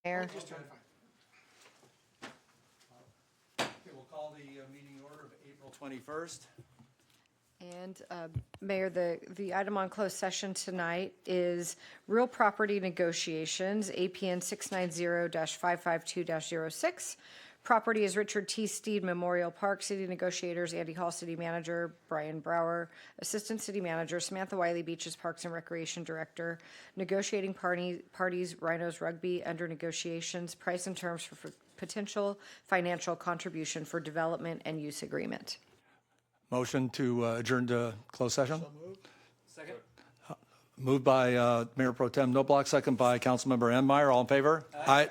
Mayor. Just trying to find. Okay, we'll call the meeting order of April 21st. And Mayor, the item on closed session tonight is real property negotiations, APN 690-552-06. Property is Richard T. Steed Memorial Park. City negotiators, Andy Hall, City Manager, Brian Brower, Assistant City Manager, Samantha Wiley, Beaches Parks and Recreation Director. Negotiating parties, Rhinos Rugby, under negotiations, price and terms for potential financial contribution for development and use agreement. Motion to adjourn to closed session. Second? Moved by Mayor Pro Tem Noblock, second by Councilmember Enmeyer. All in favor? Aye.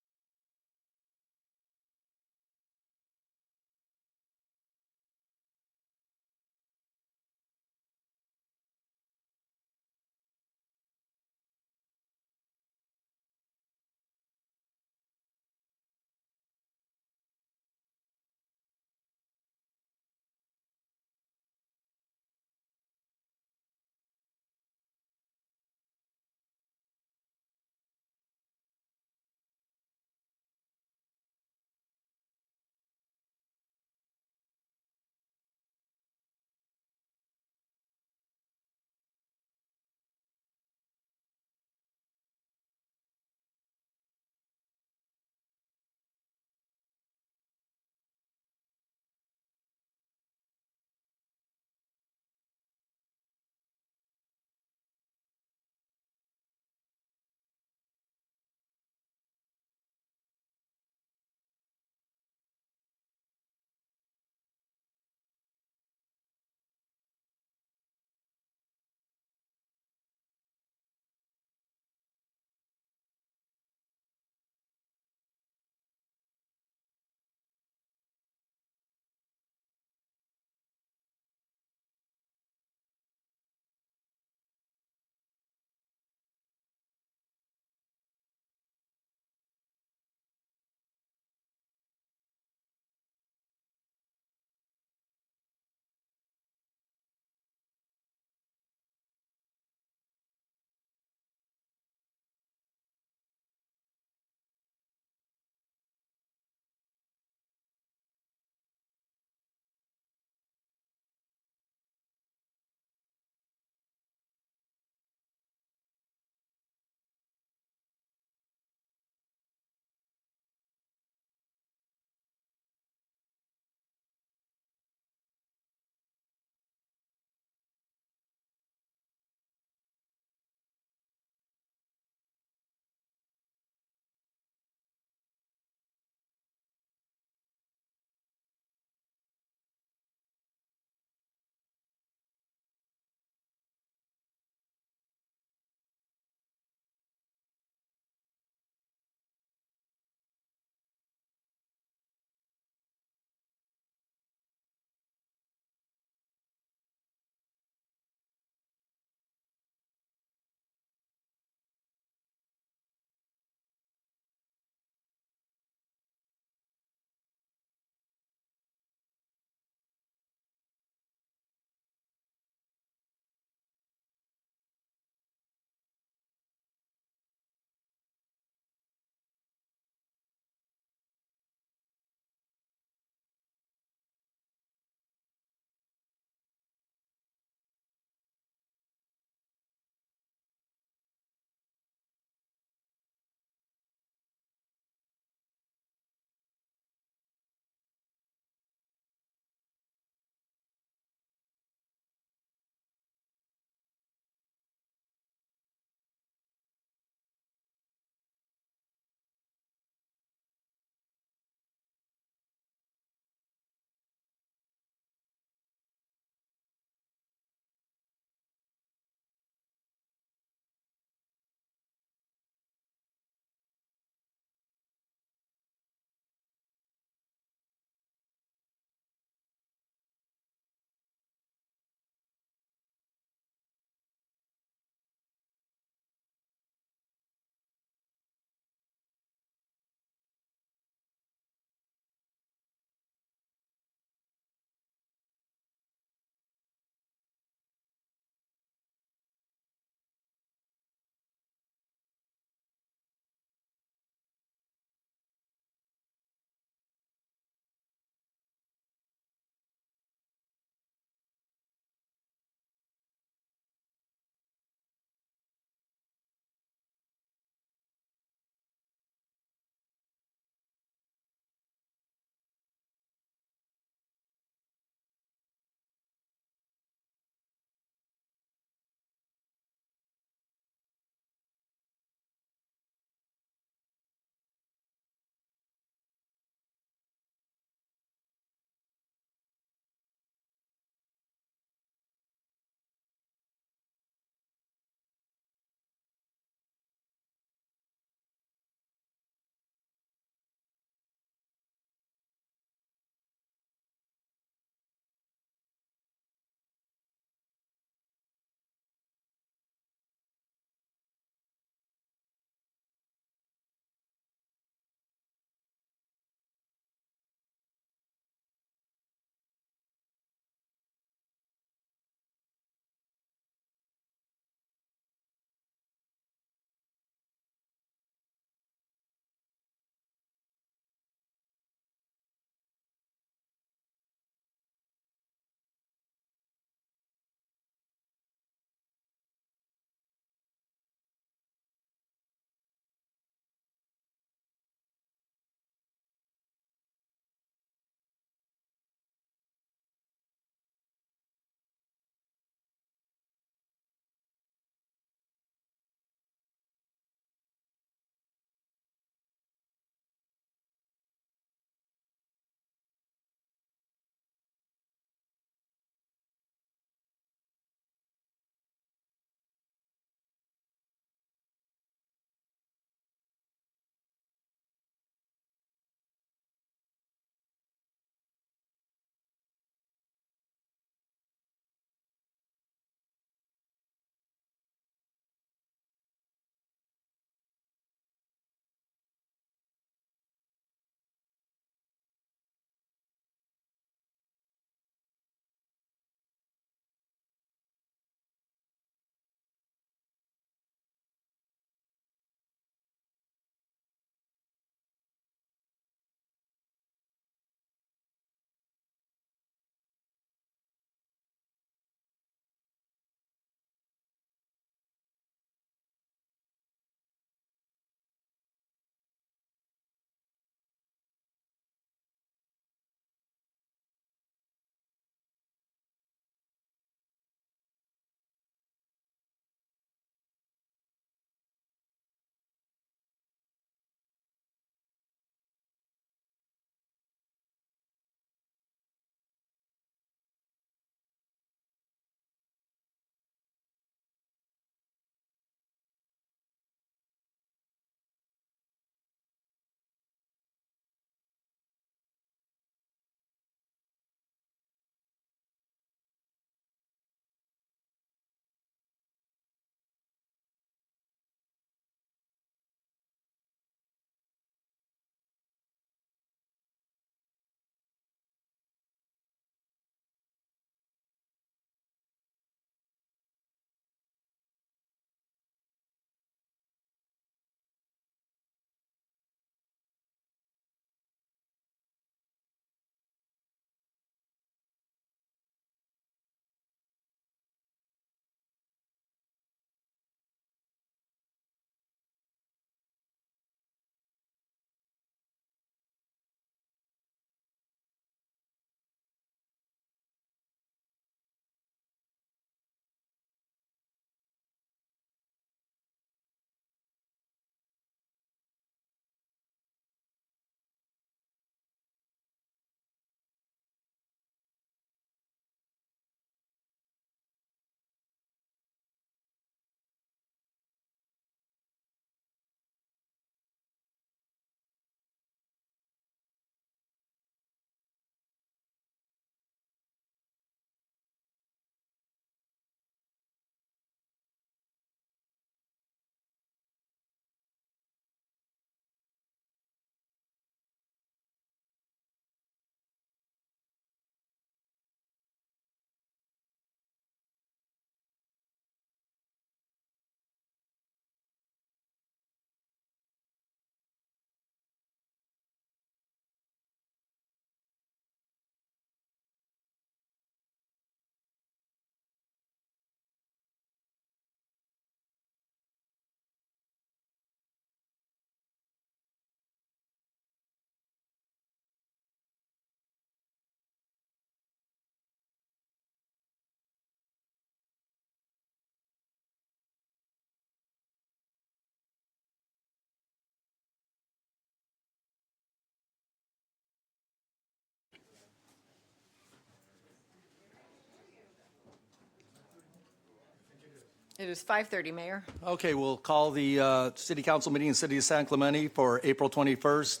It is 5:30, Mayor. Okay, we'll call the City Council meeting in the City of San Clemente for April 21st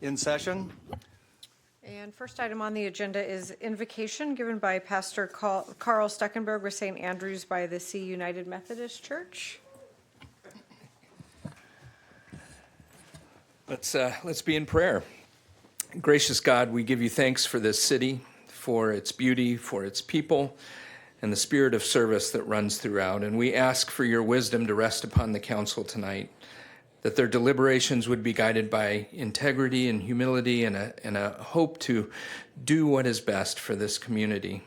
in session. And first item on the agenda is invocation given by Pastor Carl Stuckenberg with St. Andrews by the Sea United Methodist Church. Let's be in prayer. Gracious God, we give you thanks for this city, for its beauty, for its people, and the spirit of service that runs throughout. And we ask for your wisdom to rest upon the council tonight, that their deliberations would be guided by integrity and humility and a hope to do what is best for this community.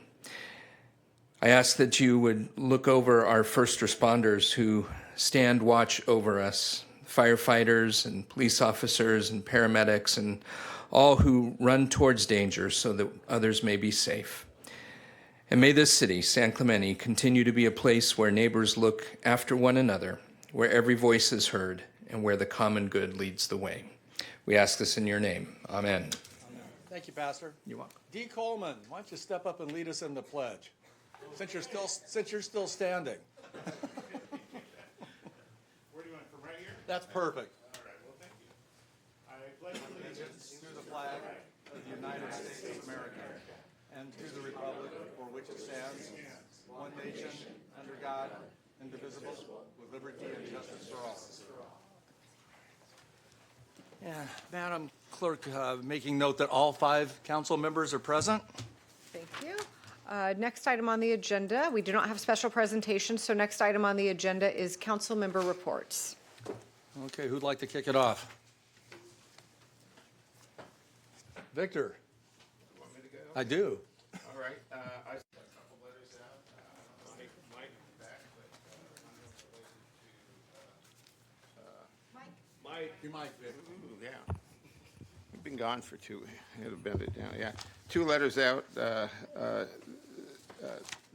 I ask that you would look over our first responders who stand watch over us, firefighters and police officers and paramedics and all who run towards danger so that others may be safe. And may this city, San Clemente, continue to be a place where neighbors look after one another, where every voice is heard, and where the common good leads the way. We ask this in your name. Amen. Thank you, Pastor. You're welcome. Dee Coleman, why don't you step up and lead us in the pledge, since you're still standing. Where do you want, from right here? That's perfect. All right, well, thank you. I pledge allegiance To the flag of the United States of America and to the republic for which it stands, one nation, under God, indivisible, with liberty and justice for all. Yeah, Madam Clerk, making note that all 5 council members are present. Thank you. Next item on the agenda, we do not have special presentations, so next item on the agenda is council member reports. Okay, who'd like to kick it off? Victor? You want me to go? I do. All right, I sent a couple letters out. Mike back, but Mike. You might, Vic. Ooh, yeah. We've been gone for 2, it'll bend it down, yeah. 2 letters out,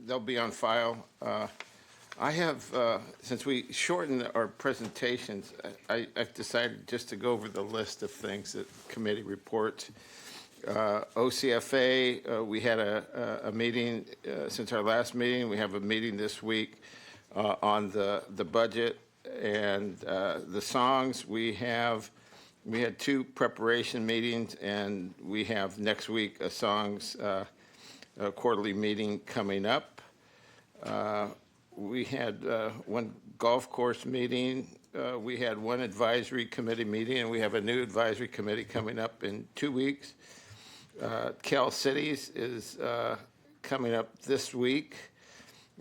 they'll be on file. I have, since we shortened our presentations, I've decided just to go over the list of things that committee reports. OCFA, we had a meeting since our last meeting. We have a meeting this week on the budget and the songs. We had 2 preparation meetings, and we have next week a songs quarterly meeting coming up. We had 1 golf course meeting. We had 1 advisory committee meeting, and we have a new advisory committee coming up in 2 weeks. Cal Cities is coming up this week.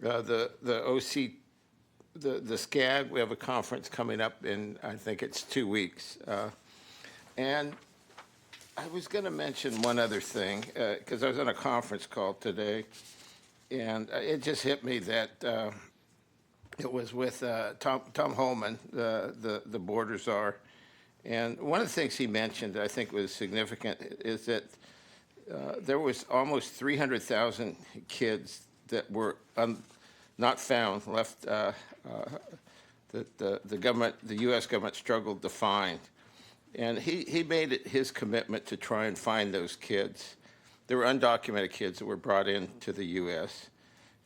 The SCAG, we have a conference coming up in, I think it's 2 weeks. And I was going to mention one other thing, because I was on a conference call today, and it just hit me that it was with Tom Holman, the border czar. And one of the things he mentioned that I think was significant is that there was almost 300,000 kids that were not found, left, that the U.S. government struggled to find. And he made it his commitment to try and find those kids. There were undocumented kids that were brought into the U.S.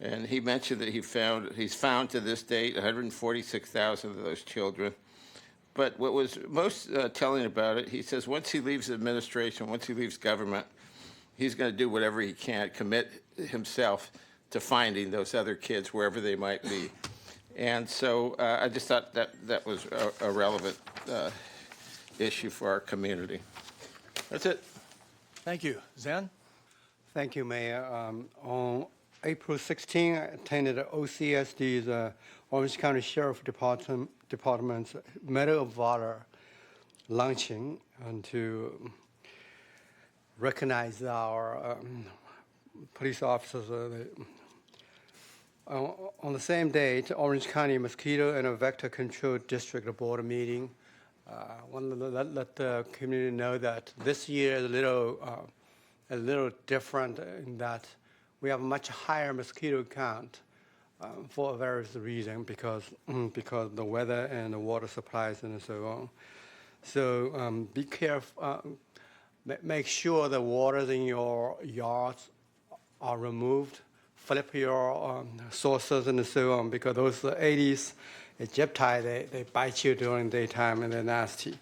And he mentioned that he's found to this date 146,000 of those children. But what was most telling about it, he says once he leaves administration, once he leaves government, he's going to do whatever he can, commit himself to finding those other kids wherever they might be. And so I just thought that was a relevant issue for our community. That's it. Thank you. Zen? Thank you, Mayor. On April 16, I attended OCSD's Orange County Sheriff Department's Medal of Valor launching and to recognize our police officers. On the same day, the Orange County Mosquito and Vector Control District Board meeting. I want to let the community know that this year is a little different in that we have a much higher mosquito count for various reasons because the weather and the water supplies and so on. So be careful. Make sure the waters in your yards are removed flip your sources and so on, because those Aedes aegypti, they bite you during daytime and they're nasty.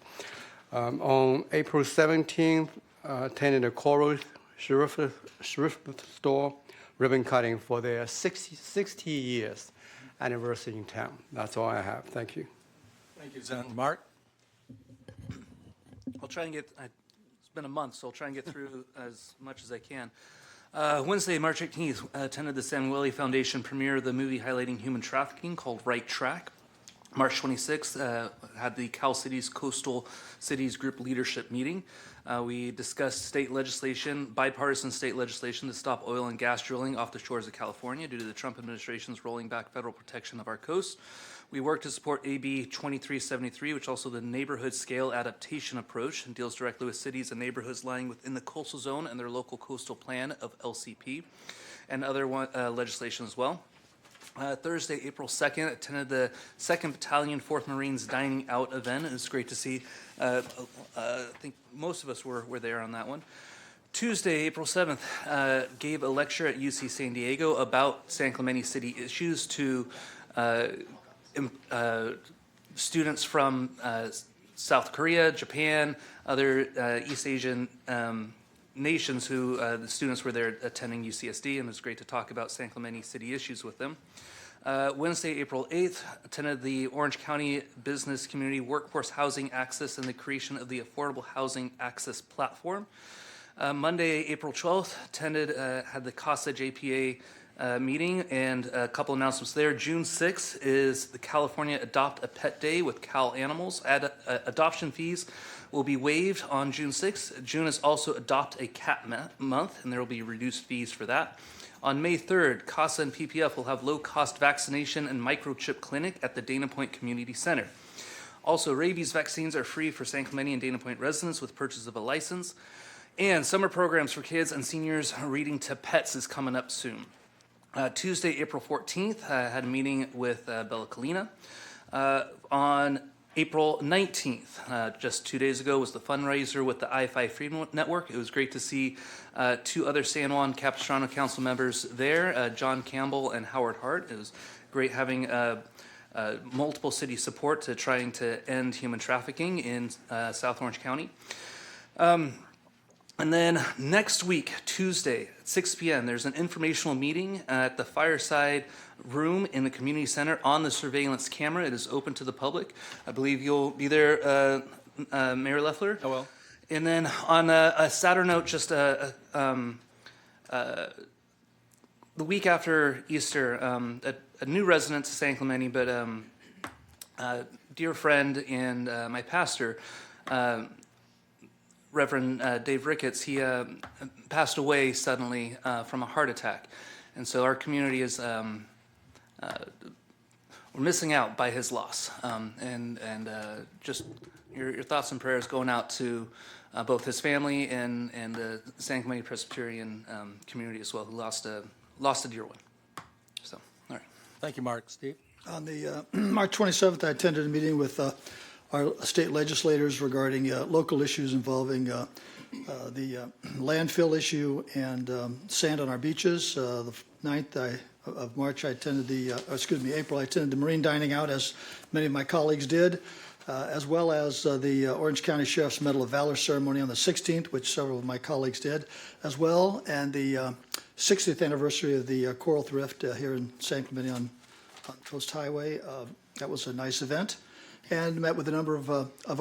On April 17th, attended a Coral Sheriff store ribbon cutting for their 60 years anniversary in town. That's all I have. Thank you. Thank you, Zen. Mark? I'll try and it's been a month, so I'll try and get through as much as I can. Wednesday, March 18th, attended the Samueli Foundation premiere of the movie highlighting human trafficking called Right Track. March 26th, had the Cal Cities Coastal Cities Group Leadership Meeting. We discussed state legislation, bipartisan state legislation to stop oil and gas drilling off the shores of California due to the Trump administration's rolling back federal protection of our coast. We worked to support AB 2373, which also the neighborhood scale adaptation approach and deals directly with cities and neighborhoods lying within the coastal zone and their local coastal plan of LCP, and other legislation as well. Thursday, April 2nd, attended the 2nd Battalion 4th Marines Dining Out event. It was great to see. I think most of us were there on that one. Tuesday, April 7th, gave a lecture at UC San Diego about San Clemente City issues to students from South Korea, Japan, other East Asian nations who the students were there attending UCSD, and it was great to talk about San Clemente City issues with them. Wednesday, April 8th, attended the Orange County Business Community Workforce Housing Access and the creation of the Affordable Housing Access Platform. Monday, April 12th, had the CASA JPA meeting and a couple announcements there. June 6th is the California Adopt a Pet Day with Cal Animals. Adoption fees will be waived on June 6th. June is also Adopt a Cat Month, and there will be reduced fees for that. On May 3rd, CASA and PPF will have low-cost vaccination and microchip clinic at the Dana Point Community Center. Also, rabies vaccines are free for San Clemente and Dana Point residents with purchase of a license. And summer programs for kids and seniors reading to pets is coming up soon. Tuesday, April 14th, had a meeting with Bella Colina. On April 19th, just 2 days ago, was the fundraiser with the I-5 Freedom Network. It was great to see two other San Juan Capistrano Council members there, John Campbell and Howard Hart. It was great having multiple city support to trying to end human trafficking in South Orange County. And then next week, Tuesday at 6 p.m., there's an informational meeting at the Fireside Room in the Community Center on the surveillance camera. It is open to the public. I believe you'll be there, Mayor Loeffler. Oh, well. And then on a sadder note, just the week after Easter, a new resident to San Clemente, but a dear friend and my pastor, Reverend Dave Ricketts, he passed away suddenly from a heart attack. And so our community is, we're missing out by his loss. And just your thoughts and prayers going out to both his family and the San Clemente Presbyterian community as well, who lost a dear one. So, all right. Thank you, Mark. Steve? On the March 27th, I attended a meeting with our state legislators regarding local issues involving the landfill issue and sand on our beaches. The 9th of March, April, I attended the Marine Dining Out, as many of my colleagues did, as well as the Orange County Sheriff's Medal of Valor ceremony on the 16th, which several of my colleagues did as well, and the 60th anniversary of the Coral Thrift here in San Clemente on Coast Highway. That was a nice event. And met with a number of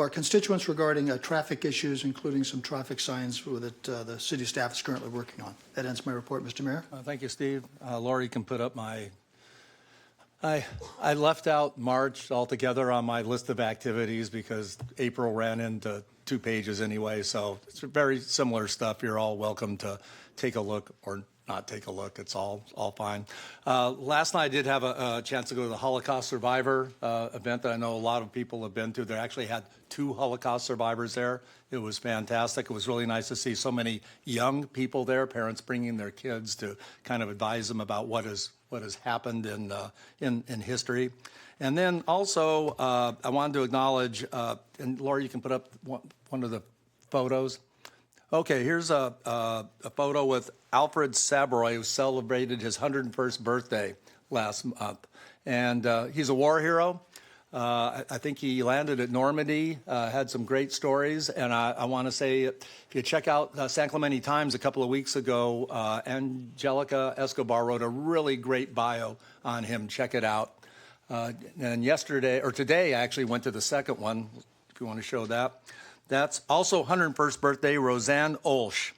our constituents regarding traffic issues, including some traffic signs that the city staff is currently working on. That ends my report, Mr. Mayor. Thank you, Steve. Lori can put up I left out March altogether on my list of activities because April ran into 2 pages anyway, so it's very similar stuff. You're all welcome to take a look or not take a look. It's all fine. Last night I did have a chance to go to the Holocaust survivor event that I know a lot of people have been to. They actually had 2 Holocaust survivors there. It was fantastic. It was really nice to see so many young people there, parents bringing their kids to kind of advise them about what has happened in history. And then also I wanted to acknowledge, and Laura, you can put up one of the photos. Okay, here's a photo with Alfred Sabroy, who celebrated his 101st birthday last month. And he's a war hero. I think he landed at Normandy, had some great stories. And I want to say, if you check out San Clemente Times a couple of weeks ago, Angelica Escobar wrote a really great bio on him. Check it out. And yesterday, or today, I actually went to the second one, if you want to show that. That's also 101st birthday, Roseanne Olsch.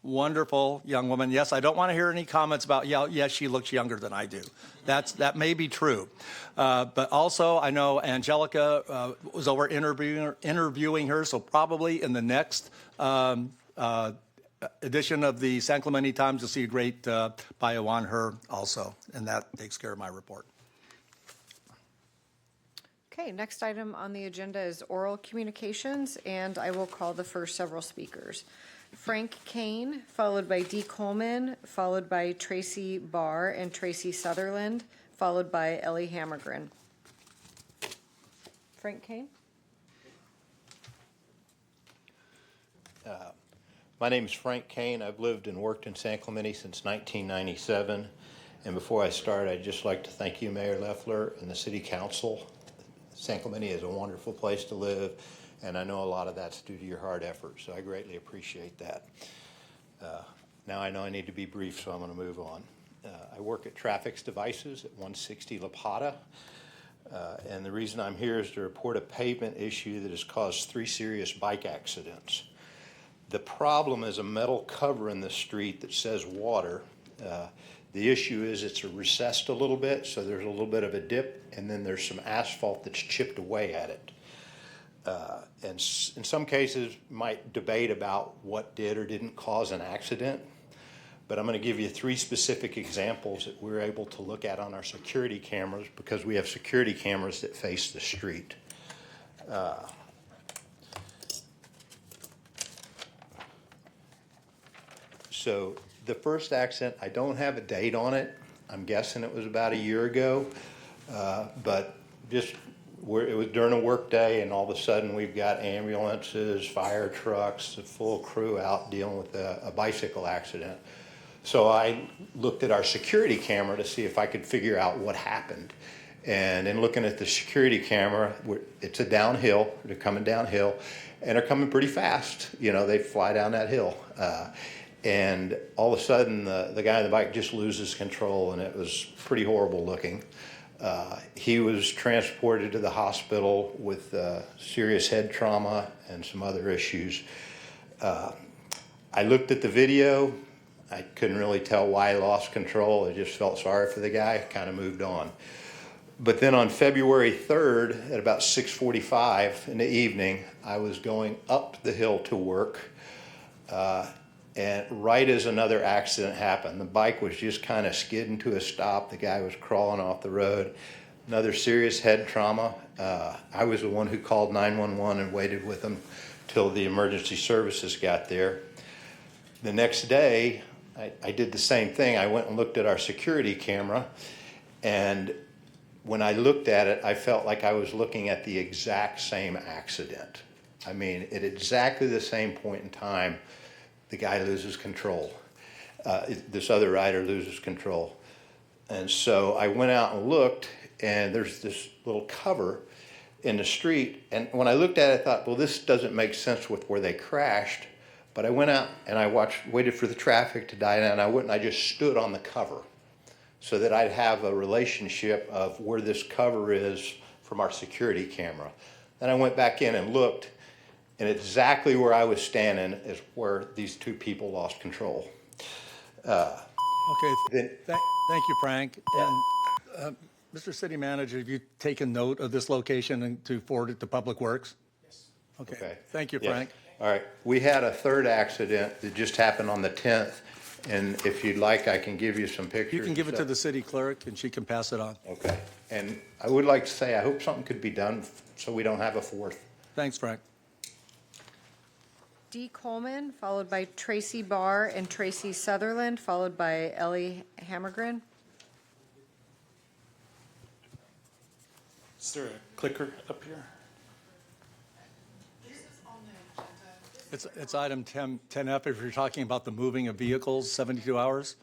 Wonderful young woman. Yes, I don't want to hear any comments about, yes, she looks younger than I do. That may be true. But also, I know Angelica was over interviewing her, so probably in the next edition of the San Clemente Times, you'll see a great bio on her also. And that takes care of my report. Okay, next item on the agenda is oral communications, and I will call the first several speakers. Frank Kane, followed by Dee Coleman, followed by Tracy Barr and Tracy Sutherland, followed by Ellie Hammergren. Frank Kane? My name is Frank Kane. I've lived and worked in San Clemente since 1997. And before I start, I'd just like to thank you, Mayor Loeffler, and the City Council. San Clemente is a wonderful place to live, and I know a lot of that's due to your hard effort, so I greatly appreciate that. Now I know I need to be brief, so I'm going to move on. I work at Traffics Devices at 160 La Plata, and the reason I'm here is to report a pavement issue that has caused 3 serious bike accidents. The problem is a metal cover in the street that says water. The issue is it's recessed a little bit, so there's a little bit of a dip, and then there's some asphalt that's chipped away at it. And in some cases, might debate about what did or didn't cause an accident, but I'm going to give you 3 specific examples that we're able to look at on our security cameras because we have security cameras that face the street. So the first accident, I don't have a date on it. I'm guessing it was about a year ago, but just it was during a work day, and all of a sudden we've got ambulances, fire trucks, a full crew out dealing with a bicycle accident. So I looked at our security camera to see if I could figure out what happened. And in looking at the security camera, it's a downhill. They're coming downhill, and they're coming pretty fast. You know, they fly down that hill. And all of a sudden, the guy on the bike just loses control, and it was pretty horrible looking. He was transported to the hospital with serious head trauma and some other issues. I looked at the video. I couldn't really tell why he lost control. I just felt sorry for the guy, kind of moved on. But then on February 3rd, at about 6:45 in the evening, I was going up the hill to work. And right as another accident happened, the bike was just kind of skidding to a stop. The guy was crawling off the road. Another serious head trauma. I was the one who called 911 and waited with him till the emergency services got there. The next day, I did the same thing. I went and looked at our security camera, and when I looked at it, I felt like I was looking at the exact same accident. I mean, at exactly the same point in time, the guy loses control. This other rider loses control. And so I went out and looked, and there's this little cover in the street. And when I looked at it, I thought, well, this doesn't make sense with where they crashed. But I went out and I waited for the traffic to die down, and I went and I just stood on the cover so that I'd have a relationship of where this cover is from our security camera. Then I went back in and looked, and exactly where I was standing is where these 2 people lost control. Okay, thank you, Frank. And Mr. City Manager, have you taken note of this location and to forward it to Public Works? Yes. Okay. Thank you, Yes. Frank. All right. We had a third accident that just happened on the 10th, and if you'd like, I can give you some pictures. You can give it to the city clerk, and she can pass it on. Okay. And I would like to say, I hope something could be done so we don't have a fourth. Thanks, Frank. Dee Coleman, followed by Tracy Barr and Tracy Sutherland, followed by Ellie Hammergren. Is there a clicker up here? It's item 10F if you're talking about the moving of vehicles, 72 hours.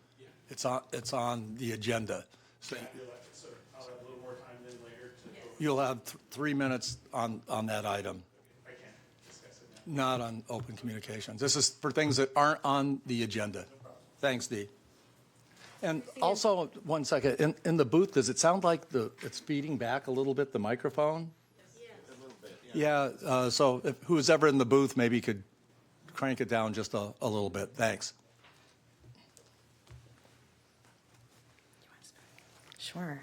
It's on the agenda. So I'll have a little more time then later to. you'll have 3 minutes on that item, I can't discuss it now. not on open communications. This is for things that aren't on the agenda. Thanks, Dee. And also, 1 second, in the booth, does it sound like it's feeding back a little bit, the microphone? Yeah, so if who's ever in the booth maybe could crank it down just a little bit. Thanks. Sure.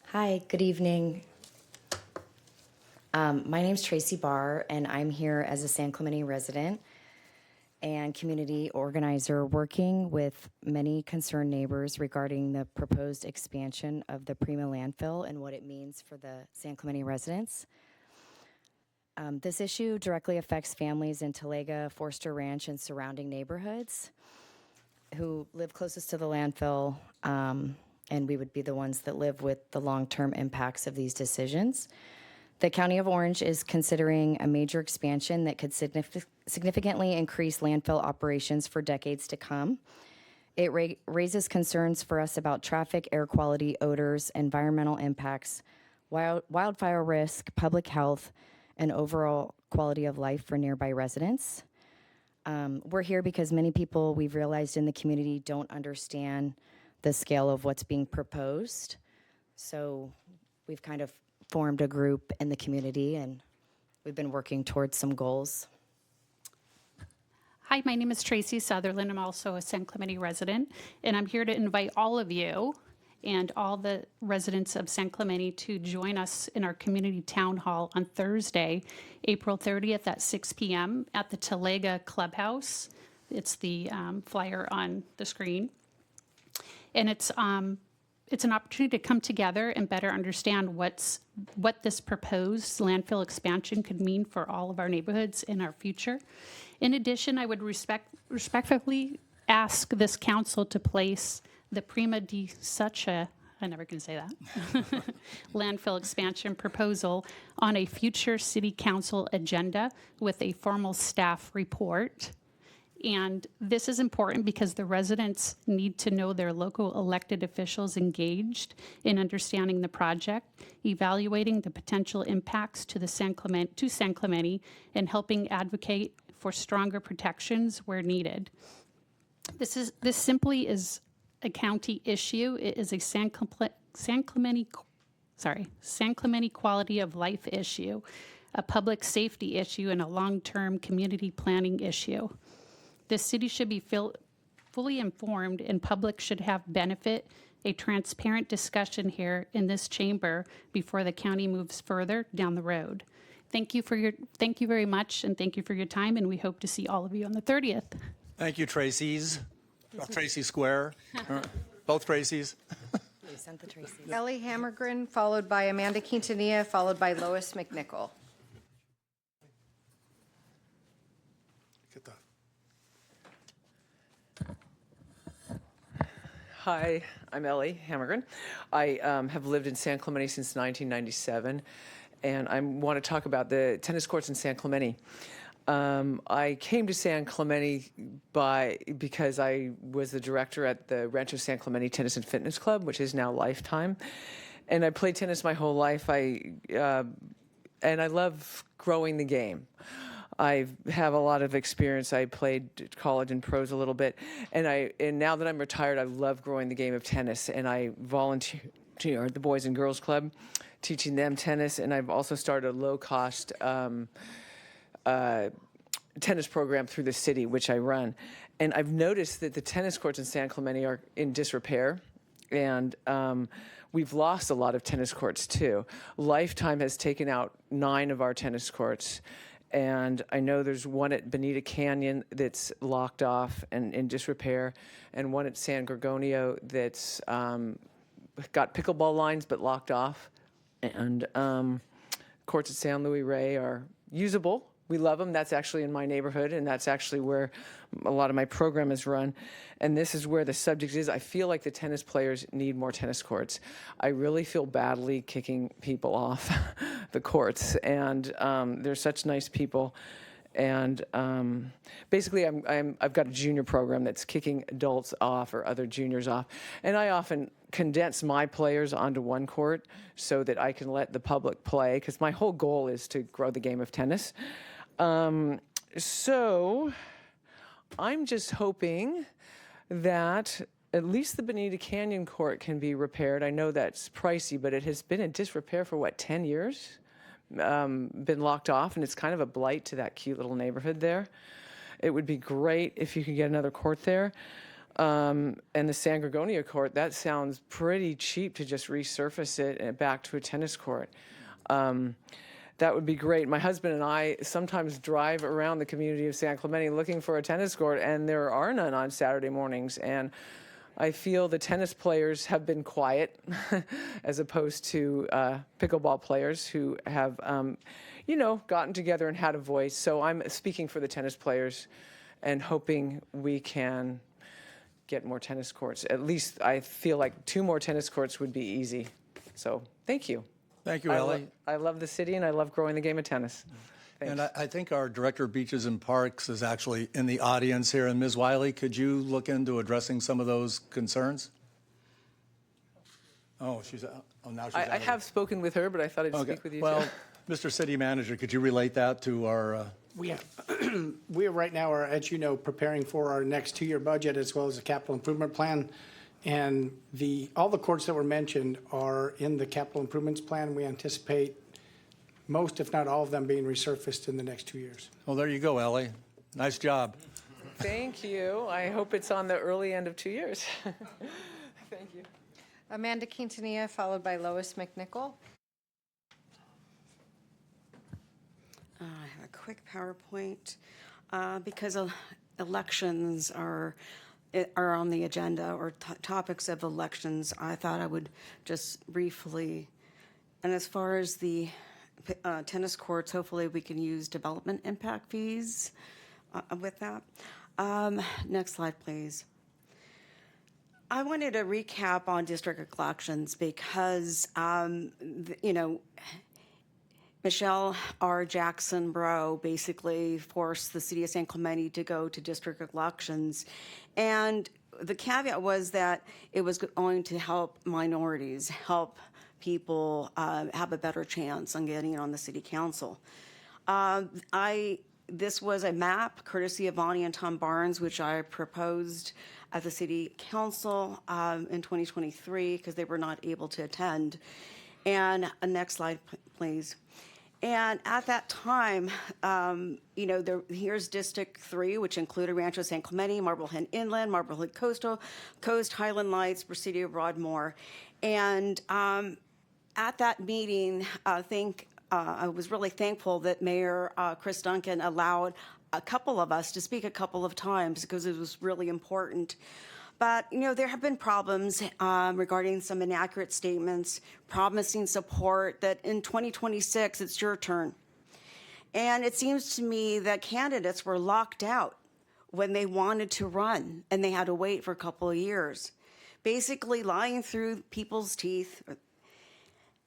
Hi, good evening. My name's Tracy Barr, and I'm here as a San Clemente resident and community organizer working with many concerned neighbors regarding the proposed expansion of the Prima landfill and what it means for the San Clemente residents. This issue directly affects families in Talega, Forster Ranch, and surrounding neighborhoods who live closest to the landfill, and we would be the ones that live with the long-term impacts of these decisions. The County of Orange is considering a major expansion that could significantly increase landfill operations for decades to come. It raises concerns for us about traffic, air quality, odors, environmental impacts, wildfire risk, public health, and overall quality of life for nearby residents. We're here because many people we've realized in the community don't understand the scale of what's being proposed. So we've kind of formed a group in the community, and we've been working towards some goals. Hi, my name is Tracy Sutherland. I'm also a San Clemente resident, and I'm here to invite all of you and all the residents of San Clemente to join us in our community town hall on Thursday, April 30th at 6 p.m. at the Talega Clubhouse. It's the flyer on the screen. And it's an opportunity to come together and better understand what this proposed landfill expansion could mean for all of our neighborhoods in our future. In addition, I would respectfully ask this council to place the Prima di Sucha, I never can say that, landfill expansion proposal on a future city council agenda with a formal staff report. And this is important because the residents need to know their local elected officials engaged in understanding the project, evaluating the potential impacts to San Clemente, and helping advocate for stronger protections where needed. This simply is a county issue. It is a San Clemente quality of life issue, a public safety issue, and a long-term community planning issue. The city should be fully informed, and public should have benefit a transparent discussion here in this chamber before the county moves further down the road. Thank you very much, and thank you for your time, and we hope to see all of you on the 30th. Thank you, Tracy's. Tracy Square. Both Tracy's. You sent the Tracy. Ellie Hammergren, followed by Amanda Quintanilla, followed by Lois McNichol. Get that. Hi, I'm Ellie Hammergren. I have lived in San Clemente since 1997, and I want to talk about the tennis courts in San Clemente. I came to San Clemente because I was the director at the Rancho San Clemente Tennis and Fitness Club, which is now Lifetime, and I played tennis my whole life. And I love growing the game. I have a lot of experience. I played college and pros a little bit, and now that I'm retired, I love growing the game of tennis. And I volunteer at the Boys and Girls Club, teaching them tennis, and I've also started a low-cost tennis program through the city, which I run. And I've noticed that the tennis courts in San Clemente are in disrepair, and we've lost a lot of tennis courts too. Lifetime has taken out 9 of our tennis courts. And I know there's one at Bonita Canyon that's locked off and in disrepair, and one at San Gorgonio that's got pickleball lines but locked off. And courts at San Luis Rey are usable. We love them. That's actually in my neighborhood, and that's actually where a lot of my program is run. And this is where the subject is. I feel like the tennis players need more tennis courts. I really feel badly kicking people off the courts, and they're such nice people. And basically, I've got a junior program that's kicking adults off or other juniors off. And I often condense my players onto one court so that I can let the public play, because my whole goal is to grow the game of tennis. So I'm just hoping that at least the Bonita Canyon court can be repaired. I know that's pricey, but it has been in disrepair for, 10 years? Been locked off, and it's kind of a blight to that cute little neighborhood there. It would be great if you could get another court there. And the San Gorgonio court, that sounds pretty cheap to just resurface it and back to a tennis court. That would be great. My husband and I sometimes drive around the community of San Clemente looking for a tennis court, and there are none on Saturday mornings. And I feel the tennis players have been quiet as opposed to pickleball players who have, gotten together and had a voice. So I'm speaking for the tennis players and hoping we can get more tennis courts. At least I feel like 2 more tennis courts would be easy. So thank you. Thank you, Ellie. I love the city, and I love growing the game of tennis. Thanks. And I think our Director of Beaches and Parks is actually in the audience here. And Ms. Wiley, could you look into addressing some of those concerns? Oh, now she's out. I have spoken with her, but I thought I'd Okay. speak with you Well, too. Mr. City Manager, could you relate that to our... We are right now, as you know, preparing for our next 2-year budget as well as the capital improvement plan. And all the courts that were mentioned are in the capital improvements plan. We anticipate most, if not all of them, being resurfaced in the next 2 years. Well, there you go, Ellie. Nice job. Thank you. I hope it's on the early end of 2 years. Thank you. Amanda Quintanilla, followed by Lois McNichol. I have a quick PowerPoint because elections are on the agenda, or topics of elections. I thought I would just briefly, and as far as the tennis courts, hopefully we can use development impact fees with that. Next slide, please. I wanted to recap on district elections because, Michelle R. Jackson Bro basically forced the city of San Clemente to go to district elections. And the caveat was that it was going to help minorities, help people have a better chance on getting on the city council. This was a map courtesy of Bonnie and Tom Barnes, which I proposed at the city council in 2023 because they were not able to attend. And next slide, please. And at that time, here's District 3, which included Rancho San Clemente, Marblehead Inland, Marblehead Coast, Highland Lights, Presidio, Broadmoor. And at that meeting, I was really thankful that Mayor Chris Duncan allowed a couple of us to speak a couple of times because it was really important. But, there have been problems regarding some inaccurate statements, promising support that in 2026, it's your turn. And it seems to me that candidates were locked out when they wanted to run, and they had to wait for a couple of years, basically lying through people's teeth.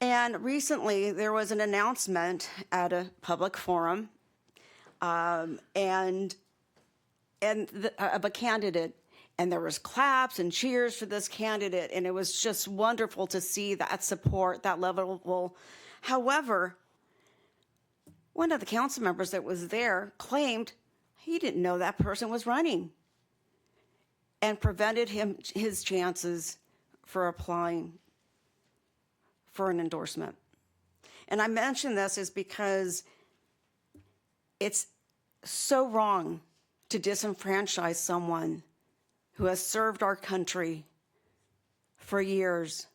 And recently, there was an announcement at a public forum of a candidate. And there was claps and cheers for this candidate, and it was just wonderful to see that support, that level. However, one of the council members that was there claimed he didn't know that person was running and prevented his chances for applying for an endorsement. And I mention this is because it's so wrong to disenfranchise someone who has served our country for years,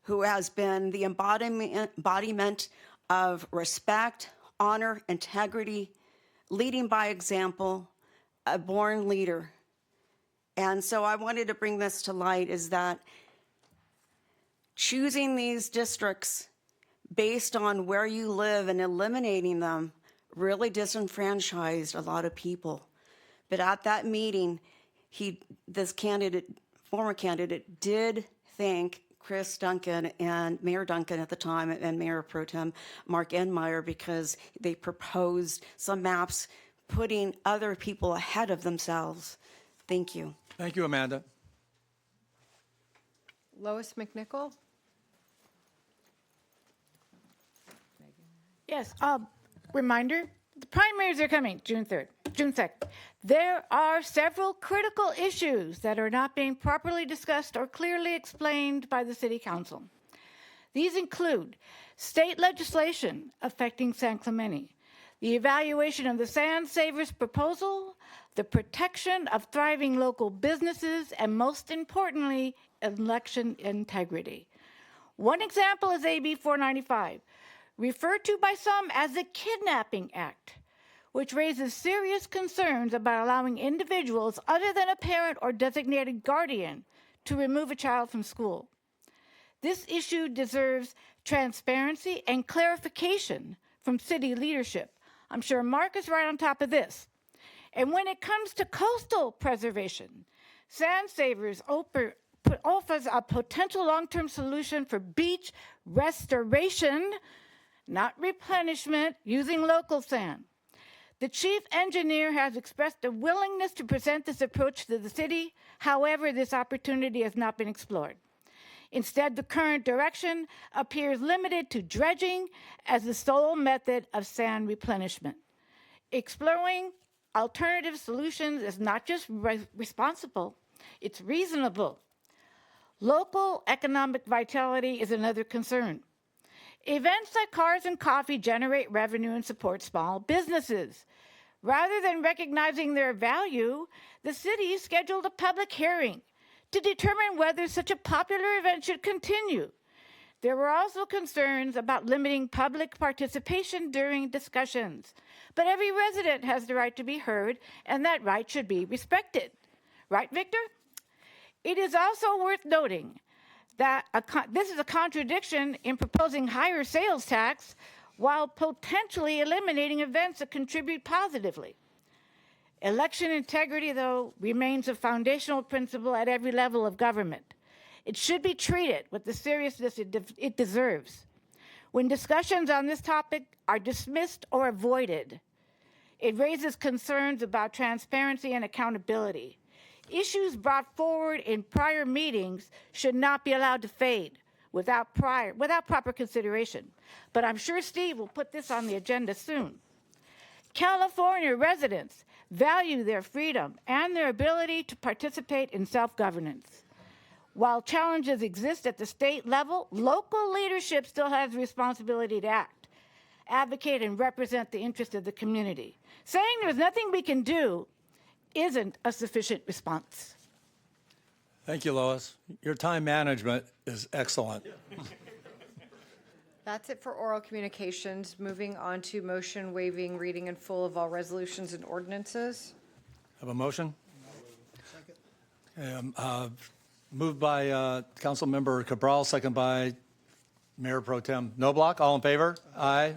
who has been the embodiment of respect, honor, integrity, leading by example, a born leader. And so I wanted to bring this to light, is that choosing these districts based on where you live and eliminating them really disenfranchised a lot of people. But at that meeting, this former candidate did thank Chris Duncan and Mayor Duncan at the time and Mayor Pro Tem Mark Enmeyer because they proposed some maps putting other people ahead of themselves. Thank you. Thank you, Amanda. Lois McNichol? Yes, reminder, the primaries are coming June 3rd, June 2nd. There are several critical issues that are not being properly discussed or clearly explained by the City Council. These include state legislation affecting San Clemente, the evaluation of the Sand Savers proposal, the protection of thriving local businesses, and most importantly, election integrity. One example is AB 495, referred to by some as the Kidnapping Act, which raises serious concerns about allowing individuals other than a parent or designated guardian to remove a child from school. This issue deserves transparency and clarification from city leadership. I'm sure Mark is right on top of this. And when it comes to coastal preservation, Sand Savers offers a potential long-term solution for beach restoration, not replenishment, using local sand. The chief engineer has expressed a willingness to present this approach to the city. However, this opportunity has not been explored. Instead, the current direction appears limited to dredging as the sole method of sand replenishment. Exploring alternative solutions is not just responsible, it's reasonable. Local economic vitality is another concern. Events like Cars and Coffee generate revenue and support small businesses. Rather than recognizing their value, the city scheduled a public hearing to determine whether such a popular event should continue. There were also concerns about limiting public participation during discussions. But every resident has the right to be heard, and that right should be respected. Right, Victor? It is also worth noting that this is a contradiction in proposing higher sales tax while potentially eliminating events that contribute positively. Election integrity, though, remains a foundational principle at every level of government. It should be treated with the seriousness it deserves. When discussions on this topic are dismissed or avoided, it raises concerns about transparency and accountability. Issues brought forward in prior meetings should not be allowed to fade without proper consideration. But I'm sure Steve will put this on the agenda soon. California residents value their freedom and their ability to participate in self-governance. While challenges exist at the state level, local leadership still has the responsibility to act, advocate, and represent the interests of the community. Saying there's nothing we can do isn't a sufficient response. Thank you, Lois. Your time management is excellent. That's it for oral communications. Moving on to motion waiving reading in full of all resolutions and ordinances. Have a motion? Moved by Councilmember Cabral, second by Mayor Pro Tem Noblock. All in favor? Aye.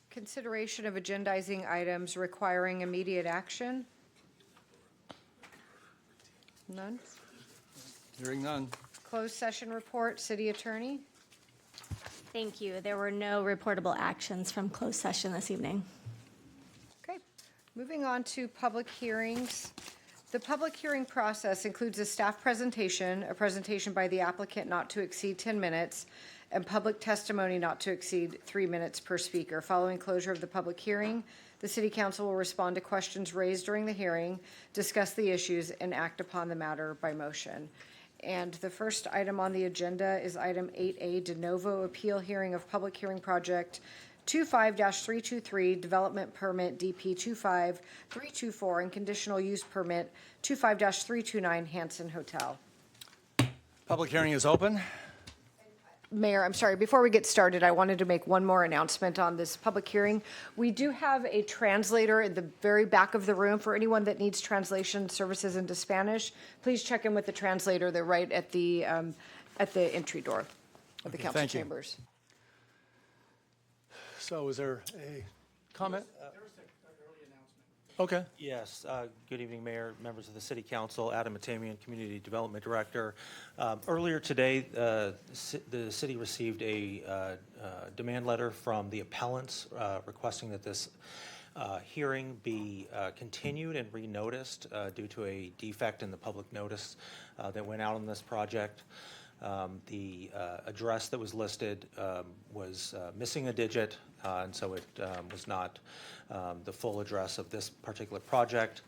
Consideration of agendizing items requiring immediate action. None. Hearing none. Closed session report, city attorney. Thank you. There were no reportable actions from closed session this evening. Okay, moving on to public hearings. The public hearing process includes a staff presentation, a presentation by the applicant not to exceed 10 minutes, and public testimony not to exceed 3 minutes per speaker. Following closure of the public hearing, the City Council will respond to questions raised during the hearing, discuss the issues, and act upon the matter by motion. And the first item on the agenda is item 8A, de novo appeal hearing of public hearing project 25-323, development permit DP 25324, and conditional use permit 25-329, Hanson Hotel. Public hearing is open. Mayor, I'm sorry, before we get started, I wanted to make one more announcement on this public hearing. We do have a translator in the very back of the room. For anyone that needs translation services into Spanish, please check in with the translator. They're right at the entry door of the council thank you. chambers. So is there a comment? There was an early announcement. Okay. Yes. Good evening, Mayor, members of the City Council. Adam Matamian, Community Development Director. Earlier today, the city received a demand letter from the appellants requesting that this hearing be continued and renoticed due to a defect in the public notice that went out on this project. The address that was listed was missing a digit, and so it was not the full address of this particular project.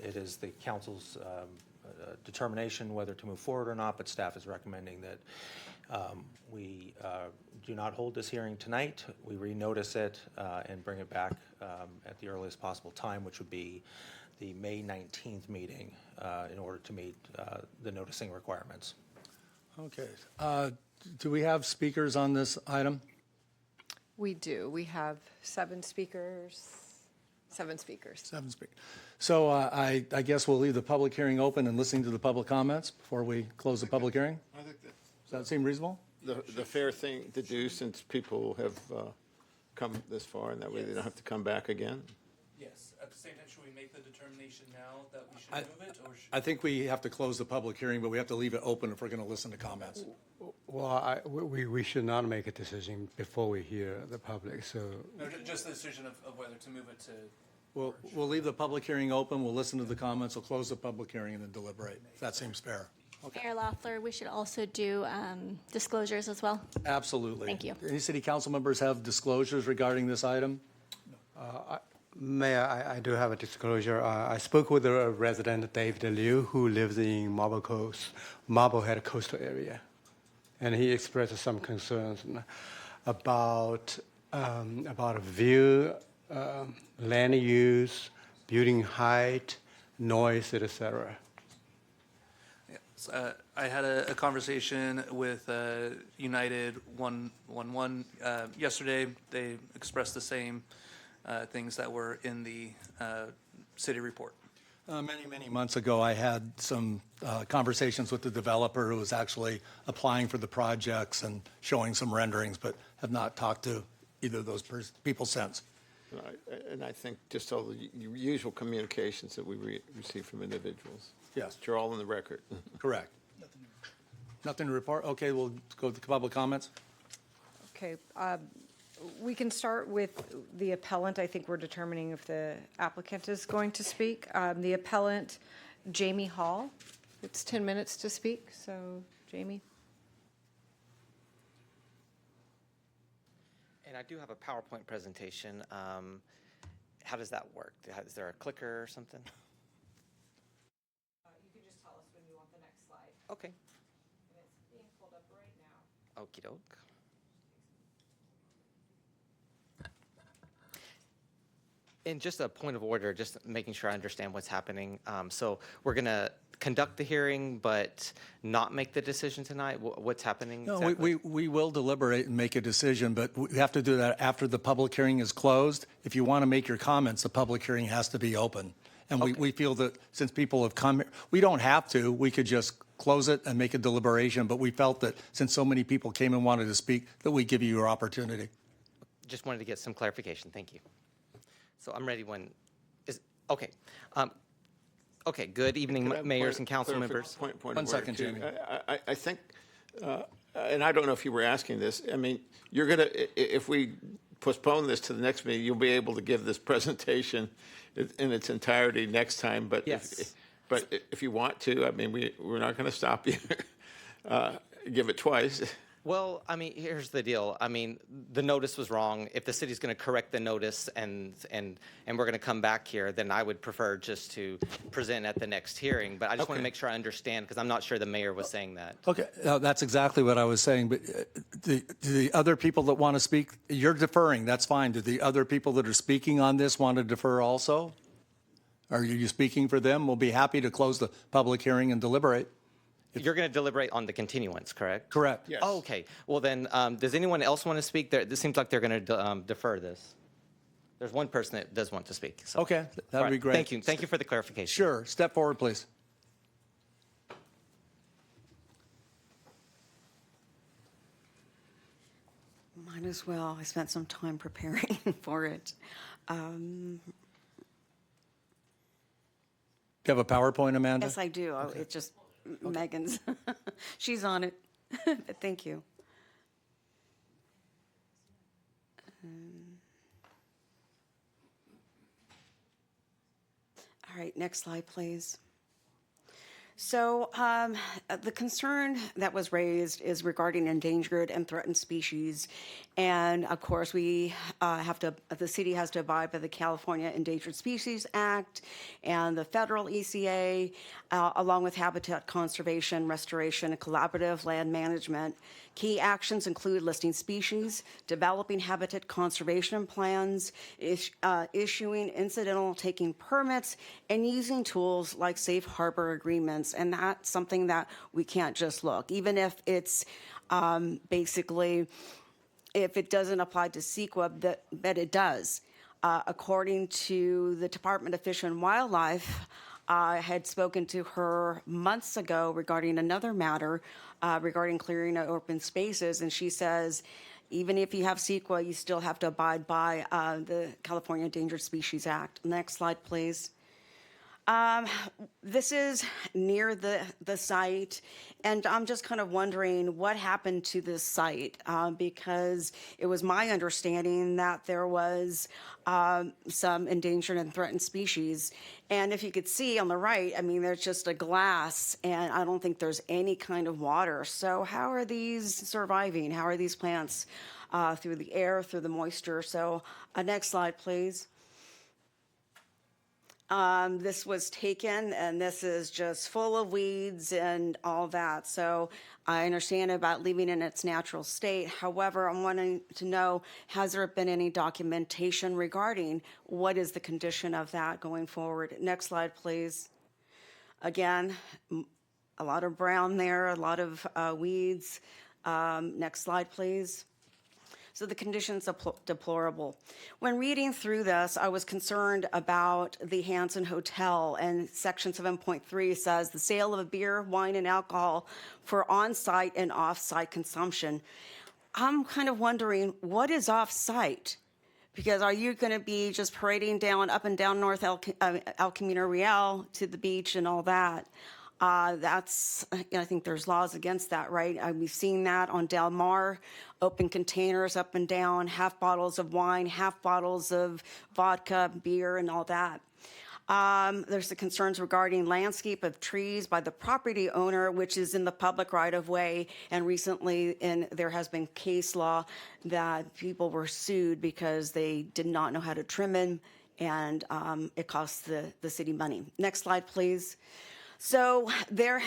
It is the council's determination whether to move forward or not, but staff is recommending that we do not hold this hearing tonight. We renotice it and bring it back at the earliest possible time, which would be the May 19th meeting in order to meet the noticing requirements. Okay. Do we have speakers on this item? We do. We have 7 speakers. 7 speakers. 7 speakers. So I guess we'll leave the public hearing open and listening to the public comments before we close the public hearing? I think Does that seem reasonable? the fair thing to do, since people have come this far, and that way they don't have to come back again. Yes. At the same time, should we make the determination now that we should move it, or should? I think we have to close the public hearing, but we have to leave it open if we're going to listen to comments. Well, we should not make a decision before we hear the public, so. No, just the decision of whether to move it to. We'll leave the public hearing open, we'll listen to the comments, we'll close the public hearing and then deliberate, if that seems fair. Mayor Loeffler, we should also do disclosures as well. Absolutely. Thank you. Any city council members have disclosures regarding this item? Mayor, I do have a disclosure. I spoke with a resident, David Liu, who lives in Marblehead coastal area, and he expressed some concerns about view, land use, building height, noise, etc. I had a conversation with United 111 yesterday. They expressed the same things that were in the city report. Many months ago, I had some conversations with the developer who was actually applying for the projects and showing some renderings, but have not talked to either of those people since. And I think just all the usual communications that we receive from individuals. Yes. Which are all in the record. Correct. Nothing to report? Okay, we'll go to public comments. Okay. We can start with the appellant. I think we're determining if the applicant is going to speak. The appellant, Jamie Hall. It's 10 minutes to speak, so Jamie. And I do have a PowerPoint presentation. How does that work? Is there a clicker or something? You can just tell us when you want the next slide. Okay. And it's being pulled up right now. Okie doke. And just a point of order, just making sure I understand what's happening. So we're going to conduct the hearing, but not make the decision tonight? What's happening No, exactly? we will deliberate and make a decision, but we have to do that after the public hearing is closed. If you want to make your comments, the public hearing has to be open. And we feel that since people have come, we don't have to, we could just close it and make a deliberation, but we felt that since so many people came and wanted to speak, that we give you your opportunity. Just wanted to get some clarification. Thank you. So I'm ready when is okay. Okay. Good evening, mayors and council members. Point of 1 order, second, too. Jamie. I think, and I don't know if you were asking this. I mean, you're gonna if we postpone this to the next meeting, you'll be able to give this presentation in its entirety next time. But Yes. if you want to, I mean, we're not going to stop you. Give it twice. Well, I mean, here's the deal. I mean, the notice was wrong. If the city's going to correct the notice and we're going to come back here, then I would prefer just to present at the next hearing. But I just want to make sure I understand because I'm not sure the mayor was saying that. Okay, that's exactly what I was saying, but do the other people that want to speak, you're deferring, that's fine. Do the other people that are speaking on this want to defer also? Are you speaking for them? We'll be happy to close the public hearing and deliberate. You're going to deliberate on the continuance, correct? Correct. Yes. Oh, okay. Well, then, does anyone else want to speak? This seems like they're going to defer this. There's one person that does want to speak. So. Okay, that All would be right. great. Thank you. Thank you for the clarification. Sure, step forward, please. Might as well. I spent some time preparing for it. you have a PowerPoint, Amanda? Yes, I do. It's just Megan's. She's on it. But thank you. All right, next slide, please. So the concern that was raised is regarding endangered and threatened species. And of course, the city has to abide by the California Endangered Species Act and the federal ECA, along with habitat conservation, restoration, and collaborative land management. Key actions include listing species, developing habitat conservation plans, issuing incidental taking permits, and using tools like safe harbor agreements. And that's something that we can't just look. Even if it's basically, if it doesn't apply to CEQA, that it does. According to the Department of Fish and Wildlife, I had spoken to her months ago regarding another matter regarding clearing of open spaces, and she says, even if you have CEQA, you still have to abide by the California Endangered Species Act. Next slide, please. This is near the site, and I'm just kind of wondering what happened to this site, because it was my understanding that there was some endangered and threatened species. And if you could see on the right, I mean, there's just a glass, and I don't think there's any kind of water. So how are these surviving? How are these plants through the air, through the moisture? So next slide, please. This was taken, and this is just full of weeds and all that. So I understand about leaving it in its natural state. However, I'm wanting to know, has there been any documentation regarding what is the condition of that going forward? Next slide, please. Again, a lot of brown there, a lot of weeds. Next slide, please. So the conditions are deplorable. When reading through this, I was concerned about the Hanson Hotel, and Section 7.3 says the sale of beer, wine, and alcohol for on-site and off-site consumption. I'm kind of wondering, what is off-site? Because are you going to be just parading down, up and down North El Camino Real to the beach and all that? That's, I think there's laws against that, right? We've seen that on Del Mar, open containers up and down, half bottles of wine, half bottles of vodka, beer, and all that. There's the concerns regarding landscape of trees by the property owner, which is in the public right-of-way. And recently, there has been case law that people were sued because they did not know how to trim them, and it costs the city money. Next slide, please. So there's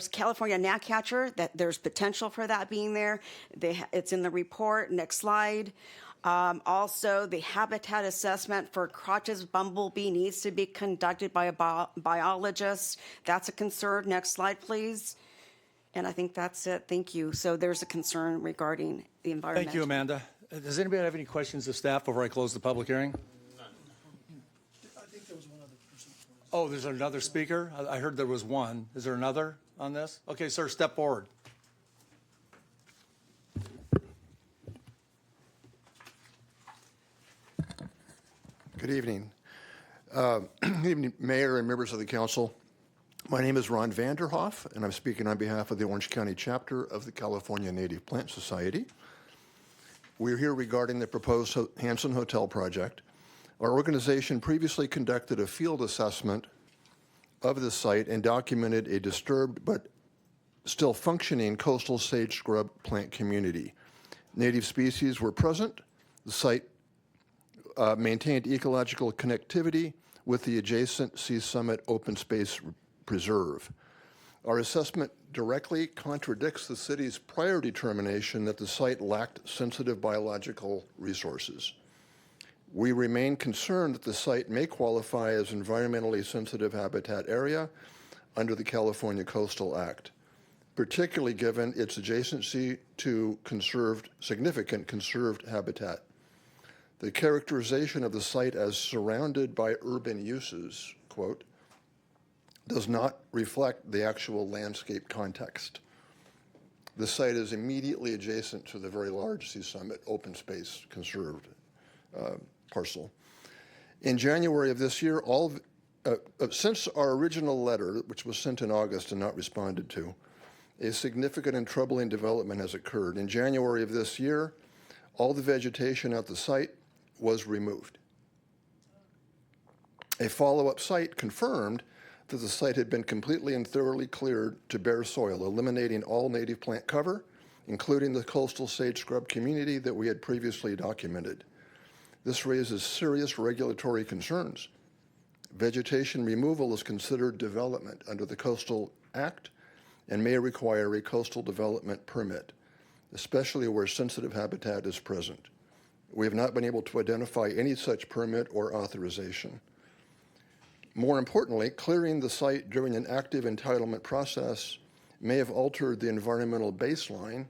California gnatcatcher, that there's potential for that being there. It's in the report. Next slide. Also, the habitat assessment for Crotch's bumblebee needs to be conducted by a biologist. That's a concern. Next slide, please. And I think that's it. Thank you. So there's a concern regarding the environment. Thank you, Amanda. Does anybody have any questions of staff before I close the public hearing? Oh, there's another speaker? I heard there was one. Is there another on this? Okay, sir, step forward. Good evening. Good evening, Mayor and members of the council. My name is Ron Vanderhoff, and I'm speaking on behalf of the Orange County chapter of the California Native Plant Society. We're here regarding the proposed Hanson Hotel project. Our organization previously conducted a field assessment of the site and documented a disturbed but still functioning coastal sage scrub plant community. Native species were present. The site maintained ecological connectivity with the adjacent Sea Summit Open Space Preserve. Our assessment directly contradicts the city's prior determination that the site lacked sensitive biological resources. We remain concerned that the site may qualify as environmentally sensitive habitat area under the California Coastal Act, particularly given its adjacency to significant conserved habitat. The characterization of the site as surrounded by urban uses, quote, does not reflect the actual landscape context. The site is immediately adjacent to the very large Sea Summit open space conserved parcel. In January of this year, all Since our original letter, which was sent in August and not responded to, a significant and troubling development has occurred. In January of this year, all the vegetation at the site was removed. A follow-up site confirmed that the site had been completely and thoroughly cleared to bare soil, eliminating all native plant cover, including the coastal sage scrub community that we had previously documented. This raises serious regulatory concerns. Vegetation removal is considered development under the Coastal Act and may require a coastal development permit, especially where sensitive habitat is present. We have not been able to identify any such permit or authorization. More importantly, clearing the site during an active entitlement process may have altered the environmental baseline.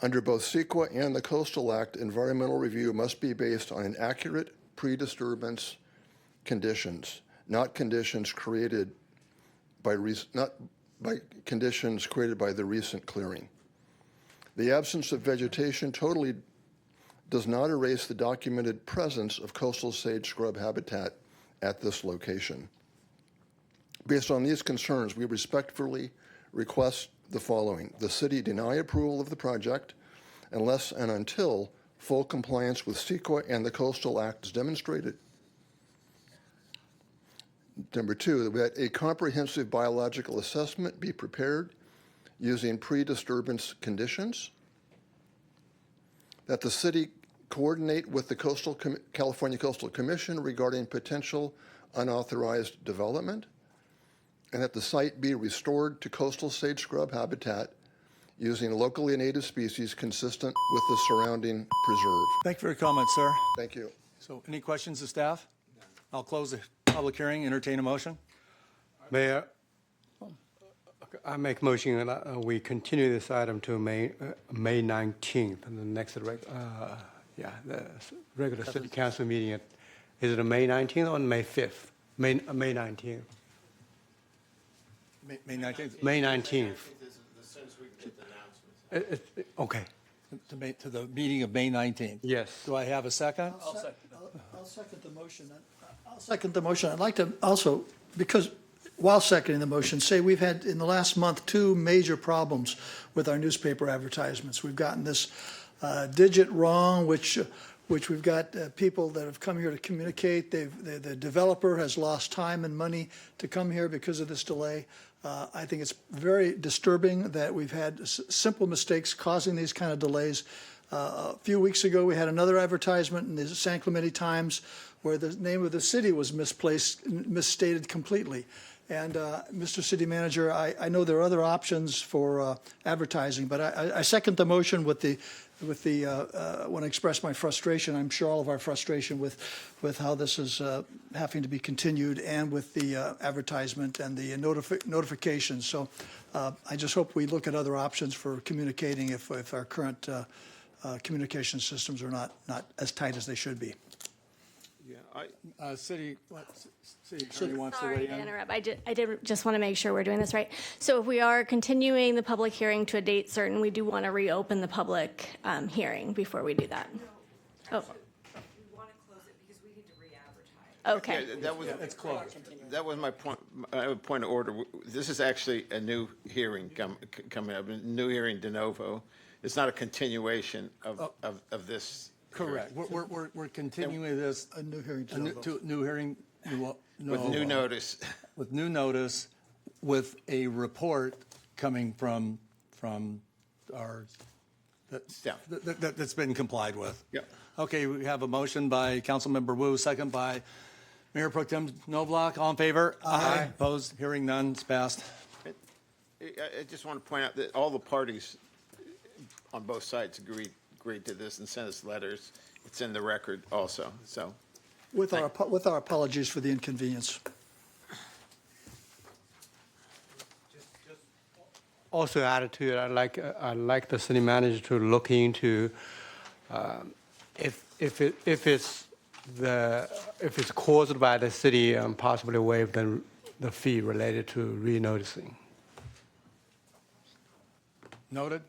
Under both CEQA and the Coastal Act, environmental review must be based on an accurate pre-disturbance conditions, not conditions created by conditions created by the recent clearing. The absence of vegetation totally does not erase the documented presence of coastal sage scrub habitat at this location. Based on these concerns, we respectfully request the following. The city deny approval of the project unless and until full compliance with CEQA and the Coastal Act is demonstrated. Number two, that a comprehensive biological assessment be prepared using pre-disturbance conditions. That the city coordinate with the California Coastal Commission regarding potential unauthorized development, and that the site be restored to coastal sage scrub habitat using locally native species consistent with the surrounding preserve. Thank you for your comments, sir. Thank you. So any questions of staff? I'll close the public hearing, entertain a motion. Mayor, I make a motion that we continue this item to May 19th, and the next the regular city council meeting. Is it a May 19th or May 5th? May 19th. May 19th? May 19th. Okay. To the meeting of May 19th. Yes. Do I have a second? I'll second the motion. I'll second the motion. I'd like to also, because while seconding the motion, say we've had in the last month 2 major problems with our newspaper advertisements. We've gotten this digit wrong, which we've got people that have come here to communicate. The developer has lost time and money to come here because of this delay. I think it's very disturbing that we've had simple mistakes causing these kind of delays. A few weeks ago, we had another advertisement in the San Clemente Times where the name of the city was misstated completely. And Mr. City Manager, I know there are other options for advertising, but I second the motion with the want to express my frustration. I'm sure all of our frustration with how this is having to be continued, and with the advertisement and the notifications. So I just hope we look at other options for communicating if our current communication systems are not as tight as they should be. Yeah, city attorney wants to Sorry weigh to in. interrupt. I did just want to make sure we're doing this right. So if we are continuing the public hearing to a date certain, we do want to reopen the public hearing before we do that. Oh. We want to close it because we need to re-advertise. Okay. That was my point. I have a point of order. This is actually a new hearing coming up, a new hearing de novo. It's not a continuation of this. Correct. We're continuing this. A new hearing. New hearing. With new notice. With new notice, with a report coming from our, that's been complied with. Yeah. Okay, we have a motion by Councilmember Wu, second by Mayor Pro Tem Knobloch. All in favor? Aye. Opposed? Hearing none. It's passed. I just want to point out that all the parties on both sides agreed to this and sent us letters. It's in the record also, so. With our apologies for the inconvenience. Also added to it, I'd like the city manager to look into if it's caused by the city, possibly waive the fee related to re-noticing. Noted.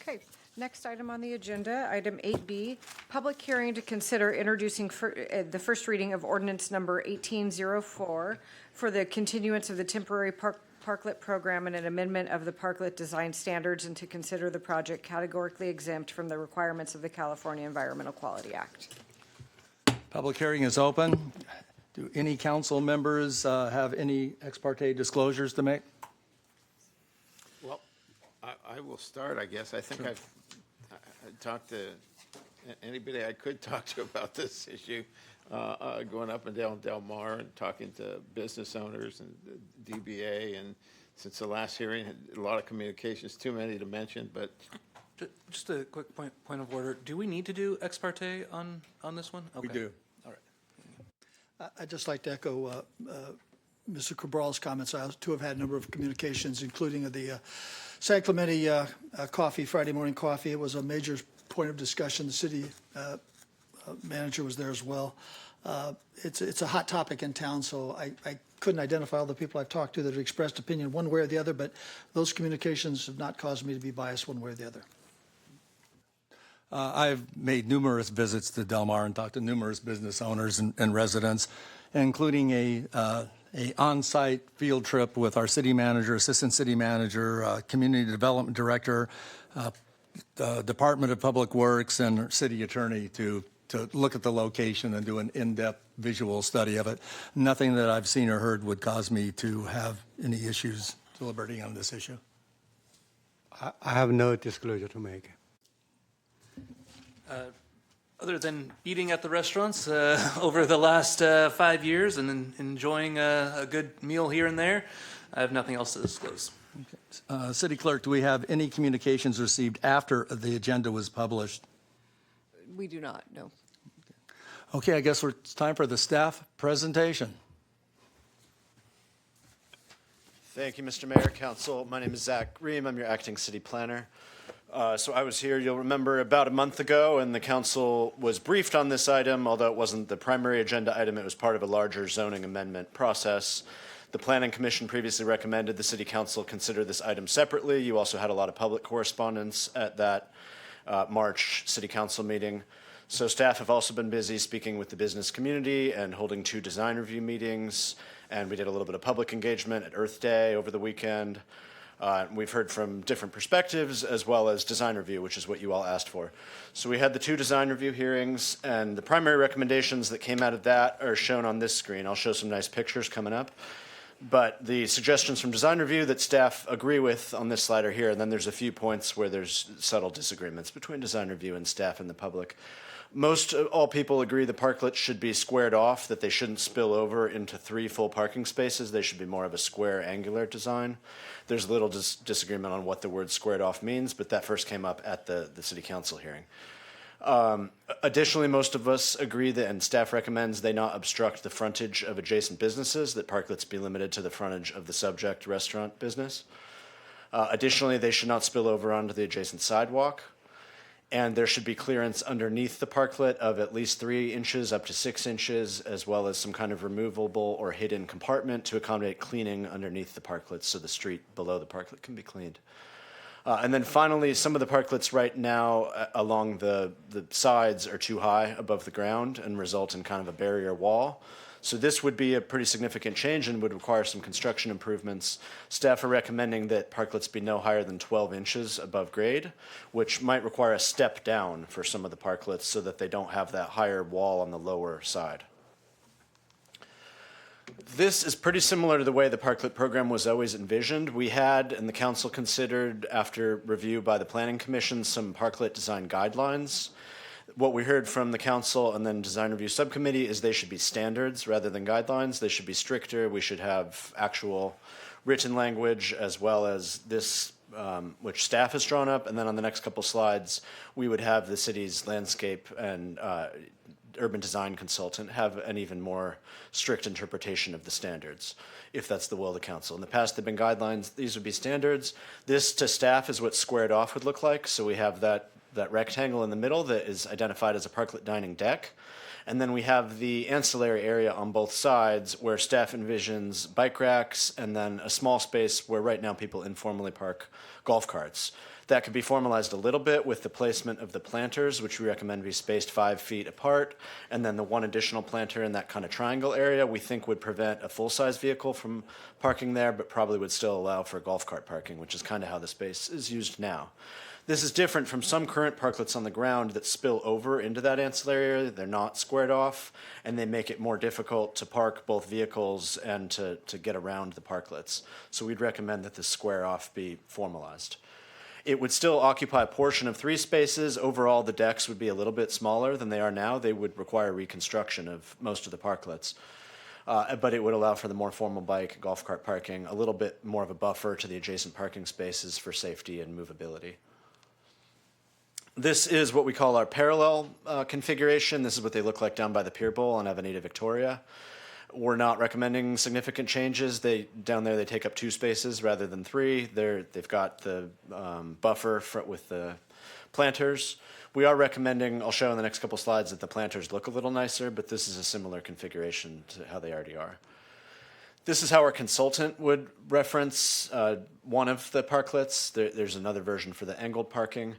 Okay. Next item on the agenda, item 8B, public hearing to consider introducing the first reading of ordinance number 1804 for the continuance of the temporary parklet program and an amendment of the parklet design standards, and to consider the project categorically exempt from the requirements of the California Environmental Quality Act. Public hearing is open. Do any council members have any ex parte disclosures to make? Well, I will start, I guess. I think I've talked to anybody I could talk to about this issue, going up and down Del Mar and talking to business owners and the DBA. And since the last hearing, a lot of communications, too many to mention, but. Just a quick point of order. Do we need to do ex parte on this one? We Okay. do. All right. I'd just like to echo Mr. Cabral's comments. I too have had a number of communications, including the San Clemente coffee, Friday morning coffee. It was a major point of discussion. The city manager was there as well. It's a hot topic in town, so I couldn't identify all the people I've talked to that have expressed opinion one way or the other, but those communications have not caused me to be biased one way or the other. I've made numerous visits to Del Mar and talked to numerous business owners and residents, including a on-site field trip with our city manager, assistant city manager, community development director, Department of Public Works, and city attorney to look at the location and do an in-depth visual study of it. Nothing that I've seen or heard would cause me to have any issues deliberating on this issue. I have no disclosure to make. Other than eating at the restaurants over the last 5 years and enjoying a good meal here and there, I have nothing else to disclose. City Clerk, do we have any communications received after the agenda was published? We do not, no. Okay, I guess it's time for the staff presentation. Thank you, Mr. Mayor, Council. My name is Zach Ream. I'm your acting city planner. So I was here, you'll remember, about a month ago, and the council was briefed on this item, although it wasn't the primary agenda item. It was part of a larger zoning amendment process. The Planning Commission previously recommended the City Council consider this item separately. You also had a lot of public correspondence at that March City Council meeting. So staff have also been busy speaking with the business community and holding 2 design review meetings. And we did a little bit of public engagement at Earth Day over the weekend. We've heard from different perspectives as well as design review, which is what you all asked for. So we had the 2 design review hearings, and the primary recommendations that came out of that are shown on this screen. I'll show some nice pictures coming up. But the suggestions from design review that staff agree with on this slide are here, and then there's a few points where there's subtle disagreements between design review and staff and the public. Most all people agree the parklets should be squared off, that they shouldn't spill over into 3 full parking spaces. They should be more of a square angular design. There's a little disagreement on what the word squared off means, but that first came up at the city council hearing. Additionally, most of us agree that, and staff recommends, they not obstruct the frontage of adjacent businesses, that parklets be limited to the frontage of the subject restaurant business. Additionally, they should not spill over onto the adjacent sidewalk. And there should be clearance underneath the parklet of at least 3 inches up to 6 inches, as well as some kind of removable or hidden compartment to accommodate cleaning underneath the parklets so the street below the parklet can be cleaned. And then finally, some of the parklets right now along the sides are too high above the ground and result in kind of a barrier wall. So this would be a pretty significant change and would require some construction improvements. Staff are recommending that parklets be no higher than 12 inches above grade, which might require a step down for some of the parklets so that they don't have that higher wall on the lower side. This is pretty similar to the way the parklet program was always envisioned. We had, and the council considered, after review by the Planning Commission, some parklet design guidelines. What we heard from the council and then design review subcommittee is they should be standards rather than guidelines. They should be stricter. We should have actual written language as well as this, which staff has drawn up. And then on the next couple slides, we would have the city's landscape and urban design consultant have an even more strict interpretation of the standards, if that's the will of the council. In the past, there have been guidelines. These would be standards. This to staff is what squared off would look like. So we have that rectangle in the middle that is identified as a parklet dining deck. And then we have the ancillary area on both sides where staff envisions bike racks and then a small space where right now people informally park golf carts. That could be formalized a little bit with the placement of the planters, which we recommend be spaced 5 feet apart, and then the one additional planter in that kind of triangle area we think would prevent a full-size vehicle from parking there, but probably would still allow for golf cart parking, which is kind of how the space is used now. This is different from some current parklets on the ground that spill over into that ancillary area. They're not squared off, and they make it more difficult to park both vehicles and to get around the parklets. So we'd recommend that this square off be formalized. It would still occupy a portion of 3 spaces. Overall, the decks would be a little bit smaller than they are now. They would require reconstruction of most of the parklets. But it would allow for the more formal bike and golf cart parking, a little bit more of a buffer to the adjacent parking spaces for safety and movability. This is what we call our parallel configuration. This is what they look like down by the Pier Bowl on Avenida Victoria. We're not recommending significant changes. Down there they take up 2 spaces rather than 3. They've got the buffer with the planters. We are recommending, I'll show in the next couple slides, that the planters look a little nicer, but this is a similar configuration to how they already are. This is how our consultant would reference one of the parklets. There's another version for the angled parking.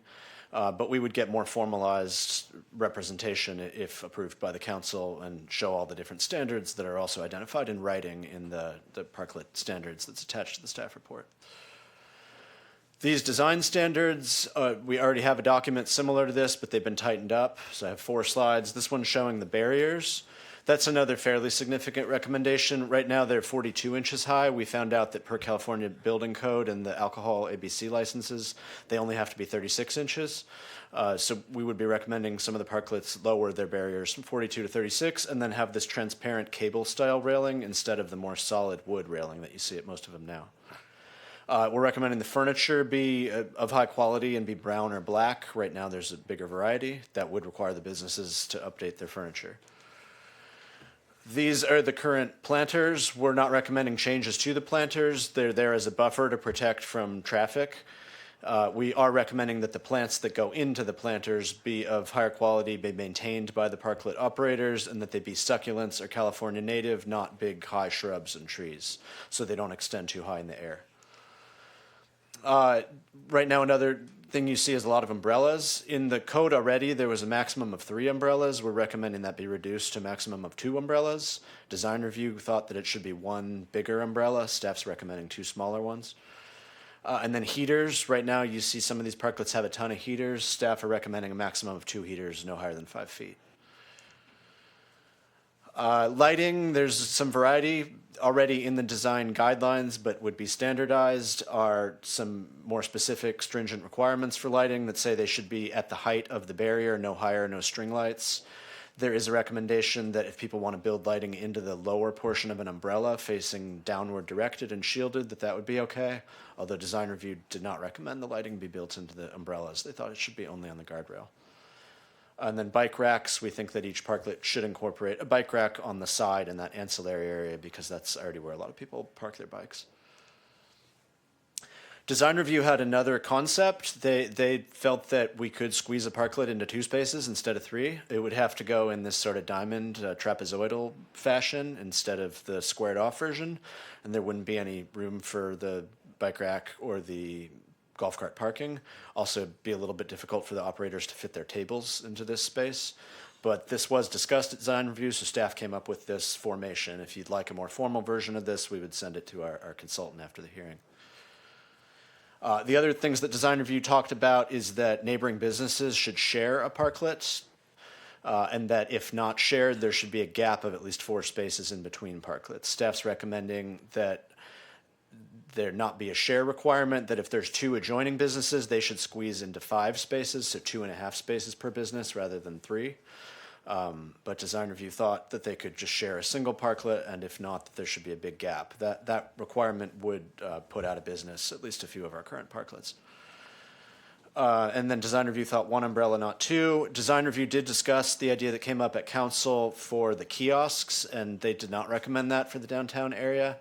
But we would get more formalized representation if approved by the council and show all the different standards that are also identified in writing in the parklet standards that's attached to the staff report. These design standards, we already have a document similar to this, but they've been tightened up. So I have 4 slides. This one's showing the barriers. That's another fairly significant recommendation. Right now, they're 42 inches high. We found out that per California Building Code and the alcohol ABC licenses, they only have to be 36 inches. So we would be recommending some of the parklets lower their barriers from 42 to 36 and then have this transparent cable-style railing instead of the more solid wood railing that you see at most of them now. We're recommending the furniture be of high quality and be brown or black. Right now, there's a bigger variety. That would require the businesses to update their furniture. These are the current planters. We're not recommending changes to the planters. They're there as a buffer to protect from traffic. We are recommending that the plants that go into the planters be of higher quality, be maintained by the parklet operators, and that they be succulents or California native, not big high shrubs and trees, so they don't extend too high in the air. Right now, another thing you see is a lot of umbrellas. In the code already, there was a maximum of 3 umbrellas. We're recommending that be reduced to a maximum of 2 umbrellas. Design review thought that it should be 1 bigger umbrella. Staff's recommending 2 smaller ones. And then heaters. Right now, you see some of these parklets have a ton of heaters. Staff are recommending a maximum of 2 heaters, no higher than 5 feet. Lighting, there's some variety already in the design guidelines, but would be standardized, are some more specific stringent requirements for lighting that say they should be at the height of the barrier, no higher, no string lights. There is a recommendation that if people want to build lighting into the lower portion of an umbrella facing downward directed and shielded, that would be okay. Although design review did not recommend the lighting be built into the umbrellas. They thought it should be only on the guardrail. And then bike racks, we think that each parklet should incorporate a bike rack on the side in that ancillary area because that's already where a lot of people park their bikes. Design review had another concept. They felt that we could squeeze a parklet into 2 spaces instead of 3. It would have to go in this sort of diamond trapezoidal fashion instead of the squared off version, and there wouldn't be any room for the bike rack or the golf cart parking. Also be a little bit difficult for the operators to fit their tables into this space. But this was discussed at design review, so staff came up with this formation. If you'd like a more formal version of this, we would send it to our consultant after the hearing. The other things that design review talked about is that neighboring businesses should share a parklet, and that if not shared, there should be a gap of at least 4 spaces in between parklets. Staff's recommending that there not be a share requirement, that if there's 2 adjoining businesses, they should squeeze into 5 spaces, so 2.5 spaces per business rather than 3. But design review thought that they could just share a single parklet, and if not, that there should be a big gap. That requirement would put out of business at least a few of our current parklets. And then design review thought 1 umbrella, not 2. Design review did discuss the idea that came up at council for the kiosks, and they did not recommend that for the downtown area.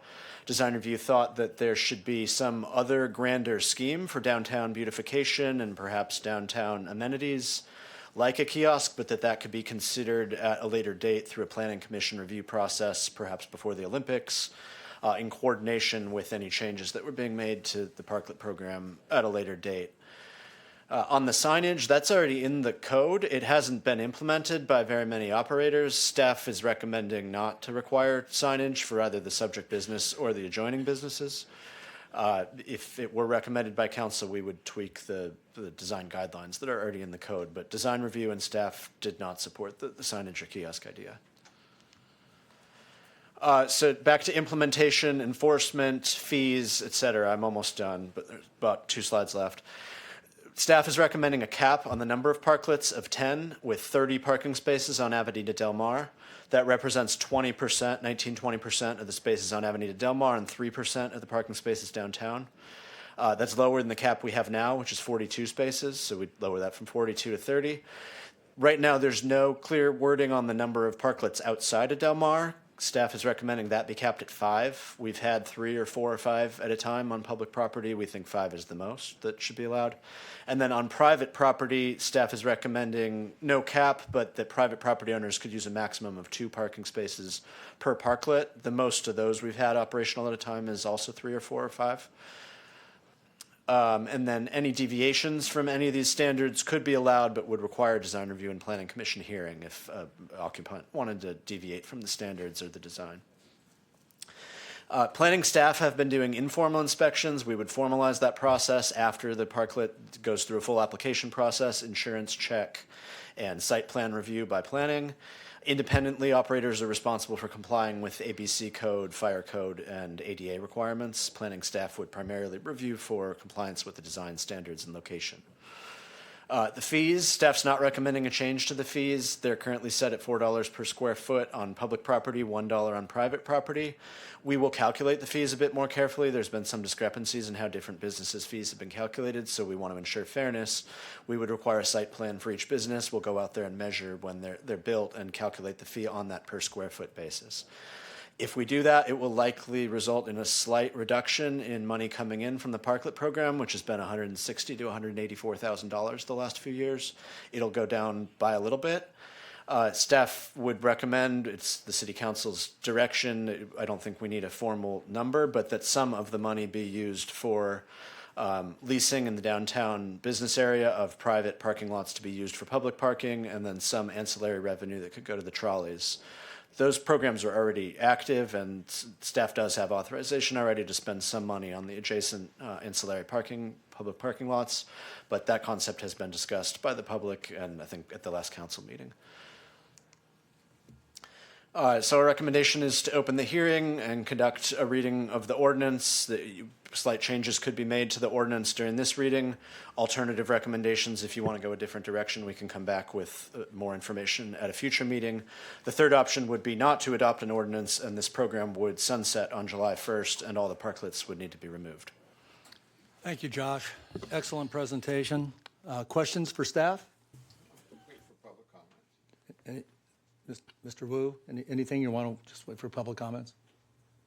Design review thought that there should be some other grander scheme for downtown beautification and perhaps downtown amenities like a kiosk, but that could be considered at a later date through a planning commission review process, perhaps before the Olympics, in coordination with any changes that were being made to the parklet program at a later date. On the signage, that's already in the code. It hasn't been implemented by very many operators. Staff is recommending not to require signage for either the subject business or the adjoining businesses. If it were recommended by council, we would tweak the design guidelines that are already in the code, but design review and staff did not support the signage or kiosk idea. So back to implementation, enforcement, fees, et cetera. I'm almost done, but there's about 2 slides left. Staff is recommending a cap on the number of parklets of 10 with 30 parking spaces on Avenida Del Mar. That represents 20%, 19-20% of the spaces on Avenida Del Mar and 3% of the parking spaces downtown. That's lower than the cap we have now, which is 42 spaces, so we'd lower that from 42 to 30. Right now, there's no clear wording on the number of parklets outside of Del Mar. Staff is recommending that be capped at 5. We've had 3 or 4 or 5 at a time on public property. We think 5 is the most that should be allowed. And then on private property, staff is recommending no cap, but that private property owners could use a maximum of 2 parking spaces per parklet. The most of those we've had operational at a time is also 3 or 4 or 5. And then any deviations from any of these standards could be allowed, but would require design review and planning commission hearing if an occupant wanted to deviate from the standards or the design. Planning staff have been doing informal inspections. We would formalize that process after the parklet goes through a full application process, insurance check, and site plan review by planning. Independently, operators are responsible for complying with ABC code, fire code, and ADA requirements. Planning staff would primarily review for compliance with the design standards and location. The fees, staff's not recommending a change to the fees. They're currently set at $4 per square foot on public property, $1 on private property. We will calculate the fees a bit more carefully. There's been some discrepancies in how different businesses' fees have been calculated, so we want to ensure fairness. We would require a site plan for each business. We'll go out there and measure when they're built and calculate the fee on that per square foot basis. If we do that, it will likely result in a slight reduction in money coming in from the Parklet program, which has been $160,000 to $184,000 the last few years. It'll go down by a little bit. Staff would recommend, it's the City Council's direction, I don't think we need a formal number, but that some of the money be used for leasing in the downtown business area of private parking lots to be used for public parking, and then some ancillary revenue that could go to the trolleys. Those programs are already active, and staff does have authorization already to spend some money on the adjacent ancillary public parking lots, but that concept has been discussed by the public and I think at the last council meeting. So our recommendation is to open the hearing and conduct a reading of the ordinance. Slight changes could be made to the ordinance during this reading. Alternative recommendations, if you want to go a different direction, we can come back with more information at a future meeting. The third option would be not to adopt an ordinance, and this program would sunset on July 1st, and all the parklets would need to be removed. Thank you, Josh. Excellent presentation. Questions for staff? Wait for public comment. Mr. Wu, anything you want to just wait for public comments?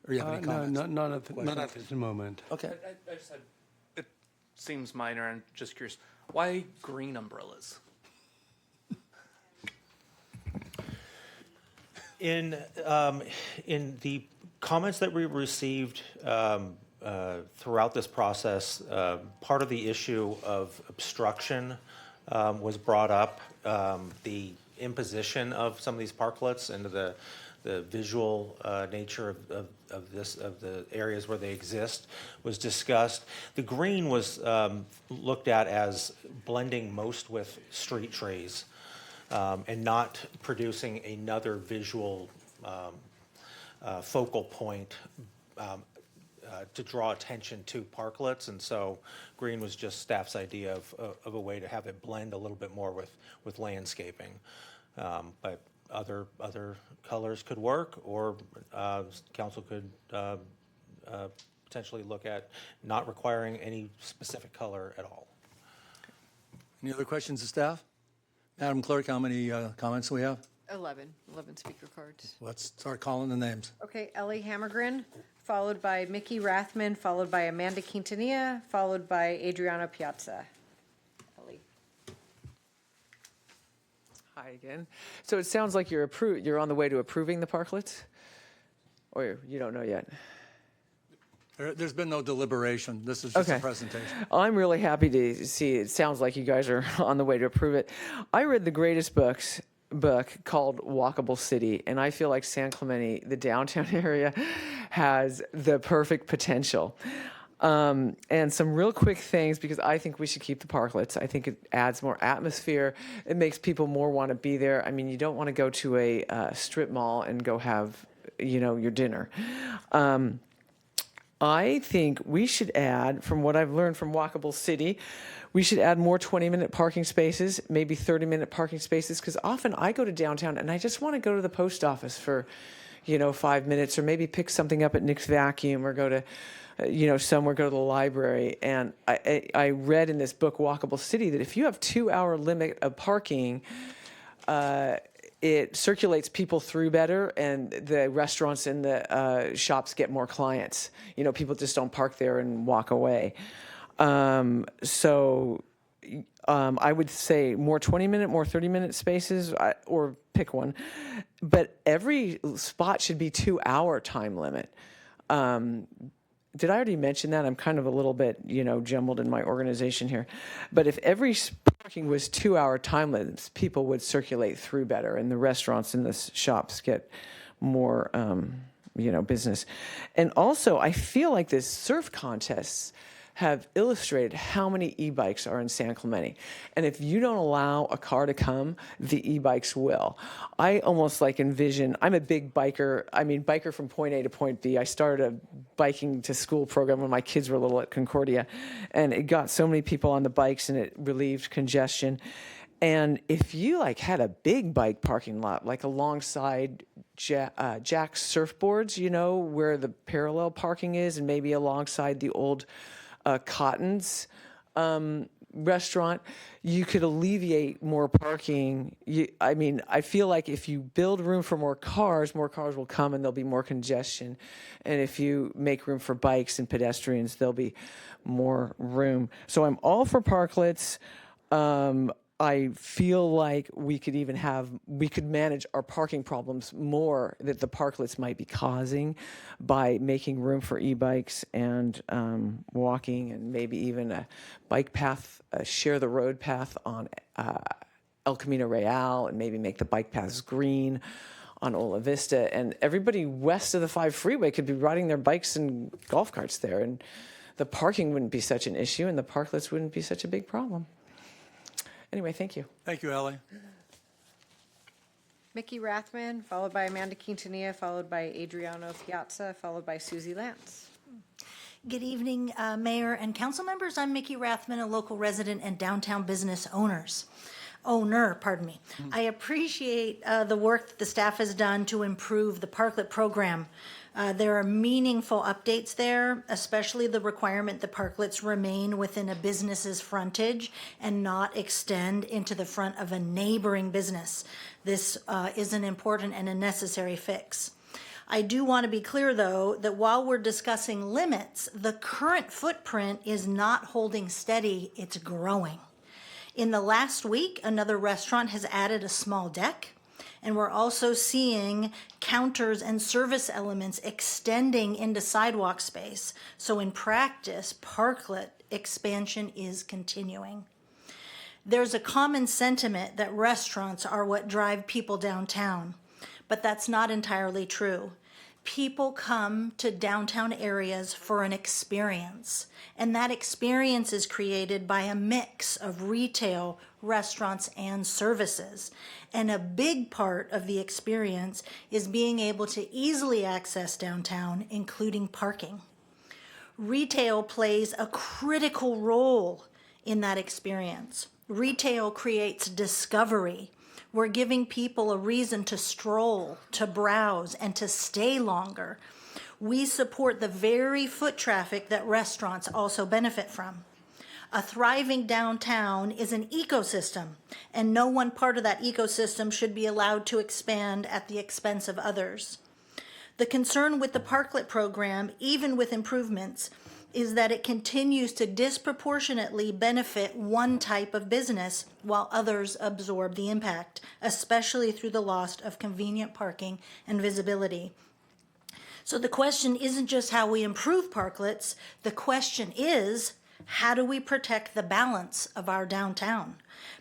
Or you have any comments? No, not at this moment. Okay. I just had, it seems minor, I'm just curious, why green umbrellas? In the comments that we received throughout this process, part of the issue of obstruction was brought up. The imposition of some of these parklets and the visual nature of the areas where they exist was discussed. The green was looked at as blending most with street trees and not producing another visual focal point to draw attention to parklets, and so green was just staff's idea of a way to have it blend a little bit more with landscaping. But other colors could work, or council could potentially look at not requiring any specific color at all. Any other questions of staff? Madam Clerk, how many comments do we have? 11 speaker cards. Let's start calling the names. Okay, Ellie Hammergren, followed by Mickey Rathman, followed by Amanda Quintanilla, followed by Adriana Piazza. Ellie. Hi again. So it sounds like you're on the way to approving the parklets? Or you don't know yet? There's been no deliberation. This is just a Okay. presentation. I'm really happy to see, it sounds like you guys are on the way to approve it. I read the greatest book called Walkable City, and I feel like San Clemente, the downtown area, has the perfect potential. And some real quick things, because I think we should keep the parklets. I think it adds more atmosphere. It makes people more want to be there. I mean, you don't want to go to a strip mall and go have, your dinner. I think we should add, from what I've learned from Walkable City, we should add more 20-minute parking spaces, maybe 30-minute parking spaces, because often I go to downtown and I just want to go to the post office for, 5 minutes, or maybe pick something up at Nick's Vacuum, or go to, somewhere, go to the library. And I read in this book, Walkable City, that if you have 2-hour limit of parking, it circulates people through better, and the restaurants and the shops get more clients. People just don't park there and walk away. So I would say more 20-minute, more 30-minute spaces, or pick one. But every spot should be 2-hour time limit. Did I already mention that? I'm kind of a little bit, jumbled in my organization here. But if every parking was 2-hour time limits, people would circulate through better, and the restaurants and the shops get more, business. And also, I feel like this surf contests have illustrated how many e-bikes are in San Clemente. And if you don't allow a car to come, the e-bikes will. I almost envision, I'm a big biker, biker from point A to point B. I started a biking to school program when my kids were little at Concordia, and it got so many people on the bikes, and it relieved congestion. And if you had a big bike parking lot, alongside Jack's Surfboards, where the parallel parking is, and maybe alongside the old Cotton's restaurant, you could alleviate more parking. I feel like if you build room for more cars will come, and there'll be more congestion. And if you make room for bikes and pedestrians, there'll be more room. So I'm all for parklets. I feel like we could manage our parking problems more that the parklets might be causing by making room for e-bikes and walking, and maybe even a bike path, share the road path on El Camino Real, and maybe make the bike paths green on Ola Vista. And everybody west of the 5 freeway could be riding their bikes and golf carts there, and the parking wouldn't be such an issue, and the parklets wouldn't be such a big problem. Anyway, thank you. Thank you, Ellie. Mickey Rathman, followed by Amanda Quintanilla, followed by Adriano Piazza, followed by Susie Lance. Good evening, Mayor and council members. I'm Mickey Rathman, a local resident and downtown business owner. I appreciate the work that the staff has done to improve the parklet program. There are meaningful updates there, especially the requirement that parklets remain within a business's frontage and not extend into the front of a neighboring business. This is an important and a necessary fix. I do want to be clear, though, that while we're discussing limits, the current footprint is not holding steady, it's growing. In the last week, another restaurant has added a small deck, and we're also seeing counters and service elements extending into sidewalk space. So in practice, parklet expansion is continuing. There's a common sentiment that restaurants are what drive people downtown, but that's not entirely true. People come to downtown areas for an experience, and that experience is created by a mix of retail, restaurants, and services. And a big part of the experience is being able to easily access downtown, including parking. Retail plays a critical role in that experience. Retail creates discovery. We're giving people a reason to stroll, to browse, and to stay longer. We support the very foot traffic that restaurants also benefit from. A thriving downtown is an ecosystem, and no one part of that ecosystem should be allowed to expand at the expense of others. The concern with the parklet program, even with improvements, is that it continues to disproportionately benefit one type of business while others absorb the impact, especially through the loss of convenient parking and visibility. So the question isn't just how we improve parklets, the question is, how do we protect the balance of our downtown?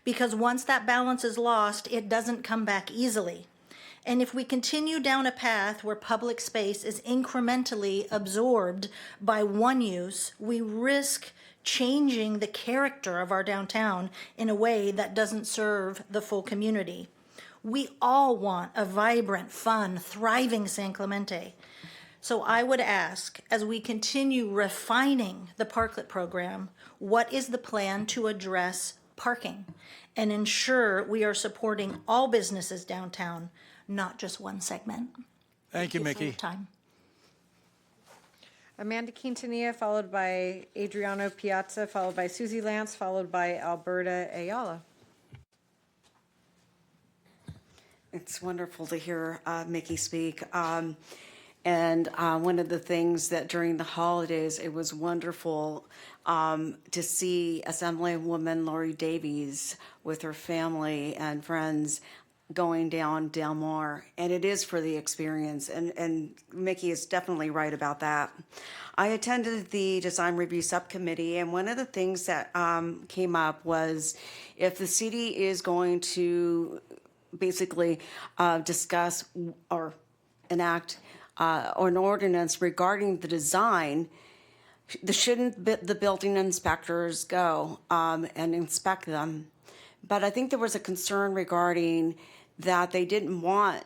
Because once that balance is lost, it doesn't come back easily. And if we continue down a path where public space is incrementally absorbed by one use, we risk changing the character of our downtown in a way that doesn't serve the full community. We all want a vibrant, fun, thriving San Clemente. So I would ask, as we continue refining the Parklet program, what is the plan to address parking and ensure we are supporting all businesses downtown, not just one segment? Thank you, for your Mickey. time. Amanda Quintanilla, followed by Adriano Piazza, followed by Susie Lance, followed by Alberta Ayala. It's wonderful to hear Mickey speak. And one of the things that during the holidays, it was wonderful to see Assemblywoman Lori Davies with her family and friends going down Del Mar. And it is for the experience. And Mickey is definitely right about that. I attended the Design Review Subcommittee, and one of the things that came up was if the city is going to basically discuss or enact or an ordinance regarding the design, shouldn't the building inspectors go and inspect them? But I think there was a concern regarding that they didn't want,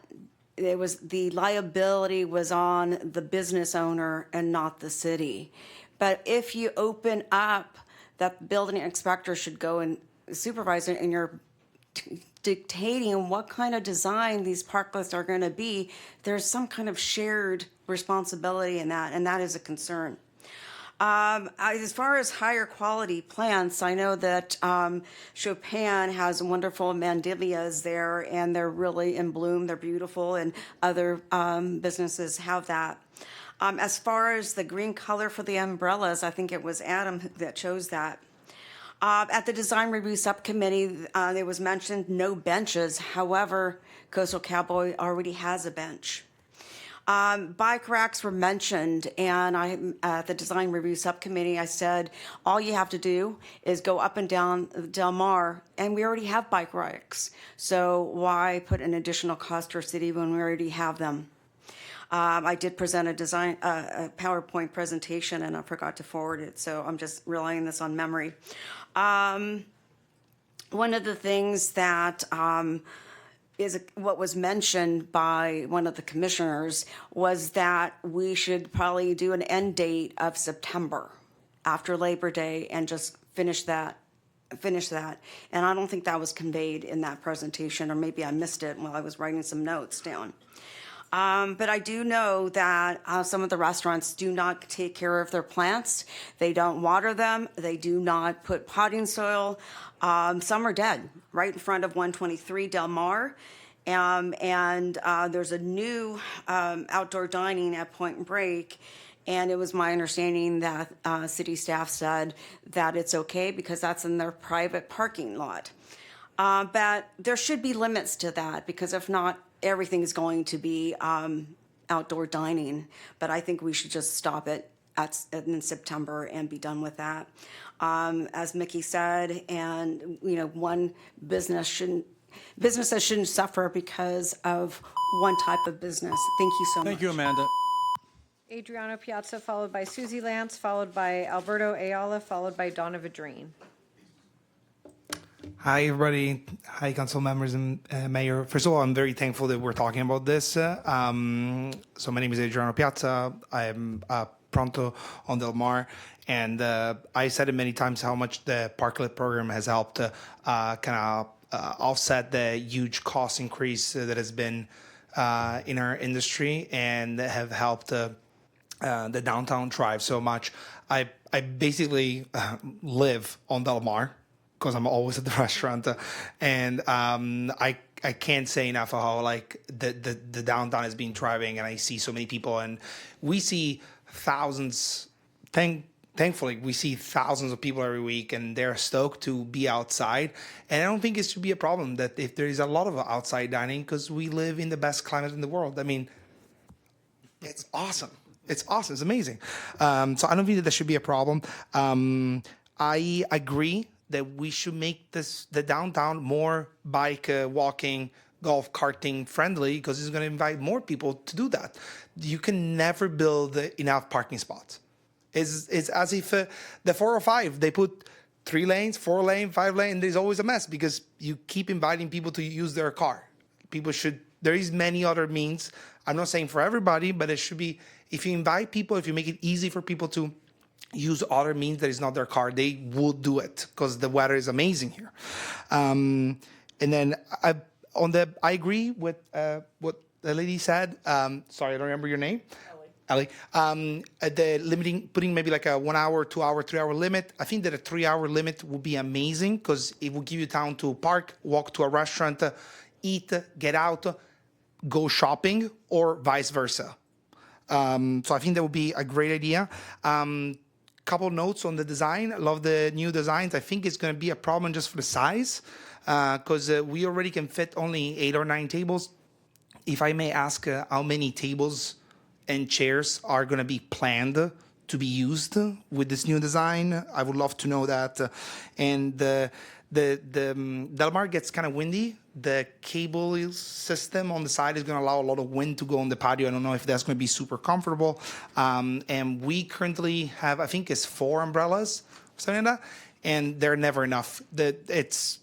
it was the liability was on the business owner and not the city. But if you open up that building inspector should go and supervise it, and you're dictating what kind of design these parklets are going to be, there's some kind of shared responsibility in that, and that is a concern. As far as higher quality plants, I know that Chopin has wonderful mandelias there, and they're really in bloom. They're beautiful, and other businesses have that. As far as the green color for the umbrellas, I think it was Adam that chose that. At the Design Review Subcommittee, it was mentioned no benches. However, Coastal Cowboy already has a bench. Bike racks were mentioned, and at the Design Review Subcommittee, I said, all you have to do is go up and down Del Mar, and we already have bike racks. So why put an additional cost to our city when we already have them? I did present a PowerPoint presentation, and I forgot to forward it, so I'm just relying this on memory. One of the things that is what was mentioned by one of the commissioners was that we should probably do an end date of September after Labor Day and just finish that. And I don't think that was conveyed in that presentation, or maybe I missed it while I was writing some notes down. But I do know that some of the restaurants do not take care of their plants. They don't water them. They do not put potting soil. Some are dead right in front of 123 Del Mar. And there's a new outdoor dining at Point Break. And it was my understanding that city staff said that it's okay because that's in their private parking lot. But there should be limits to that, because if not, everything is going to be outdoor dining. But I think we should just stop it in September and be done with that. As Mickey said, and one businesses shouldn't suffer because of one type of business. Thank you so much. Thank you, Amanda. Adriano Piazza, followed by Susie Lance, followed by Alberto Ayala, followed by Donna Vadrine. Hi, everybody. Hi, council members and mayor. First of all, I'm very thankful that we're talking about this. So my name is Adriano Piazza. I'm Pronto on Del Mar. And I said it many times how much the Parklet program has helped offset the huge cost increase that has been in our industry, and have helped the downtown thrive so much. I basically live on Del Mar, because I'm always at the restaurant, and I can't say enough of how the downtown has been thriving, and I see so many people, and we see thousands. Thankfully, we see thousands of people every week, and they're stoked to be outside. And I don't think it should be a problem that if there is a lot of outside dining, because we live in the best climate in the world. I mean, It's awesome. It's awesome. It's amazing. So I don't think that should be a problem. I agree that we should make the downtown more bike, walking, golf carting friendly because it's going to invite more people to do that. You can never build enough parking spots. It's as if the 405, they put 3 lanes, 4 lane, 5 lane, and there's always a mess because you keep inviting people to use their car. There is many other means. I'm not saying for everybody, but it should be, if you invite people, if you make it easy for people to use other means that is not their car, they would do it because the weather is amazing here. And then I agree with what the lady said. Sorry, I don't remember your name. Ellie. Putting maybe like a 1 hour, 2 hour, 3 hour limit. I think that a 3 hour limit would be amazing because it will give you time to park, walk to a restaurant, eat, get out, go shopping, or vice versa. So I think that would be a great idea. Couple notes on the design. I love the new designs. I think it's going to be a problem just for the size because we already can fit only 8 or 9 tables. If I may ask, how many tables and chairs are going to be planned to be used with this new design? I would love to know that. And the Del Mar gets kind of windy. The cable system on the side is going to allow a lot of wind to go on the patio. I don't know if that's going to be super comfortable. And we currently have, I think it's 4 umbrellas, something like that, and they're never enough. It's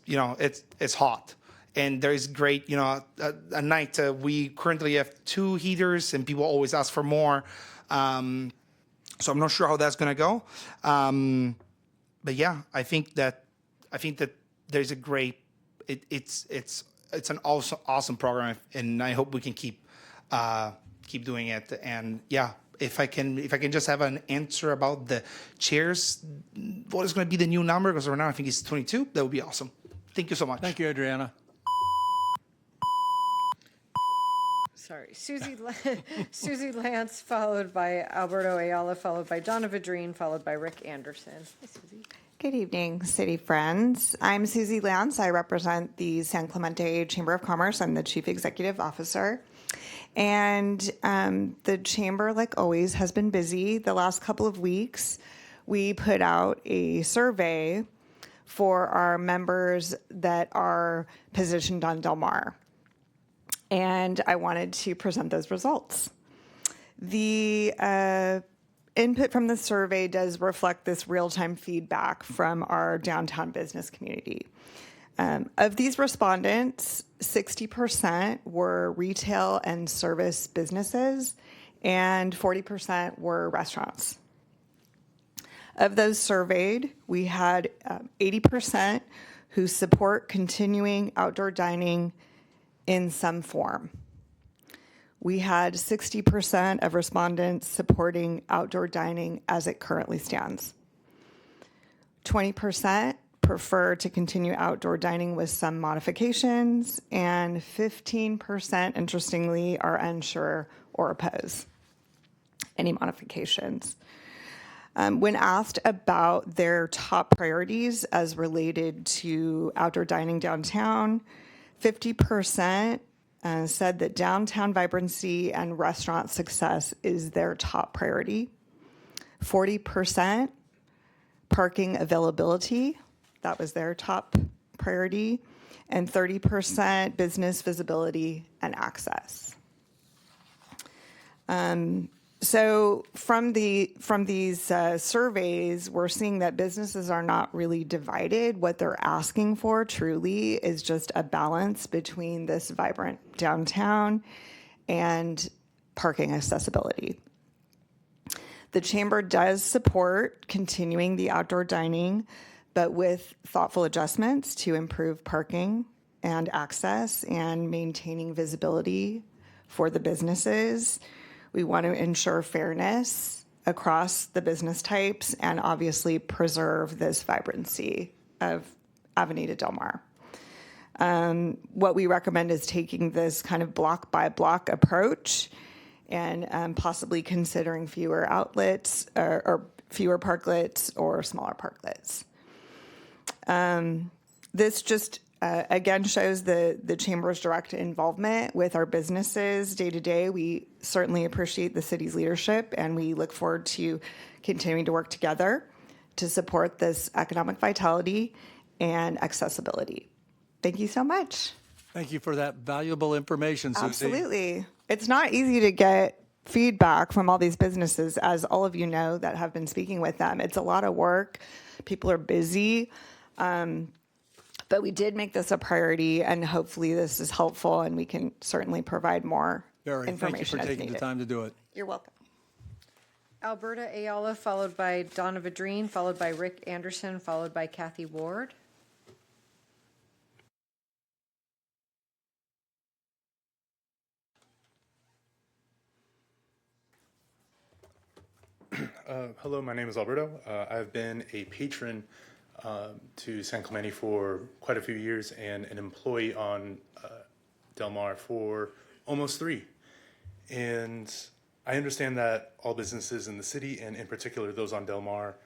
hot. And there is great, at night we currently have 2 heaters, and people always ask for more. So I'm not sure how that's going to go. But yeah, I think that there's a great. It's an awesome program, and I hope we can keep doing it. And yeah, if I can just have an answer about the chairs, what is going to be the new number? Because right now I think it's 22. That would be awesome. Thank you so much. Thank you, Adriana. Sorry, Susie Lance, followed by Alberto Ayala, followed by Donna Vadrine, followed by Rick Anderson. Hi, Susie. Good evening, city friends. I'm Susie Lance. I represent the San Clemente Chamber of Commerce. I'm the Chief Executive Officer. And the Chamber, like always, has been busy. The last couple of weeks, we put out a survey for our members that are positioned on Del Mar. And I wanted to present those results. The input from the survey does reflect this real-time feedback from our downtown business community. Of these respondents, 60% were retail and service businesses, and 40% were restaurants. Of those surveyed, we had 80% who support continuing outdoor dining in some form. We had 60% of respondents supporting outdoor dining as it currently stands. 20% prefer to continue outdoor dining with some modifications, and 15%, interestingly, are unsure or oppose any modifications. When asked about their top priorities as related to outdoor dining downtown, 50% said that downtown vibrancy and restaurant success is their top priority. 40% parking availability, that was their top priority, and 30% business visibility and access. So from these surveys, we're seeing that businesses are not really divided. What they're asking for truly is just a balance between this vibrant downtown and parking accessibility. The Chamber does support continuing the outdoor dining, but with thoughtful adjustments to improve parking and access and maintaining visibility for the businesses. We want to ensure fairness across the business types and obviously preserve this vibrancy of Avenida Del Mar. What we recommend is taking this kind of block by block approach and possibly considering fewer outlets or fewer parklets or smaller parklets. This just again shows the Chamber's direct involvement with our businesses day to day. We certainly appreciate the city's leadership, and we look forward to continuing to work together to support this economic vitality and accessibility. Thank you so much. Thank you for that valuable information, Susie. Absolutely. It's not easy to get feedback from all these businesses, as all of you know that have been speaking with them. It's a lot of work. People are busy. But we did make this a priority, and hopefully this is helpful, and we can certainly provide more information. Thank you for as taking the needed. time to do it. You're welcome. Alberta Ayala, followed by Donna Vadrine, followed by Rick Anderson, followed by Kathy Ward. Hello, my name is Alberto. I've been a patron to San Clemente for quite a few years and an employee on Del Mar for almost 3. And I understand that all businesses in the city, and in particular those on Del Mar,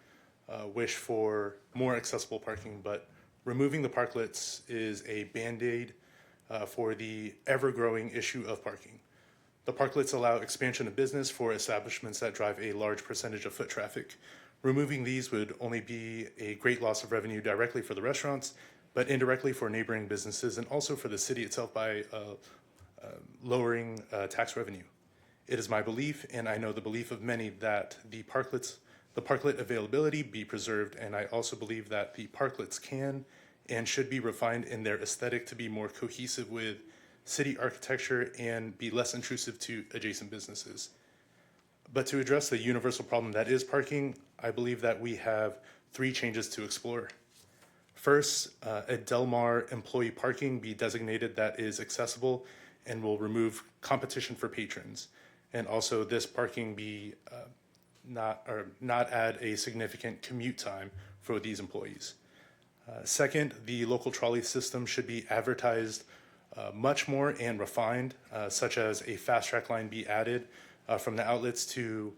wish for more accessible parking, but removing the parklets is a Band-Aid for the ever-growing issue of parking. The parklets allow expansion of business for establishments that drive a large percentage of foot traffic. Removing these would only be a great loss of revenue directly for the restaurants, but indirectly for neighboring businesses and also for the city itself by lowering tax revenue. It is my belief, and I know the belief of many, that the parklet availability be preserved, and I also believe that the parklets can and should be refined in their aesthetic to be more cohesive with city architecture and be less intrusive to adjacent businesses. But to address the universal problem that is parking, I believe that we have 3 changes to explore. First, a Del Mar employee parking be designated that is accessible and will remove competition for patrons. And also this parking be not add a significant commute time for these employees. Second, the local trolley system should be advertised much more and refined, such as a fast track line be added from the outlets to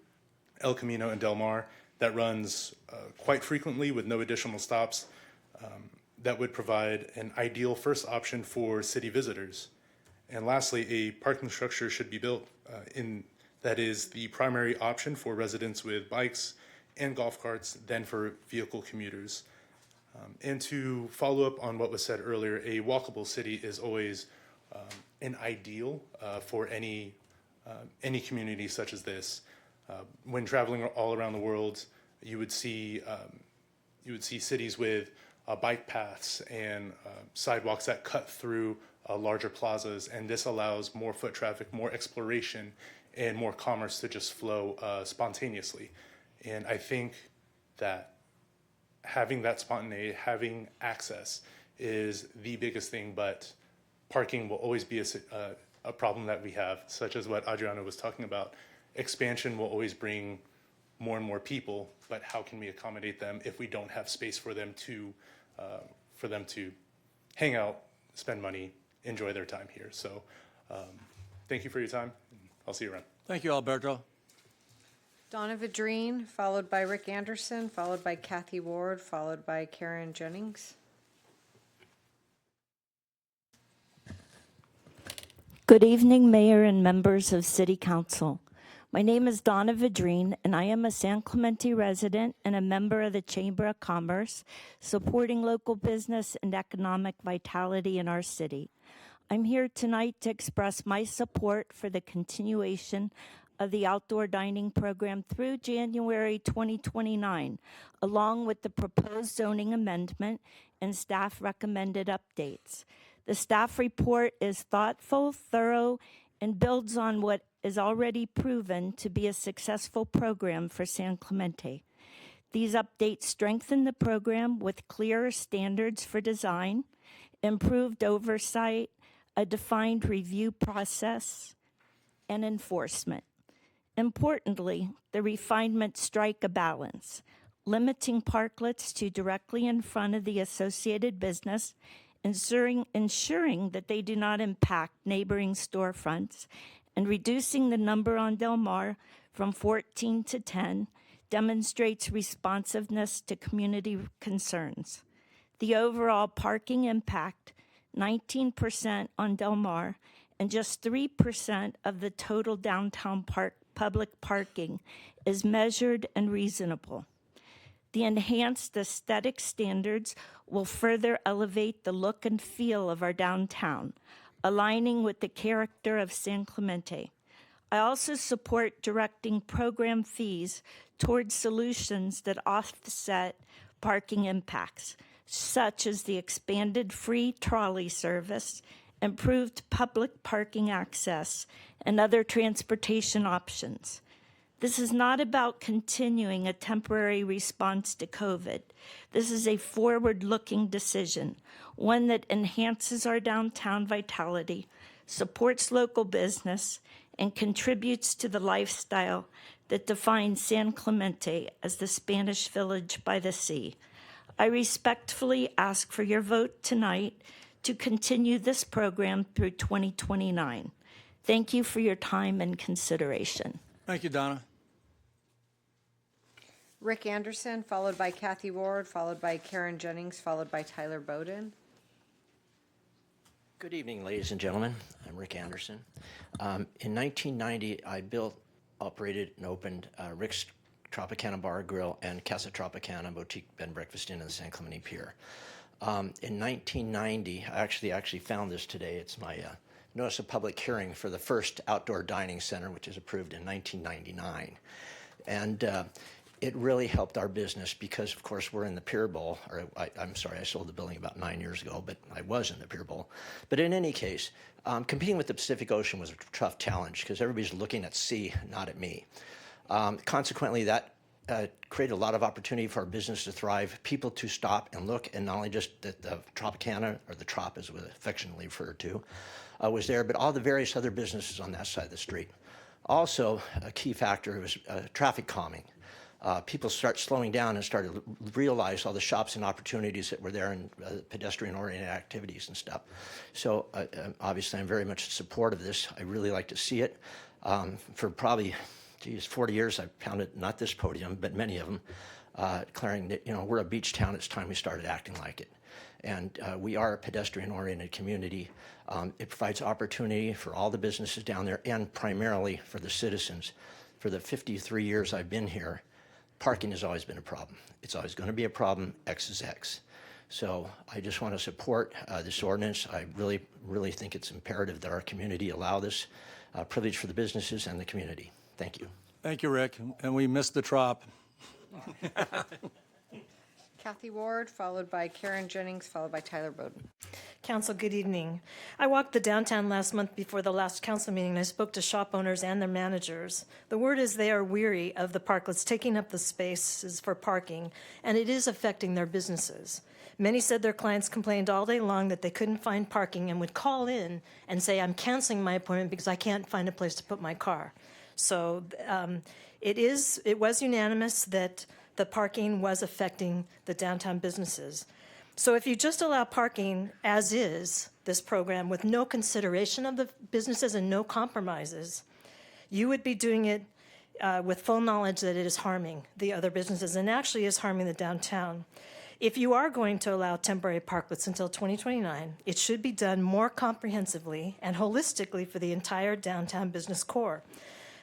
El Camino and Del Mar that runs quite frequently with no additional stops. That would provide an ideal first option for city visitors. And lastly, a parking structure should be built that is the primary option for residents with bikes and golf carts than for vehicle commuters. And to follow up on what was said earlier, a walkable city is always an ideal for any community such as this. When traveling all around the world, you would see cities with bike paths and sidewalks that cut through larger plazas, and this allows more foot traffic, more exploration, and more commerce to just flow spontaneously. And I think that having that spontaneity, having access is the biggest thing, but parking will always be a problem that we have, such as what Adriana was talking about. Expansion will always bring more and more people, but how can we accommodate them if we don't have space for them to hang out, spend money, enjoy their time here? So thank you for your time. I'll see you around. Thank you, Alberto. Donna Vadrine, followed by Rick Anderson, followed by Kathy Ward, followed by Karen Jennings. Good evening, Mayor and members of City Council. My name is Donna Vadrine, and I am a San Clemente resident and a member of the Chamber of Commerce, supporting local business and economic vitality in our city. I'm here tonight to express my support for the continuation of the outdoor dining program through January 2029, along with the proposed zoning amendment and staff recommended updates. The staff report is thoughtful, thorough, and builds on what is already proven to be a successful program for San Clemente. These updates strengthen the program with clearer standards for design, improved oversight, a defined review process, and enforcement. Importantly, the refinements strike a balance, limiting parklets to directly in front of the associated business, ensuring that they do not impact neighboring storefronts, and reducing the number on Del Mar from 14 to 10 demonstrates responsiveness to community concerns. The overall parking impact 19% on Del Mar, and just 3% of the total downtown public parking is measured and reasonable. The enhanced aesthetic standards will further elevate the look and feel of our downtown, aligning with the character of San Clemente. I also support directing program fees towards solutions that offset parking impacts, such as the expanded free trolley service, improved public parking access, and other transportation options. This is not about continuing a temporary response to COVID. This is a forward-looking decision, one that enhances our downtown vitality, supports local business, and contributes to the lifestyle that defines San Clemente as the Spanish village by the sea. I respectfully ask for your vote tonight to continue this program through 2029. Thank you for your time and consideration. Thank you, Donna. Rick Anderson, followed by Kathy Ward, followed by Karen Jennings, followed by Tyler Bowden. Good evening, ladies and gentlemen. I'm Rick Anderson. In 1990, I built, operated, and opened Rick's Tropicana Bar Grill and Casa Tropicana Boutique Bed and Breakfast Inn in the San Clemente Pier. In 1990, I actually found this today. It's my notice of public hearing for the first outdoor dining center, which was approved in 1999. And it really helped our business because, of course, we're in the Pier Bowl. I'm sorry, I sold the building about 9 years ago, but I was in the Pier Bowl. But in any case, competing with the Pacific Ocean was a tough challenge because everybody's looking at sea, not at me. Consequently, that created a lot of opportunity for our business to thrive, people to stop and look, and not only just that the Tropicana, or the Trop as it was affectionately referred to, was there, but all the various other businesses on that side of the street. Also, a key factor was traffic calming. People start slowing down and started to realize all the shops and opportunities that were there and pedestrian-oriented activities and stuff. So obviously, I'm very much in support of this. I really like to see it. For probably, 40 years, I've pounded not this podium, but many of them, declaring that, we're a beach town. It's time we started acting like it. And we are a pedestrian-oriented community. It provides opportunity for all the businesses down there and primarily for the citizens. For the 53 years I've been here, parking has always been a problem. It's always going to be a problem. X is X. So I just want to support this ordinance. I really, really think it's imperative that our community allow this privilege for the businesses and the community. Thank you. Thank you, Rick. And we missed the Trop. Kathy Ward, followed by Karen Jennings, followed by Tyler Bowden. Council, good evening. I walked the downtown last month before the last council meeting, and I spoke to shop owners and their managers. The word is they are weary of the parklets taking up the spaces for parking, and it is affecting their businesses. Many said their clients complained all day long that they couldn't find parking and would call in and say, I'm canceling my appointment because I can't find a place to put my car. So it was unanimous that the parking was affecting the downtown businesses. So if you just allow parking as is, this program, with no consideration of the businesses and no compromises, you would be doing it with full knowledge that it is harming the other businesses and actually is harming the downtown. If you are going to allow temporary parklets until 2029, it should be done more comprehensively and holistically for the entire downtown business core.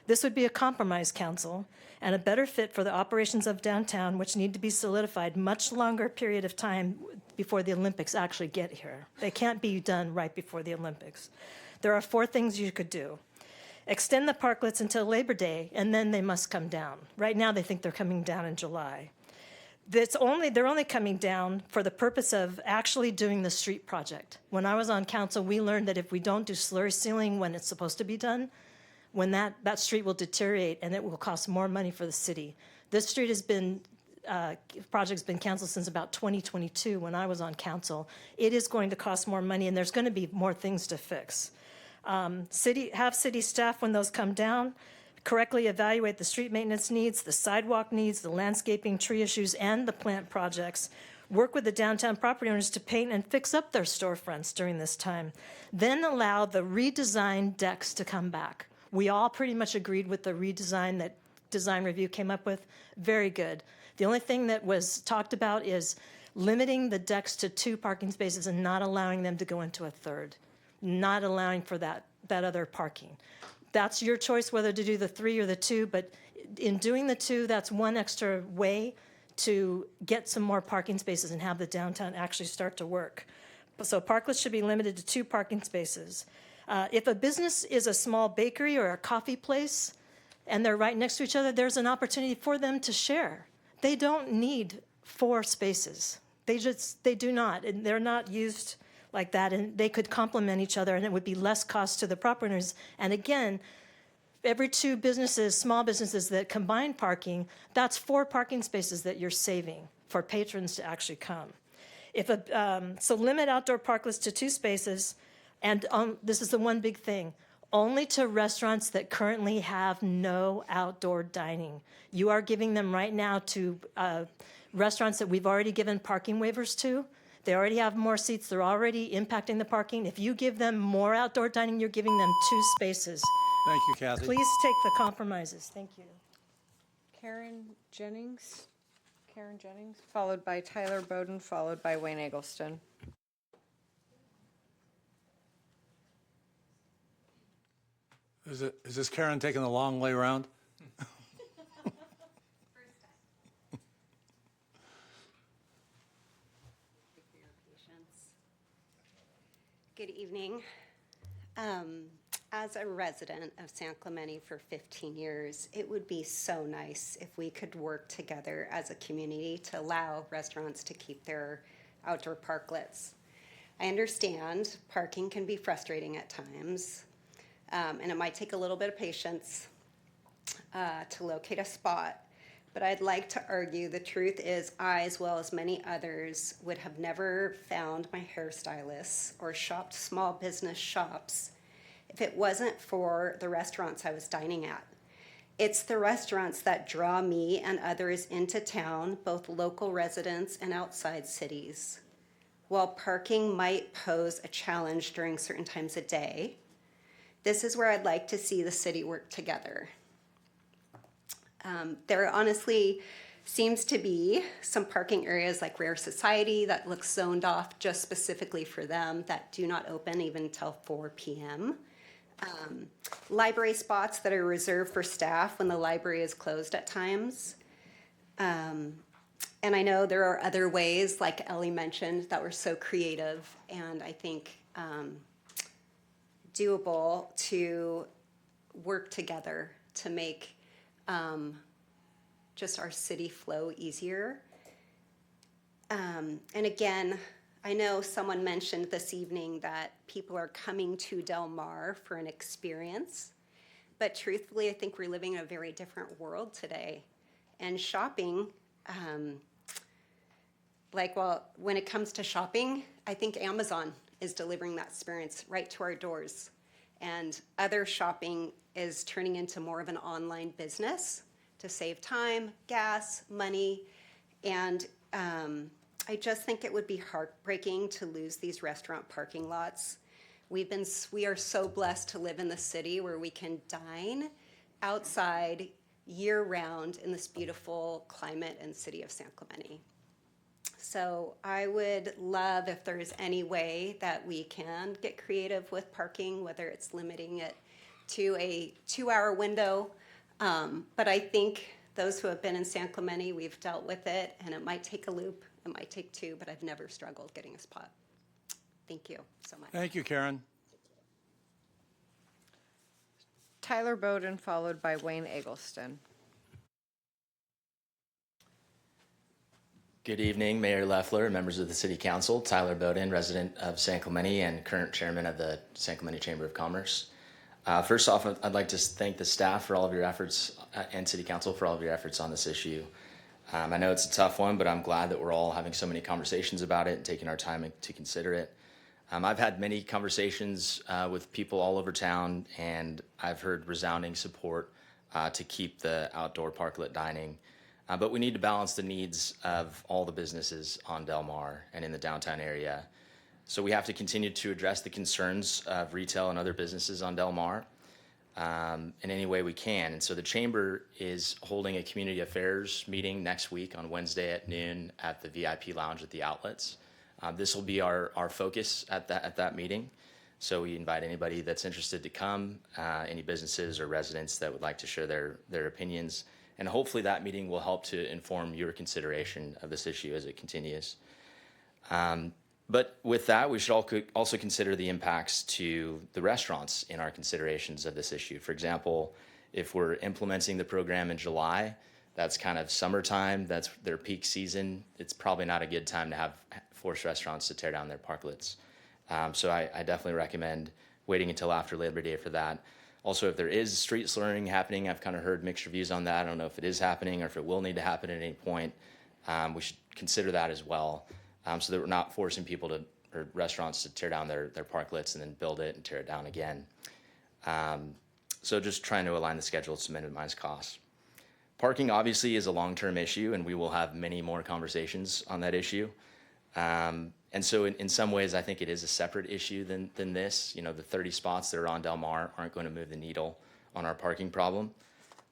This would be a compromise, council, and a better fit for the operations of downtown, which need to be solidified much longer period of time before the Olympics actually get here. They can't be done right before the Olympics. There are 4 things you could do. Extend the parklets until Labor Day, and then they must come down. Right now, they think they're coming down in July. They're only coming down for the purpose of actually doing the street project. When I was on council, we learned that if we don't do slurry sealing when it's supposed to be done, when that street will deteriorate and it will cost more money for the city. This street has been, project's been canceled since about 2022 when I was on council. It is going to cost more money and there's going to be more things to fix. Have city staff, when those come down, correctly evaluate the street maintenance needs, the sidewalk needs, the landscaping, tree issues, and the plant projects. Work with the downtown property owners to paint and fix up their storefronts during this time. Then allow the redesigned decks to come back. We all pretty much agreed with the redesign that design review came up with. Very good. The only thing that was talked about is limiting the decks to 2 parking spaces and not allowing them to go into a third, not allowing for that other parking. That's your choice whether to do the 3 or the 2, but in doing the 2, that's one extra way to get some more parking spaces and have the downtown actually start to work. So parklets should be limited to 2 parking spaces. If a business is a small bakery or a coffee place and they're right next to each other, there's an opportunity for them to share. They don't need 4 spaces. They do not, and they're not used like that, and they could complement each other, and it would be less cost to the property owners. And again, every 2 businesses, small businesses that combine parking, that's 4 parking spaces that you're saving for patrons to actually come. So limit outdoor parklets to 2 spaces, and this is the one big thing, only to restaurants that currently have no outdoor dining. You are giving them right now to restaurants that we've already given parking waivers to. They already have more seats. They're already impacting the parking. If you give them more outdoor dining, you're giving them 2 spaces. Thank you, Kathy. Please take the compromises. Thank you. Karen Jennings, followed by Tyler Bowden, followed by Wayne Eggleston. Is this Karen taking the long way around? Good evening. As a resident of San Clemente for 15 years, it would be so nice if we could work together as a community to allow restaurants to keep their outdoor parklets. I understand parking can be frustrating at times, and it might take a little bit of patience to locate a spot. But I'd like to argue the truth is I, as well as many others, would have never found my hairstylists or shopped small business shops if it wasn't for the restaurants I was dining at. It's the restaurants that draw me and others into town, both local residents and outside cities. While parking might pose a challenge during certain times of day, this is where I'd like to see the city work together. There honestly seems to be some parking areas like Rare Society that looks zoned off just specifically for them that do not open even until 4 p.m. Library spots that are reserved for staff when the library is closed at times. And I know there are other ways, like Ellie mentioned, that were so creative and I think doable to work together to make just our city flow easier. And again, I know someone mentioned this evening that people are coming to Del Mar for an experience, but truthfully, I think we're living in a very different world today. And shopping, when it comes to shopping, I think Amazon is delivering that experience right to our doors. And other shopping is turning into more of an online business to save time, gas, money, and I just think it would be heartbreaking to lose these restaurant parking lots. We are so blessed to live in the city where we can dine outside year-round in this beautiful climate and city of San Clemente. So I would love if there's any way that we can get creative with parking, whether it's limiting it to a 2-hour window. But I think those who have been in San Clemente, we've dealt with it, and it might take a loop, it might take 2, but I've never struggled getting a spot. Thank you so much. Thank you, Karen. Tyler Bowden, followed by Wayne Eggleston. Good evening, Mayor Leffler, members of the City Council. Tyler Bowden, resident of San Clemente and current chairman of the San Clemente Chamber of Commerce. First off, I'd like to thank the staff for all of your efforts and City Council for all of your efforts on this issue. I know it's a tough one, but I'm glad that we're all having so many conversations about it and taking our time to consider it. I've had many conversations with people all over town, and I've heard resounding support to keep the outdoor parklet dining. But we need to balance the needs of all the businesses on Del Mar and in the downtown area. So we have to continue to address the concerns of retail and other businesses on Del Mar. in any way we can. And so the Chamber is holding a community affairs meeting next week on Wednesday at noon at the VIP Lounge at the Outlets. This will be our focus at that meeting. So we invite anybody that's interested to come, any businesses or residents that would like to share their opinions. And hopefully that meeting will help to inform your consideration of this issue as it continues. But with that, we should also consider the impacts to the restaurants in our considerations of this issue. For example, if we're implementing the program in July, that's kind of summertime, that's their peak season. It's probably not a good time to force restaurants to tear down their parklets. So I definitely recommend waiting until after Labor Day for that. Also, if there is street slurring happening, I've kind of heard mixed reviews on that. I don't know if it is happening or if it will need to happen at any point. We should consider that as well, so that we're not forcing people or restaurants to tear down their parklets and then build it and tear it down again. So just trying to align the schedule to minimize costs. Parking obviously is a long-term issue, and we will have many more conversations on that issue. And so in some ways, I think it is a separate issue than this. You know, the 30 spots that are on Del Mar aren't going to move the needle on our parking problem.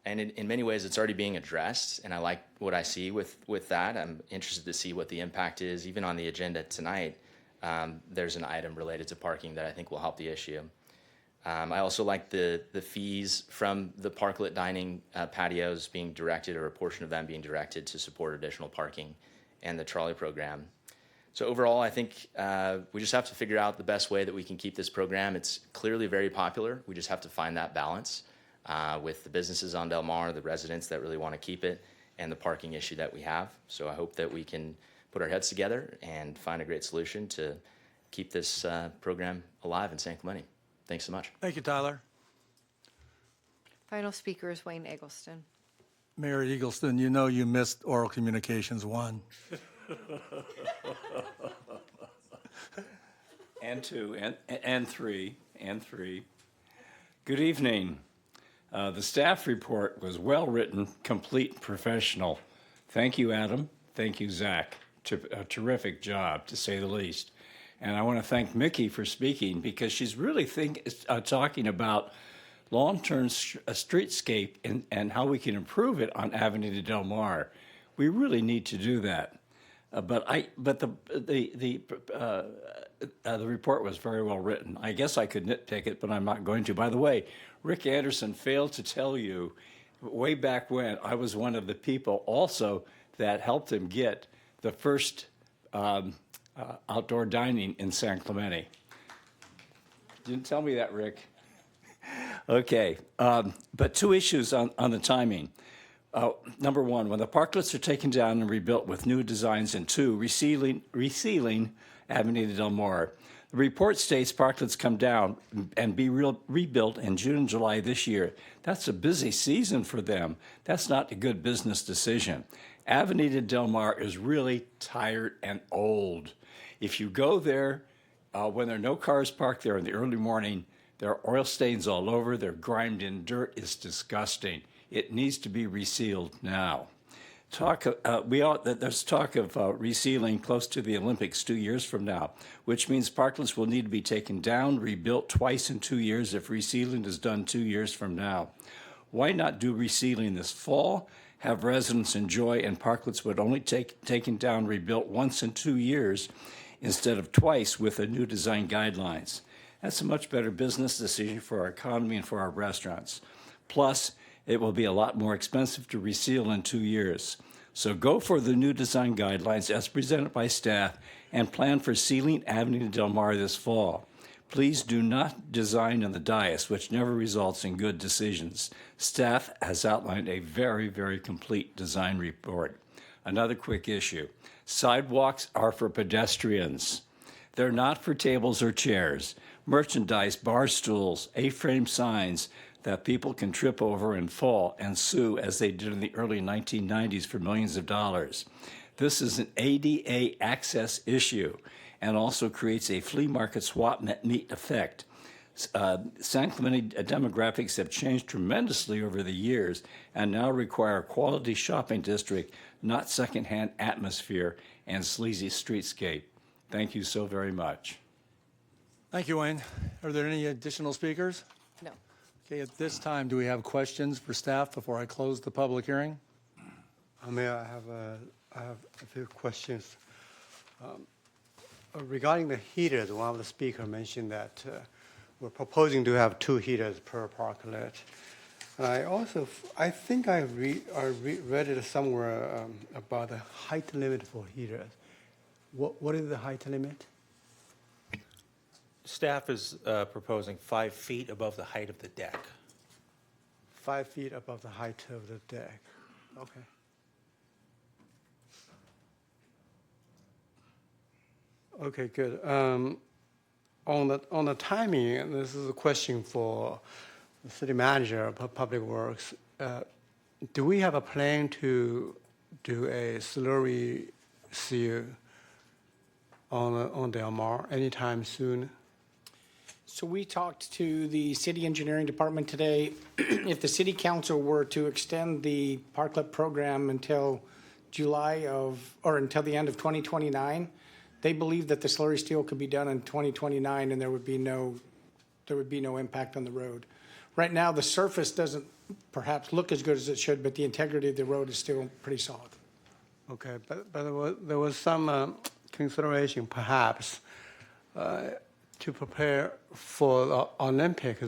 And in many ways, it's already being addressed, and I like what I see with that. I'm interested to see what the impact is. Even on the agenda tonight, there's an item related to parking that I think will help the issue. I also like the fees from the parklet dining patios being directed, or a portion of them being directed, to support additional parking and the trolley program. So overall, I think we just have to figure out the best way that we can keep this program. It's clearly very popular. We just have to find that balance with the businesses on Del Mar, the residents that really want to keep it, and the parking issue that we have. So I hope that we can put our heads together and find a great solution to keep this program alive in San Clemente. Thanks so much. Thank you, Tyler. Final speaker is Wayne Eggleston. Mayor Eggleston, you know you missed Oral Communications 1. And 2, and 3. Good evening. The staff report was well-written, complete, professional. Thank you, Adam. Thank you, Zach. A terrific job, to say the least. And I want to thank Mickey for speaking, because she's really talking about long-term streetscape and how we can improve it on Avenida Del Mar. We really need to do that. But the report was very well written. I guess I could nitpick it, but I'm not going to. By the way, Rick Anderson failed to tell you, way back when, I was one of the people also that helped him get the first outdoor dining in San Clemente. Didn't tell me that, Rick. Okay, but two issues on the timing. Number one, when the parklets are taken down and rebuilt with new designs, and two, resealing Avenida Del Mar. The report states parklets come down and be rebuilt in June and July this year. That's a busy season for them. That's not a good business decision. Avenida Del Mar is really tired and old. If you go there when there are no cars parked there in the early morning, there are oil stains all over. They're grimed in dirt. It's disgusting. It needs to be resealed now. There's talk of resealing close to the Olympics 2 years from now, which means parklets will need to be taken down, rebuilt twice in 2 years if resealing is done 2 years from now. Why not do resealing this fall, have residents enjoy, and parklets would only taken down, rebuilt once in 2 years instead of twice with the new design guidelines? That's a much better business decision for our economy and for our restaurants. Plus, it will be a lot more expensive to reseal in 2 years. So go for the new design guidelines as presented by staff and plan for sealing Avenida Del Mar this fall. Please do not design on the dais, which never results in good decisions. Staff has outlined a very, very complete design report. Another quick issue. Sidewalks are for pedestrians. They're not for tables or chairs. Merchandise, bar stools, A-frame signs that people can trip over and fall and sue, as they did in the early 1990s, for millions of dollars. This is an ADA access issue and also creates a flea market swap meet effect. San Clemente demographics have changed tremendously over the years and now require a quality shopping district, not secondhand atmosphere and sleazy streetscape. Thank you so very much. Thank you, Wayne. Are there any additional speakers? No. Okay, at this time, do we have questions for staff before I close the public hearing? Mayor, I have a few questions. Regarding the heaters, one of the speakers mentioned that we're proposing to have 2 heaters per parklet. And I think I read it somewhere about the height limit for heaters. What is the height limit? Staff is proposing 5 feet above the height of the deck. 5 feet above the height of the deck. Okay. Okay, good. On the timing, and this is a question for the city manager of Public Works. Do we have a plan to do a slurry seal on Del Mar anytime soon? So we talked to the city engineering department today. If the city council were to extend the parklet program until until the end of 2029, they believe that the slurry steel could be done in 2029 and there would be no impact on the road. Right now, the surface doesn't perhaps look as good as it should, but the integrity of the road is still pretty solid. Okay, but there was some consideration perhaps to prepare for the Olympics.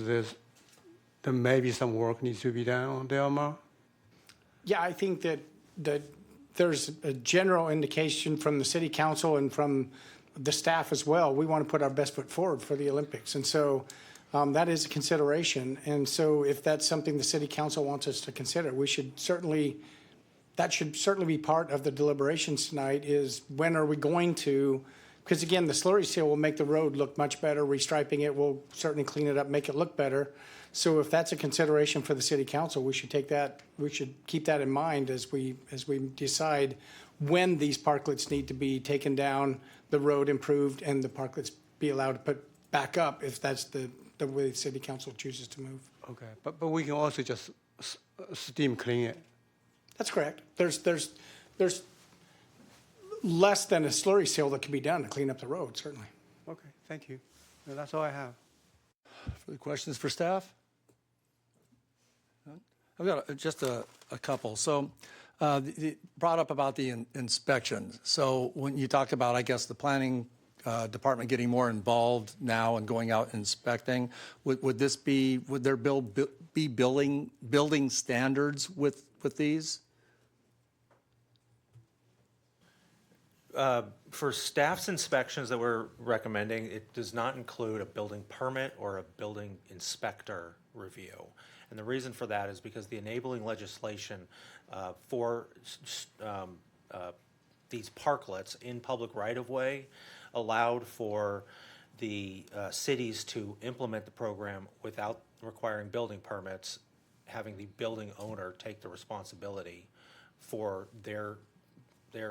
There may be some work needs to be done on Del Mar. Yeah, I think that there's a general indication from the city council and from the staff as well. We want to put our best foot forward for the Olympics. And so that is a consideration. And so if that's something the city council wants us to consider, that should certainly be part of the deliberations tonight, is when are we going to, because again, the slurry seal will make the road look much better. Restriping it will certainly clean it up, make it look better. So if that's a consideration for the city council, we should keep that in mind as we decide when these parklets need to be taken down, the road improved, and the parklets be allowed to put back up if that's the way the city council chooses to move. Okay, but we can also just steam clean it. That's correct. There's less than a slurry seal that can be done to clean up the road, certainly. Okay, thank you. And that's all I have. Further questions for staff? I've got just a couple. So brought up about the inspections. So when you talked about, I guess, the planning department getting more involved now and going out inspecting, would there be building standards with these? For staff's inspections that we're recommending, it does not include a building permit or a building inspector review. And the reason for that is because the enabling legislation for these parklets in public right-of-way allowed for the cities to implement the program without requiring building permits, having the building owner take the responsibility for their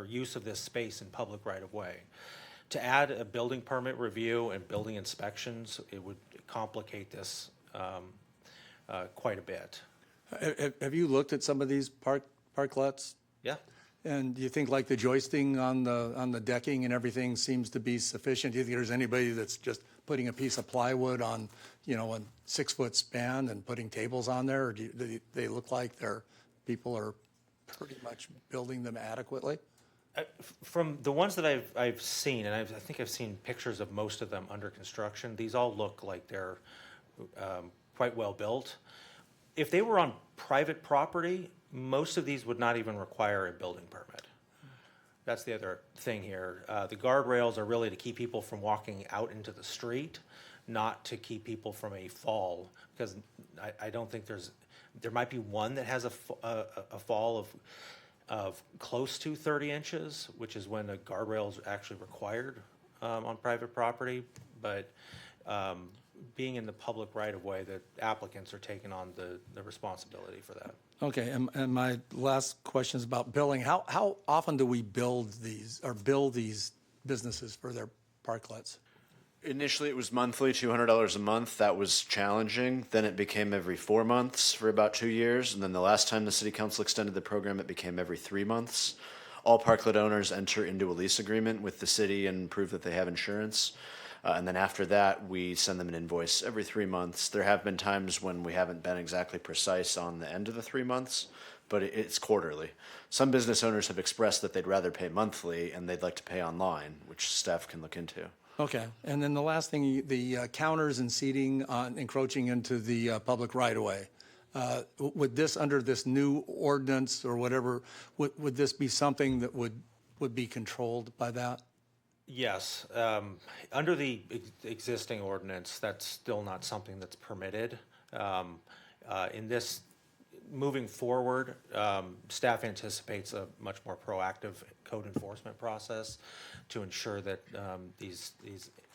use of this space in public right-of-way. To add a building permit review and building inspections, it would complicate this quite a bit. Have you looked at some of these parklets? Yeah. And do you think like the joisting on the decking and everything seems to be sufficient? Do you think there's anybody that's just putting a piece of plywood on, a 6-foot span and putting tables on there? Or do they look like people are pretty much building them adequately? From the ones that I've seen, and I think I've seen pictures of most of them under construction, these all look like they're quite well built. If they were on private property, most of these would not even require a building permit. That's the other thing here. The guardrails are really to keep people from walking out into the street, not to keep people from a fall, because I don't think there might be one that has a fall of close to 30 inches, which is when a guardrail is actually required on private property. But being in the public right-of-way, the applicants are taking on the responsibility for that. Okay, and my last question is about billing. How often do we bill these businesses for their parklets? Initially, it was monthly, $200 a month. That was challenging. Then it became every 4 months for about 2 years. And then the last time the city council extended the program, it became every 3 months. All parklet owners enter into a lease agreement with the city and prove that they have insurance. And then after that, we send them an invoice every 3 months. There have been times when we haven't been exactly precise on the end of the 3 months, but it's quarterly. Some business owners have expressed that they'd rather pay monthly and they'd like to pay online, which staff can look into. Okay, and then the last thing, the counters and seating encroaching into the public right-of-way. Would this, under this new ordinance or whatever, would this be something that would be controlled by that? Yes. Under the existing ordinance, that's still not something that's permitted. In this, moving forward, staff anticipates a much more proactive code enforcement process to ensure that these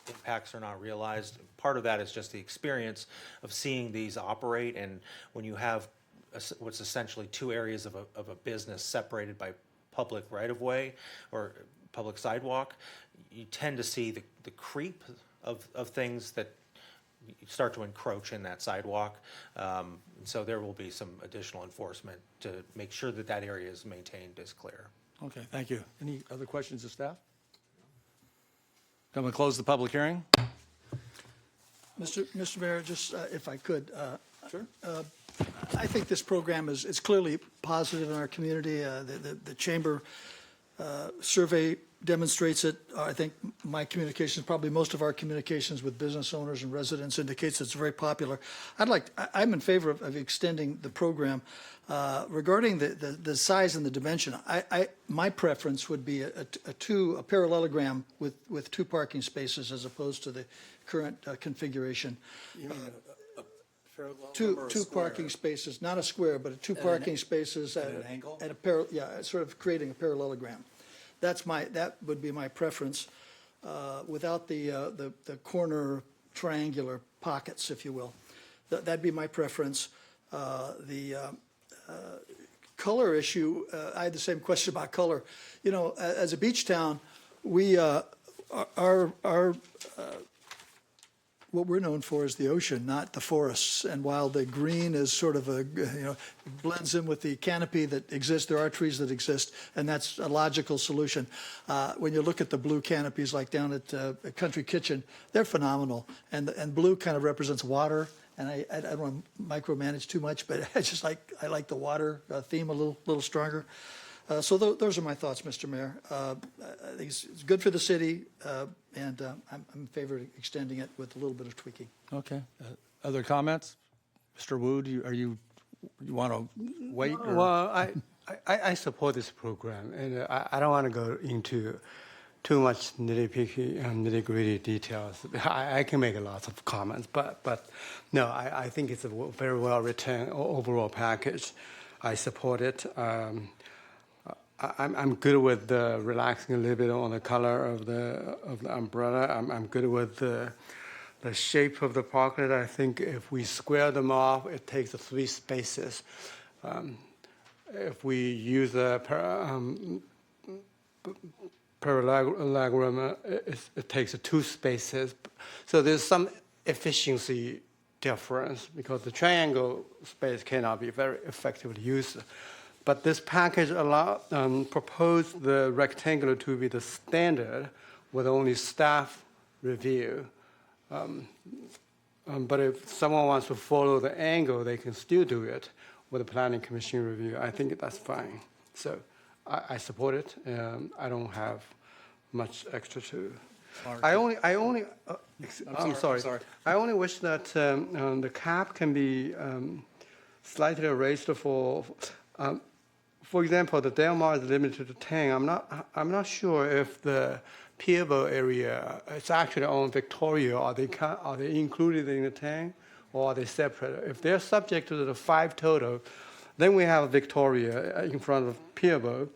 impacts are not realized. Part of that is just the experience of seeing these operate, and when you have what's essentially two areas of a business separated by public right-of-way or public sidewalk, you tend to see the creep of things that start to encroach in that sidewalk. So there will be some additional enforcement to make sure that that area is maintained as clear. Okay, thank you. Any other questions of staff? I'm going to close the public hearing. Mr. Mayor, just if I could. Sure. I think this program is clearly positive in our community. The chamber survey demonstrates it. I think my communications, probably most of our communications with business owners and residents, indicates it's very popular. I'm in favor of extending the program. Regarding the size and the dimension, my preference would be a parallelogram with 2 parking spaces as opposed to the current configuration. You mean Two parking spaces, not a square, but 2 parking spaces at an angle? At sort of creating a parallelogram. That would be my preference, without the corner triangular pockets, if you will. That'd be my preference. The color issue, I had the same question about color. You know, as a beach town, we what we're known for is the ocean, not the forests. And while the green is sort of blends in with the canopy that exists, there are trees that exist, and that's a logical solution. When you look at the blue canopies, like down at Country Kitchen, they're phenomenal. And blue kind of represents water. And I don't want to micromanage too much, but I like the water theme a little stronger. So those are my thoughts, Mr. Mayor. I think it's good for the city, and I'm in favor of extending it with a little bit of tweaking. Okay. Other comments? Mr. Wu, you want to wait? Or? Well, I support this program, and I don't want to go into too much nitty-gritty details. I can make lots of comments, but no, I think it's a very well-written overall package. I support it. I'm good with relaxing a little bit on the color of the umbrella. I'm good with the shape of the parklet. I think if we square them off, it takes 3 spaces. If we use a parallelogram, it takes 2 spaces. So there's some efficiency difference because the triangle space cannot be very effectively used. But this package proposed the rectangular to be the standard with only staff review. But if someone wants to follow the angle, they can still do it with a planning commission review. I think that's fine. So I support it. I don't have much extra to. I'm sorry. I only wish that the cap can be slightly raised for example, the Del Mar is limited to 10. I'm not sure if the Pierbo area is actually on Victoria. Are they included in the 10, or are they separate? If they're subject to the 5 total, then we have Victoria in front of Pierbo.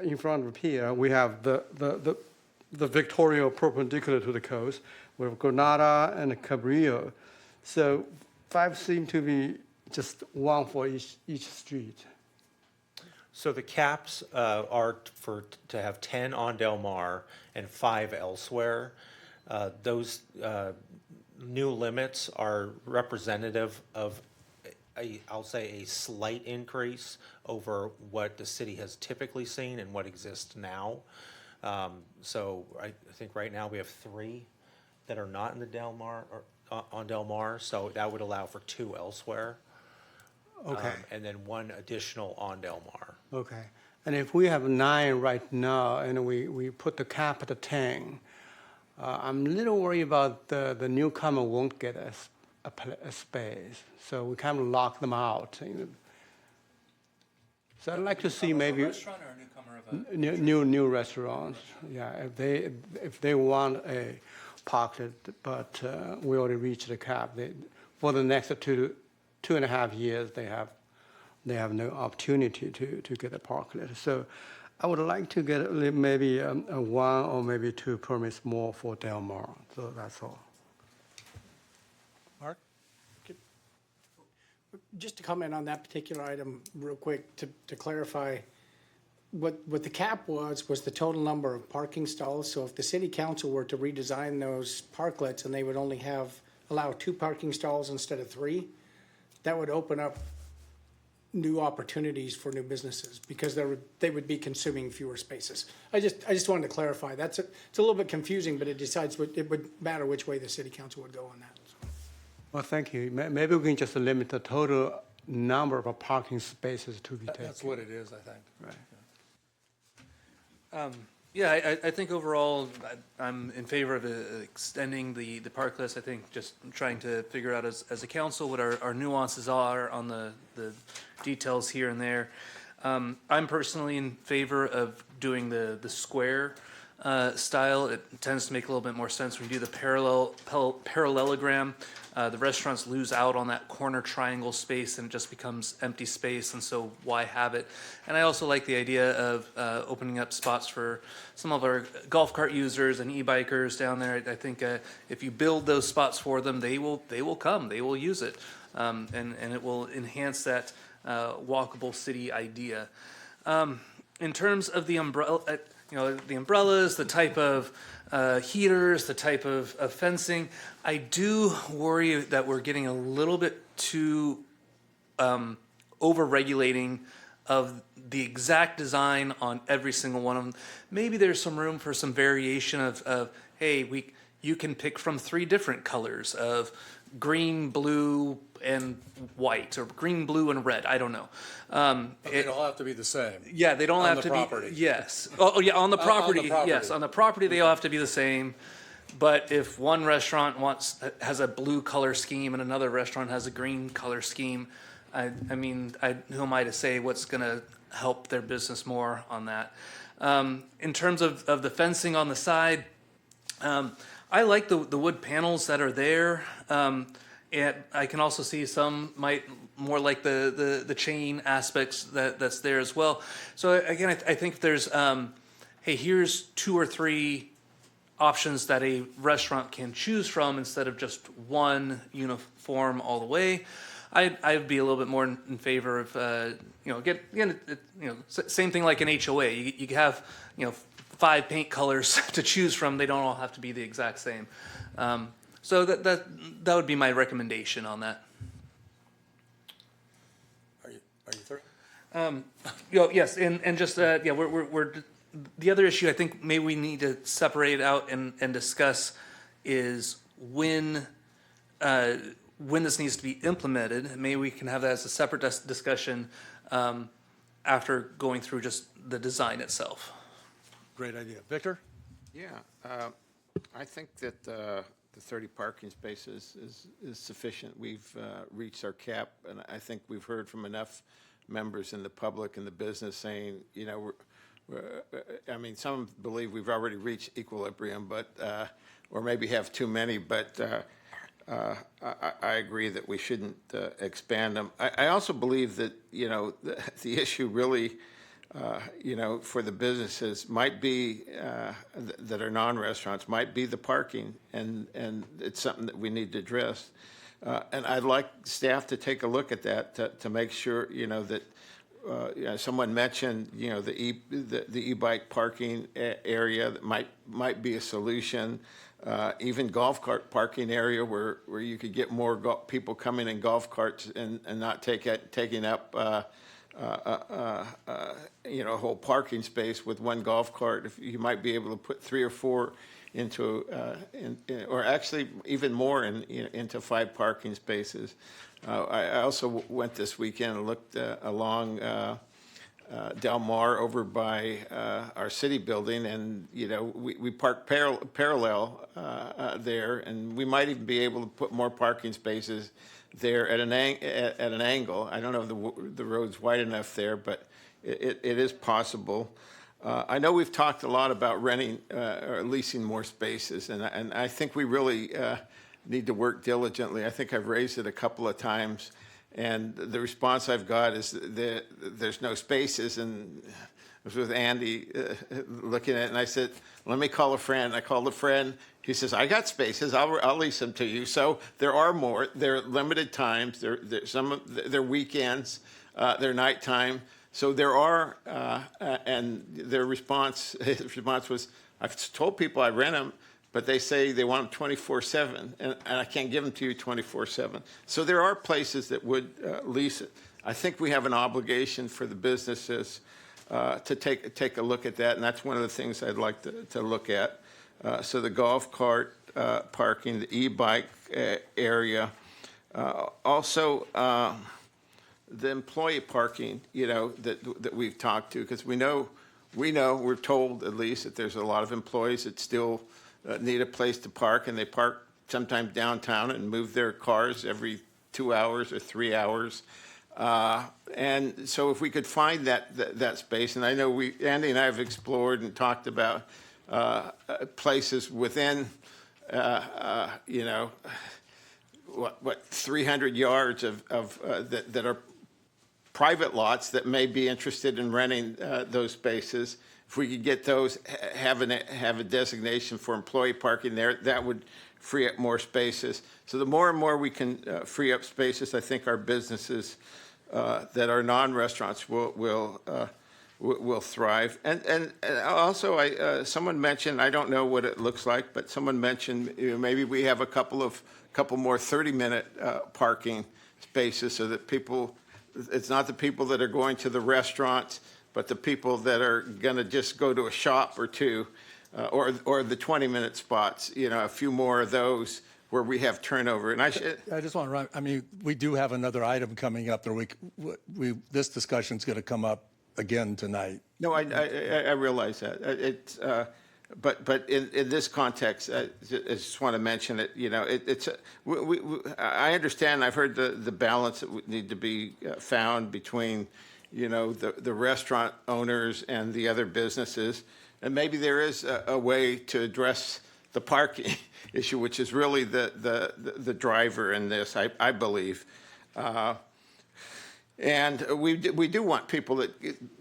In front of Pier, we have the Victoria perpendicular to the coast. We have Granada and Cabrillo. So 5 seem to be just 1 for each street. So the caps are to have 10 on Del Mar and 5 elsewhere. Those new limits are representative of I'll say a slight increase over what the city has typically seen and what exists now. So I think right now we have 3 that are not in the Del Mar, or on Del Mar, so that would allow for 2 elsewhere. Okay. And then 1 additional on Del Mar. Okay. And if we have 9 right now and we put the cap at 10, I'm a little worried about the newcomer won't get a space. So we kind of lock them out. So I'd like to see maybe Restaurant or a newcomer of a? new restaurants. Yeah, if they want a parklet, but we already reached the cap. For the next 2.5 years, they have no opportunity to get a parklet. So I would like to get maybe a 1 or maybe 2 permits more for Del Mar. So that's all. Mark? Just to comment on that particular item real quick, to clarify, what the cap was the total number of parking stalls. So if the city council were to redesign those parklets and they would only allow 2 parking stalls instead of 3, that would open up new opportunities for new businesses because they would be consuming fewer spaces. I just wanted to clarify. It's a little bit confusing, but it would matter which way the city council would go on that. Well, thank you. Maybe we can just limit the total number of parking spaces to be taken. That's what it is, I think. Right. Yeah, I think overall, I'm in favor of extending the parklets. I think just trying to figure out as a council what our nuances are on the details here and there. I'm personally in favor of doing the square style. It tends to make a little bit more sense when you do the parallelogram. The restaurants lose out on that corner triangle space and it just becomes empty space, and so why have it? And I also like the idea of opening up spots for some of our golf cart users and e-bikers down there. I think if you build those spots for them, they will come, they will use it, and it will enhance that walkable city idea. In terms of the umbrella, the umbrellas, the type of heaters, the type of fencing, I do worry that we're getting a little bit too over-regulating of the exact design on every single one of them. Maybe there's some room for some variation of hey, you can pick from 3 different colors of green, blue, and white, or green, blue, and red. I don't know. But they don't have to be the same. Yeah, they don't have to property. be. Yes. Oh, yeah, on the property. Yes, on the property they all have to be the same. But if one restaurant has a blue color scheme and another restaurant has a green color scheme, I mean, who am I to say what's going to help their business more on that? In terms of the fencing on the side, I like the wood panels that are there. And I can also see some might more like the chain aspects that's there as well. So again, I think if there's, hey, here's 2 or 3 options that a restaurant can choose from instead of just one uniform all the way, I'd be a little bit more in favor of, same thing like an HOA. You have, 5 paint colors to choose from. They don't all have to be the exact same. So that would be my recommendation on that. Are you through? Yes, and just we're the other issue I think maybe we need to separate out and discuss is when this needs to be implemented. Maybe we can have that as a separate discussion after going through just the design itself. Great idea. Victor? Yeah, I think that the 30 parking spaces is sufficient. We've reached our cap, and I think we've heard from enough members in the public and the business saying, I mean, some believe we've already reached equilibrium, but or maybe have too many, but I agree that we shouldn't expand them. I also believe that, the issue really, for the businesses might be, that are non-restaurants, might be the parking, and it's something that we need to address. And I'd like staff to take a look at that to make sure, that someone mentioned, the e-bike parking area that might be a solution. Even golf cart parking area where you could get more people coming in golf carts and not taking up a whole parking space with one golf cart. If you might be able to put 3 or 4 into, or actually even more into 5 parking spaces. I also went this weekend and looked along Del Mar over by our city building, and we park parallel there, and we might even be able to put more parking spaces there at an angle. I don't know if the road's wide enough there, but it is possible. I know we've talked a lot about renting or leasing more spaces, and I think we really need to work diligently. I think I've raised it a couple of times, and the response I've got is that there's no spaces. And I was with Andy looking at it, and I said, let me call a friend. I called a friend. He says, I got spaces. I'll lease them to you. So there are more. They're limited times. They're weekends. They're nighttime. So there are, and his response was, I've told people I rent them, but they say they want them 24/7, and I can't give them to you 24/7. So there are places that would lease it. I think we have an obligation for the businesses to take a look at that, and that's one of the things I'd like to look at. So the golf cart parking, the e-bike area, also the employee parking, that we've talked to, because we're told at least that there's a lot of employees that still need a place to park, and they park sometimes downtown and move their cars every 2 hours or 3 hours. And so if we could find that space, and I know Andy and I have explored and talked about places within, 300 yards of that are private lots that may be interested in renting those spaces. If we could get those, have a designation for employee parking there, that would free up more spaces. So the more and more we can free up spaces, I think our businesses that are non-restaurants will thrive. And also, someone mentioned, I don't know what it looks like, but someone mentioned maybe we have a couple more 30-minute parking spaces, so that it's not the people that are going to the restaurants, but the people that are going to just go to a shop or two, or the 20-minute spots. A few more of those where we have turnover. And I just want to we do have another item coming up. This discussion is going to come up again tonight. No, I realize that. But in this context, I just want to mention it. I understand. I've heard the balance that would need to be found between, the restaurant owners and the other businesses, and maybe there is a way to address the parking issue, which is really the driver in this, I believe. And we do want people that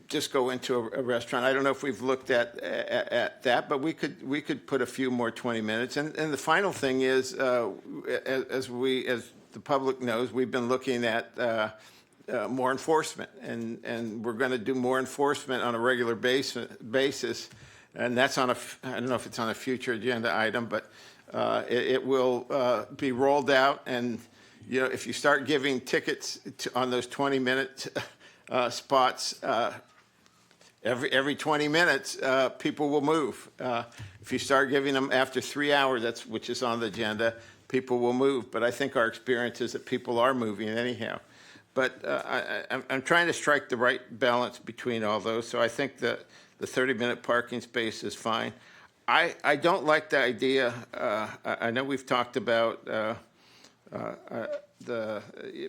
just go into a restaurant. I don't know if we've looked at that, but we could put a few more 20 minutes. And the final thing is, as the public knows, we've been looking at more enforcement, and we're going to do more enforcement on a regular basis. And that's I don't know if it's on a future agenda item, but it will be rolled out. And if you start giving tickets on those 20-minute spots, every 20 minutes, people will move. If you start giving them after 3 hours, which is on the agenda, people will move. But I think our experience is that people are moving anyhow. But I'm trying to strike the right balance between all those. So I think that the 30-minute parking space is fine. I don't like the idea. I know we've talked about the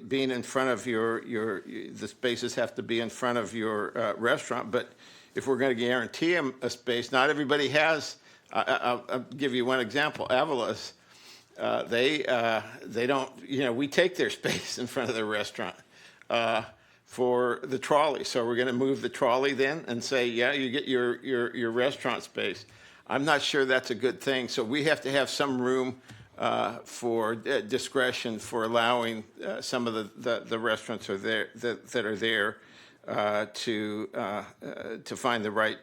being in front of the spaces have to be in front of your restaurant, but if we're going to guarantee them a space, not everybody has. I'll give you one example. Avalos, they don't. We take their space in front of their restaurant for the trolley. So we're going to move the trolley then and say, yeah, you get your restaurant space. I'm not sure that's a good thing. So we have to have some room for discretion for allowing some of the restaurants that are there to find the right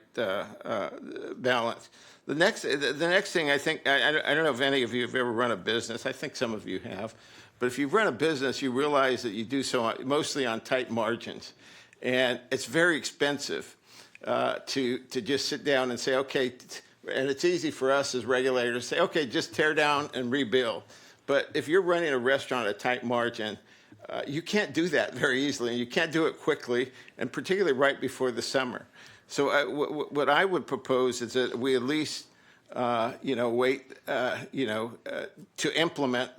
balance. The next thing I think, I don't know if any of you have ever run a business. I think some of you have. But if you run a business, you realize that you do so mostly on tight margins. And it's very expensive to just sit down and say, okay, And it's easy for us as regulators to say, okay, just tear down and rebuild. But if you're running a restaurant at a tight margin, you can't do that very easily, and you can't do it quickly, and particularly right before the summer. So what I would propose is that we at least, wait, to implement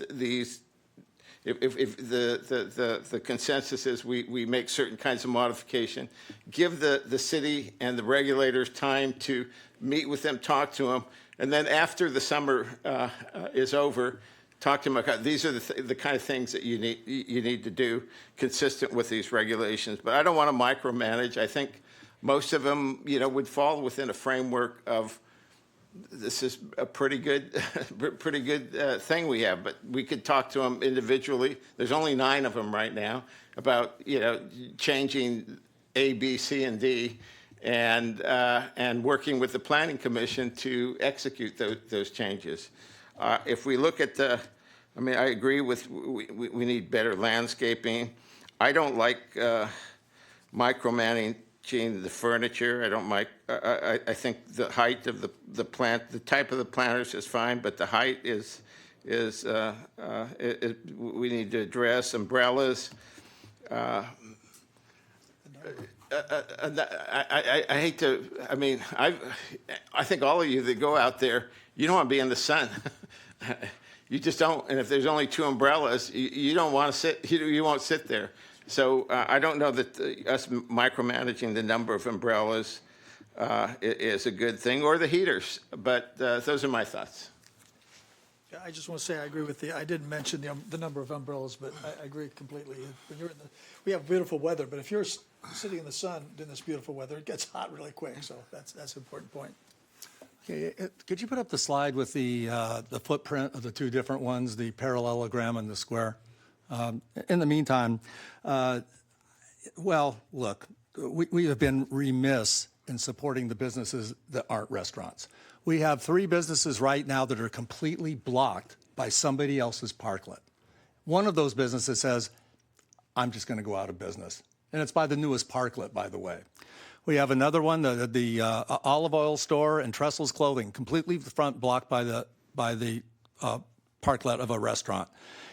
these. If the consensus is we make certain kinds of modification, give the city and the regulators time to meet with them, talk to them, and then after the summer is over, talk to them about these are the kind of things that you need to do consistent with these regulations. But I don't want to micromanage. I think most of them, would fall within a framework of this is a pretty good thing we have. But we could talk to them individually. There's only 9 of them right now about changing A, B, C, and D, and working with the Planning Commission to execute those changes. If we look at I agree with we need better landscaping. I don't like micromanaging the furniture. I don't like. I think the height of the plant, the type of the planters is fine, but the height is we need to address umbrellas. I hate to. I think all of you that go out there, you don't want to be in the sun. You just don't. And if there's only 2 umbrellas, you don't want to sit. You won't sit there. So I don't know that us micromanaging the number of umbrellas is a good thing, or the heaters. But those are my thoughts. Yeah, I just want to say I agree with I didn't mention the number of umbrellas, but I agree completely. When you're we have beautiful weather, but if you're sitting in the sun in this beautiful weather, it gets hot really quick. So that's an important point. Okay, could you put up the slide with the footprint of the 2 different ones, the parallelogram and the square? In the meantime, look, we have been remiss in supporting the businesses that aren't restaurants. We have 3 businesses right now that are completely blocked by somebody else's parklet. One of those businesses says, I'm just going to go out of business. And it's by the newest parklet, by the way. We have another one, the olive oil store and Trestles Clothing, completely the front blocked by the parklet of a restaurant.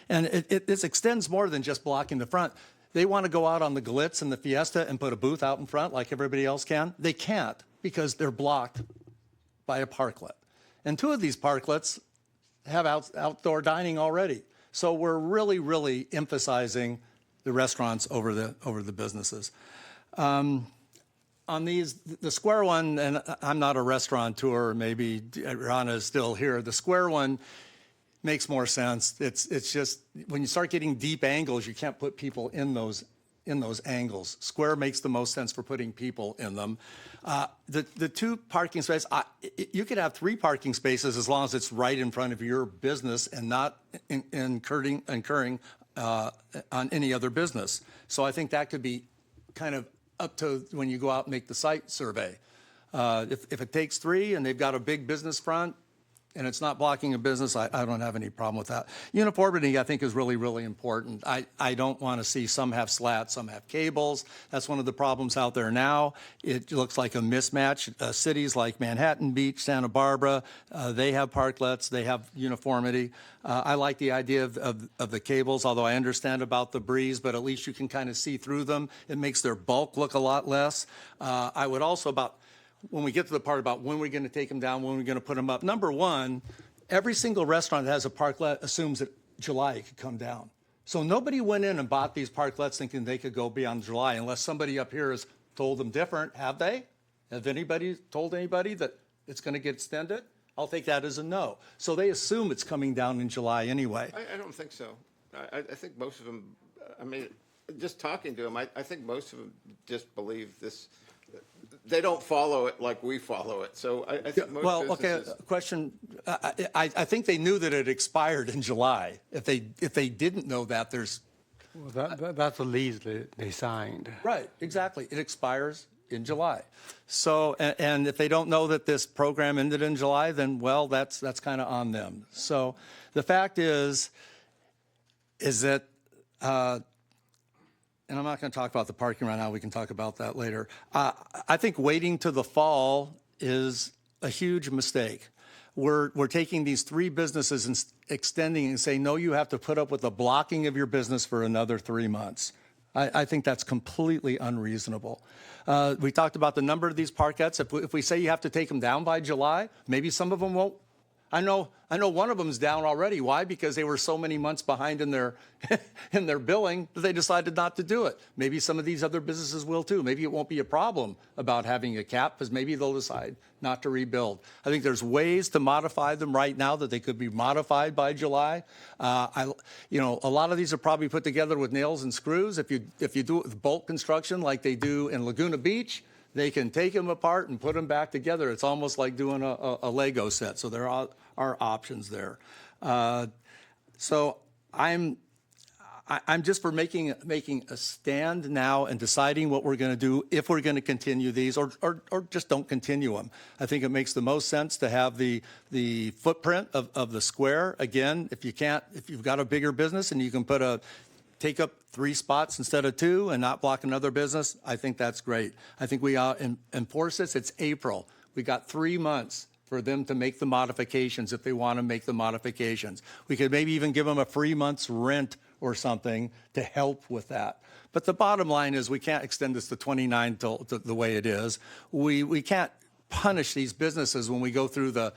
And this extends more than just blocking the front. They want to go out on the Glitz and the Fiesta and put a booth out in front like everybody else can. They can't because they're blocked by a parklet. And 2 of these parklets have outdoor dining already. So we're really, really emphasizing the restaurants over the businesses. On the square one, and I'm not a restaurateur, maybe Rana is still here. The square one makes more sense. It's just when you start getting deep angles, you can't put people in those angles. Square makes the most sense for putting people in them. The 2 parking spaces, you could have 3 parking spaces as long as it's right in front of your business and not incurring on any other business. So I think that could be kind of up to when you go out and make the site survey. If it takes 3 and they've got a big business front and it's not blocking a business, I don't have any problem with that. Uniformity, I think, is really, really important. I don't want to see some have slats, some have cables. That's one of the problems out there now. It looks like a mismatch. Cities like Manhattan Beach, Santa Barbara, they have parklets, they have uniformity. I like the idea of the cables, although I understand about the breeze, but at least you can kind of see through them. It makes their bulk look a lot less. I would also when we get to the part about when we're going to take them down, when we're going to put them up. Number one, every single restaurant that has a parklet assumes that July it could come down. So nobody went in and bought these parklets thinking they could go beyond July unless somebody up here has told them different. Have they? Have anybody told anybody that it's going to get extended? I'll take that as a no. So they assume it's coming down in July anyway. I don't think so. I think most of them, just talking to them, I think most of them just believe this. They don't follow it like we follow it. So I think most businesses... Question. I think they knew that it expired in July. If they didn't know that, there's... Well, that's the lease they signed. Right, exactly. It expires in July. So, and if they don't know that this program ended in July, then, well, that's kind of on them. So the fact is that... and I'm not going to talk about the parking right now. We can talk about that later. I think waiting to the fall is a huge mistake. We're taking these 3 businesses and extending and saying, no, you have to put up with the blocking of your business for another 3 months. I think that's completely unreasonable. We talked about the number of these parkettes. If we say you have to take them down by July, maybe some of them won't. I know one of them's down already. Why? Because they were so many months behind in their in their billing that they decided not to do it. Maybe some of these other businesses will too. Maybe it won't be a problem about having a cap because maybe they'll decide not to rebuild. I think there's ways to modify them right now that they could be modified by July. A lot of these are probably put together with nails and screws. If you do it with bulk construction like they do in Laguna Beach, they can take them apart and put them back together. It's almost like doing a Lego set. So there are options there. So I'm just for making a stand now and deciding what we're going to do, if we're going to continue these or just don't continue them. I think it makes the most sense to have the footprint of the square. Again, if you've got a bigger business and you can take up 3 spots instead of 2 and not block another business, I think that's great. I think we enforce this. It's April. We got 3 months for them to make the modifications if they want to make the modifications. We could maybe even give them a free month's rent or something to help with that. But the bottom line is we can't extend this to 29 to the way it is. We can't punish these businesses when we go through the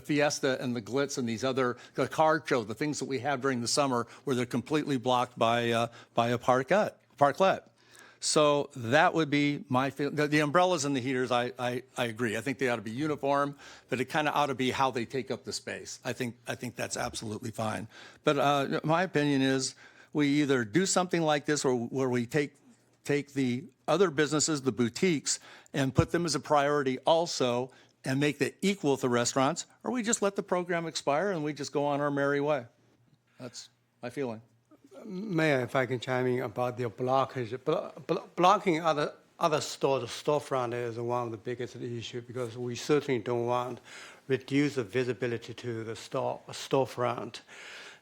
Fiesta and the Glitz and the car show, the things that we have during the summer where they're completely blocked by a parklet. So that would be my feeling. The umbrellas and the heaters, I agree. I think they ought to be uniform, but it kind of ought to be how they take up the space. I think that's absolutely fine. But my opinion is we either do something like this or where we take the other businesses, the boutiques, and put them as a priority also and make that equal with the restaurants, or we just let the program expire and we just go on our merry way. That's my feeling. Mayor, if I can chime in about the blockage. Blocking other stores, the storefront is one of the biggest issues because we certainly don't want reduce the visibility to the storefront.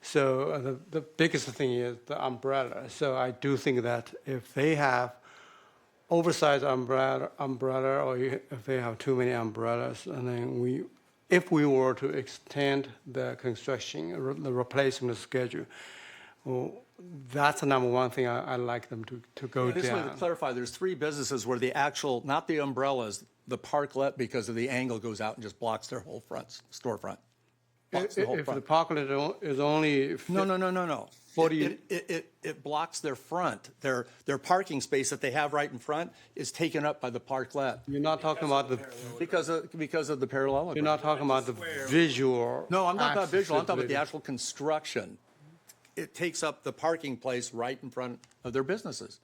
So the biggest thing is the umbrella. So I do think that if they have oversized umbrella, or if they have too many umbrellas, and then if we were to extend the construction, the replacement schedule, well, that's the number one thing I'd like them to go This way down. to clarify, there's 3 businesses where the actual, not the umbrellas, the parklet because of the angle goes out and just blocks their whole storefront. Blocks the whole If front. the parklet is only No. It blocks their front. Their parking space that they have right in front is taken up by the parklet. You're not talking about the because of the parallelogram. You're not talking about the visual. No, I'm not talking about visual. I'm talking about accessibility. the actual construction. It takes up the parking place right in front of their businesses.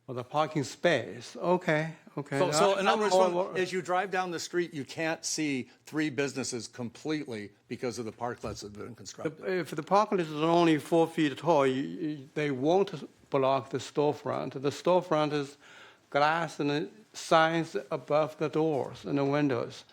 Well, the parking space. Okay. So in other words, as you drive down the street, you can't see 3 businesses completely because of the parklets that have been constructed. If the parklet is only 4 feet tall, they won't block the storefront. The storefront is glass and signs above the doors and the windows.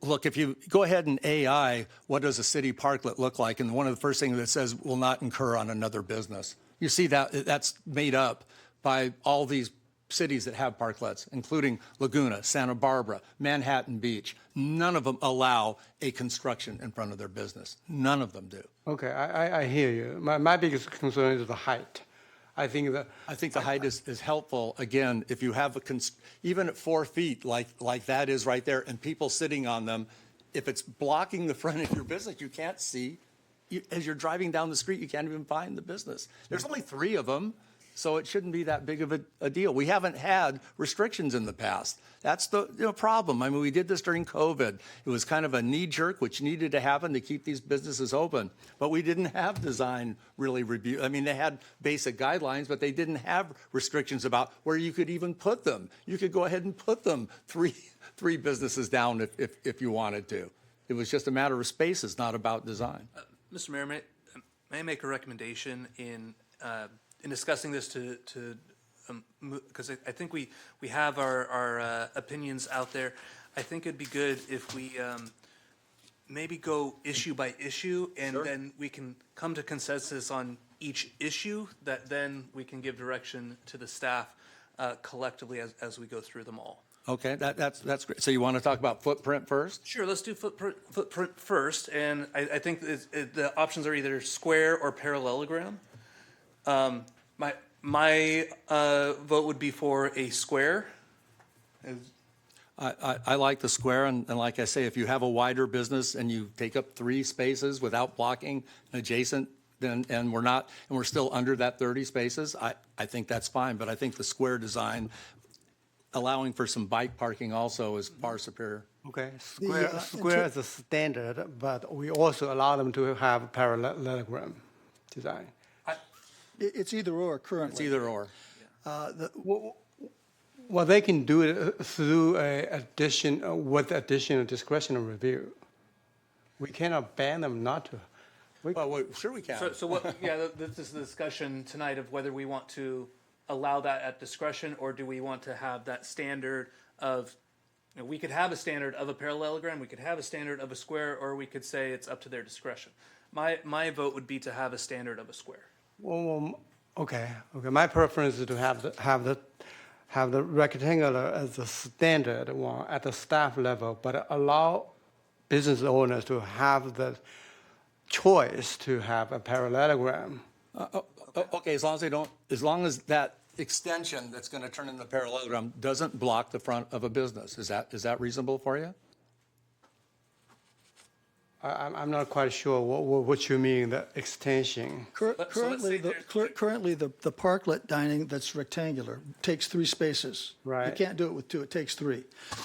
Look, if you go ahead and AI, what does a city parklet look like? And one of the first things that says will not incur on another business. You see that's made up by all these cities that have parklets, including Laguna, Santa Barbara, Manhattan Beach. None of them allow a construction in front of their business. None of them do. Okay, I hear you. My biggest concern is the height. I think the height is helpful. Again, if you have even at 4 feet, like that is right there, and people sitting on them, if it's blocking the front of your business, you can't see. As you're driving down the street, you can't even find the business. There's only 3 of them, so it shouldn't be that big of a deal. We haven't had restrictions in the past. That's the problem. I mean, we did this during COVID. It was kind of a knee jerk, which needed to happen to keep these businesses open. But we didn't have design really review. I mean, they had basic guidelines, but they didn't have restrictions about where you could even put them. You could go ahead and put them three businesses down if you wanted to. It was just a matter of spaces, not about design. Mr. Mayor, may I make a recommendation in discussing this because I think we have our opinions out there. I think it'd be good if we maybe go issue by issue and then we can come to consensus on each issue that then we can give direction to the staff collectively as we go through them all. Okay, that's great. So you want to talk about footprint first? Sure, let's do footprint first, and I think the options are either square or parallelogram. My vote would be for a square. I like the square, and like I say, if you have a wider business and you take up 3 spaces without blocking an adjacent, and we're still under that 30 spaces, I think that's fine. But I think the square design, allowing for some bike parking also, is far superior. Okay, square is a standard, but we also allow them to have parallelogram design. It's either or currently. It's either or. Well, they can do it through with additional discretionary review. We cannot ban them not to. Sure we can. So what? Yeah, this is the discussion tonight of whether we want to allow that at discretion, or do we want to have that standard of, we could have a standard of a parallelogram, we could have a standard of a square, or we could say it's up to their discretion. My vote would be to have a standard of a square. Well, okay. My preference is to have the rectangular as the standard one at the staff level, but allow business owners to have the choice to have a parallelogram. Okay, as long as that extension that's going to turn into a parallelogram doesn't block the front of a business. Is that reasonable for you? I'm not quite sure what you mean, the extension. Currently, the parklet dining that's rectangular takes 3 spaces. Right. You can't do it with 2, it takes 3.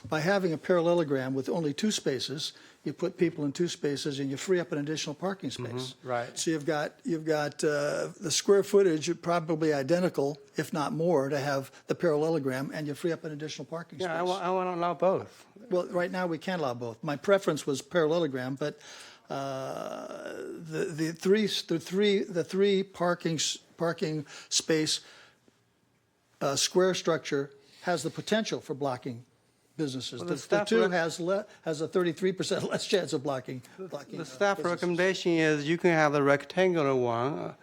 By having a parallelogram with only 2 spaces, you put people in 2 spaces and you free up an additional parking space. Right. So you've got the square footage probably identical, if not more, to have the parallelogram, and you free up an additional parking space. Yeah, I want to allow both. Well, right now we can't allow both. My preference was parallelogram, but the three parking space square structure has the potential for blocking businesses. Well, the 2 has a 33% less chance of blocking. The staff recommendation is you can have the rectangular one,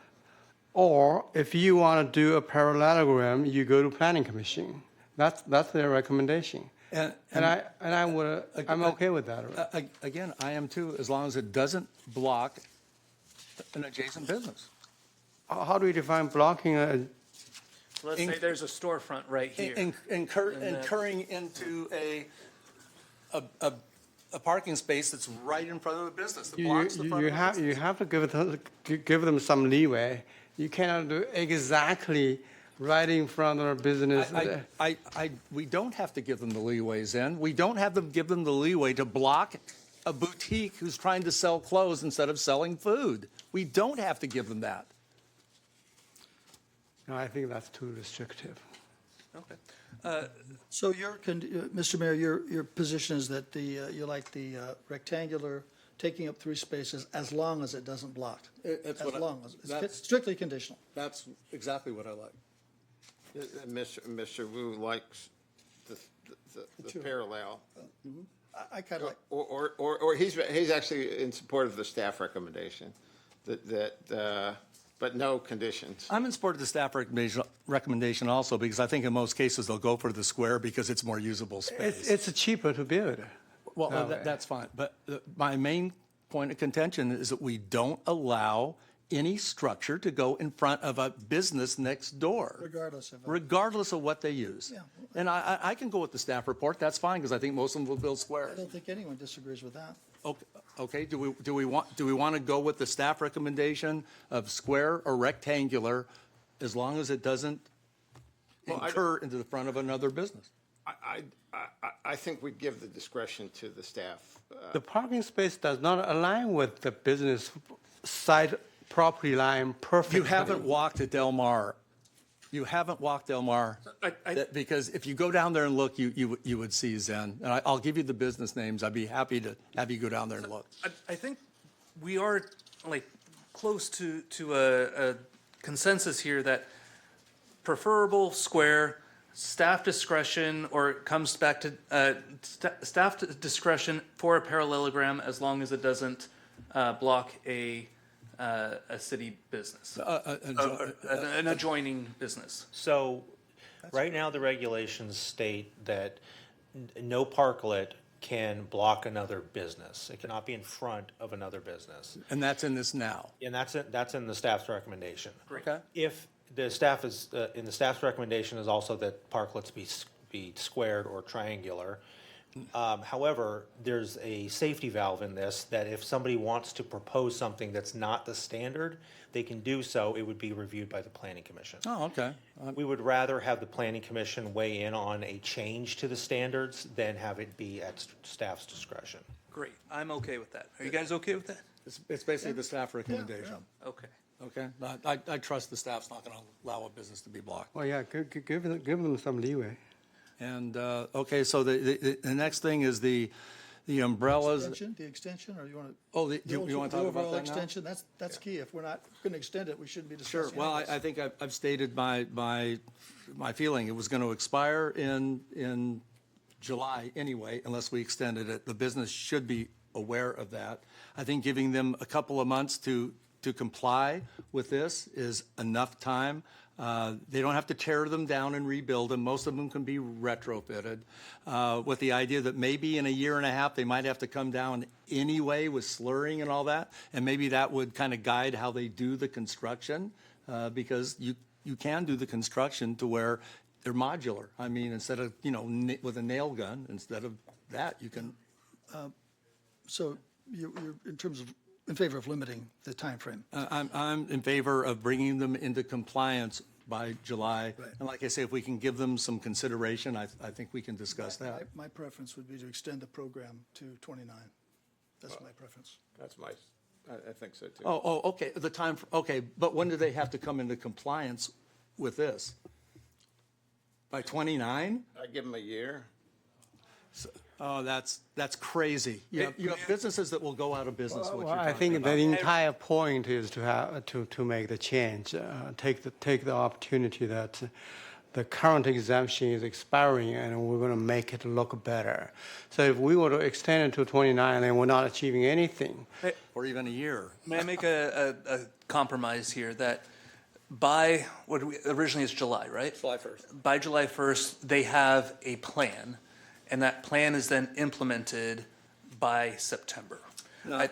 or if you want to do a parallelogram, you go to planning commission. That's their recommendation. I'm okay with that. Again, I am too, as long as it doesn't block an adjacent business. How do we define blocking Let's say there's a storefront right here. Incurring into a parking space that's right in front of the business that blocks the front of the business. You have to give them some leeway. You cannot do exactly right in front of our business. We don't have to give them the leeways in. We don't have to give them the leeway to block a boutique who's trying to sell clothes instead of selling food. We don't have to give them that. No, I think that's too restrictive. Okay. So Mr. Mayor, your position is that you like the rectangular taking up 3 spaces as long as it doesn't block. It's strictly conditional. That's exactly what I like. Mr. Wu likes the parallel. I kind of like. Or he's actually in support of the staff recommendation, but no conditions. I'm in support of the staff recommendation also, because I think in most cases they'll go for the square because it's more usable space. It's cheaper to build. Well, that's fine. But my main point of contention is that we don't allow any structure to go in front of a business next door. Regardless of what they use. Yeah. And I can go with the staff report. That's fine, because I think most of them will build I squares. don't think anyone disagrees with that. Okay. Do we want to go with the staff recommendation of square or rectangular, as long as it doesn't incur into the front of another business? I think we give the discretion to the staff. The parking space does not align with the business side property line perfectly. You haven't walked at Del Mar. Because if you go down there and look, you would see Zen. And I'll give you the business names. I'd be happy to have you go down there and look. I think we are close to a consensus here that preferable square, staff discretion, or it comes back to staff discretion for a parallelogram, as long as it doesn't block a city business, an adjoining business. So right now, the regulations state that no parklet can block another business. It cannot be in front of another business. And that's in this now. And that's in the staff's recommendation. Okay. If the staff is, in the staff's recommendation is also that parklets be squared or triangular. However, there's a safety valve in this that if somebody wants to propose something that's not the standard, they can do so. It would be reviewed by the planning commission. Oh, okay. We would rather have the planning commission weigh in on a change to the standards than have it be at staff's discretion. Great, I'm okay with that. Are you guys okay with that? It's basically the staff recommendation. Okay. Okay? I trust the staff's not going to allow a business to be blocked. Well, yeah, give them some leeway. And, okay, so the next thing is the umbrellas. The extension, or you want to? Oh, you want to talk about overall that now? extension, that's key. If we're not going to extend it, we shouldn't be Sure. discussing Well, anyways. I think I've stated my feeling. It was going to expire in July anyway, unless we extended it. The business should be aware of that. I think giving them a couple of months to comply with this is enough time. They don't have to tear them down and rebuild them. Most of them can be retrofitted, with the idea that maybe in a year and a half, they might have to come down anyway with slurring and all that. And maybe that would kind of guide how they do the construction, because you can do the construction to where they're modular. I mean, instead of, with a nail gun, instead of that, you can. So you're in favor of limiting the timeframe? I'm in favor of bringing them into compliance by July. Right. And like I say, if we can give them some consideration, I think we can discuss that. My preference would be to extend the program to 29. That's my preference. That's I think so too. Oh, okay, okay, but when do they have to come into compliance with this? By 29? I give them a year. Oh, that's crazy. You have businesses that will go out of business, what Well, you're I talking think about. the entire point is to have to make the change. Take the opportunity that the current exemption is expiring, and we're going to make it look better. So if we were to extend it to 29, and we're not achieving anything, Or even a year. May I make a compromise here that by, originally it's July, right? July 1st. By July 1st, they have a plan, and that plan is then implemented by September. No,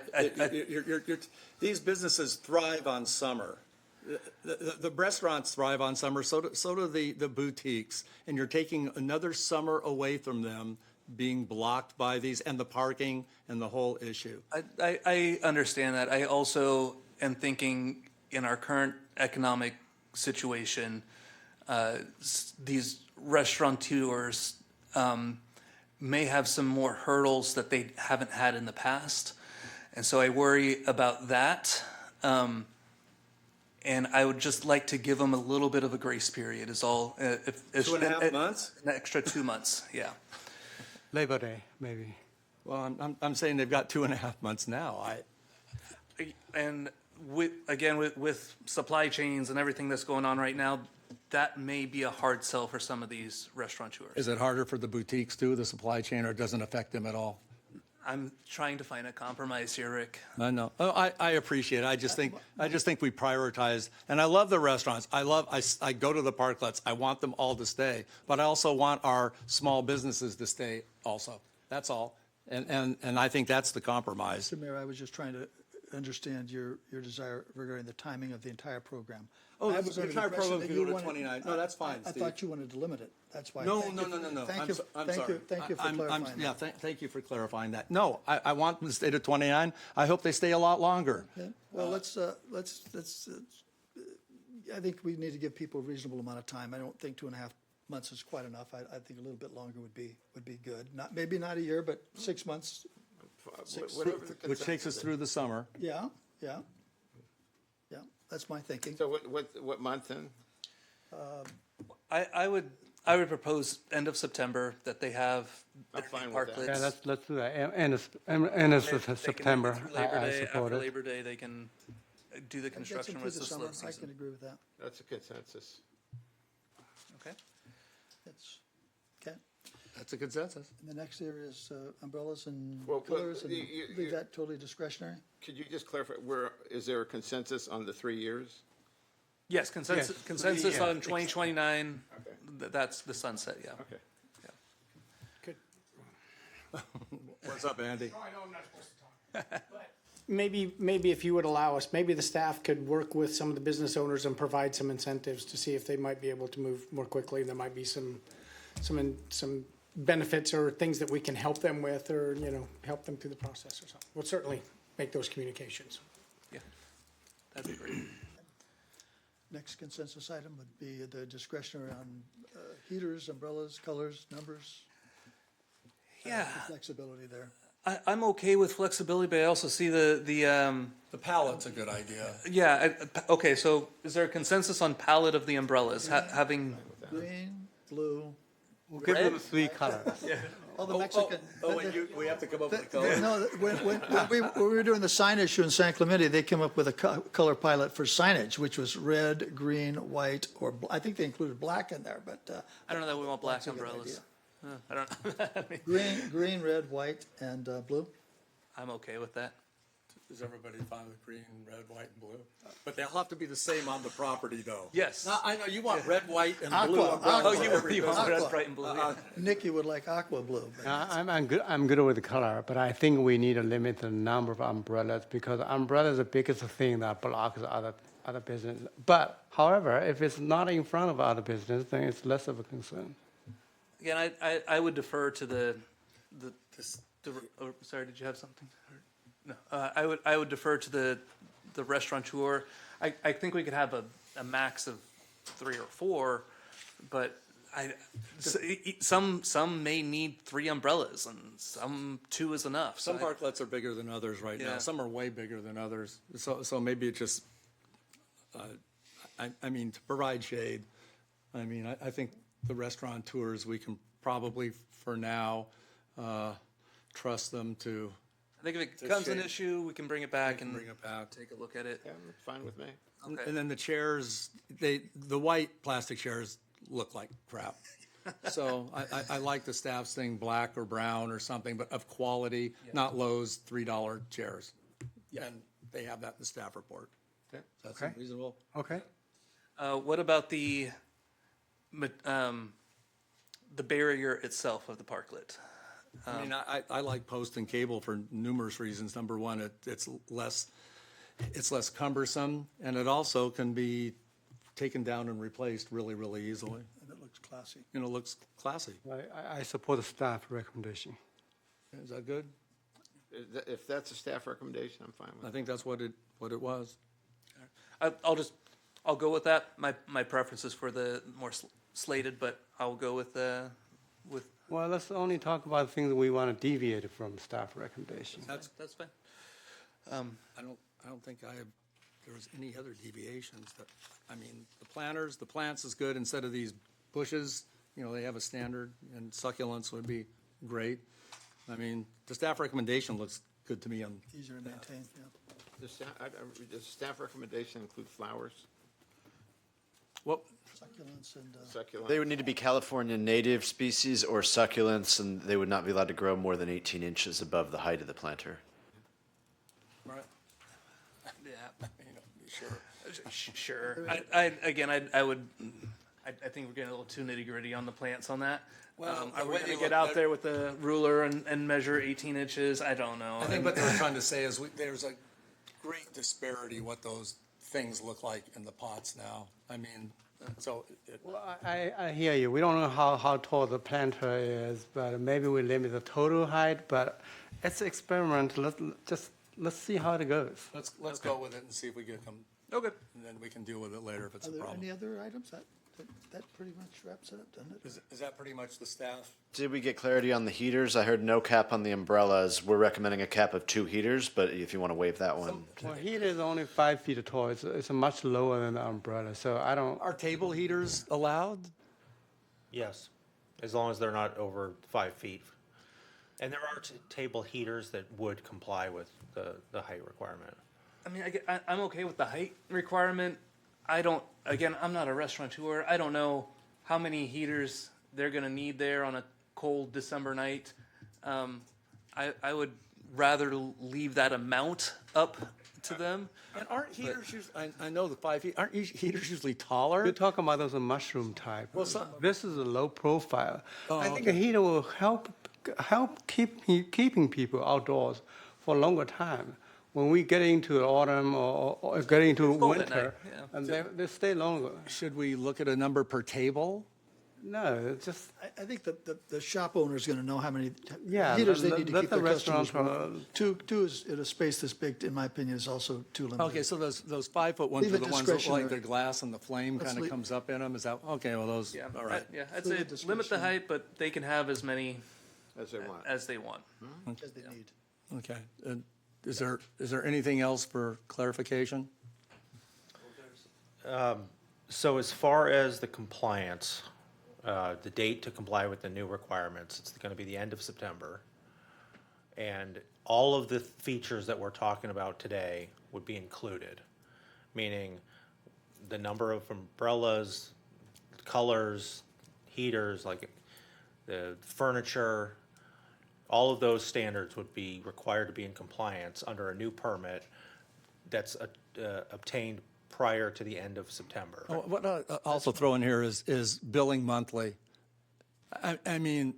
these businesses thrive on summer. The restaurants thrive on summer, so do the boutiques. And you're taking another summer away from them being blocked by these, and the parking and the whole issue. I understand that. I also am thinking in our current economic situation, these restaurateurs may have some more hurdles that they haven't had in the past. And so I worry about that. And I would just like to give them a little bit of a grace period is all. 2.5 months? An extra 2 months, yeah. Labor Day, maybe. Well, I'm saying they've got 2.5 months now. And with supply chains and everything that's going on right now, that may be a hard sell for some of these restaurateurs. Is it harder for the boutiques too, the supply chain, or it doesn't affect them at all? I'm trying to find a compromise here, Rick. I know. Oh, I appreciate it. I just think we prioritize, and I love the restaurants. I go to the parklets. I want them all to stay, but I also want our small businesses to stay also. That's all. And I think that's the compromise. Mr. Mayor, I was just trying to understand your desire regarding the timing of the entire program. Oh, I the was under entire impression program that can you go to wanted- 29. No, that's fine, I Steve. thought you wanted to limit it. That's why. No. Thank you for I'm- clarifying yeah, that. thank you for clarifying that. No, I want them to stay to 29. I hope they stay a lot longer. Okay. Well, let's, I think we need to give people a reasonable amount of time. I don't think 2.5 months is quite enough. I think a little bit longer would be good. Maybe not a year, but 6 months. Whatever the Which takes us consensus through the summer. Yeah, that's my thinking. is. So what month then? I would propose end of September that they have I'm fine with parklets. that. Yeah, let's do that. End of They can September. make it through Labor I Day. support After it. Labor Day, they can do the That gets construction them with through the the slow summer. I can season. agree with that. That's a consensus. Okay. Okay. That's a consensus. And the next area is umbrellas and Well, colors, and you- leave that totally discretionary? Could you just clarify, is there a consensus on the 3 years? Yes, consensus Yes. consensus on 2029. That's the sunset, yeah. Okay. What's up, Andy? I know I'm not supposed to talk. But maybe if you would allow us, maybe the staff could work with some of the business owners and provide some incentives to see if they might be able to move more quickly. There might be some benefits or things that we can help them with, or, you know, help them through the process or something. We'll certainly make those communications. Yeah, that'd be great. Next consensus item would be the discretionary on heaters, umbrellas, colors, numbers. Yeah. The flexibility there. I'm okay with flexibility, but I also see the The pallet's a good idea. yeah. Okay, so is there a consensus on palette of the umbrellas? Having Green, blue. We'll give them 3 colors. All the Mexican. We have to come up with a color? No, when we were doing the sign issue in San Clemente, they came up with a color pilot for signage, which was red, green, white, or I think they included black in there, but. I don't know that we want black That's a good umbrellas. I don't. I mean, Green, red, white, and blue. I'm okay with that. Is everybody fine with green, red, white, and blue? But they'll have to be the same on the property, though. Yes. Now, I know you want red, white, and Aqua, blue. aqua. umbrellas Oh, you for every want business. red, bright, and blue? Nikki would like aqua blue. but- I'm good with the color, but I think we need to limit the number of umbrellas, because umbrella is the biggest thing that blocks other business. But however, if it's not in front of other business, then it's less of a concern. Again, I would defer to the oh, sorry, did you have something? No, I would defer to the restaurateur. I think we could have a max of 3 or 4, but some may need 3 umbrellas and some 2 is enough. Some parklets are bigger than others right now. Yeah. Some are way bigger than others. So maybe it just, I mean, to provide shade, I mean, I think the restaurateurs, we can probably, for now, trust them to. I think if it becomes an shade. issue, we can bring it back and bring it back. take a look at it. Yeah, fine with me. Okay. And then the chairs, the white plastic chairs look like crap. So I like the staff's thing, black or brown or something, but of quality, not Lowe's $3 chairs. And they have that in the staff report. Okay. That's Okay. reasonable. Okay. What about the barrier itself of the parklet? I mean, I like post and cable for numerous reasons. Number one, it's less cumbersome, and it also can be taken down and replaced really, really easily. And it looks classy. And it looks classy. I support the staff recommendation. Is that good? If that's a staff recommendation, I'm fine with I it. think that's what it was. I'll go with that. My preference is for the more slated, but I'll go with. Well, let's only talk about things we want to deviate from staff recommendation. That's fine. I don't think there was any other deviations that, I mean, the plants is good instead of these bushes, you know, they have a standard, and succulents would be great. I mean, the staff recommendation looks good to me on. Easier to maintain, yeah. Does staff recommendation include flowers? Well, Succulents and. Succulent? They would need to be California native species or succulents, and they would not be allowed to grow more than 18 inches above the height of the planter. Right. Yeah. Sure. Sure. I think we're getting a little too nitty gritty on the plants on that. Well, are the we way going to they get look out at- there with the ruler and measure 18 inches? I don't know. I think what they're trying to say is there's a great disparity what those things look like in the pots now. I mean, so. Well, I hear you. We don't know how tall the planter is, but maybe we limit the total height, but it's an experiment. Let's see how it goes. Let's go with it and see if we get them. Okay. And then we can deal with it later if it's Are a there problem. any other items? That pretty much wraps it up, doesn't it? Is that pretty much the staff? Did we get clarity on the heaters? I heard no cap on the umbrellas. We're recommending a cap of 2 heaters, but if you want to waive that one. Well, heater is only 5 feet tall. It's much lower than the umbrella, so I don't. Are table heaters allowed? Yes, as long as they're not over 5 feet. And there are table heaters that would comply with the height requirement. I mean, I'm okay with the height requirement. I'm not a restaurateur. I don't know how many heaters they're going to need there on a cold December night. I would rather leave that amount up to them. And aren't heaters usually, I know the 5 feet, aren't heaters usually taller? You're talking about those mushroom type. Well, some- This is a low profile. Oh, I think okay. a heater will help help keeping people outdoors for a longer time. When we get into autumn or getting into cold at winter, night, yeah. and they stay longer. Should we look at a number per table? No, it's just, I think the shop owner is going to know how many Yeah, heaters they let- need to let keep the their customers restaurant, warm. Two is, in a space this big, in my opinion, is also too limited. Okay, so those 5-foot ones Leave are it the ones that look like discretionary. they're glass and the flame Let's kind of leave- comes up in them? Is that, okay, well, those, Yeah, all right. I'd Leave say it limit the discretionary. height, but they can have as many As they want. as they want. As they need. Okay. Is there anything else for clarification? So as far as the compliance, the date to comply with the new requirements, it's going to be the end of September. And all of the features that we're talking about today would be included, meaning the number of umbrellas, colors, heaters, like the furniture, all of those standards would be required to be in compliance under a new permit that's obtained prior to the end of September. Oh, what I also throw in here is billing monthly. I mean,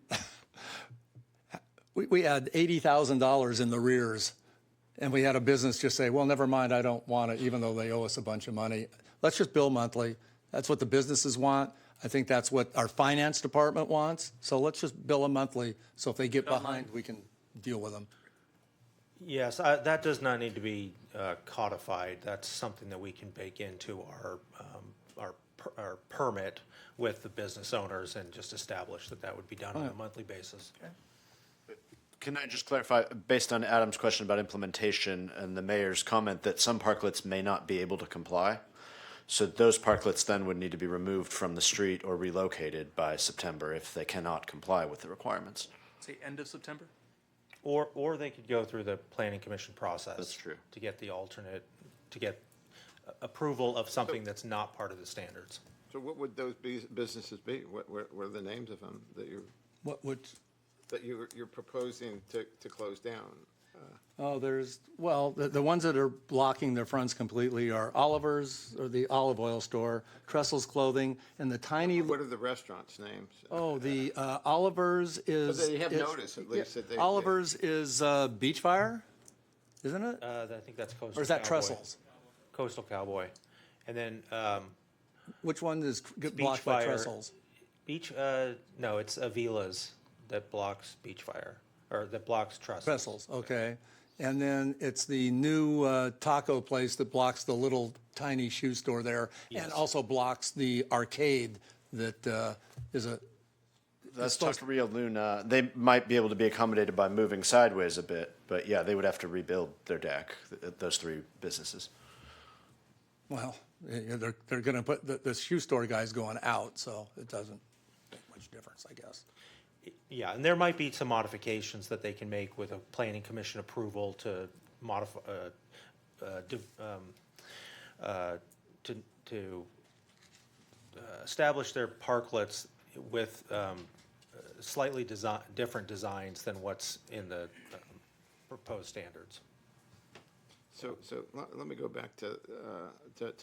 we had $80,000 in the rears, and we had a business just say, well, never mind, I don't want it, even though they owe us a bunch of money. Let's just bill monthly. That's what the businesses want. I think that's what our finance department wants. So let's just bill them monthly, so if they get behind, we can deal with them. Yes, that does not need to be codified. That's something that we can bake into our permit with the business owners and just establish that would be done on a monthly basis. Can I just clarify, based on Adam's question about implementation and the mayor's comment that some parklets may not be able to comply? So those parklets then would need to be removed from the street or relocated by September if they cannot comply with the requirements. Say end of September? Or they could go through the planning commission process. That's true. To get the alternate, to get approval of something that's not part of the standards. So what would those businesses be? What are the names of them that you're proposing to close down? Oh, the ones that are blocking their fronts completely are Oliver's, or the olive oil store, Tressel's Clothing, and the tiny. What are the restaurants' names? Oh, the Oliver's is. But they have notice, at least, that they- Oliver's is Beachfire, isn't it? I think that's Coastal Or is that Cowboy. Tressel's? Coastal Cowboy. And then Which one is blocked by Beachfire- Tressel's? No, it's Avila's that blocks Beachfire, or that blocks Tressel's. Tressel's, okay. And then it's the new taco place that blocks the little tiny shoe store there, Yes. and also blocks the arcade that is a. That's Taqueria Luna. They might be able to be accommodated by moving sideways a bit, but yeah, they would have to rebuild their deck, those three businesses. Well, they're going to put, the shoe store guy's going out, so it doesn't make much difference, I guess. Yeah, and there might be some modifications that they can make with a planning commission approval to modify, to establish their parklets with slightly different designs than what's in the proposed standards. So let me go back to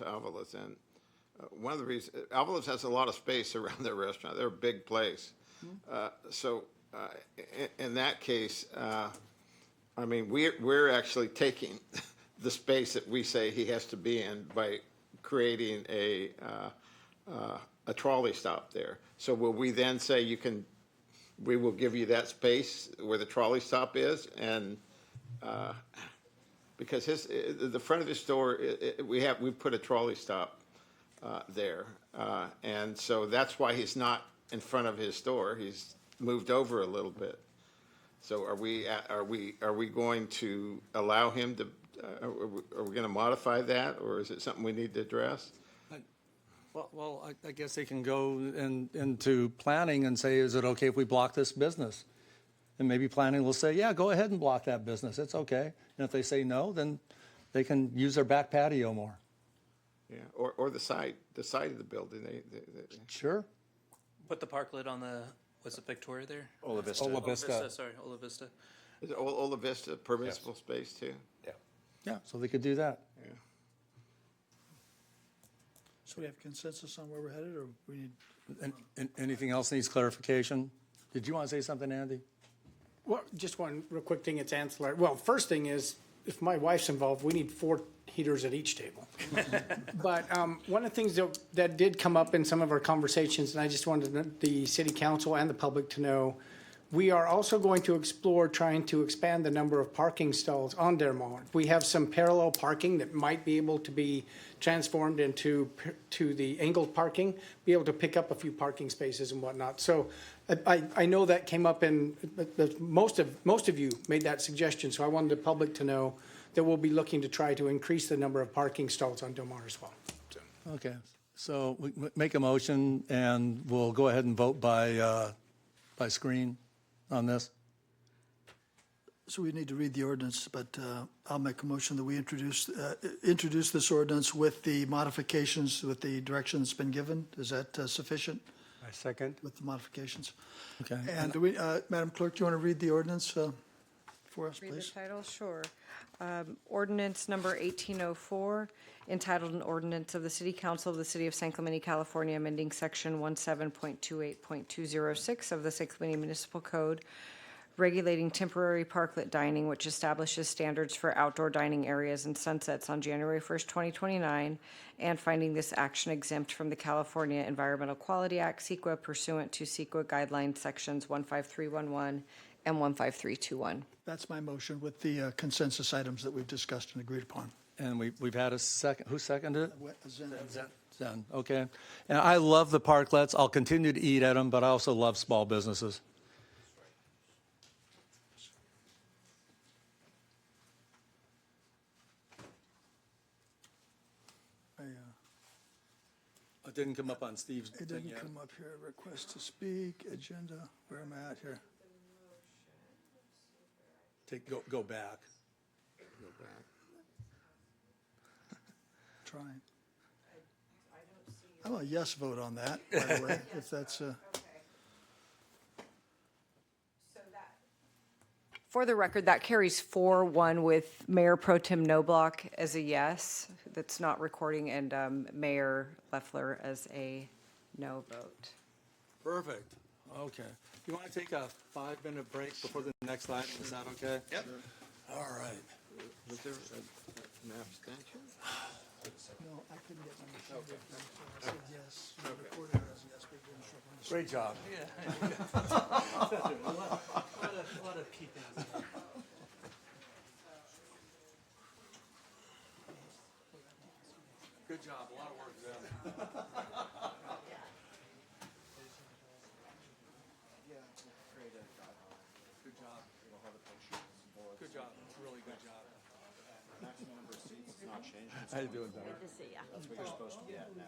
Alvarez, and one of the reasons, Alvarez has a lot of space around their restaurant. They're a big place. In that case, I mean, we're actually taking the space that we say he has to be in by creating a trolley stop there. So will we then say we will give you that space where the trolley stop is, and because the front of his store, we put a trolley stop there, and so that's why he's not in front of his store. He's moved over a little bit. So are we going to allow him to? Are we going to modify that, or is it something we need to address? Well, I guess they can go into planning and say, is it okay if we block this business? And maybe planning will say, yeah, go ahead and block that business. It's okay. And if they say no, then they can use their back patio more. Yeah, or the side of the building. They Sure. Put the parklet on the, was it Victoria there? Ola Vista. Ola Vista. Sorry, Ola Vista. Is Ola Vista permissible space too? Yeah, so they could do that. Yeah. So we have consensus on where we're headed, or we need? Anything else needs clarification? Did you want to say something, Andy? Well, just one real quick thing, it's ancillary. Well, first thing is, if my wife's involved, we need 4 heaters at each table. But one of the things that did come up in some of our conversations, and I just wanted the city council and the public to know, we are also going to explore trying to expand the number of parking stalls on Del Mar. We have some parallel parking that might be able to be transformed into the angled parking, be able to pick up a few parking spaces and whatnot. So I know that came up in, most of you made that suggestion, so I wanted the public to know that we'll be looking to try to increase the number of parking stalls on Del Mar as well. So. Okay, so we make a motion, and we'll go ahead and vote by screen on this. So we need to read the ordinance, but I'll make a motion that we introduce this ordinance with the modifications, with the direction that's been given. Is that sufficient? I second. With the modifications? Okay. And do we, Madam Clerk, do you want to read the ordinance for us, Read the please? title, sure. Ordinance number 1804, entitled an ordinance of the City Council of the City of San Clemente, California, amending section 17.28.206 of the San Clemente Municipal Code, regulating temporary parklet dining, which establishes standards for outdoor dining areas and sunsets on January 1st, 2029, and finding this action exempt from the California Environmental Quality Act, CEQA, pursuant to CEQA guidelines sections 15311 and 15321. That's my motion with the consensus items that we've discussed and agreed upon. And we've had a second. Who seconded it? Zen. Zen. Okay. And I love the parklets. I'll continue to eat at them, but I also love small businesses. It didn't come up on Steve's It thing didn't yet. come up here. Request to speak, agenda. Where am I at here? Go back. Trying. I'm a yes vote on that, by the way, if that's, For the record, that carries 4-1 with Mayor Pro Tem Noblock as a yes. That's not recording, and Mayor Leffler as a no vote. Perfect. Okay. You want to take a 5-minute break before the next item? Is that okay? Yep. All right. Was there an abstention? no, I couldn't get my machine. I said yes. You recorded it as a yes, but it didn't show up on the Great job. What a peek. Good job. A lot of work done. Good job. Good job. Really good job. Maximum number of seats is not changing. How you doing, Doug? Good to see ya. That's what you're supposed to be at now.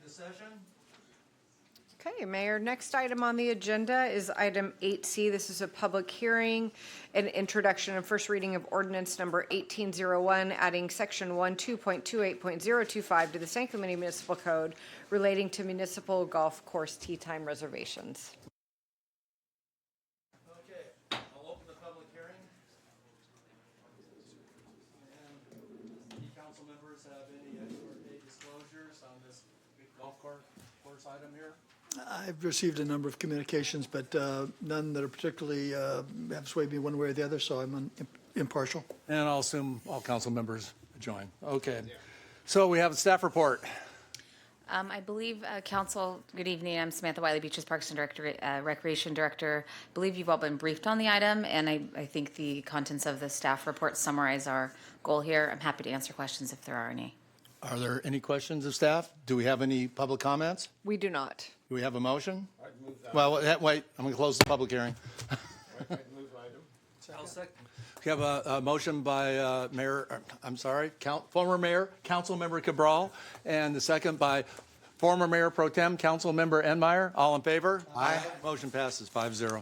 into session. Okay, Mayor, next item on the agenda is item 8C. This is a public hearing and introduction and first reading of ordinance number 1801, adding section 12.28.025 to the San Clemente Municipal Code relating to municipal golf course tee time reservations. Okay, I'll open the public hearing. And any council members have any expert disclosures on this big golf course item here? I've received a number of communications, but none that are particularly have swayed me one way or the other, so I'm impartial. And I'll assume all council members join. Okay. So we have a staff report. I believe, Council, good evening. I'm Samantha Wiley, Beaches Parks and Recreation Director. I believe you've all been briefed on the item, and I think the contents of the staff report summarize our goal here. I'm happy to answer questions if there are any. Are there any questions of staff? Do we have any public comments? We do not. Do we have a motion? Well, wait, I'm going to close the public hearing. I'll second. We have a motion by former Mayor, Councilmember Cabral, and the second by former Mayor Pro Tem, Councilmember Enmeyer. All in favor? Aye. Motion passes 5-0.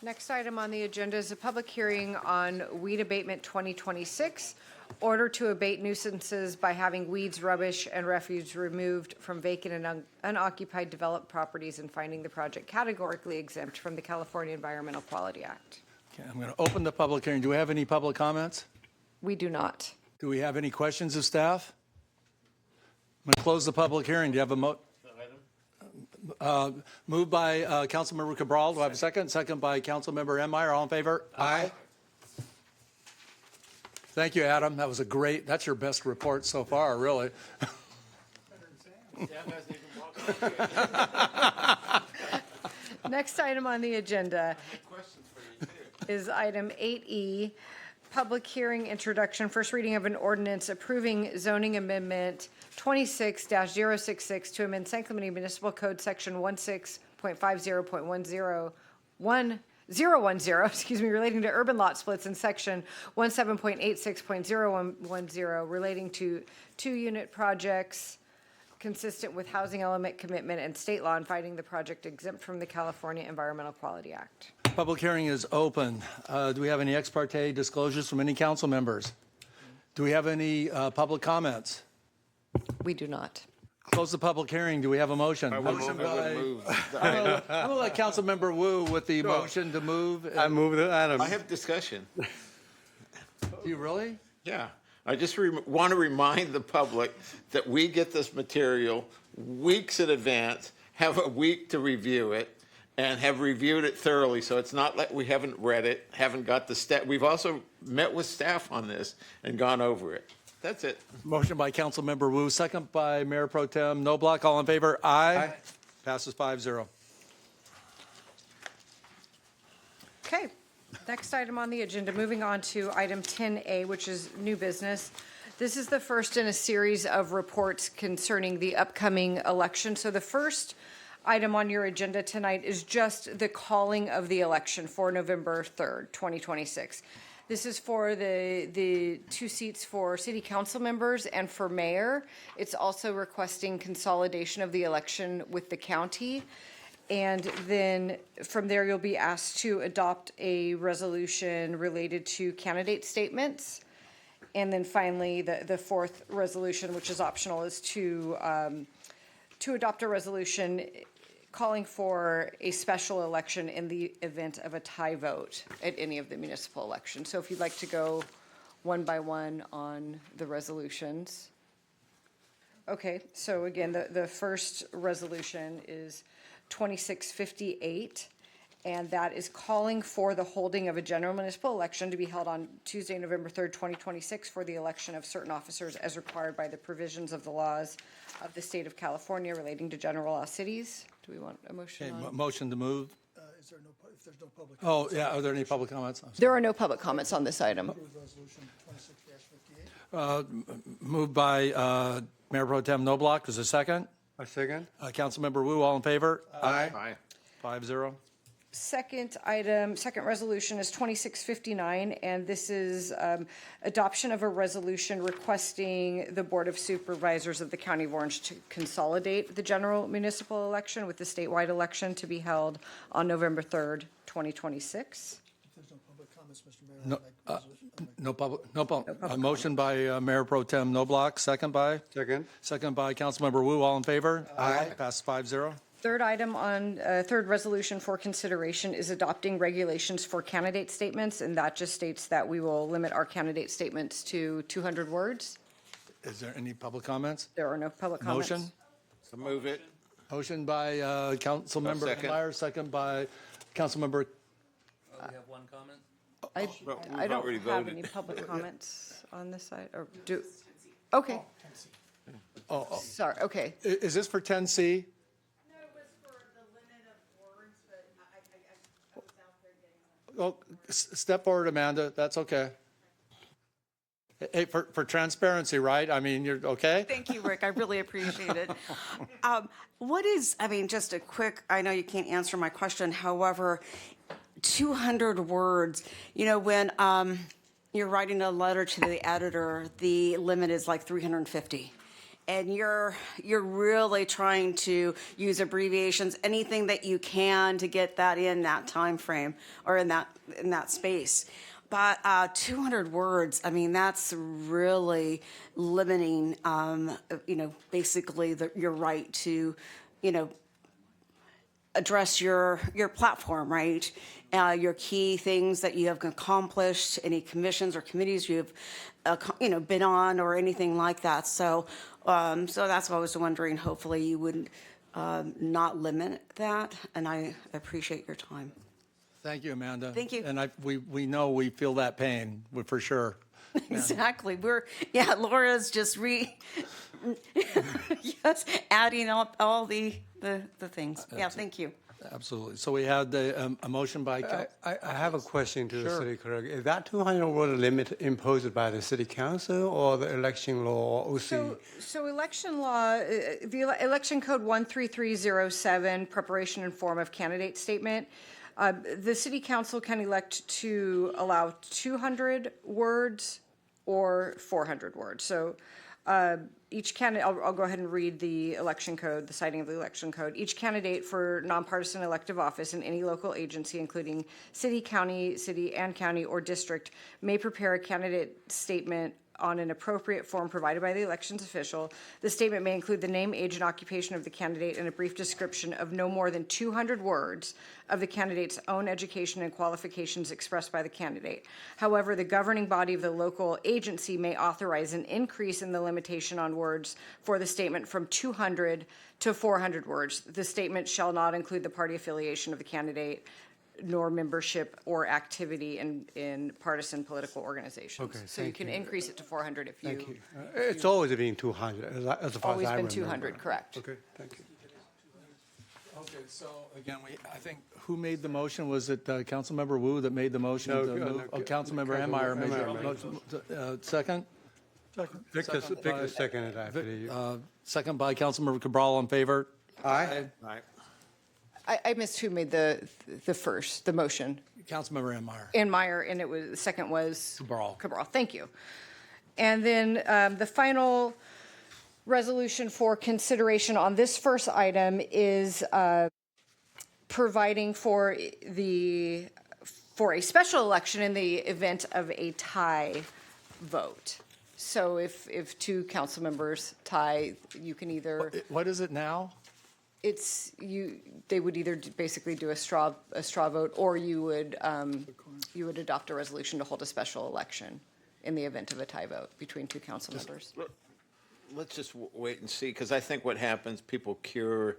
Next item on the agenda is a public hearing on weed abatement 2026, order to abate nuisances by having weeds, rubbish, and refuse removed from vacant and unoccupied developed properties and finding the project categorically exempt from the California Environmental Quality Act. Okay, I'm going to open the public hearing. Do we have any public comments? We do not. Do we have any questions of staff? I'm going to close the public hearing. Do you have a moved by Councilmember Cabral. Do I have a second? Second by Councilmember Enmeyer. All in favor? Aye. Thank you, Adam. That was that's your best report so far, really. Next item on the agenda is item 8E, public hearing introduction, first reading of an ordinance approving zoning amendment 26-066 to amend San Clemente Municipal Code Section 16.50.1010, relating to urban lot splits, and Section 17.86.010 relating to two-unit projects consistent with housing element commitment and state law and finding the project exempt from the California Environmental Quality Act. Public hearing is open. Do we have any ex parte disclosures from any council members? Do we have any public comments? We do not. Close the public hearing. Do we have a motion? I would move. I'm going to let Councilmember Wu with the motion to move. I move the item. I have discussion. Do you really? Yeah. I just want to remind the public that we get this material weeks in advance, have a week to review it, and have reviewed it thoroughly. So it's not like we haven't read it, haven't got the staff. We've also met with staff on this and gone over it. That's it. Motion by Councilmember Wu, second by Mayor Pro Tem Noblock. All in favor? Aye. Passes 5-0. Okay, next item on the agenda, moving on to item 10A, which is new business. This is the first in a series of reports concerning the upcoming election. So the first item on your agenda tonight is just the calling of the election for November 3rd, 2026. This is for the two seats for city council members and for mayor. It's also requesting consolidation of the election with the county. And then from there, you'll be asked to adopt a resolution related to candidate statements. And then finally, the fourth resolution, which is optional, is to adopt a resolution calling for a special election in the event of a tie vote at any of the municipal elections. So if you'd like to go one by one on the resolutions. Okay, so again, the first resolution is 2658, and that is calling for the holding of a general municipal election to be held on Tuesday, November 3rd, 2026 for the election of certain officers as required by the provisions of the laws of the state of California relating to general law cities. Do we want a motion Okay, on? motion to move. If there's no public. Oh, yeah, are there any public comments? There are no public comments on this item. Resolution 26-58. Moved by Mayor Pro Tem Noblock. Is there a second? A second. Councilmember Wu, all in favor? Aye. 5-0. second resolution is 2659, and this is adoption of a resolution requesting the Board of Supervisors of the County of Orange to consolidate the general municipal election with the statewide election to be held on November 3rd, 2026. There's no public comments, Mr. Mayor. No public. A motion by Mayor Pro Tem Noblock, second by? Second. Second by Councilmember Wu. All in favor? Aye. Passes 5-0. Third item on, third resolution for consideration is adopting regulations for candidate statements, and that just states that we will limit our candidate statements to 200 words. Is there any public comments? There are no public comments. Motion? So move it. Motion by Councilmember second. Meyer, second by Councilmember. We have one comment. I we've don't already have voted. any public comments on this side, or do, okay, Oh, sorry, okay. is this for 10C? Oh, step forward, Amanda. That's okay. Hey, for transparency, right? I mean, you're okay? Thank you, Rick. I really appreciate it. What is, I mean, just a quick, I know you can't answer my question. However, 200 words, you know, when you're writing a letter to the editor, the limit is like 350. And you're really trying to use abbreviations, anything that you can to get that in that time frame or in that space. But 200 words, I mean, that's really limiting, you know, basically your right to, you know, address your platform, right? Your key things that you have accomplished, any commissions or committees you've, you know, been on or anything like that. So, so that's what I was wondering. Hopefully, you wouldn't not limit that, and I appreciate your time. Thank you, Amanda. Thank you. And we know we feel that pain, for sure. Exactly. Laura's just yes, adding up all the things. Yeah, thank you. Absolutely. So we had a motion by. I have a question to the Sure. city clerk. Is that 200 word limit imposed by the city council or the election law or OC? So election law, the election code 13307, preparation and form of candidate statement. The city council can elect to allow 200 words or 400 words. So each candidate, I'll go ahead and read the election code, the citing of the election code. Each candidate for nonpartisan elective office in any local agency, including city, and county, or district, may prepare a candidate statement on an appropriate form provided by the elections official. The statement may include the name, age, and occupation of the candidate and a brief description of no more than 200 words of the candidate's own education and qualifications expressed by the candidate. However, the governing body of the local agency may authorize an increase in the limitation on words for the statement from 200 to 400 words. The statement shall not include the party affiliation of the candidate, nor membership or activity in partisan political organizations. Okay, so you thank can you. increase it to 400 if you. Thank you. It's always been 200, as far as I Always been remember. 200, correct. Okay, thank you. Okay, so again, I think, who made the motion? Was it Councilmember Wu that made the motion? No, to no, move? no, Oh, Councilmember Emmeyer made the Emmeyer. motion. Second? Victor Second seconded it, I believe. Second by Councilmember Cabral, in favor? Aye. Aye. I missed who made the motion. Councilmember Emmeyer. And Meyer, and the second was? Cabral. Thank you. And then the final resolution for consideration on this first item is providing for a special election in the event of a tie vote. So if two council members tie, you can either. What is it now? They would either basically do a straw vote, or you would adopt a resolution to hold a special election in the event of a tie vote between two council members. Let's just wait and see, because I think what happens, people cure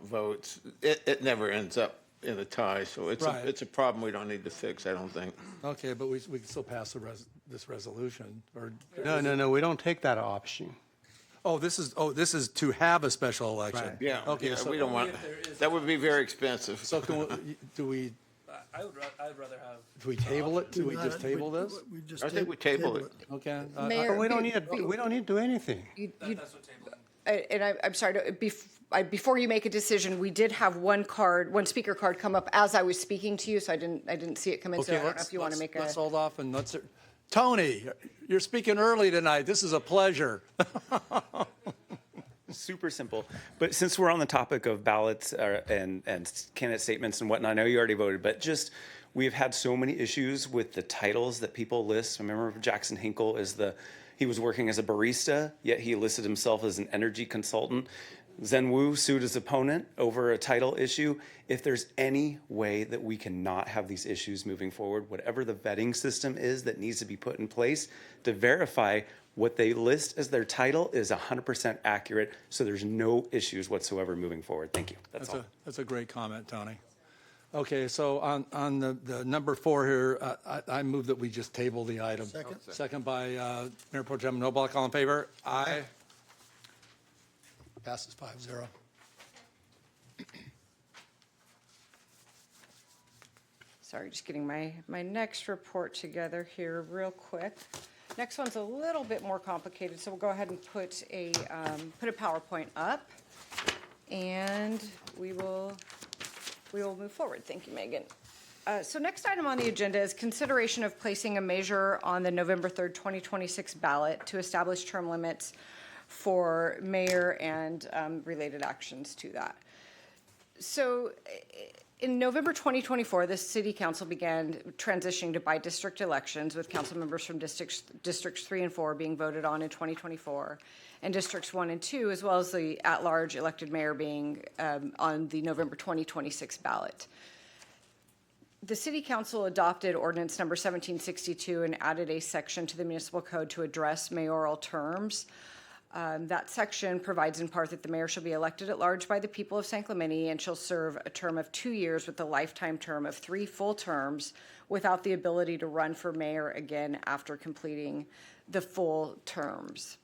votes. It never ends up in a tie, so it's Right. it's a problem we don't need to fix, I don't think. Okay, but we can still pass this resolution, or? No, we don't take that option. Oh, this is to have a special election. Right. Yeah, Okay, yeah, so we don't want, that would be very expensive. So do we I'd rather have. do we table it? Do we just table this? I think we table it. Okay. Mayor, We don't need to do anything. And I'm sorry, before you make a decision, we did have one speaker card come up as I was speaking to you, so I didn't see it come in. So I don't know if you want to make let's hold off and let's. Tony, you're speaking early tonight. This is a pleasure. Super simple. But since we're on the topic of ballots and candidate statements and whatnot, I know you already voted, but just we've had so many issues with the titles that people list. Remember Jackson Hinkle he was working as a barista, yet he listed himself as an energy consultant. Zen Wu sued his opponent over a title issue. If there's any way that we cannot have these issues moving forward, whatever the vetting system is that needs to be put in place to verify what they list as their title is 100% accurate, so there's no issues whatsoever moving forward. Thank you. That's all. That's a great comment, Tony. Okay, so on the number 4 here, I move that we just table the item. Second. Second by Mayor Pro Tem Noblock. All in favor? Aye. Passes 5-0. Sorry, just getting my next report together here real quick. Next one's a little bit more complicated, so we'll go ahead and put a PowerPoint up, and we will move forward. Thank you, Megan. So next item on the agenda is consideration of placing a measure on the November 3rd, 2026 ballot to establish term limits for mayor and related actions to that. So in November 2024, the City Council began transitioning to by-district elections, with council members from districts 3 and 4 being voted on in 2024, and districts 1 and 2, as well as the at-large elected mayor being on the November 2026 ballot. The City Council adopted ordinance number 1762 and added a section to the municipal code to address mayoral terms. That section provides in part that the mayor shall be elected at large by the people of San Clemente and shall serve a term of 2 years with a lifetime term of 3 full terms without the ability to run for mayor again after completing the full terms.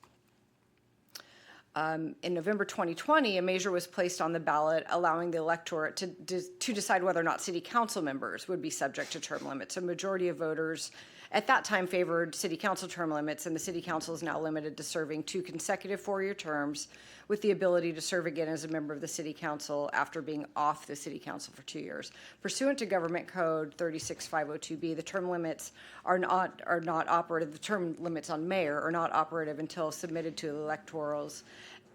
In November 2020, a measure was placed on the ballot allowing the electorate to decide whether or not city council members would be subject to term limits. A majority of voters at that time favored city council term limits, and the city council is now limited to serving 2 consecutive 4-year terms with the ability to serve again as a member of the city council after being off the city council for 2 years. Pursuant to Government Code 36502B, the term limits are not operative. The term limits on mayor are not operative until submitted to the electors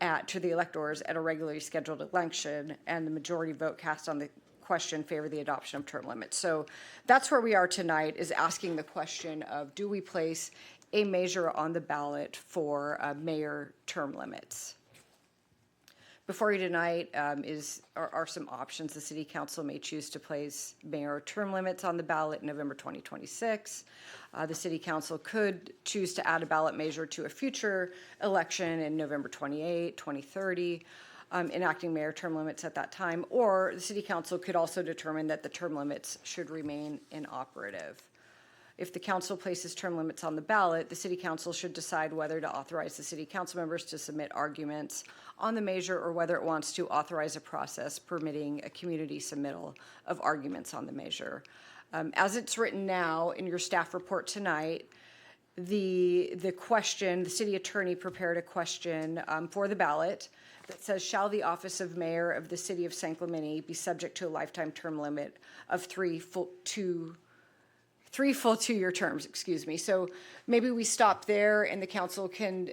at a regularly scheduled election, and the majority vote cast on the question favor the adoption of term limits. So that's where we are tonight, is asking the question of, do we place a measure on the ballot for mayor term limits? Before you tonight are some options. The City Council may choose to place mayor term limits on the ballot in November 2026. The City Council could choose to add a ballot measure to a future election in November 28, 2030, enacting mayor term limits at that time, or the City Council could also determine that the term limits should remain inoperative. If the council places term limits on the ballot, the City Council should decide whether to authorize the City Council members to submit arguments on the measure, or whether it wants to authorize a process permitting a community submittal of arguments on the measure. As it's written now in your staff report tonight, the city attorney prepared a question for the ballot that says, shall the office of mayor of the city of San Clemente be subject to a lifetime term limit of 3 full 2-year terms, excuse me. So maybe we stop there and the council can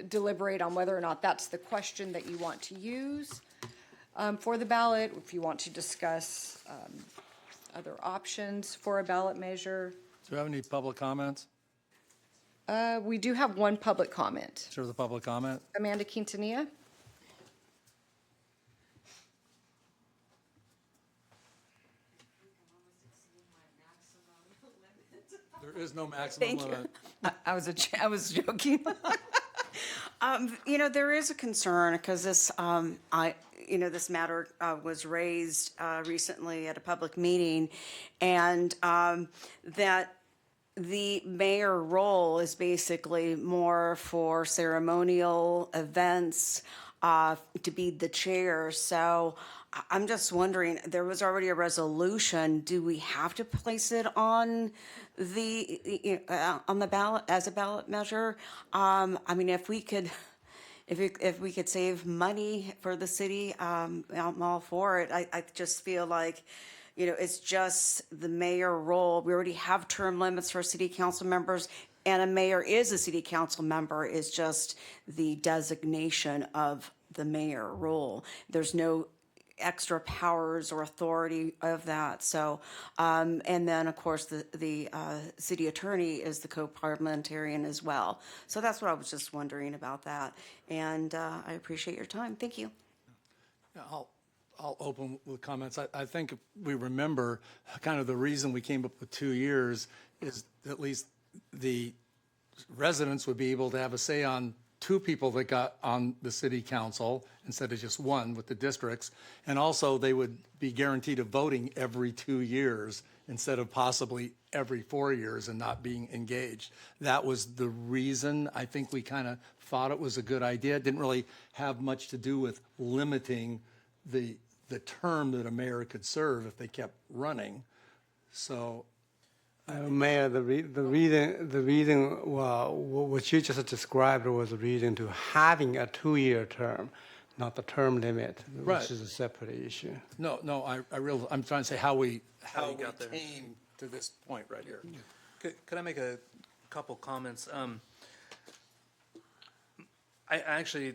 deliberate on whether or not that's the question that you want to use for the ballot, if you want to discuss other options for a ballot measure. Do you have any public comments? We do have one public comment. Sure, the public comment. Amanda Quintanilla. There is no maximum limit. I was joking. There is a concern because this matter was raised recently at a public meeting, and that the mayor role is basically more for ceremonial events, to be the chair. So I'm just wondering, there was already a resolution. Do we have to place it on the ballot as a ballot measure? If we could, if we could save money for the city, I'm all for it. I just feel like, it's just the mayor role. We already have term limits for city council members, and a mayor is a city council member, is just the designation of the mayor role. There's no extra powers or authority of that. So, and then of course the city attorney is the co-parliamentarian as well. So that's what I was just wondering about that. And I appreciate your time. Thank you. Yeah, I'll open with comments. I think if we remember kind of the reason we came up with 2 years is at least the residents would be able to have a say on 2 people that got on the city council instead of just 1 with the districts. And also they would be guaranteed of voting every 2 years instead of possibly every 4 years and not being engaged. That was the reason I think we kind of thought it was a good idea. It didn't really have much to do with limiting the term that a mayor could serve if they kept running. So Mayor, the reason what you just described was the reason to having a 2-year term, not the term limit, Right. which is a separate issue. No, I'm trying to say how we got there. came to this point right here. Could I make a couple comments? I actually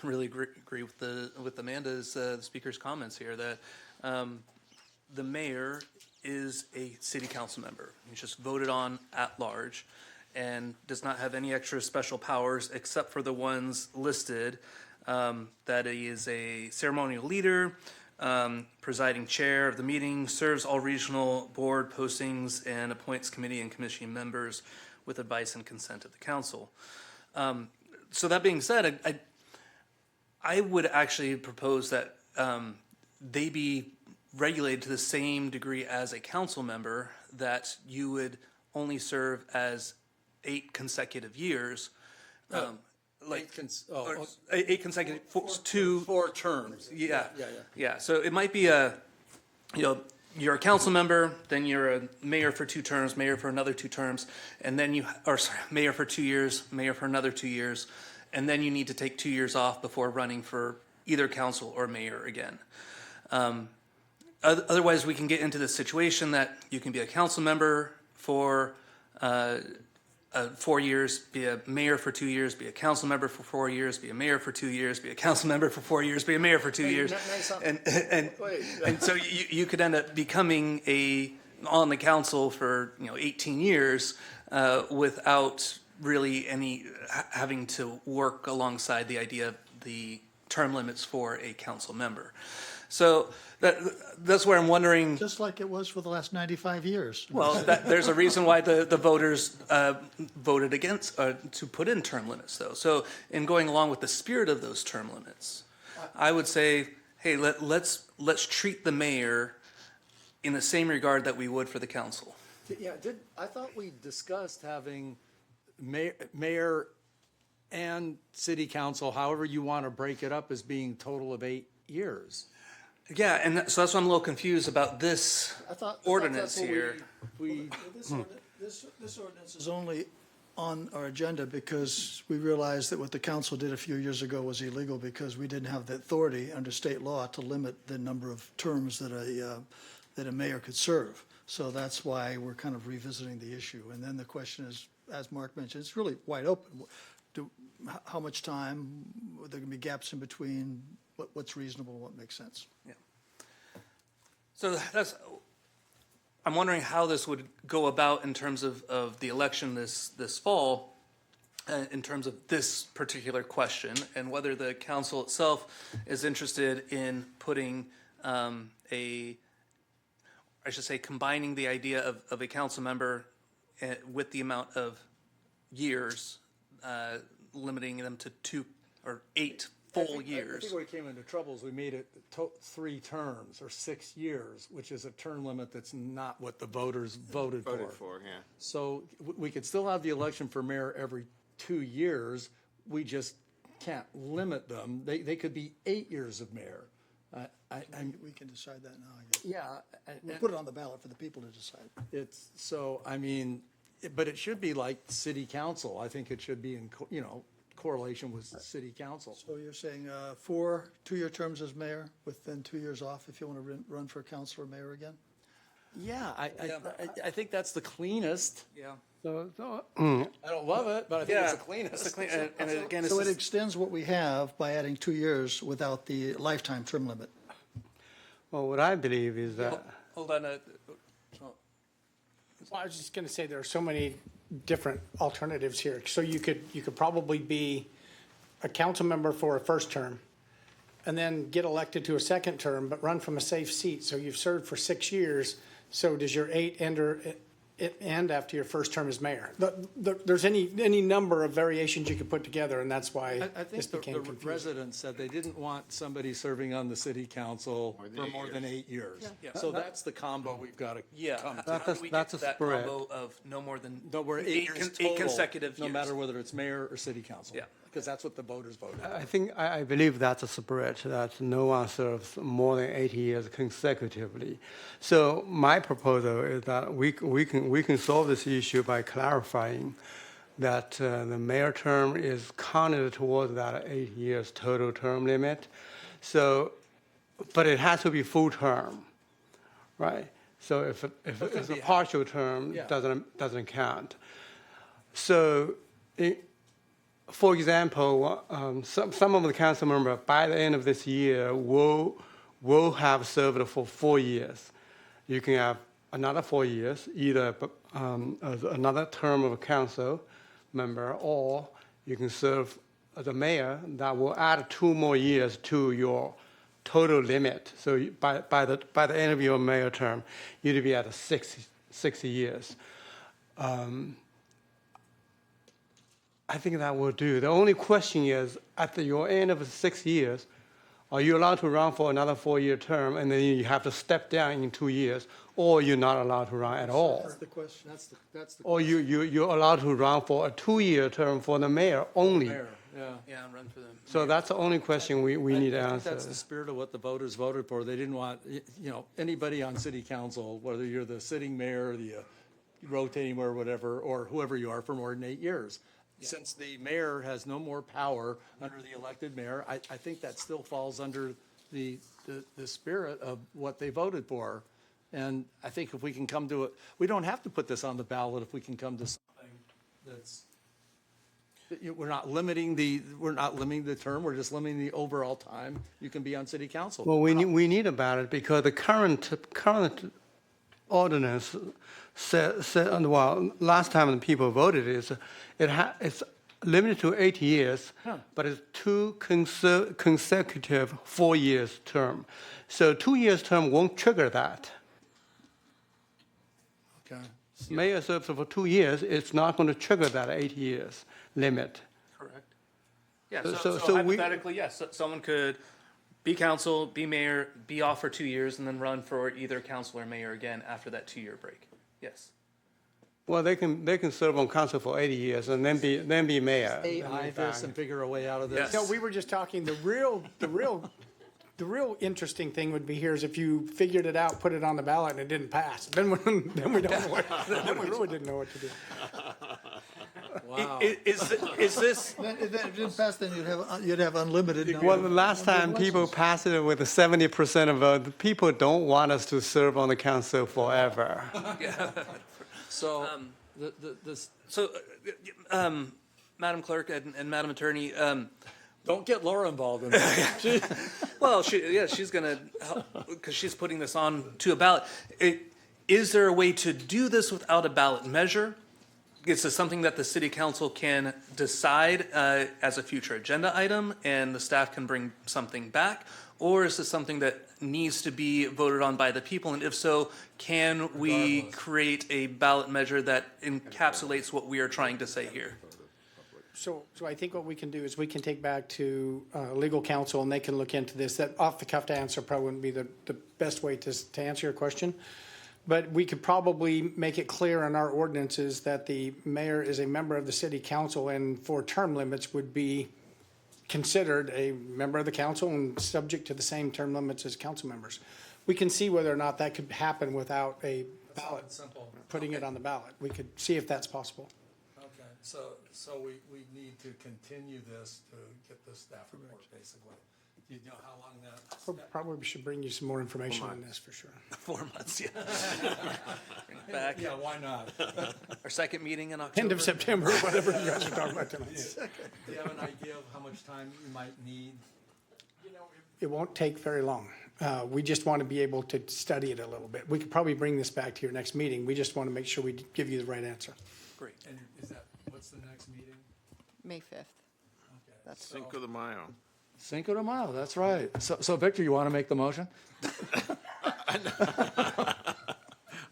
really agree with Amanda's the speaker's comments here that the mayor is a city council member. He's just voted on at large and does not have any extra special powers except for the ones listed. That he is a ceremonial leader, presiding chair of the meeting, serves all regional board postings, and appoints committee and commission members with advice and consent of the council. So that being said, I would actually propose that they be regulated to the same degree as a council member, that you would only serve as 8 consecutive years. Eight consecutive, 4 terms. Yeah. So it might be you're a council member, then you're a mayor for 2 terms, mayor for another 2 terms, and then mayor for 2 years, mayor for another 2 years, and then you need to take 2 years off before running for either council or mayor again. Otherwise, we can get into the situation that you can be a council member for 4 years, be a mayor for 2 years, be a council member for 4 years, be a mayor for 2 years, be a council member for 4 years, be a mayor for 2 years, and so you could end up becoming on the council for 18 years without really having to work alongside the idea of the term limits for a council member. So that's where I'm wondering. Just like it was for the last 95 years. Well, there's a reason why the voters voted against to put in term limits, though. So in going along with the spirit of those term limits, I would say, hey, let's treat the mayor in the same regard that we would for the council. Yeah, I thought we discussed having mayor and city council, however you want to break it up, as being total of 8 years. Yeah, and so that's why I'm a little confused about this ordinance here. This ordinance is only on our agenda because we realized that what the council did a few years ago was illegal because we didn't have the authority under state law to limit the number of terms that a mayor could serve. So that's why we're kind of revisiting the issue. And then the question is, as Mark mentioned, it's really wide open. How much time? Are there going to be gaps in between? What's reasonable and what makes sense? Yeah. So I'm wondering how this would go about in terms of the election this fall, in terms of this particular question, and whether the council itself is interested in putting combining the idea of a council member with the amount of years, limiting them to 2 or 8 full years. I think where we came into trouble is we made it 3 terms or 6 years, which is a term limit that's not what the voters voted for. Yeah. So we could still have the election for mayor every 2 years. We just can't limit them. They could be 8 years of mayor. We can decide that now, I guess. Yeah. We'll put it on the ballot for the people to decide. But it should be like city council. I think it should be in, correlation with city council. So you're saying 4 2-year terms as mayor with then 2 years off if you want to run for council or mayor again? Yeah, I think that's the cleanest. Yeah. I don't love it, but I think it's the cleanest. And again, So it extends what we have by adding 2 years without the lifetime term limit. Well, what I believe is that hold on. Well, I was just going to say there are so many different alternatives here. So you could probably be a council member for a first term and then get elected to a second term, but run from a safe seat. So you've served for 6 years. So does your 8 end after your first term as mayor? There's any number of variations you could put together, and that's why I this think became the confusing. residents said they didn't want somebody serving on the city council for more than 8 years. Yeah. So that's the combo we've got to come to. How do we get to that spread. combo of no more than No, we're 8 years eight total, consecutive no years? matter whether it's mayor or city council. Yeah. Because that's what the voters voted. I believe that's a spread, that no one serves more than 8 years consecutively. So my proposal is that we can solve this issue by clarifying that the mayor term is counted towards that 8 years total term limit. So, but it has to be full term, right? So if it's a partial term, Yeah. doesn't count. So. For example, some of the council members by the end of this year will have served for 4 years. You can have another 4 years, either as another term of a council member, or you can serve as a mayor. That will add 2 more years to your total limit. So by the end of your mayor term, you'd be at 60 years. I think that will do. The only question is, at your end of 6 years, are you allowed to run for another 4-year term, and then you have to step down in 2 years, or you're not allowed to run at all? That's the question. That's the Or you're allowed to run for a 2-year term for the mayor only. mayor. Yeah. Yeah, run for them. So that's the only question we need to I think answer. that's the spirit of what the voters voted for. They didn't want, anybody on city council, whether you're the sitting mayor, the rotating mayor, or whatever, or whoever you are, for more than 8 years. Since the mayor has no more power under the elected mayor, I think that still falls under the spirit of what they voted for. And I think if we can come to it, we don't have to put this on the ballot if we can come to something that's, we're not limiting the term, we're just limiting the overall time you can be on city council. Well, we need a ballot because the current ordinance said, well, last time the people voted it's limited to 8 years, but it's 2 consecutive 4 years term. So 2 years term won't trigger that. Okay. Mayor serves for 2 years, it's not going to trigger that 8 years limit. Correct. Yeah, So so we- hypothetically, yes, someone could be council, be mayor, be off for 2 years, and then run for either council or mayor again after that 2-year break. Yes. Well, they can serve on council for 80 years and then be mayor. AI this and figure a way out of this. No, we were just talking, the real interesting thing would be here is if you figured it out, put it on the ballot, and it didn't pass. Then we don't know then we really didn't know what to do. Wow. Is this? If it didn't pass, then you'd have unlimited number. Well, the last time people passed it with a 70% of vote, the people don't want us to serve on the council forever. So, Madam Clerk and Madam Attorney, don't get Laura involved in this. well, she's gonna help because she's putting this on to a ballot. Is there a way to do this without a ballot measure? Is this something that the city council can decide as a future agenda item and the staff can bring something back? Or is this something that needs to be voted on by the people? And if so, can we create a ballot measure that encapsulates what we are trying to say here? So I think what we can do is we can take back to legal counsel and they can look into this. That off the cuff to answer probably wouldn't be the best way to answer your question. But we could probably make it clear in our ordinances that the mayor is a member of the city council and for term limits would be considered a member of the council and subject to the same term limits as council members. We can see whether or not that could happen without a ballot, putting it on the ballot. We could see if that's possible. So we need to continue this to get the staff report, basically. Do you know how long that? We'll probably should bring you some more information on this for sure. 4 months, yeah. Bring it back. Yeah, why not? Our second meeting in October. End of September, whatever you guys are talking about tonight. Do you have an idea of how much time you might need? It won't take very long. We just want to be able to study it a little bit. We could probably bring this back to your next meeting. We just want to make sure we give you the right answer. Great. And is that, what's the next meeting? May 5th. That's Cinco de Mayo. Cinco de Mayo, that's right. So Victor, you want to make the motion?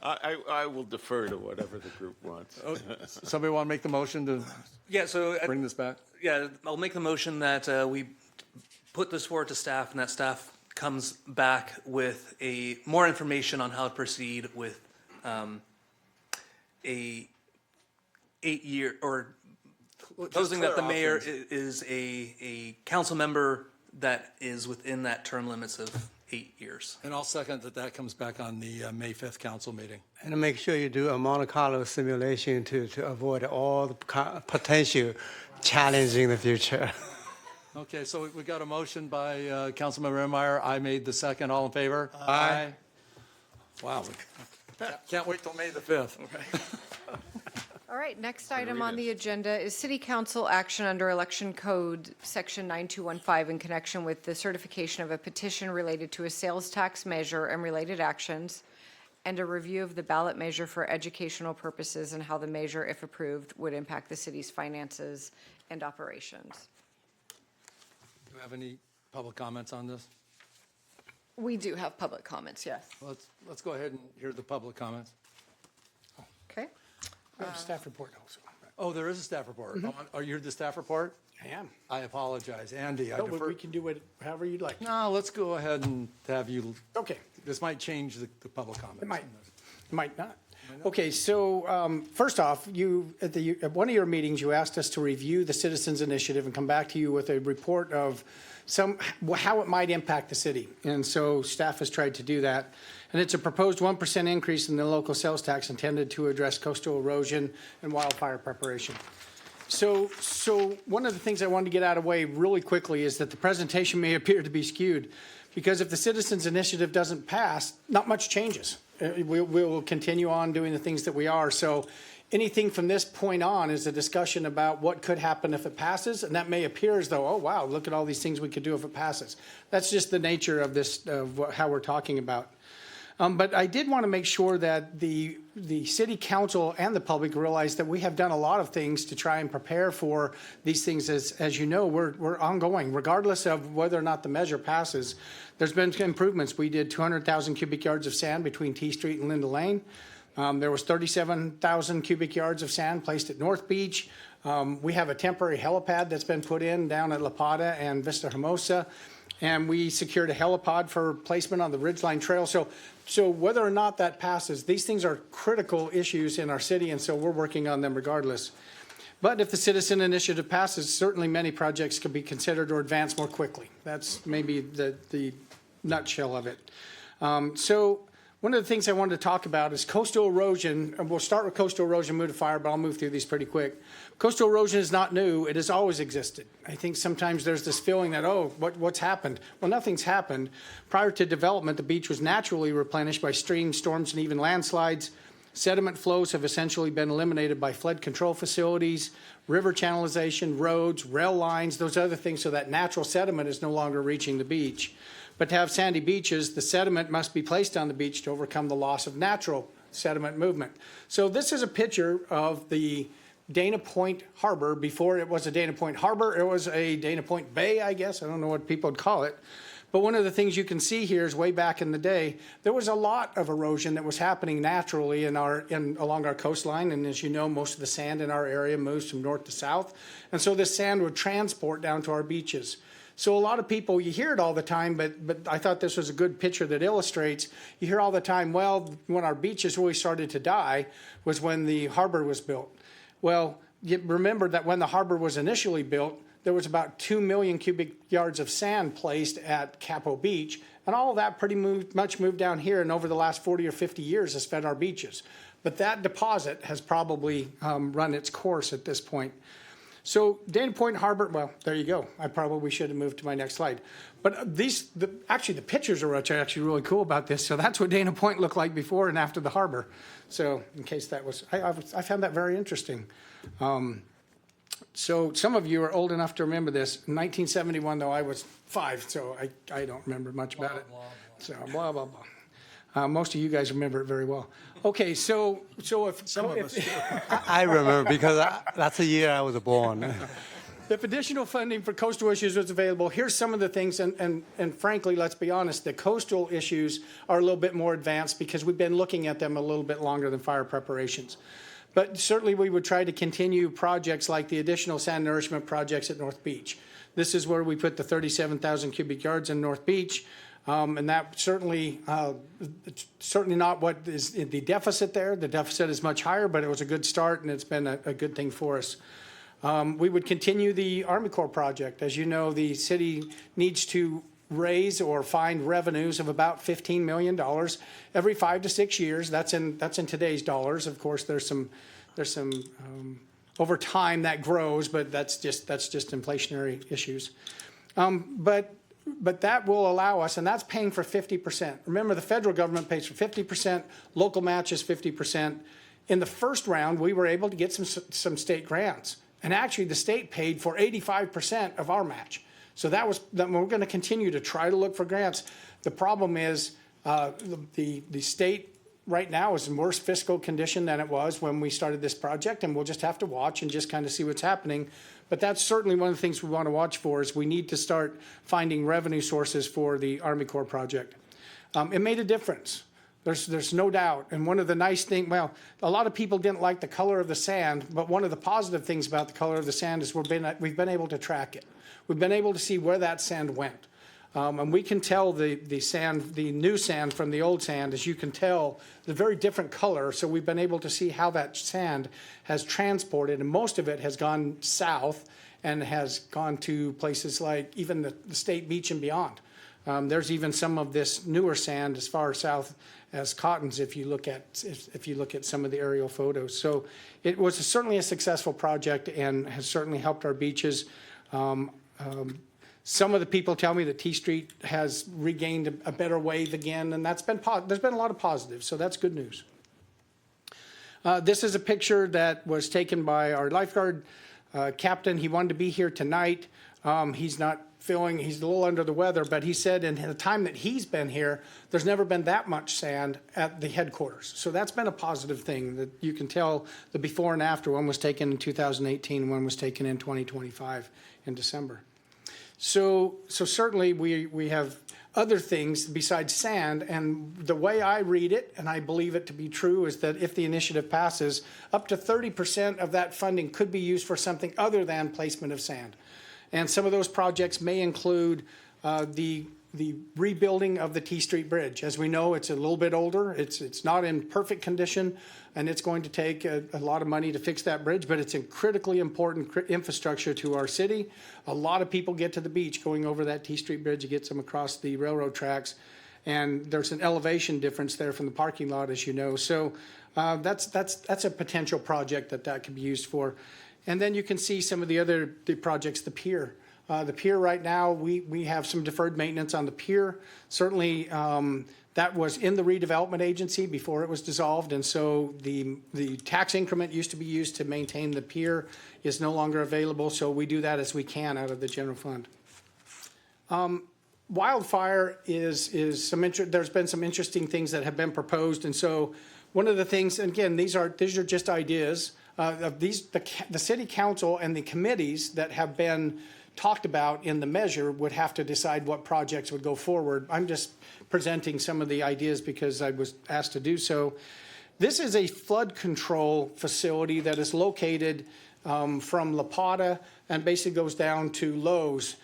I will defer to whatever the group wants. Somebody want to make the motion to Yeah, so bring this back? Yeah, I'll make the motion that we put this forward to staff and that staff comes back with more information on how to proceed with a 8-year or proposing that the mayor is a council member that is within that term limits of 8 years. And I'll second that comes back on the May 5th council meeting. And to make sure you do a Monte Carlo simulation to avoid all the potential challenges in the future. Okay, so we got a motion by Councilmember Enmeyer. I made the second. All in favor? Aye. Wow. Can't wait till May the 5th. All right, next item on the agenda is city council action under election code section 9215 in connection with the certification of a petition related to a sales tax measure and related actions, and a review of the ballot measure for educational purposes and how the measure, if approved, would impact the city's finances and operations. Do you have any public comments on this? We do have public comments, yes. Let's go ahead and hear the public comments. Okay. We have a staff report also. Oh, there is a staff report. Are you the staff report? I am. I apologize. Andy, I No, but defer. we can do it however you'd like. No, let's go ahead and have you. Okay. This might change the public comments. It might. It might not. Okay, so first off, at one of your meetings, you asked us to review the Citizens Initiative and come back to you with a report of how it might impact the city. And so staff has tried to do that. And it's a proposed 1% increase in the local sales tax intended to address coastal erosion and wildfire preparation. So one of the things I wanted to get out of the way really quickly is that the presentation may appear to be skewed, because if the Citizens Initiative doesn't pass, not much changes. We'll continue on doing the things that we are. So anything from this point on is a discussion about what could happen if it passes, and that may appear as though, oh, wow, look at all these things we could do if it passes. That's just the nature of this, how we're talking about. But I did want to make sure that the city council and the public realize that we have done a lot of things to try and prepare for these things. As you know, we're ongoing, regardless of whether or not the measure passes. There's been improvements. We did 200,000 cubic yards of sand between T Street and Linda Lane. There was 37,000 cubic yards of sand placed at North Beach. We have a temporary helipad that's been put in down at La Pata and Vista Hermosa. And we secured a helipad for placement on the Ridgeline Trail. So whether or not that passes, these things are critical issues in our city, and so we're working on them regardless. But if the citizen initiative passes, certainly many projects could be considered or advanced more quickly. That's maybe the nutshell of it. So one of the things I wanted to talk about is coastal erosion. And we'll start with coastal erosion, move to fire, but I'll move through these pretty quick. Coastal erosion is not new. It has always existed. I think sometimes there's this feeling that, oh, what's happened? Well, nothing's happened. Prior to development, the beach was naturally replenished by streams, storms, and even landslides. Sediment flows have essentially been eliminated by flood control facilities, river channelization, roads, rail lines, those other things, so that natural sediment is no longer reaching the beach. But to have sandy beaches, the sediment must be placed on the beach to overcome the loss of natural sediment movement. So this is a picture of the Dana Point Harbor. Before it was a Dana Point Harbor, it was a Dana Point Bay, I guess. I don't know what people would call it. But one of the things you can see here is way back in the day, there was a lot of erosion that was happening naturally along our coastline. And as you know, most of the sand in our area moves from north to south. And so this sand would transport down to our beaches. So a lot of people, you hear it all the time, but I thought this was a good picture that illustrates, you hear all the time, well, when our beaches really started to die was when the harbor was built. Well, you remember that when the harbor was initially built, there was about 2 million cubic yards of sand placed at Capo Beach, and all of that pretty much moved down here, and over the last 40 or 50 years has fed our beaches. But that deposit has probably run its course at this point. So Dana Point Harbor, well, there you go. I probably should have moved to my next slide. But actually the pictures are actually really cool about this. So that's what Dana Point looked like before and after the harbor. So in case that was, I found that very interesting. So some of you are old enough to remember this. In 1971, though, I was 5, so I don't remember much about it. So blah, blah, blah. Most of you guys remember it very well. Okay, so if some of us do. I remember because that's the year I was born. If additional funding for coastal issues was available, here's some of the things, and frankly, let's be honest, the coastal issues are a little bit more advanced because we've been looking at them a little bit longer than fire preparations. But certainly we would try to continue projects like the additional sand nourishment projects at North Beach. This is where we put the 37,000 cubic yards in North Beach. And that certainly not what is the deficit there. The deficit is much higher, but it was a good start, and it's been a good thing for us. We would continue the Army Corps project. As you know, the city needs to raise or find revenues of about $15 million every 5 to 6 years. That's in today's dollars. Of course, there's some over time that grows, but that's just inflationary issues. But that will allow us, and that's paying for 50%. Remember, the federal government pays for 50%, local match is 50%. In the first round, we were able to get some state grants. And actually, the state paid for 85% of our match. So we're going to continue to try to look for grants. The problem is the state right now is in worse fiscal condition than it was when we started this project, and we'll just have to watch and just kind of see what's happening. But that's certainly one of the things we want to watch for is we need to start finding revenue sources for the Army Corps project. It made a difference. There's no doubt. And one of the nice things, well, a lot of people didn't like the color of the sand, but one of the positive things about the color of the sand is we've been able to track it. We've been able to see where that sand went. And we can tell the new sand from the old sand, as you can tell, the very different color. So we've been able to see how that sand has transported, and most of it has gone south and has gone to places like even the state beach and beyond. There's even some of this newer sand as far south as Cottons if you look at some of the aerial photos. So it was certainly a successful project and has certainly helped our beaches. Some of the people tell me that T Street has regained a better wave again, and there's been a lot of positives, so that's good news. This is a picture that was taken by our lifeguard captain. He wanted to be here tonight. He's not feeling, he's a little under the weather, but he said in the time that he's been here, there's never been that much sand at the headquarters. So that's been a positive thing that you can tell the before and after. One was taken in 2018, one was taken in 2025 in December. So certainly we have other things besides sand, and the way I read it, and I believe it to be true, is that if the initiative passes, up to 30% of that funding could be used for something other than placement of sand. And some of those projects may include the rebuilding of the T Street Bridge. As we know, it's a little bit older. It's not in perfect condition, and it's going to take a lot of money to fix that bridge, but it's a critically important infrastructure to our city. A lot of people get to the beach going over that T Street Bridge. It gets them across the railroad tracks, and there's an elevation difference there from the parking lot, as you know. So that's a potential project that could be used for. And then you can see some of the projects, the pier. The pier right now, we have some deferred maintenance on the pier. Certainly, that was in the redevelopment agency before it was dissolved, and so the tax increment used to be used to maintain the pier is no longer available, so we do that as we can out of the general fund. Wildfire is there's been some interesting things that have been proposed, and so one of the things, and again, these are just ideas, the city council and the committees that have been talked about in the measure would have to decide what projects would go forward. I'm just presenting some of the ideas because I was asked to do so. This is a flood control facility that is located from La Plata and basically goes down to Lowe's.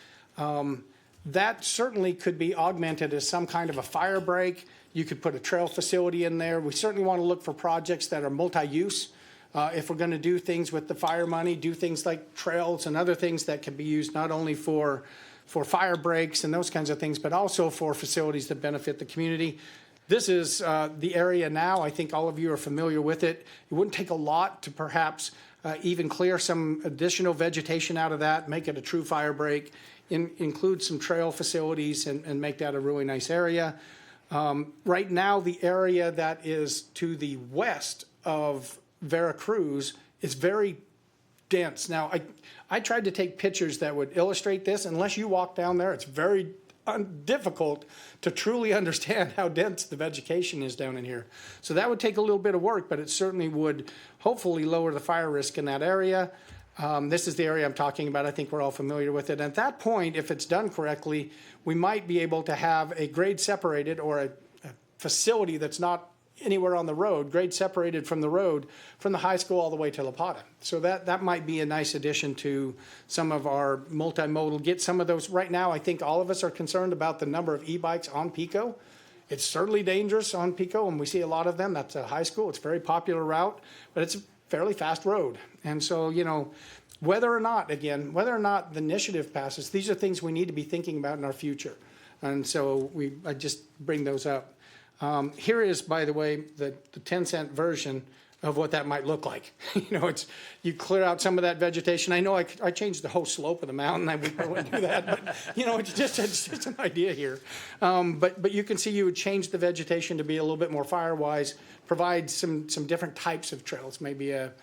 That certainly could be augmented as some kind of a fire break. You could put a trail facility in there. We certainly want to look for projects that are multi-use. If we're going to do things with the fire money, do things like trails and other things that can be used not only for fire breaks and those kinds of things, but also for facilities that benefit the community. This is the area now. I think all of you are familiar with it. It wouldn't take a lot to perhaps even clear some additional vegetation out of that, make it a true fire break, include some trail facilities and make that a really nice area. Right now, the area that is to the west of Veracruz is very dense. Now, I tried to take pictures that would illustrate this. Unless you walk down there, it's very difficult to truly understand how dense the vegetation is down in here. So that would take a little bit of work, but it certainly would hopefully lower the fire risk in that area. This is the area I'm talking about. I think we're all familiar with it. At that point, if it's done correctly, we might be able to have a grade separated or a facility that's not anywhere on the road, grade separated from the road, from the high school all the way to La Pata. So that might be a nice addition to some of our multimodal. Get some of those. Right now, I think all of us are concerned about the number of e-bikes on Pico. It's certainly dangerous on Pico, and we see a lot of them. That's a high school. It's a very popular route, but it's a fairly fast road. And so, whether or not the initiative passes, these are things we need to be thinking about in our future. And so I just bring those up. Here is, by the way, the 10-cent version of what that might look like. You clear out some of that vegetation. I know I changed the whole slope of the mountain. We probably wouldn't do that, but it's just an idea here. But you can see you would change the vegetation to be a little bit more fire-wise, provide some different types of trails, maybe a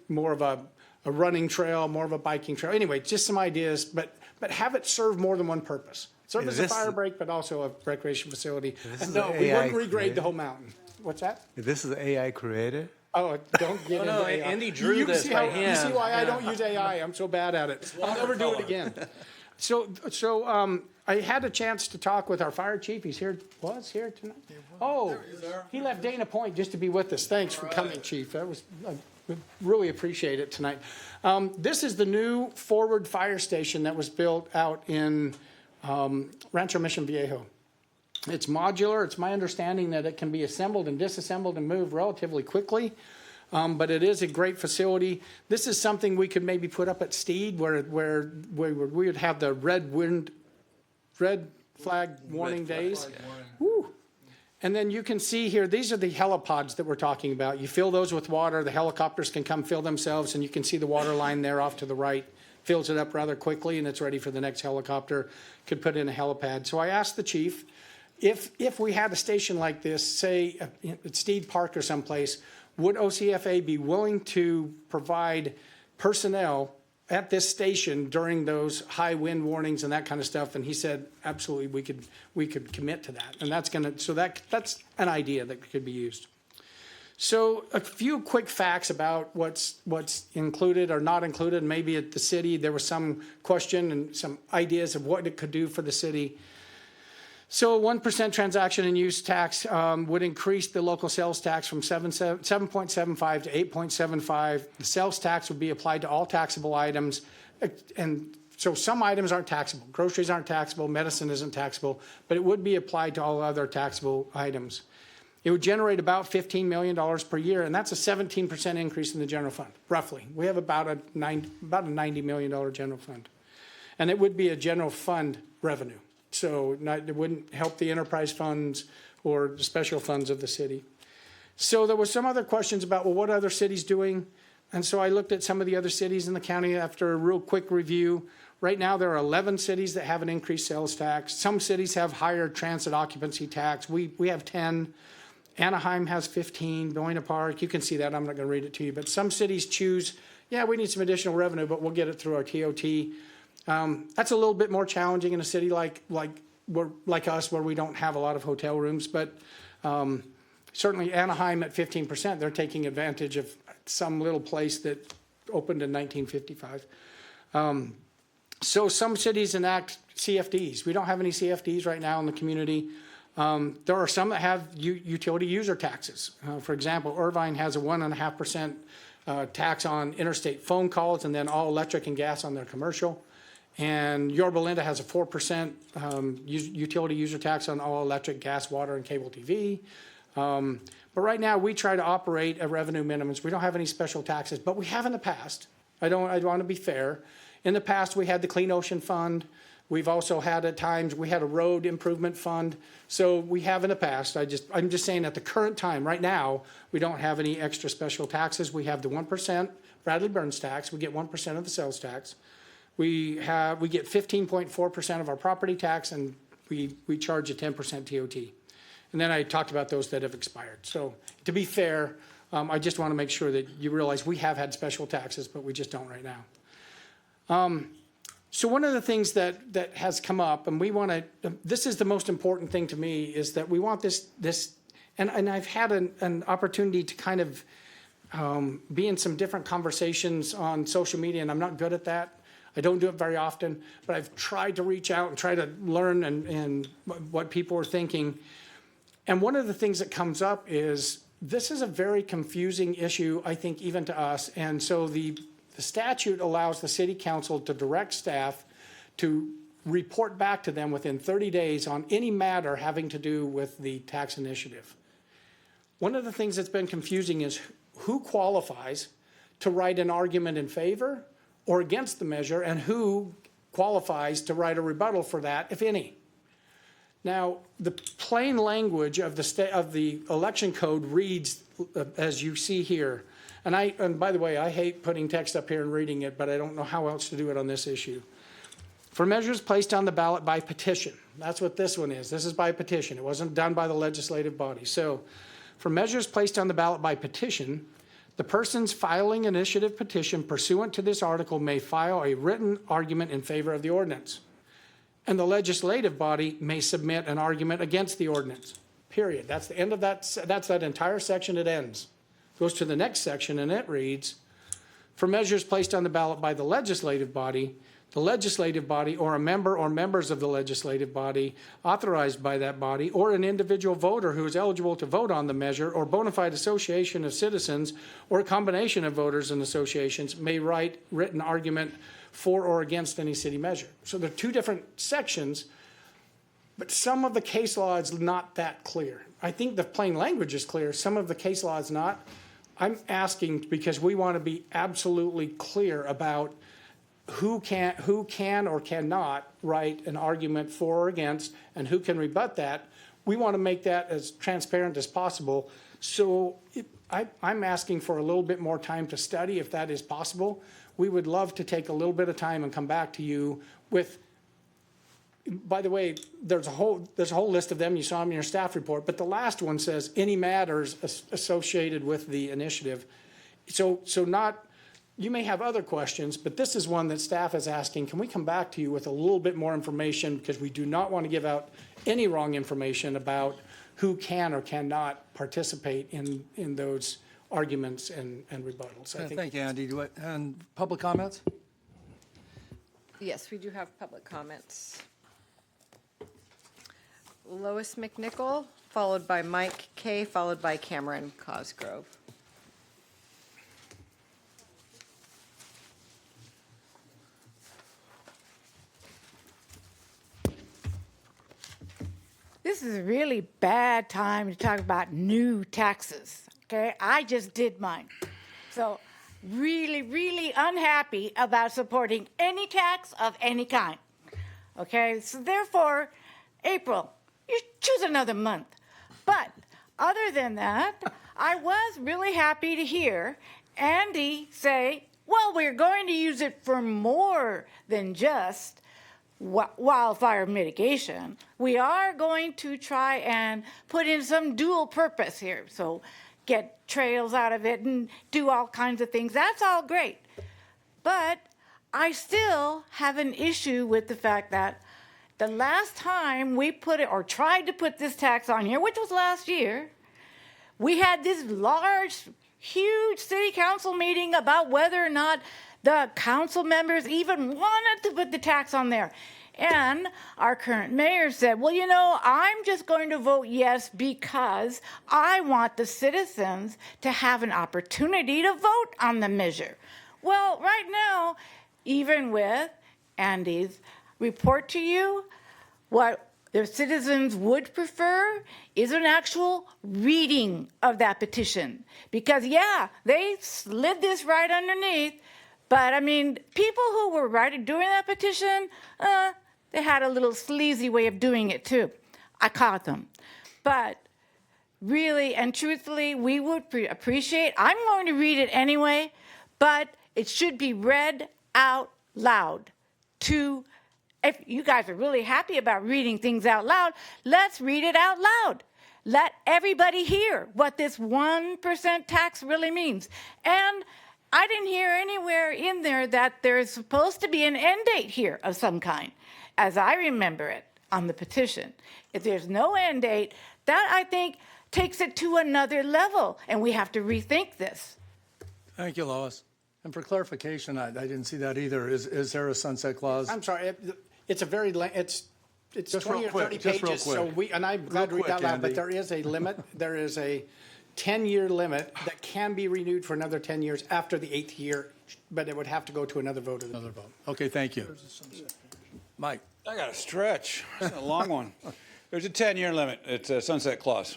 more of a running trail, more of a biking trail. Anyway, just some ideas, but have it serve more than one purpose. Serve as a fire break, but also a recreation facility. And no, we wouldn't regrade the whole mountain. What's that? This is AI created? Oh, don't get into AI. Andy drew this by hand. You see why I don't use AI? I'm so bad at it. I'll never do it again. So I had a chance to talk with our fire chief. He's here. Was here tonight? Oh, he left Dana Point just to be with us. Thanks for coming, Chief. I really appreciate it tonight. This is the new forward fire station that was built out in Rancho Mission Viejo. It's modular. It's my understanding that it can be assembled and disassembled and moved relatively quickly, but it is a great facility. This is something we could maybe put up at Steed where we would have the red flag warning days. Woo. And then you can see here, these are the helipods that we're talking about. You fill those with water. The helicopters can come fill themselves, and you can see the water line there off to the right. Fills it up rather quickly, and it's ready for the next helicopter. Could put in a helipad. So I asked the chief, if we had a station like this, say at Steed Park or someplace, would OCFA be willing to provide personnel at this station during those high wind warnings and that kind of stuff? And he said, absolutely, we could commit to that. And that's an idea that could be used. So a few quick facts about what's included or not included. Maybe at the city, there was some question and some ideas of what it could do for the city. So a 1% transaction and use tax would increase the local sales tax from 7.75 to 8.75. The sales tax would be applied to all taxable items. And so some items aren't taxable. Groceries aren't taxable. Medicine isn't taxable. But it would be applied to all other taxable items. It would generate about $15 million per year, and that's a 17% increase in the general fund, roughly. We have about a $90 million general fund. And it would be a general fund revenue. So it wouldn't help the enterprise funds or the special funds of the city. So there were some other questions about, well, what are other cities doing? And so I looked at some of the other cities in the county after a real quick review. Right now, there are 11 cities that have an increased sales tax. Some cities have higher transit occupancy tax. We have 10. Anaheim has 15, Buena Park. You can see that. I'm not going to read it to you. But some cities choose, we need some additional revenue, but we'll get it through our TOT. That's a little bit more challenging in a city like us, where we don't have a lot of hotel rooms. But certainly Anaheim at 15%, they're taking advantage of some little place that opened in 1955. So some cities enact CFDs. We don't have any CFDs right now in the community. There are some that have utility user taxes. For example, Irvine has a 1.5% tax on interstate phone calls, and then all electric and gas on their commercial. And Yorba Linda has a 4% utility user tax on all electric, gas, water, and cable TV. But right now, we try to operate at revenue minimums. We don't have any special taxes, but we have in the past. I want to be fair. In the past, we had the Clean Ocean Fund. We've also had at times, we had a road improvement fund. So we have in the past. I'm just saying at the current time, right now, we don't have any extra special taxes. We have the 1% Bradley Burns tax. We get 1% of the sales tax. We get 15.4% of our property tax, and we charge a 10% TOT. And then I talked about those that have expired. So to be fair, I just want to make sure that you realize we have had special taxes, but we just don't right now. So one of the things that has come up, and we want to, this is the most important thing to me, is that we want this, and I've had an opportunity to kind of be in some different conversations on social media, and I'm not good at that. I don't do it very often, but I've tried to reach out and try to learn and what people are thinking. And one of the things that comes up is this is a very confusing issue, I think, even to us. And so the statute allows the city council to direct staff to report back to them within 30 days on any matter having to do with the tax initiative. One of the things that's been confusing is who qualifies to write an argument in favor or against the measure, and who qualifies to write a rebuttal for that, if any. Now, the plain language of the election code reads as you see here. And by the way, I hate putting text up here and reading it, but I don't know how else to do it on this issue. For measures placed on the ballot by petition, that's what this one is. This is by petition. It wasn't done by the legislative body. So for measures placed on the ballot by petition, the persons filing initiative petition pursuant to this article may file a written argument in favor of the ordinance. And the legislative body may submit an argument against the ordinance, period. That's the end of that. That's that entire section. It ends. Goes to the next section, and it reads, for measures placed on the ballot by the legislative body or a member or members of the legislative body authorized by that body, or an individual voter who is eligible to vote on the measure, or bona fide association of citizens, or a combination of voters and associations may write written argument for or against any city measure. So there are two different sections, but some of the case law is not that clear. I think the plain language is clear. Some of the case law is not. I'm asking because we want to be absolutely clear about who can or cannot write an argument for or against, and who can rebut that. We want to make that as transparent as possible. So I'm asking for a little bit more time to study if that is possible. We would love to take a little bit of time and come back to you with, by the way, there's a whole list of them. You saw them in your staff report, but the last one says any matters associated with the initiative. So not, you may have other questions, but this is one that staff is asking, can we come back to you with a little bit more information, because we do not want to give out any wrong information about who can or cannot participate in those arguments and rebuttals. I think. Thank you, Andy. And public comments? Yes, we do have public comments. Lois McNichol, followed by Mike Kay, followed by Cameron Cosgrove. This is a really bad time to talk about new taxes, okay? I just did mine. So really, really unhappy about supporting any tax of any kind, okay? So therefore, April, you choose another month. But other than that, I was really happy to hear Andy say, well, we're going to use it for more than just wildfire mitigation. We are going to try and put in some dual purpose here. So get trails out of it and do all kinds of things. That's all great. But I still have an issue with the fact that the last time we put it or tried to put this tax on here, which was last year, we had this large, huge city council meeting about whether or not the council members even wanted to put the tax on there. And our current mayor said, well, you know, I'm just going to vote yes because I want the citizens to have an opportunity to vote on the measure. Well, right now, even with Andy's report to you, what the citizens would prefer is an actual reading of that petition. Because, yeah, they slid this right underneath, but I mean, people who were doing that petition, they had a little sleazy way of doing it too. I caught them. But really and truthfully, we would appreciate, I'm going to read it anyway, but it should be read out loud to, if you guys are really happy about reading things out loud, let's read it out loud. Let everybody hear what this 1% tax really means. And I didn't hear anywhere in there that there's supposed to be an end date here of some kind, as I remember it on the petition. If there's no end date, that I think takes it to another level, and we have to rethink this. Thank you, Lois. And for clarification, I didn't see that either. Is there a sunset clause? I'm sorry, it's a very, it's Just 20 real or quick, 30 just real pages, so quick. and I'm glad to read quick, that loud, but Andy. there is a limit, there is a 10-year limit that can be renewed for another 10 years after the 8th year, but it would have to go to another vote. Another vote. Okay, thank you. Mike. I got a stretch. It's a long one. There's a 10-year limit. It's a sunset clause.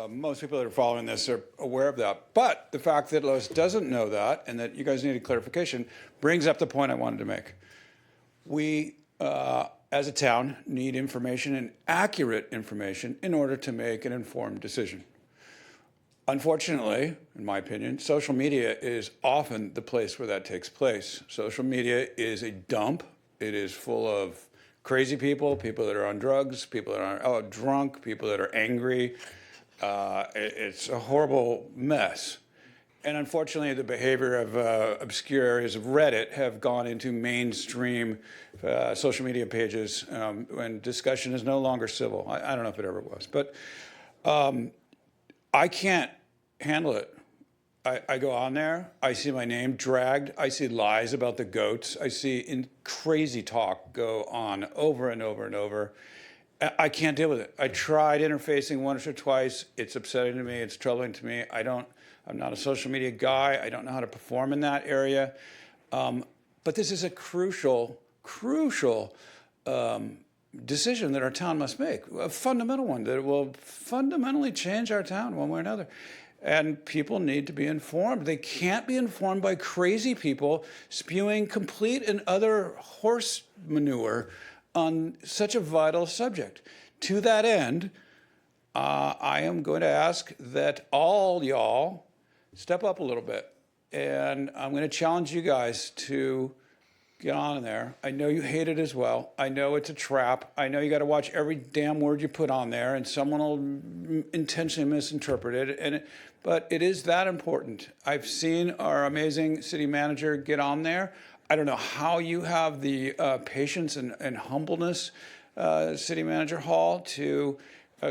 Most people that are following this are aware of that. But the fact that Lois doesn't know that and that you guys needed clarification brings up the point I wanted to make. We, as a town, need information and accurate information in order to make an informed decision. Unfortunately, in my opinion, social media is often the place where that takes place. Social media is a dump. It is full of crazy people, people that are on drugs, people that are drunk, people that are angry. It's a horrible mess. And unfortunately, the behavior of obscure areas of Reddit have gone into mainstream social media pages when discussion is no longer civil. I don't know if it ever was. But I can't handle it. I go on there, I see my name dragged, I see lies about the goats, I see crazy talk go on over and over and over. I can't deal with it. I tried interfacing once or twice. It's upsetting to me. It's troubling to me. I'm not a social media guy. I don't know how to perform in that area. But this is a crucial decision that our town must make, a fundamental one that will fundamentally change our town one way or another. And people need to be informed. They can't be informed by crazy people spewing complete and utter horse manure on such a vital subject. To that end, I am going to ask that all y'all step up a little bit. And I'm going to challenge you guys to get on there. I know you hate it as well. I know it's a trap. I know you got to watch every damn word you put on there, and someone will intentionally misinterpret it. But it is that important. I've seen our amazing city manager get on there. I don't know how you have the patience and humbleness, City Manager Hall, to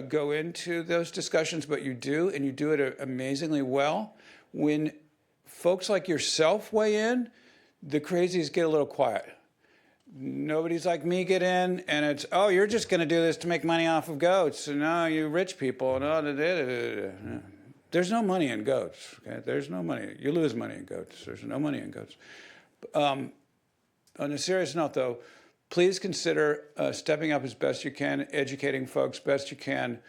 go into those discussions, but you do, and you do it amazingly well. When folks like yourself weigh in, the crazies get a little quiet. Nobody's like me get in, and it's, oh, you're just going to do this to make money off of goats. No, you rich people. No, there's no money in goats. Okay? There's no money. You lose money in goats. There's no money in goats. On a serious note, though, please consider stepping up as best you can, educating folks best you can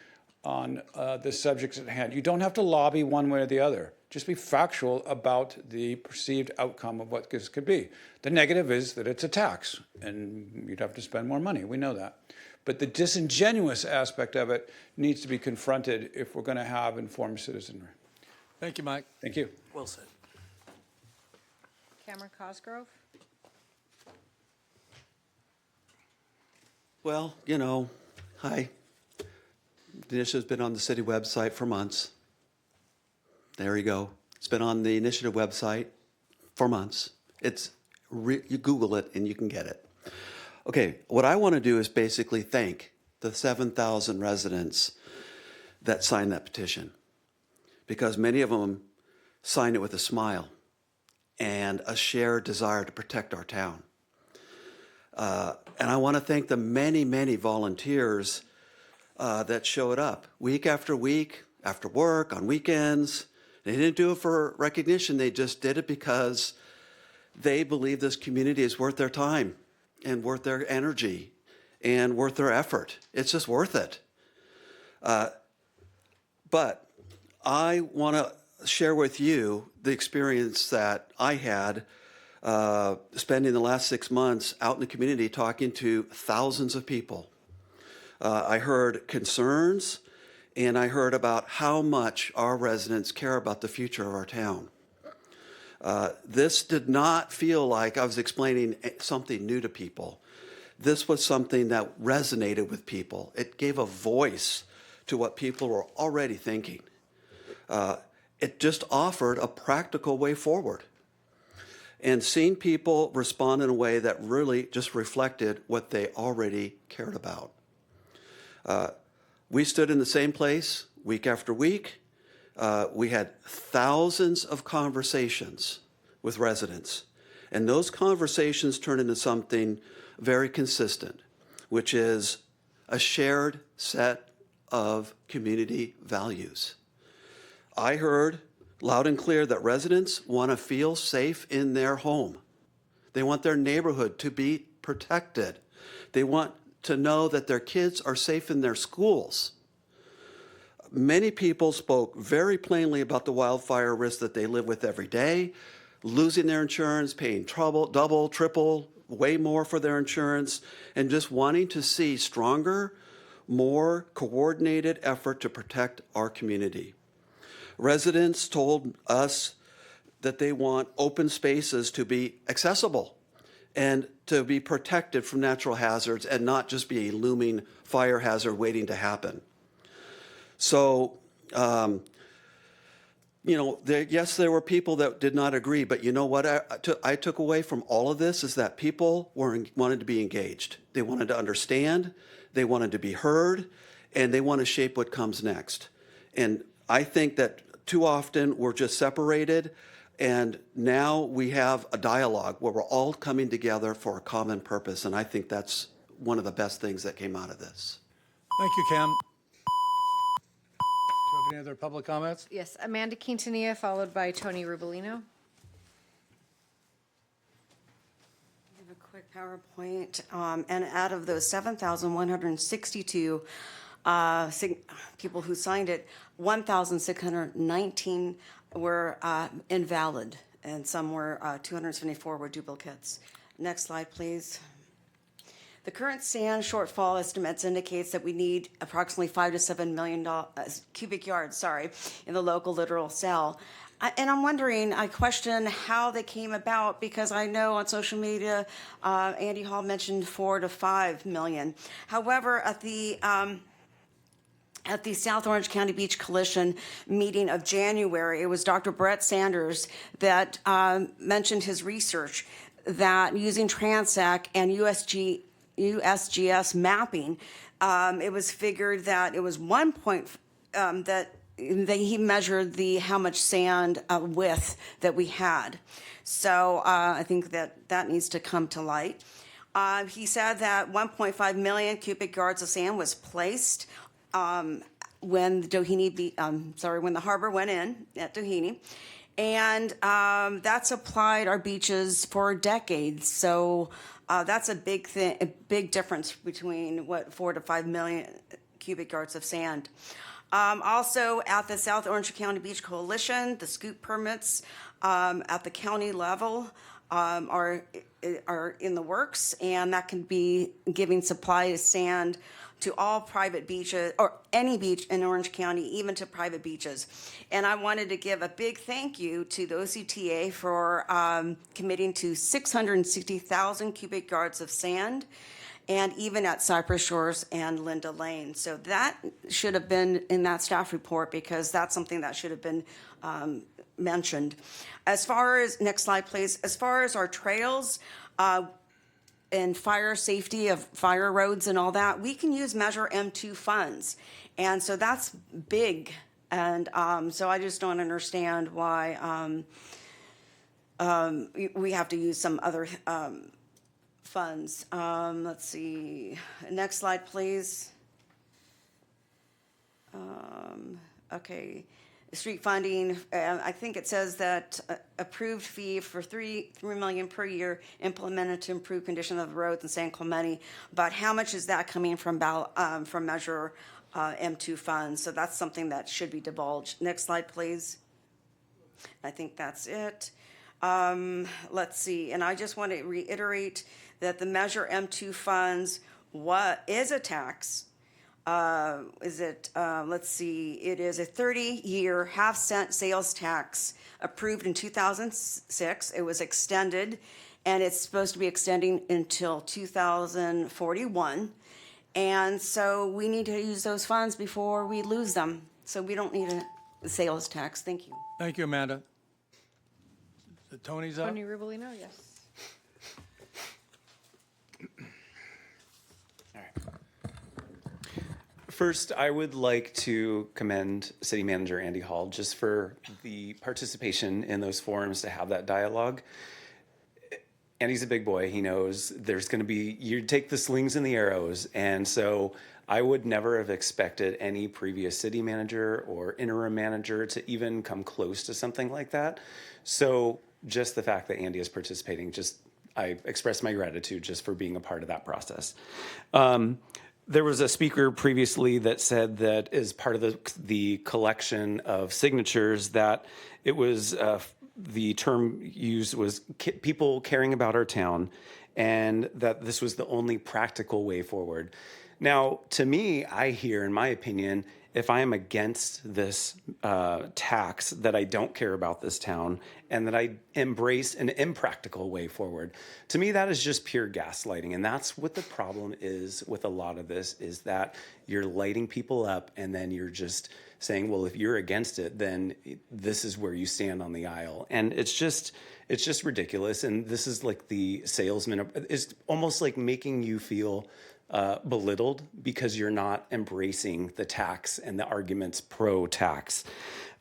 on the subjects at hand. You don't have to lobby one way or the other. Just be factual about the perceived outcome of what this could be. The negative is that it's a tax, and you'd have to spend more money. We know that. But the disingenuous aspect of it needs to be confronted if we're going to have informed citizenry. Thank you, Mike. Thank you. Well said. Cameron Cosgrove? Well, hi. The initiative's been on the city website for months. There you go. It's been on the initiative website for months. You Google it and you can get it. Okay, what I want to do is basically thank the 7,000 residents that signed that petition, because many of them signed it with a smile and a shared desire to protect our town. And I want to thank the many, many volunteers that showed up week after week, after work, on weekends. They didn't do it for recognition. They just did it because they believe this community is worth their time and worth their energy. and worth their effort. It's just worth it. But I want to share with you the experience that I had spending the last 6 months out in the community talking to thousands of people. I heard concerns, and I heard about how much our residents care about the future of our town. This did not feel like I was explaining something new to people. This was something that resonated with people. It gave a voice to what people were already thinking. It just offered a practical way forward. And seeing people respond in a way that really just reflected what they already cared about. We stood in the same place week after week. We had thousands of conversations with residents. And those conversations turned into something very consistent, which is a shared set of community values. I heard loud and clear that residents want to feel safe in their home. They want their neighborhood to be protected. They want to know that their kids are safe in their schools. Many people spoke very plainly about the wildfire risk that they live with every day, losing their insurance, paying double, triple, way more for their insurance, and just wanting to see stronger, more coordinated effort to protect our community. Residents told us that they want open spaces to be accessible and to be protected from natural hazards and not just be a looming fire hazard waiting to happen. So, yes, there were people that did not agree, but you know what I took away from all of this is that people wanted to be engaged. They wanted to understand, they wanted to be heard, and they want to shape what comes next. And I think that too often we're just separated, and now we have a dialogue where we're all coming together for a common purpose, and I think that's one of the best things that came out of this. Thank you, Ken. Do you have any other public comments? Yes, Amanda Quintanilla, followed by Tony Rubolino. I have a quick PowerPoint. And out of those 7,162 people who signed it, 1,619 were invalid, and some were 274 were duplicates. Next slide, please. The current sand shortfall estimates indicates that we need approximately 5 to 7 million cubic yards, in the local littoral cell. And I'm wondering, I question how they came about, because I know on social media, Andy Hall mentioned 4 to 5 million. However, at the South Orange County Beach Coalition meeting of January, it was Dr. Brett Sanders that mentioned his research that using Transac and USGS mapping, it was figured that it was that he measured how much sand width that we had. So I think that needs to come to light. He said that 1.5 million cubic yards of sand was placed when the harbor went in at Doheny, and that's applied our beaches for decades. So that's a big difference between 4 to 5 million cubic yards of sand. Also, at the South Orange County Beach Coalition, the scoop permits at the county level are in the works, and that can be giving supply of sand to all private beaches, or any beach in Orange County, even to private beaches. And I wanted to give a big thank you to the OCTA for committing to 660,000 cubic yards of sand, and even at Cypress Shores and Linda Lane. So that should have been in that staff report, because that's something that should have been mentioned. As far as, next slide please, as far as our trails, and fire safety of fire roads and all that, we can use Measure M2 funds. And so that's big. And so I just don't understand why we have to use some other funds. Let's see. Next slide, please. Okay. Street funding, I think it says that approved fee for $3 million per year implemented to improve condition of the roads in San Clemente. But how much is that coming from Measure M2 funds? So that's something that should be divulged. Next slide, please. I think that's it. Let's see, and I just want to reiterate that the Measure M2 funds is a tax. Let's see, it is a 30-year half-cent sales tax approved in 2006. It was extended, and it's supposed to be extending until 2041. And so we need to use those funds before we lose them. So we don't need a sales tax. Thank you. Thank you, Amanda. Tony's up. Tony Rubolino, yes. First, I would like to commend City Manager Andy Hall just for the participation in those forums to have that dialogue. Andy's a big boy. He knows there's going to be, you take the slings and the arrows. And so I would never have expected any previous city manager or interim manager to even come close to something like that. So just the fact that Andy is participating, I express my gratitude just for being a part of that process. There was a speaker previously that said that as part of the collection of signatures that it was the term used was people caring about our town, and that this was the only practical way forward. Now, to me, I hear, in my opinion, if I am against this tax, that I don't care about this town and that I embrace an impractical way forward. To me, that is just pure gaslighting. And that's what the problem is with a lot of this, is that you're lighting people up and then you're just saying, well, if you're against it, then this is where you stand on the aisle. And it's just ridiculous. And this is like the salesman. It's almost like making you feel belittled because you're not embracing the tax and the arguments pro-tax.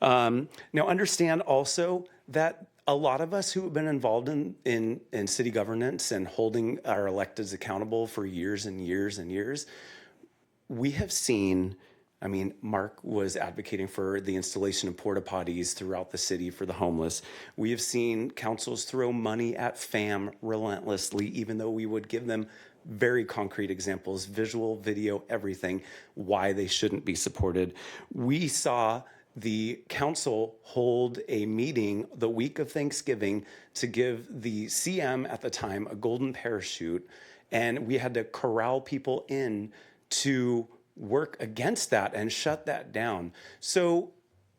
Now, understand also that a lot of us who have been involved in city governance and holding our electeds accountable for years and years and years, we have seen, I mean, Mark was advocating for the installation of porta potties throughout the city for the homeless. We have seen councils throw money at FAM relentlessly, even though we would give them very concrete examples, visual, video, everything, why they shouldn't be supported. We saw the council hold a meeting the week of Thanksgiving to give the CM at the time a golden parachute, and we had to corral people in to work against that and shut that down. So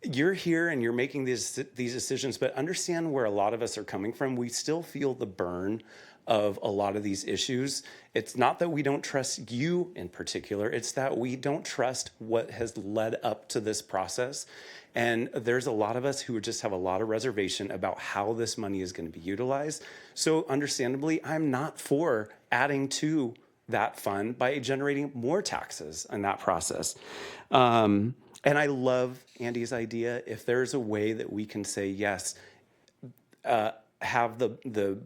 you're here and you're making these decisions, but understand where a lot of us are coming from. We still feel the burn of a lot of these issues. It's not that we don't trust you in particular, it's that we don't trust what has led up to this process. And there's a lot of us who just have a lot of reservation about how this money is going to be utilized. So understandably, I'm not for adding to that fund by generating more taxes in that process. And I love Andy's idea. If there's a way that we can say, yes, have the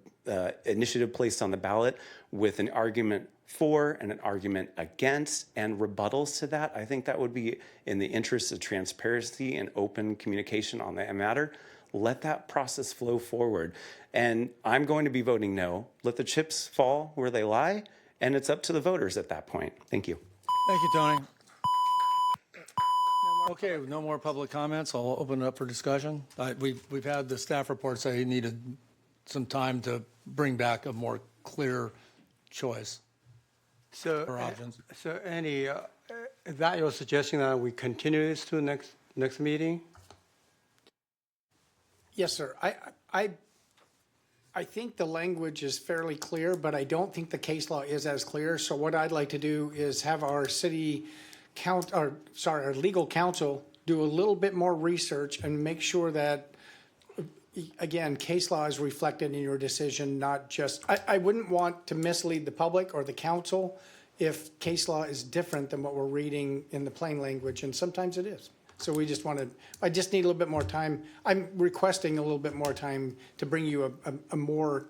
initiative placed on the ballot with an argument for and an argument against and rebuttals to that, I think that would be in the interest of transparency and open communication on that matter. Let that process flow forward. And I'm going to be voting no. Let the chips fall where they lie, and it's up to the voters at that point. Thank you. Thank you, Tony. Okay, no more public comments. I'll open it up for discussion. We've had the staff report say he needed some time to bring back a more clear choice or options. So Andy, is that your suggestion that we continue this to the next meeting? Yes, sir. I think the language is fairly clear, but I don't think the case law is as clear. So what I'd like to do is have our our legal counsel do a little bit more research and make sure that, again, case law is reflected in your decision, not just, I wouldn't want to mislead the public or the council if case law is different than what we're reading in the plain language, and sometimes it is. So I just need a little bit more time. I'm requesting a little bit more time to bring you a more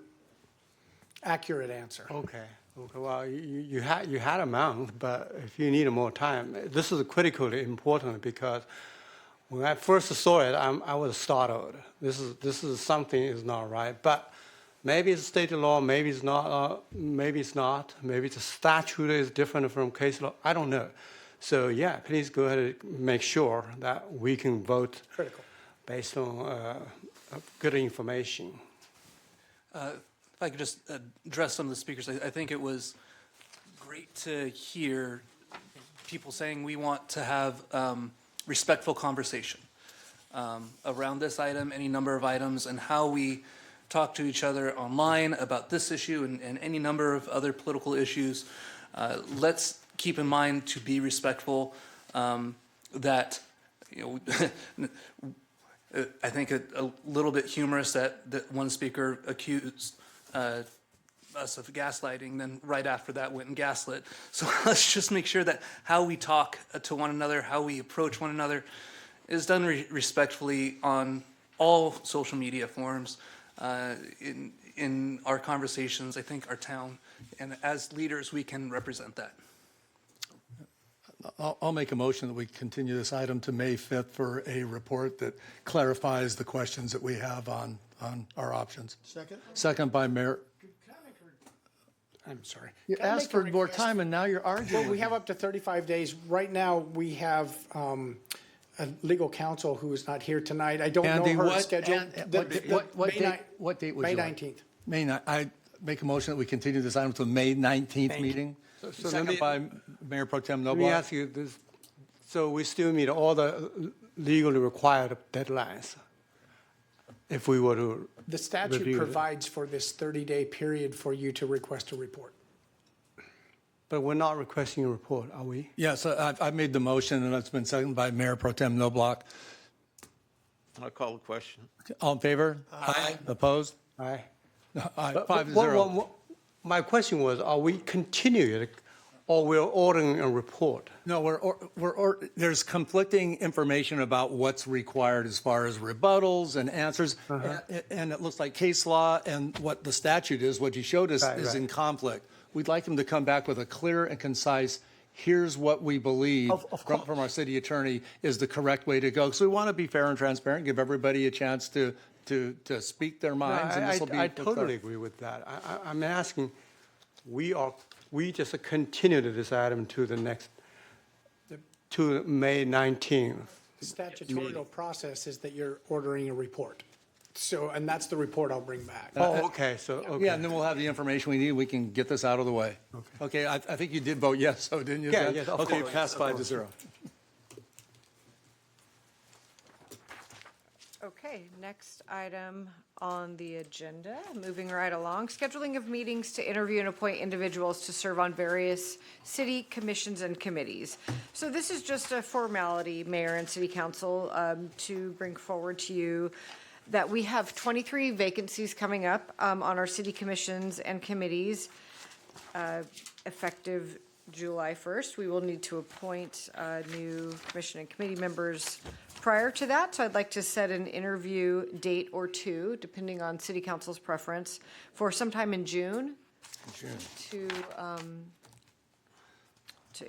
accurate answer. Okay. Well, you had a month, but if you need more time, this is critically important because When I first saw it, I was startled. This is something is not right. But maybe it's state law, maybe it's not, maybe it's not. Maybe the statute is different from case law. I don't know. So yeah, please go ahead and make sure that we can vote based on good information. If I could just address some of the speakers, I think it was great to hear people saying we want to have respectful conversation around this item, any number of items, and how we talk to each other online about this issue and any number of other political issues. Let's keep in mind to be respectful, that, you know, I think a little bit humorous that one speaker accused us of gaslighting, then right after that went and gaslit. So let's just make sure that how we talk to one another, how we approach one another, is done respectfully on all social media forums. In our conversations, I think our town, and as leaders, we can represent that. I'll make a motion that we continue this item to May 5th for a report that clarifies the questions that we have on our options. Second? Second by Mayor. I'm sorry. You Can I asked make a for more request? time and now you're arguing. Well, we have up to 35 days. Right now, we have a legal counsel who is not here tonight. I don't Andy, know her what- schedule. and- The- what May date- ni- what date would May you like? 19th. May 9th. I make a motion that we continue this item to the May 19th Thank you. meeting. So let Second me- by Mayor Pro Tem Let me Noblock. ask you this. So we still meet all the legally required deadlines if we were to The statute review it. provides for this 30-day period for you to request a report. But we're not requesting a report, are we? Yes, I've made the motion and it's been seconded by Mayor Pro Tem Noblock. I'll call the question. All in favor? Aye. Opposed? Aye. Aye, But- 5-0. My question was, are we continuing or we're ordering a report? No, there's conflicting information about what's required as far as rebuttals and answers. And it looks like case law and what the statute is, what you showed us, Right, is right. in conflict. We'd like them to come back with a clear and concise, here's what we believe from our city attorney is the correct way to go. So we want to be fair and transparent, give everybody a chance to speak their minds. And this will be I totally agree with that. I'm asking, we just continue this item to the next, to May 19th. The statutory process is that you're ordering a report. So, and that's the report I'll bring back. Oh, okay, so, okay. Yeah, and then we'll have the information we need. We can get this out of the way. Okay, I think you did vote yes, so didn't you? Yeah, Zen? yes, of Okay, course, passed of 5-0. Okay, next item on the agenda, moving right along, scheduling of meetings to interview and appoint individuals to serve on various city commissions and committees. So this is just a formality, Mayor and City Council, to bring forward to you that we have 23 vacancies coming up on our city commissions and committees effective July 1st. We will need to appoint new commission and committee members prior to that. So I'd like to set an interview date or two, depending on city council's preference, for sometime in June to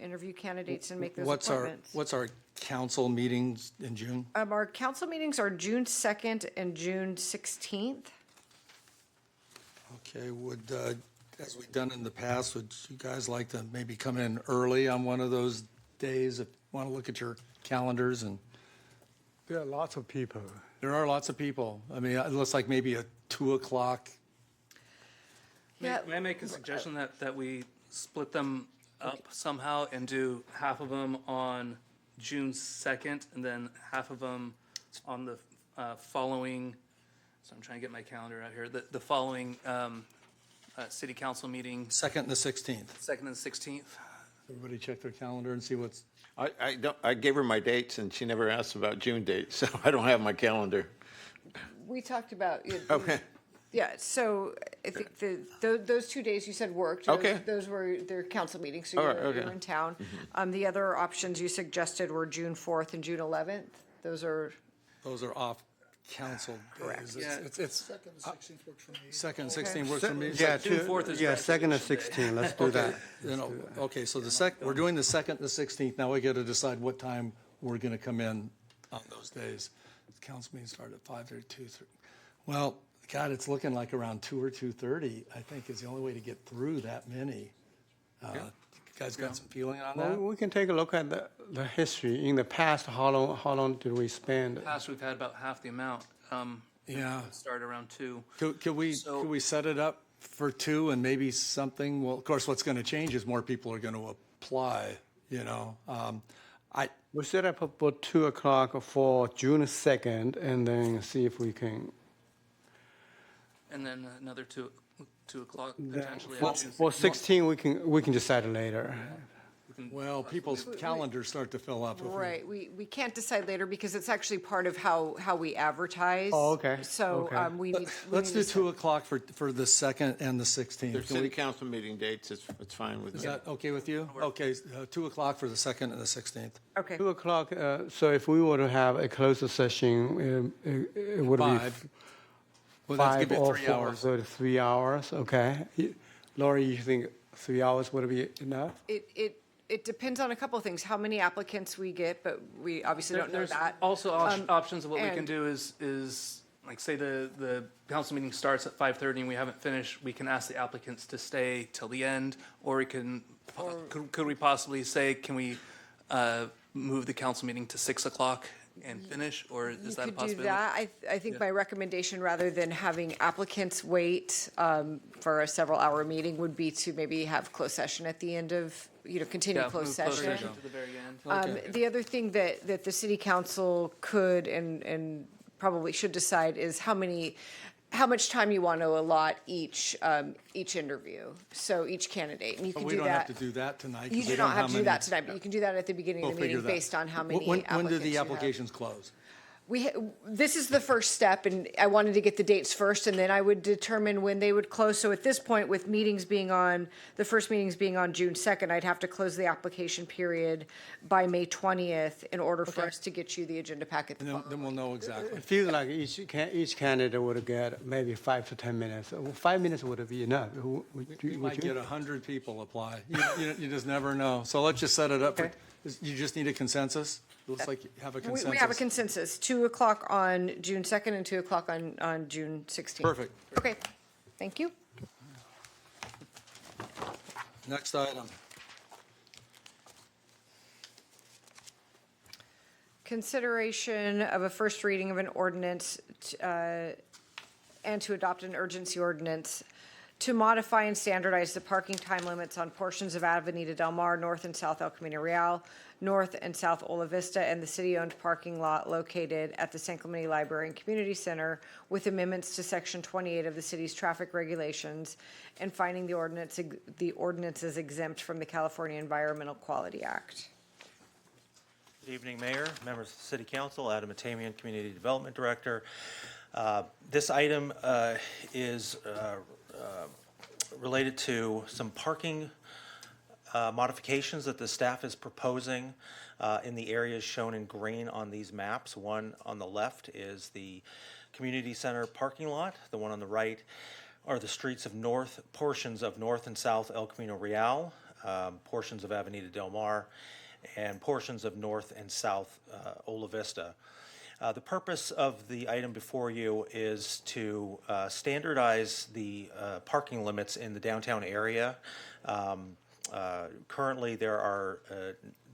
interview candidates and make those appointments. What's our council meetings in June? Our council meetings are June 2nd and June 16th. Okay, as we've done in the past, would you guys like to maybe come in early on one of those days if you want to look at your calendars? And There are lots of people. there are lots of people. I mean, it looks like maybe a 2 o'clock. Yeah. May I make a suggestion that we split them up somehow and do half of them on June 2nd and then half of them on the following, so I'm trying to get my calendar out here, the following city council meeting, 2nd and the 16th. 2nd and 16th. Everybody check their calendar and see what's. I gave her my dates and she never asked about June dates, so I don't have my calendar. We talked about, Okay. yeah, so I think those 2 days you said worked. Okay. Those were their council meetings, so All right, you okay. were in town. The other options you suggested were June 4th and June 11th. Those are, off council days. It's Second, the 16th works for me. 2nd and 16th works for me. Yeah, June 4th is 2nd and graduation day. 16, let's do that. Okay, so we're doing the 2nd and the 16th. Now we got to decide what time we're going to come in on those days. The council meeting started at 5:30, 2:30. Well, God, it's looking like around 2 or 2:30, I think, is the only way to get through that many. You guys got some feeling on Well, that? we can take a look at the history. In the past, how long did we spend? In the past, we've had about half the amount. Yeah. Start around 2. Could we set it up for 2 and maybe something? Well, of course, what's going to change is more people are going to apply, you know. We set up for 2 o'clock for June 2nd, and then see if we can. And then another 2 o'clock potentially. For on June for 16th. 16, we can decide later. Well, people's calendars start to fill up. Right, we can't decide later because it's actually part of how we advertise. Oh, okay. So Okay. we need. Let's do 2 o'clock for the 2nd and the 16th. Their Can city we- council meeting dates, it's fine with me. Is that okay with you? Okay, 2 o'clock for the 2nd and the 16th. Okay. 2 o'clock, so if we were to have a closed session, it would be 5. Well, that's 5 give you or 3 4, hours. so 3 hours, okay. Lori, you think 3 hours would be enough? It depends on a couple of things, how many applicants we get, but we obviously don't know There's that. also options of what we can and- do is like say the council meeting starts at 5:30 and we haven't finished, we can ask the applicants to stay till the end, or we can, could we possibly say, can we move the council meeting to 6 o'clock and finish, or is that a You could do possibility? that. I think my recommendation, rather than having applicants wait for a several-hour meeting, would be to maybe have closed session at the end of, continue Yeah, closed move closed session. session to the very end. Okay. The other thing that the city council could and probably should decide is how much time you want to allot each interview, so each candidate, and you But can we do don't have that. to do that tonight. 'cause You we do don't not have know to how do that many- tonight, but you can do that at the beginning of We'll the figure meeting that. based on how many When applicants do the you have. applications close? This is the first step, and I wanted to get the dates first, and then I would determine when they would close. So at this point, with meetings being on, the first meetings being on June 2nd, I'd have to close the application period by May 20th in order for us to get you the agenda packet. And then we'll know exactly. It feels like each candidate would get maybe 5 to 10 minutes. 5 minutes would be enough. We might get 100 people apply. You just never know. So let's just set it up. Okay. You just need a consensus? Looks like you have a consensus. We have a consensus, 2 o'clock on June 2nd and 2 o'clock on June 16th. Perfect. Okay, thank you. Next item. Consideration of a first reading of an ordinance and to adopt an urgency ordinance to modify and standardize the parking time limits on portions of Avenida Del Mar, North and South El Camino Real, North and South Ola Vista, and the city-owned parking lot located at the San Clemente Library and Community Center with amendments to Section 28 of the city's traffic regulations and finding the ordinance is exempt from the California Environmental Quality Act. Good evening, Mayor, members of the City Council, Adam Atamian, Community Development Director. This item is related to some parking modifications that the staff is proposing in the areas shown in green on these maps. One on the left is the community center parking lot. The one on the right are the streets of portions of North and South El Camino Real, portions of Avenida Del Mar, and portions of North and South Ola Vista. The purpose of the item before you is to standardize the parking limits in the downtown area. Currently, there are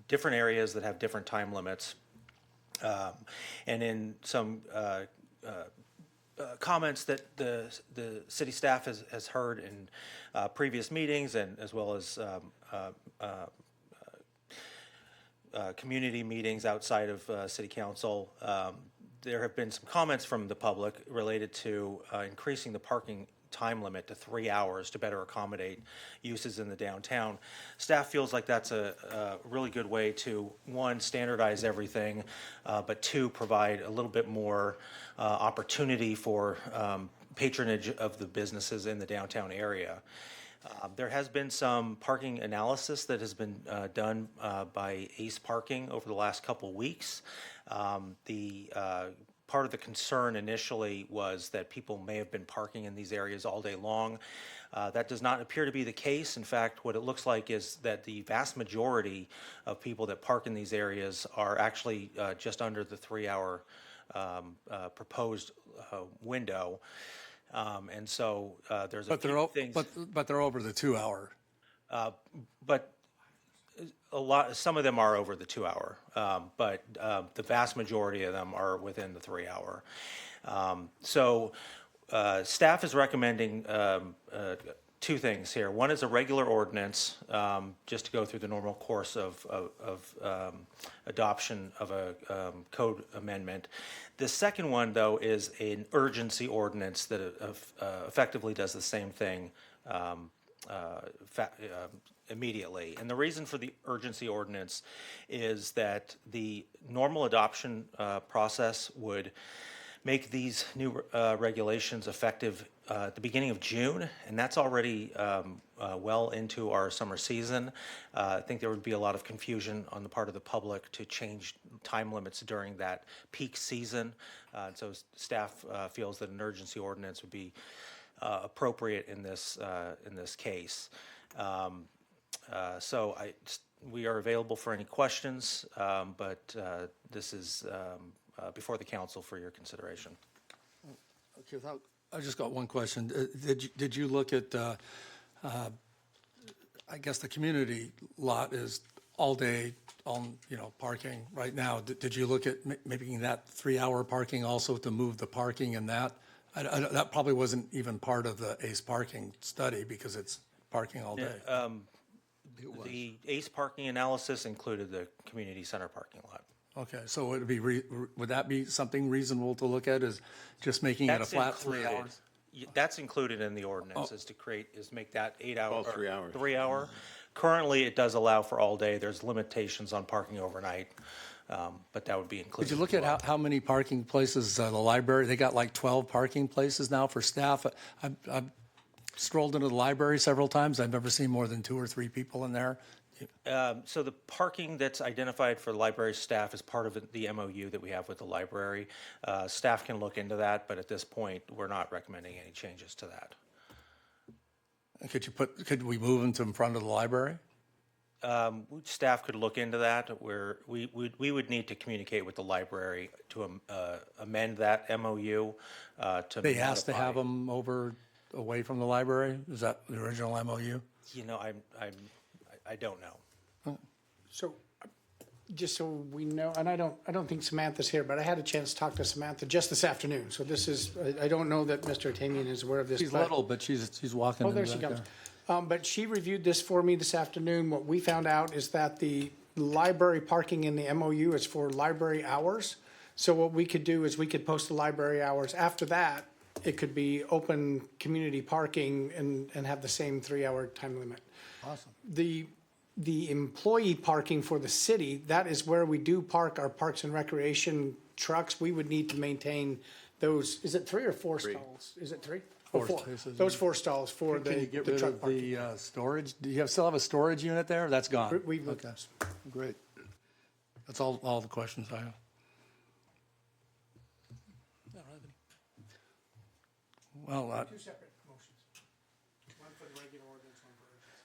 different areas that have different time limits. And in some comments that the city staff has heard in previous meetings and as well as community meetings outside of city council, there have been some comments from the public related to increasing the parking time limit to 3 hours to better accommodate uses in the downtown. Staff feels like that's a really good way to, one, standardize everything, but two, provide a little bit more opportunity for patronage of the businesses in the downtown area. There has been some parking analysis that has been done by Ace Parking over the last couple weeks. The part of the concern initially was that people may have been parking in these areas all day long. That does not appear to be the case. In fact, what it looks like is that the vast majority of people that park in these areas are actually just under the 3-hour proposed window. And so there's a few things. But they're over the 2-hour. But some of them are over the 2-hour, but the vast majority of them are within the 3-hour. So staff is recommending two things here. One is a regular ordinance, just to go through the normal course of adoption of a code amendment. The second one, though, is an urgency ordinance that effectively does the same thing immediately. And the reason for the urgency ordinance is that the normal adoption process would make these new regulations effective at the beginning of June, and that's already well into our summer season. I think there would be a lot of confusion on the part of the public to change time limits during that peak season. So staff feels that an urgency ordinance would be appropriate in this case. So we are available for any questions, but this is before the council for your consideration. Okay, I just got one question. Did you look at, I guess the community lot is all day on, parking right now. Did you look at making that 3-hour parking also to move the parking in that? That probably wasn't even part of the ACE parking study because it's parking all day. The ACE parking analysis included the community center parking lot. Okay, so would that be something reasonable to look at, is just making it a flat 3 hours? That's included in the ordinance, is make that 8-hour. All 3 hours. 3-hour. Currently, it does allow for all day. There's limitations on parking overnight, but that would be included. Did you look at how many parking places, the library, they got like 12 parking places now for staff? I've strolled into the library several times. I've never seen more than 2 or 3 people in there. So the parking that's identified for library staff is part of the MOU that we have with the library. Staff can look into that, but at this point, we're not recommending any changes to that. Could we move them to in front of the library? Staff could look into that. We would need to communicate with the library to amend that MOU. They asked to have them away from the library? Is that the original MOU? I don't know. So, just so we know, and I don't think Samantha's here, but I had a chance to talk to Samantha just this afternoon. So this is, I don't know that Mr. Tamian is aware of this. She's little, but she's walking. Oh, there she comes. But she reviewed this for me this afternoon. What we found out is that the library parking in the MOU is for library hours. So what we could do is we could post the library hours. After that, it could be open community parking and have the same 3-hour time limit. Awesome. The employee parking for the city, that is where we do park our parks and recreation trucks. We would need to maintain those, is it 3 or 4 stalls? Is it 3? Four Four. spaces, Those yeah. 4 stalls for Can you get the rid truck of parking. the storage? Do you still have a storage unit there? That's gone. We've Okay, great. That's all the questions I have. Well, Two separate motions. One for the regular ordinance, one for urgency.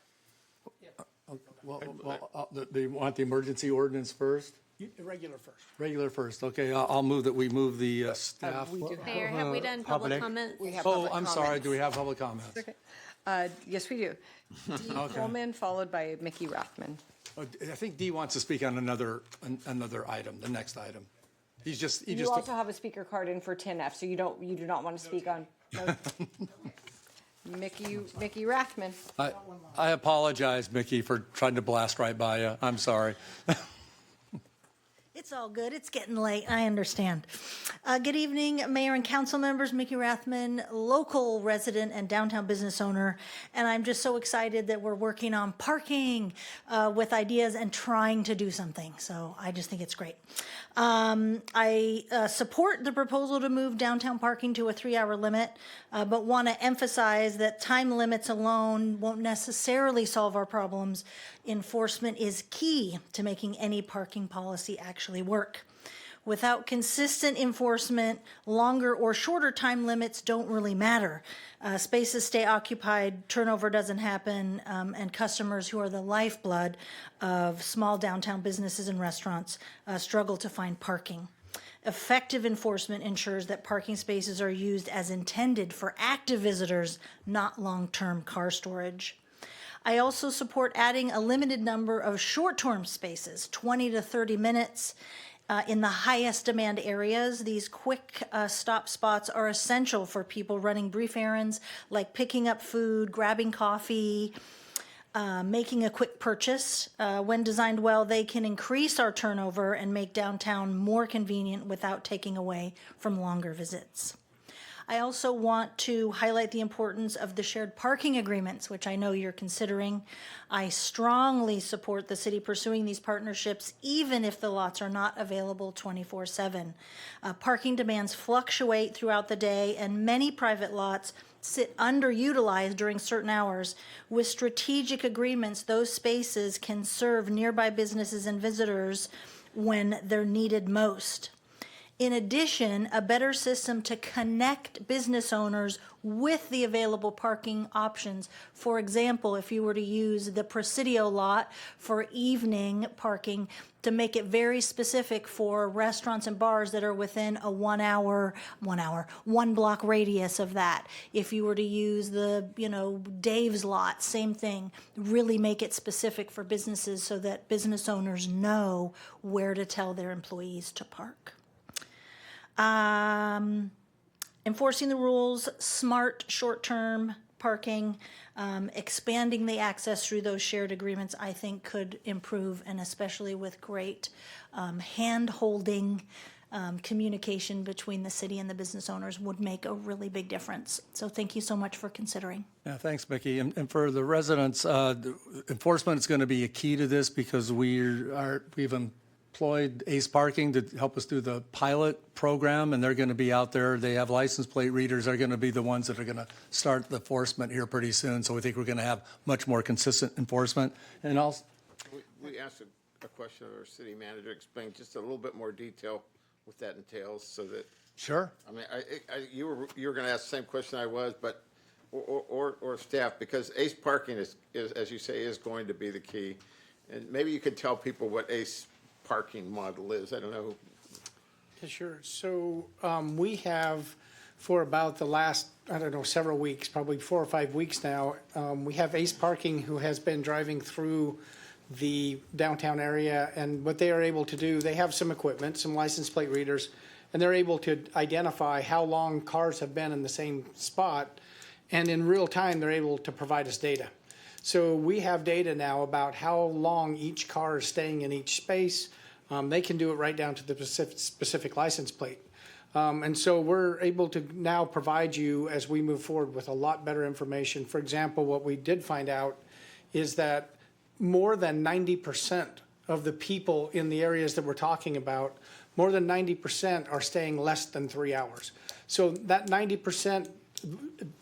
do you want the emergency ordinance first? The regular first. Regular first, okay. I'll move that we move the staff. Mayor, have we done public comment? We have Oh, public I'm sorry, comments. do we have public comments? Okay. Yes, we do. Dee Okay. Coleman, followed by Mickey Rathman. I think Dee wants to speak on another item, the next item. He just. You also have a speaker card in for 10F, so you do not want to speak on. No. Mickey Rathman. I apologize, Mickey, for trying to blast right by you. I'm sorry. It's all good. It's getting late. I understand. Good evening, Mayor and council members. Mickey Rathman, local resident and downtown business owner. And I'm just so excited that we're working on parking with ideas and trying to do something. So I just think it's great. I support the proposal to move downtown parking to a 3-hour limit, but want to emphasize that time limits alone won't necessarily solve our problems. Enforcement is key to making any parking policy actually work. Without consistent enforcement, longer or shorter time limits don't really matter. Spaces stay occupied, turnover doesn't happen, and customers who are the lifeblood of small downtown businesses and restaurants struggle to find parking. Effective enforcement ensures that parking spaces are used as intended for active visitors, not long-term car storage. I also support adding a limited number of short-term spaces, 20 to 30 minutes, in the highest demand areas. These quick stop spots are essential for people running brief errands like picking up food, grabbing coffee, making a quick purchase. When designed well, they can increase our turnover and make downtown more convenient without taking away from longer visits. I also want to highlight the importance of the shared parking agreements, which I know you're considering. I strongly support the city pursuing these partnerships, even if the lots are not available 24/7. Parking demands fluctuate throughout the day, and many private lots sit underutilized during certain hours. With strategic agreements, those spaces can serve nearby businesses and visitors when they're needed most. In addition, a better system to connect business owners with the available parking options. For example, if you were to use the Presidio lot for evening parking, to make it very specific for restaurants and bars that are within a one block radius of that. If you were to use the, Dave's lot, same thing. Really make it specific for businesses so that business owners know where to tell their employees to park. Enforcing the rules, smart short-term parking, expanding the access through those shared agreements, I think could improve, and especially with great hand-holding communication between the city and the business owners would make a really big difference. So thank you so much for considering. Yeah, thanks, Mickey. And for the residents, enforcement is going to be a key to this because we've employed Ace Parking to help us do the pilot program, and they're going to be out there. They have license plate readers. They're going to be the ones that are going to start the enforcement here pretty soon. So we think we're going to have much more consistent enforcement. And also, we asked a question of our city manager, explain just a little bit more detail what that entails, so that. Sure. I mean, you were going to ask the same question I was, but or staff, because Ace Parking is, as you say, is going to be the key, and maybe you could tell people what Ace Parking model is. I don't know. Yeah, sure. So we have, for about the last, several weeks, probably 4 or 5 weeks now, we have Ace Parking who has been driving through the downtown area, and what they are able to do, they have some equipment, some license plate readers, and they're able to identify how long cars have been in the same spot, and in real time, they're able to provide us data. So we have data now about how long each car is staying in each space. They can do it right down to the specific license plate. And so we're able to now provide you, as we move forward, with a lot better information. For example, what we did find out is that more than 90% of the people in the areas that we're talking about, more than 90% are staying less than 3 hours. So that 90%,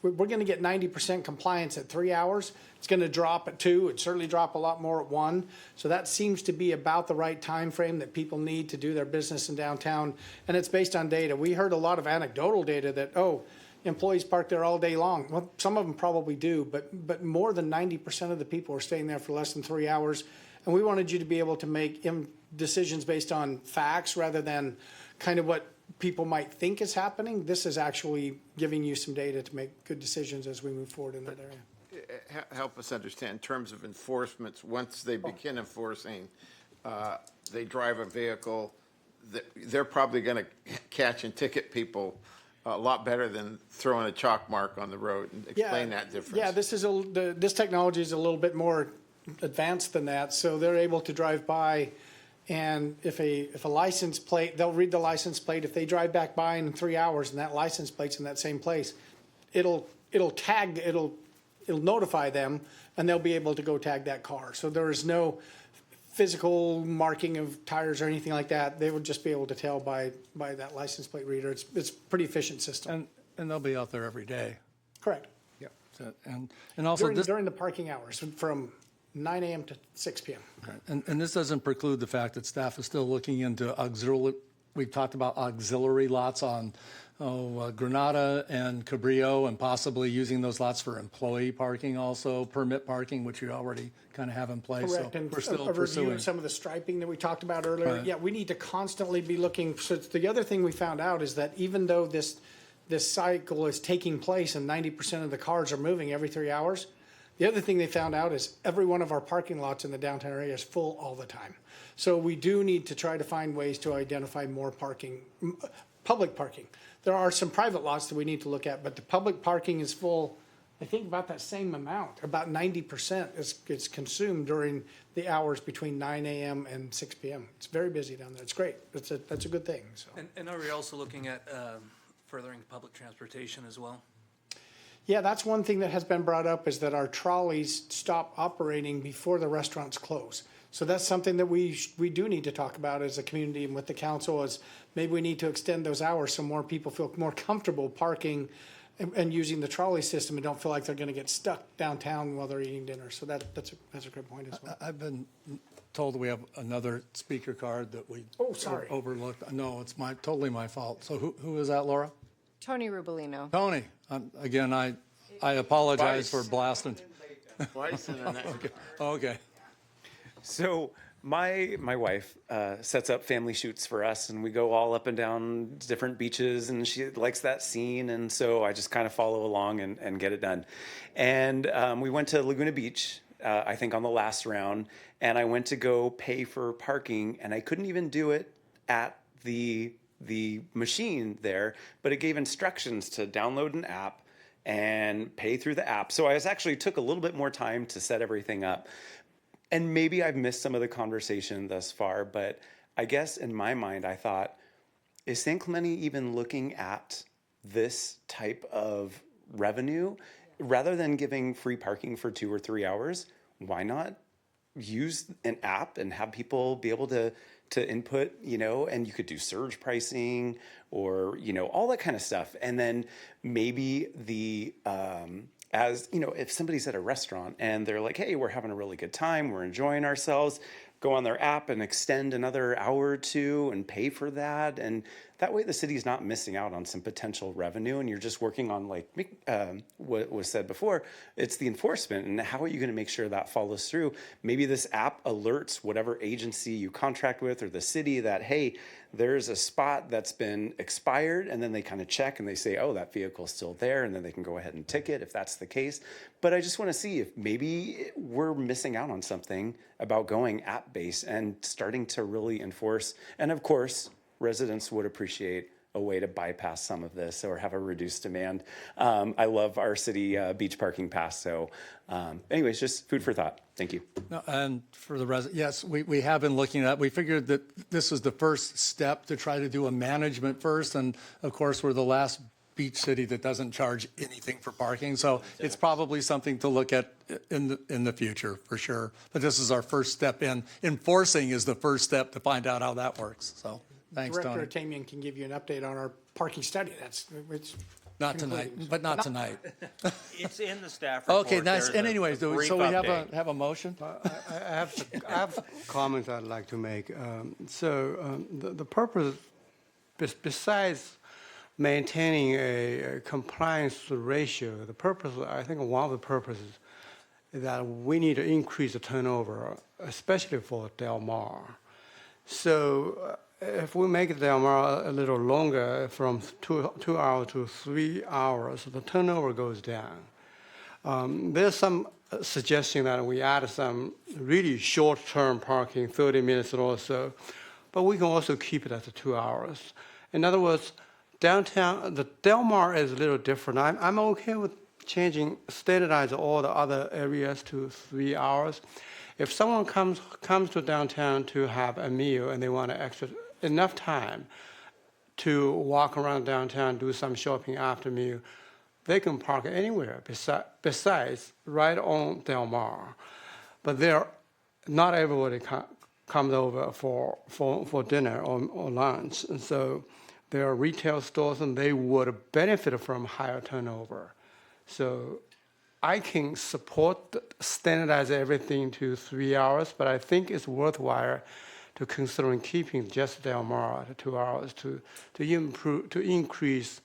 we're going to get 90% compliance at 3 hours. It's going to drop at 2. It'd certainly drop a lot more at 1. So that seems to be about the right time frame that people need to do their business in downtown. And it's based on data. We heard a lot of anecdotal data that, employees park there all day long. Well, some of them probably do, but more than 90% of the people are staying there for less than 3 hours. And we wanted you to be able to make decisions based on facts rather than kind of what people might think is happening. This is actually giving you some data to make good decisions as we move forward in that area. Help us understand, in terms of enforcement, once they begin enforcing, they drive a vehicle, they're probably going to catch and ticket people a lot better than throwing a chalk mark on the road. And explain that difference. Yeah, this technology is a little bit more advanced than that. So they're able to drive by, and if a license plate, they'll read the license plate. If they drive back by in 3 hours and that license plate's in that same place, it'll notify them, and they'll be able to go tag that car. So there is no physical marking of tires or anything like that. They would just be able to tell by that license plate reader. It's a pretty efficient system. And they'll be out there every day. Correct. Yeah. And also during the parking hours from 9 a.m. to 6 p.m. And this doesn't preclude the fact that staff is still looking into we've talked about auxiliary lots on Granada and Cabrillo, and possibly using those lots for employee parking also, permit parking, which you already kind of have in place. Correct, So and we're still a review pursuing. of some of the striping that we talked about earlier. Right. Yeah, we need to constantly be looking. So the other thing we found out is that even though this cycle is taking place and 90% of the cars are moving every 3 hours, the other thing they found out is every one of our parking lots in the downtown area is full all the time. So we do need to try to find ways to identify more parking, public parking. There are some private lots that we need to look at, but the public parking is full, I think about that same amount. About 90% is consumed during the hours between 9 a.m. and 6 p.m. It's very busy down there. It's great. That's a good thing. So. And are we also looking at furthering public transportation as well? Yeah, that's one thing that has been brought up, is that our trolleys stop operating before the restaurants close. So that's something that we do need to talk about as a community and with the council, is maybe we need to extend those hours so more people feel more comfortable parking and using the trolley system and don't feel like they're going to get stuck downtown while they're eating dinner. So that's a good point as well. I've been told we have another speaker card that we sorry. overlooked. No, it's totally my fault. So who is that, Laura? Tony Rubolino. Tony. Again, I apologize for blasting. Twice in an Okay. So my wife sets up family shoots for us, and we go all up and down different beaches, and she likes that scene, and so I just kind of follow along and get it done. And we went to Laguna Beach, I think on the last round, and I went to go pay for parking, and I couldn't even do it at the machine there, but it gave instructions to download an app and pay through the app. So I actually took a little bit more time to set everything up. And maybe I've missed some of the conversation thus far, but I guess in my mind, I thought, is San Clemente even looking at this type of revenue? Rather than giving free parking for 2 or 3 hours, why not use an app and have people be able to input, and you could do surge pricing or, all that kind of stuff. And then maybe if somebody's at a restaurant and they're like, hey, we're having a really good time, we're enjoying ourselves, go on their app and extend another hour or two and pay for that. And that way the city's not missing out on some potential revenue, and you're just working on, like what was said before, it's the enforcement and how are you going to make sure that follows through. Maybe this app alerts whatever agency you contract with or the city that, hey, there's a spot that's been expired, and then they kind of check and they say, oh, that vehicle's still there, and then they can go ahead and ticket if that's the case. But I just want to see if maybe we're missing out on something about going app-based and starting to really enforce. And of course, residents would appreciate a way to bypass some of this or have a reduced demand. I love our city beach parking pass. So anyways, just food for thought. Thank you. No, and for the resident, yes, we have been looking at, we figured that this was the first step to try to do a management first. And of course, we're the last beach city that doesn't charge anything for parking. So it's probably something to look at in the future for sure. But this is our first step in. Enforcing is the first step to find out how that works. So thanks, Tony. Director Tamian can give you an update on our parking study. It's Not tonight, but not tonight. It's in the staff report. Okay, nice. There's And a anyways, so we brief have a motion? I have comments I'd like to make. The purpose, besides maintaining a compliance ratio, the purpose, I think one of the purposes is that we need to increase the turnover, especially for Del Mar. So if we make Del Mar a little longer, from 2 hours to 3 hours, the turnover goes down. There's some suggestion that we add some really short-term parking, 30 minutes or so, but we can also keep it at the 2 hours. In other words, downtown, the Del Mar is a little different. I'm okay with standardize all the other areas to 3 hours. If someone comes to downtown to have a meal and they want enough time to walk around downtown, do some shopping after meal, they can park anywhere besides right on Del Mar. But not everybody comes over for dinner or lunch. And so there are retail stores and they would benefit from higher turnover. So I can support standardize everything to 3 hours, but I think it's worthwhile to considering keeping just Del Mar at 2 hours to improve, to increase,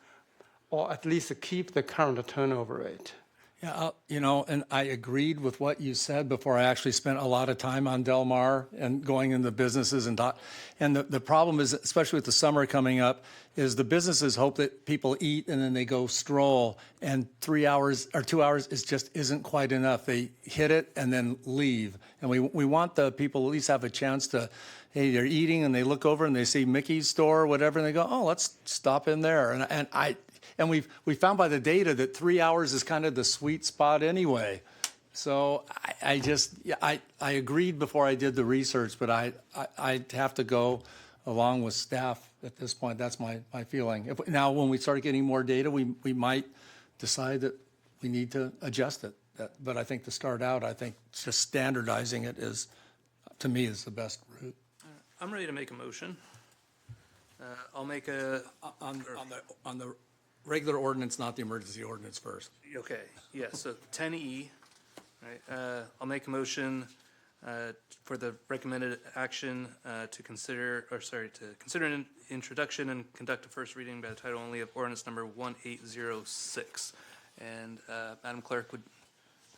or at least to keep the current turnover rate. Yeah, and I agreed with what you said before. I actually spent a lot of time on Del Mar and going into businesses and the problem is, especially with the summer coming up, is the businesses hope that people eat and then they go stroll, and 3 hours or 2 hours isn't quite enough. They hit it and then leave, and we want the people at least have a chance to, hey, they're eating and they look over and they see Mickey's store or whatever, and they go, oh, let's stop in there, and we found by the data that 3 hours is kind of the sweet spot anyway. So I agreed before I did the research, but I have to go along with staff at this point. That's my feeling. Now, when we start getting more data, we might decide that we need to adjust it. But I think to start out, I think just standardizing it is, to me, is the best route. I'm ready to make a motion. I'll make a, On the regular ordinance, not the emergency ordinance first. okay, yeah, so 10E, right? I'll make a motion for the recommended action to consider an introduction and conduct a first reading by the title only of ordinance number 1806. And Madam Clerk would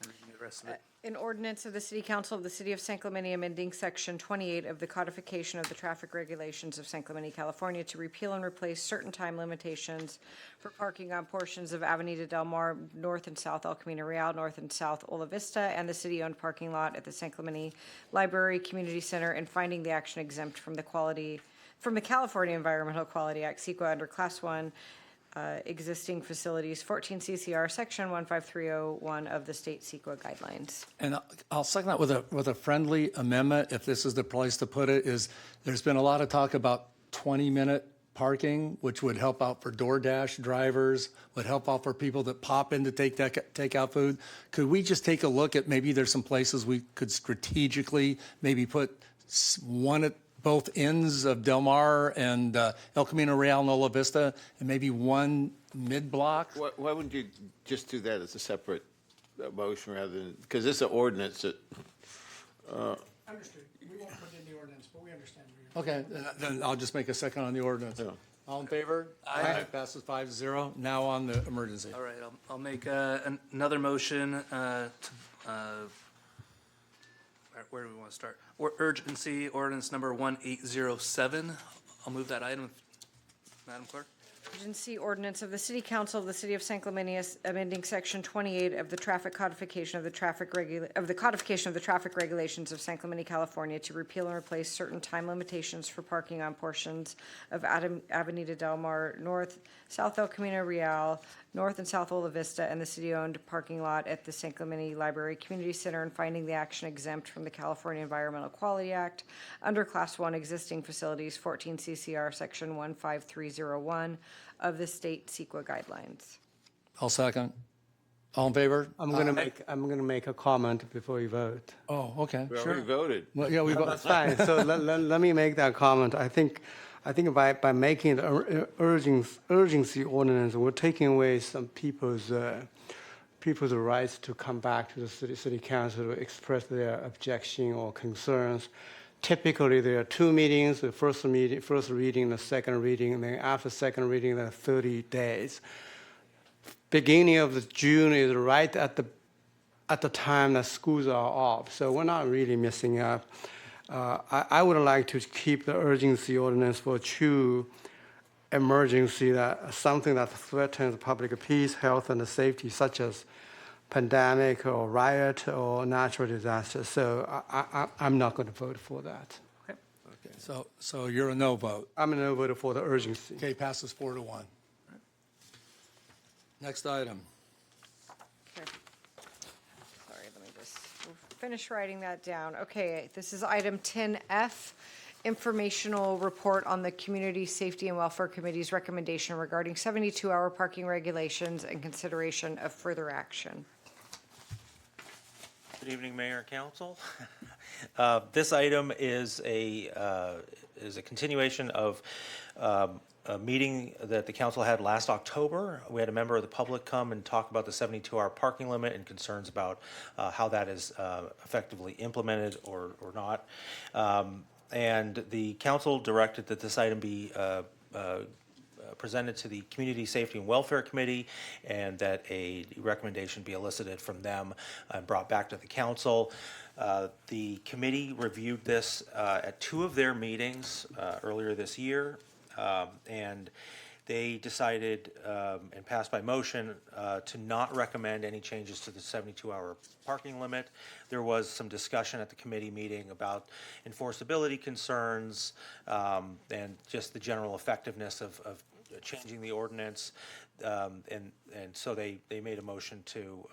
read the rest of it. An ordinance of the City Council of the City of San Clemente amending Section 28 of the Codification of the Traffic Regulations of San Clemente, California to repeal and replace certain time limitations for parking on portions of Avenida Del Mar, North and South El Camino Real, North and South Ola Vista, and the city-owned parking lot at the San Clemente Library Community Center, and finding the action exempt from the California Environmental Quality Act, CEQA, under Class 1 existing facilities, 14 CCR, Section 15301 of the state CEQA guidelines. And I'll second that with a friendly amendment, if this is the place to put it, is there's been a lot of talk about 20-minute parking, which would help out for DoorDash drivers, would help out for people that pop in to take out food. Could we just take a look at, maybe there's some places we could strategically maybe put one at both ends of Del Mar and El Camino Real and Ola Vista, and maybe one mid-block? Why wouldn't you just do that as a separate motion rather than, because it's an ordinance that, Understood. We won't put it in the ordinance, but we understand. Okay, then I'll just make a second on the ordinance. All in favor? Aye. Passes 5-0. Now on the emergency. All right, I'll make another motion where do we want to start? Urgency ordinance number 1807. I'll move that item, Madam Clerk. Urgency ordinance of the City Council of the City of San Clemente amending Section 28 of the Traffic Codification of the Codification of the Traffic Regulations of San Clemente, California to repeal and replace certain time limitations for parking on portions of Avenida Del Mar, North, South El Camino Real, North and South Ola Vista, and the city-owned parking lot at the San Clemente Library Community Center, and finding the action exempt from the California Environmental Quality Act under Class 1 existing facilities, 14 CCR Section 15301 of the state CEQA guidelines. I'll second. All in favor? I'm gonna make a comment before you vote. Oh, okay. we Sure. already voted. Well, yeah, we voted. That's fine. So let me make that comment. I think by making the urgency ordinance, we're taking away some people's rights to come back to the city council to express their objection or concerns. Typically, there are two meetings: the first reading, the second reading, and then after second reading, there are 30 days. Beginning of June is right at the time that schools are off, so we're not really missing out. I would like to keep the urgency ordinance for true emergency, that something that threatens public peace, health, and safety, such as pandemic or riot or natural disaster. So I'm not going to vote for that. Okay. So you're a no vote. I'm a no vote for the urgency. Okay, passes 4-1. Next item. Okay. Sorry, let me just finish writing that down. Okay, this is item 10F, informational report on the Community Safety and Welfare Committee's recommendation regarding 72-hour parking regulations and consideration of further action. Good evening, Mayor and Council. This item is a continuation of a meeting that the council had last October. We had a member of the public come and talk about the 72-hour parking limit and concerns about how that is effectively implemented or not. And the council directed that this item be presented to the Community Safety and Welfare Committee, and that a recommendation be elicited from them and brought back to the council. The committee reviewed this at 2 of their meetings earlier this year, and they decided and passed by motion to not recommend any changes to the 72-hour parking limit. There was some discussion at the committee meeting about enforceability concerns and just the general effectiveness of changing the ordinance, and so they made a motion to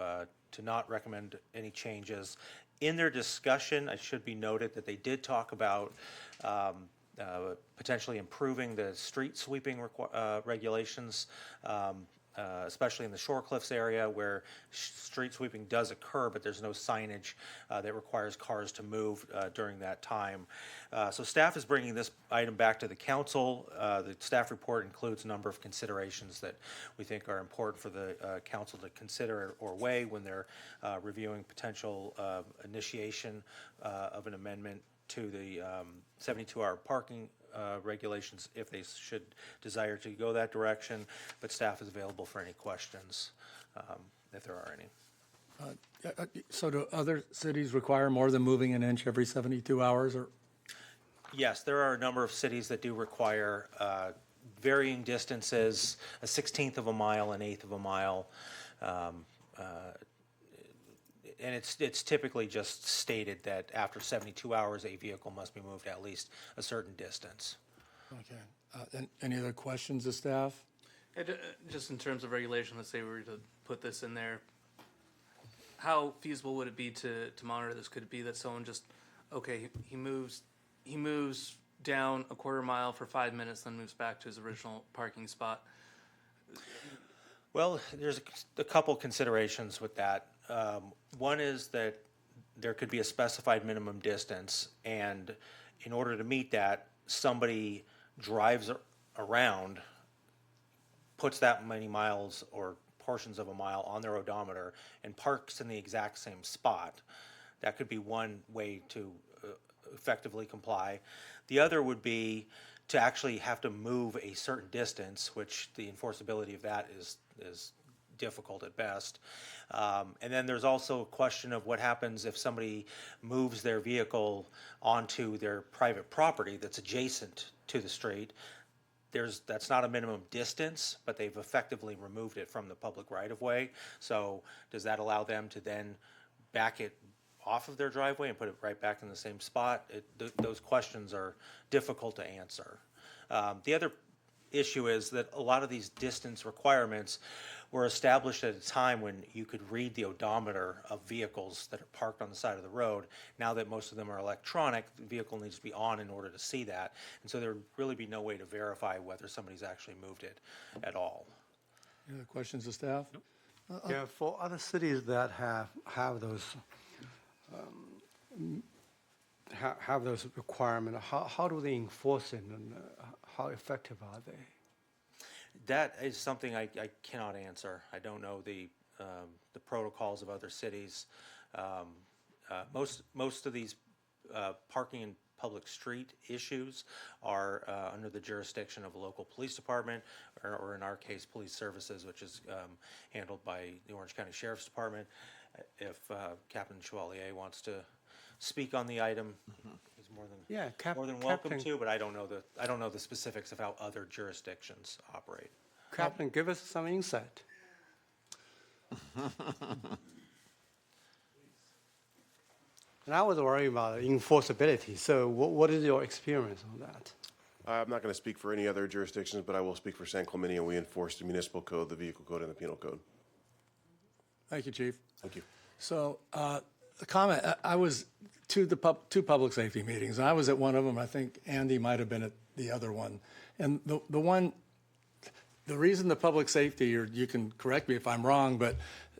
not recommend any changes. In their discussion, it should be noted that they did talk about potentially improving the street sweeping regulations, especially in the Shore Cliffs area where street sweeping does occur, but there's no signage that requires cars to move during that time. So staff is bringing this item back to the council. The staff report includes a number of considerations that we think are important for the council to consider or weigh when they're reviewing potential initiation of an amendment to the 72-hour parking regulations if they should desire to go that direction, but staff is available for any questions if there are any. So do other cities require more than moving an inch every 72 hours? Or? Yes, there are a number of cities that do require varying distances, a 1/16 of a mile, an 1/8 of a mile. And it's typically just stated that after 72 hours, a vehicle must be moved at least a certain distance. Okay. Any other questions of staff? Just in terms of regulation, let's say we were to put this in there, how feasible would it be to monitor this? Could it be that someone just, okay, he moves down a quarter mile for 5 minutes, then moves back to his original parking spot? Well, there's a couple considerations with that. One is that there could be a specified minimum distance, and in order to meet that, somebody drives around, puts that many miles or portions of a mile on their odometer, and parks in the exact same spot. That could be one way to effectively comply. The other would be to actually have to move a certain distance, which the enforceability of that is difficult at best. And then there's also a question of what happens if somebody moves their vehicle onto their private property that's adjacent to the street. That's not a minimum distance, but they've effectively removed it from the public right-of-way. So does that allow them to then back it off of their driveway and put it right back in the same spot? Those questions are difficult to answer. The other issue is that a lot of these distance requirements were established at a time when you could read the odometer of vehicles that are parked on the side of the road. Now that most of them are electronic, the vehicle needs to be on in order to see that. And so there would really be no way to verify whether somebody's actually moved it at all. Any other questions of staff? Yeah, for other cities that have those requirements, how do they enforce it, and how effective are they? That is something I cannot answer. I don't know the protocols of other cities. Most of these parking in public street issues are under the jurisdiction of a local police department, or in our case, police services, which is handled by the Orange County Sheriff's Department. If Captain Chevalier wants to speak on the item, he's more than welcome Captain, to. But I don't know the specifics of how other jurisdictions operate. Captain, give us some insight. And I was worried about enforceability. So, what is your experience on that? I'm not going to speak for any other jurisdictions, but I will speak for San Clemente, and we enforce the municipal code, the vehicle code, and the penal code. Thank you, Chief. Thank you. So, a comment. I was to the two public safety meetings. I was at one of them. I think Andy might have been at the other one. And the reason the public safety, or you can correct me if I'm wrong, but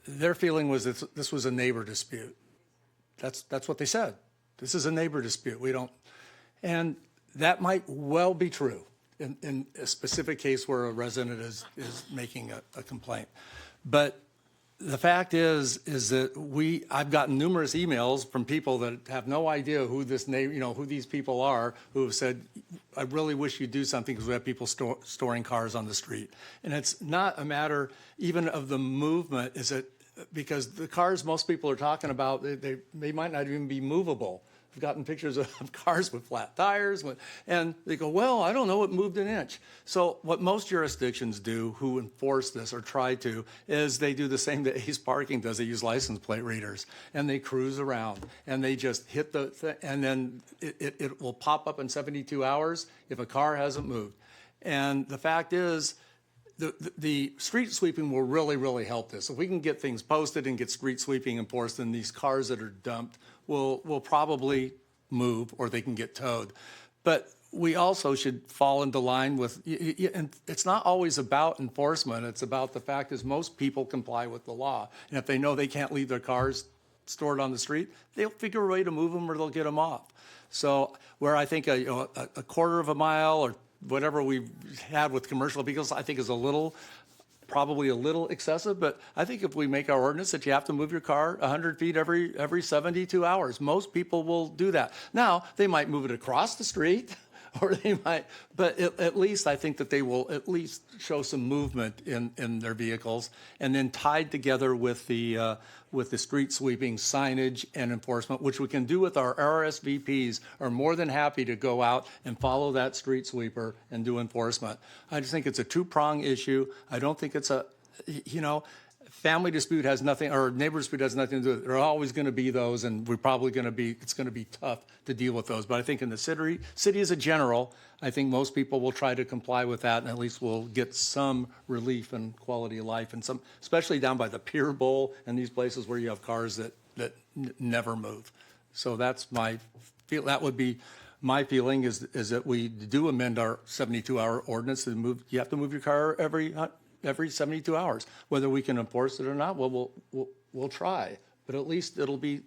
their feeling was that this was a neighbor dispute. That's what they said. This is a neighbor dispute. And that might well be true in a specific case where a resident is making a complaint. But the fact is that I've gotten numerous emails from people that have no idea who who these people are, who have said, I really wish you'd do something because we have people storing cars on the street. And it's not a matter even of the movement, is it? Because the cars most people are talking about, they might not even be movable. I've gotten pictures of cars with flat tires, and they go, well, I don't know, it moved an inch. So what most jurisdictions do who enforce this or try to is they do the same that Ace Parking does. They use license plate readers, and they cruise around, and they just hit and then it will pop up in 72 hours if a car hasn't moved. And the fact is, the street sweeping will really, really help this. If we can get things posted and get street sweeping enforced, then these cars that are dumped will probably move or they can get towed. But we also should fall into line with, and it's not always about enforcement. It's about the fact is most people comply with the law. And if they know they can't leave their cars stored on the street, they'll figure a way to move them or they'll get them off. So where I think a quarter of a mile or whatever we've had with commercial vehicles, I think is probably a little excessive, but I think if we make our ordinance that you have to move your car 100 feet every 72 hours, most people will do that. Now, they might move it across the street, or they might, but at least I think that they will at least show some movement in their vehicles, and then tied together with the street sweeping signage and enforcement, which we can do with our RSVPs, are more than happy to go out and follow that street sweeper and do enforcement. I just think it's a two-prong issue. I don't think it's family dispute has nothing, or neighbor dispute has nothing to do with it. There are always going to be those, and it's going to be tough to deal with those. But I think in the city as a general, I think most people will try to comply with that, and at least we'll get some relief and quality of life, and some, especially down by the Pier Bowl and these places where you have cars that never move. So that's my feel. That would be my feeling is that we do amend our 72-hour ordinance and move. You have to move your car every 72 hours. Whether we can enforce it or not, well, we'll try. But at least it'll be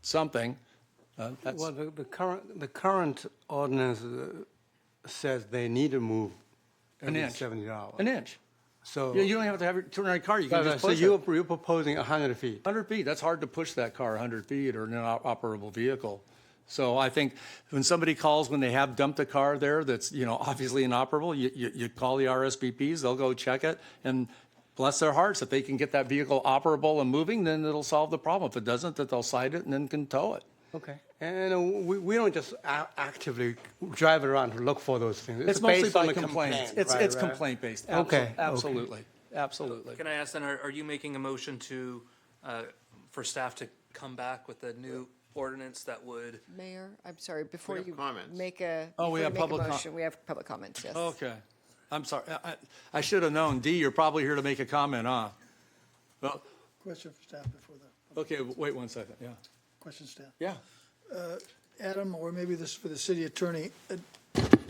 something. Well, the current ordinance says they need to move an every inch. 70 hours. An inch. So you don't have to have your turn around car. You can just so push you're it. proposing 100 feet. 100 feet. That's hard to push that car 100 feet or an operable vehicle. So I think when somebody calls when they have dumped a car there that's obviously inoperable, you call the RSVPs, they'll go check it, and bless their hearts, if they can get that vehicle operable and moving, then it'll solve the problem. If it doesn't, that they'll cite it and then can tow it. Okay. And we don't just actively drive around to look for those things. It's mostly based on by the complaints. complaint, It's right? complaint based. Okay. Absolutely. Absolutely. Can I ask then, are you making a motion to, for staff to come back with a new ordinance that would? Mayor, I'm sorry, before have you comments. make a, Oh, we before you have make a public motion, we have public comments, yes. Okay. I'm sorry. I should have known. Dee, you're probably here to make a comment, huh? Well, Question for staff before the okay, wait 1 second. Yeah. question staff. Yeah. Adam, or maybe this is for the city attorney,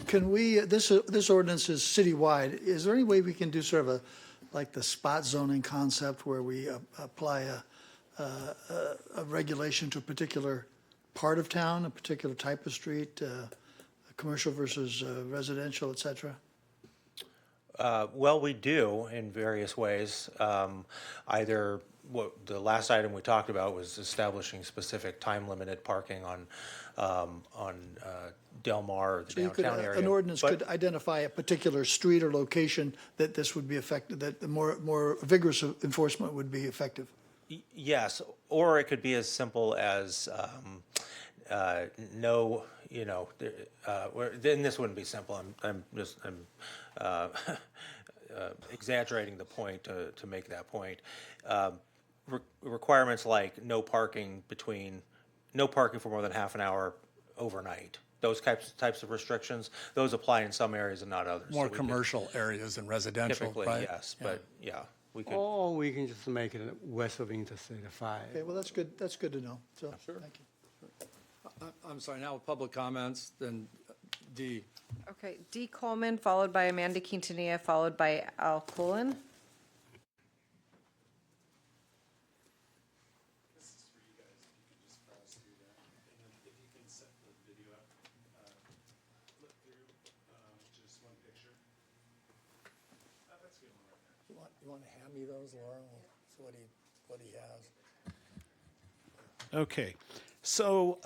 can we, this ordinance is citywide. Is there any way we can do sort of like the spot zoning concept where we apply a regulation to a particular part of town, a particular type of street, commercial versus residential, et cetera? Well, we do in various ways. Either the last item we talked about was establishing specific time-limited parking on Del Mar or the So you could, downtown area. an ordinance But- could identify a particular street or location that this would be affected, that the more vigorous enforcement would be effective. Yes, or it could be as simple as no, then this wouldn't be simple. I'm exaggerating the point to make that point. Requirements like no parking for more than half an hour overnight. Those types of restrictions, those apply in some areas and not others. More So we could- commercial areas than residential, Typically, right? yes, but yeah, we could. Or we can just make it west of Interstate 5. Okay, well, that's good to know, so, thank you. I'm sorry, now with public comments, then Dee. Okay, Dee Coleman, followed by Amanda Quintanilla, followed by Al Cullen. You want to hand me those, Laura? So what do you? what he has. Okay. So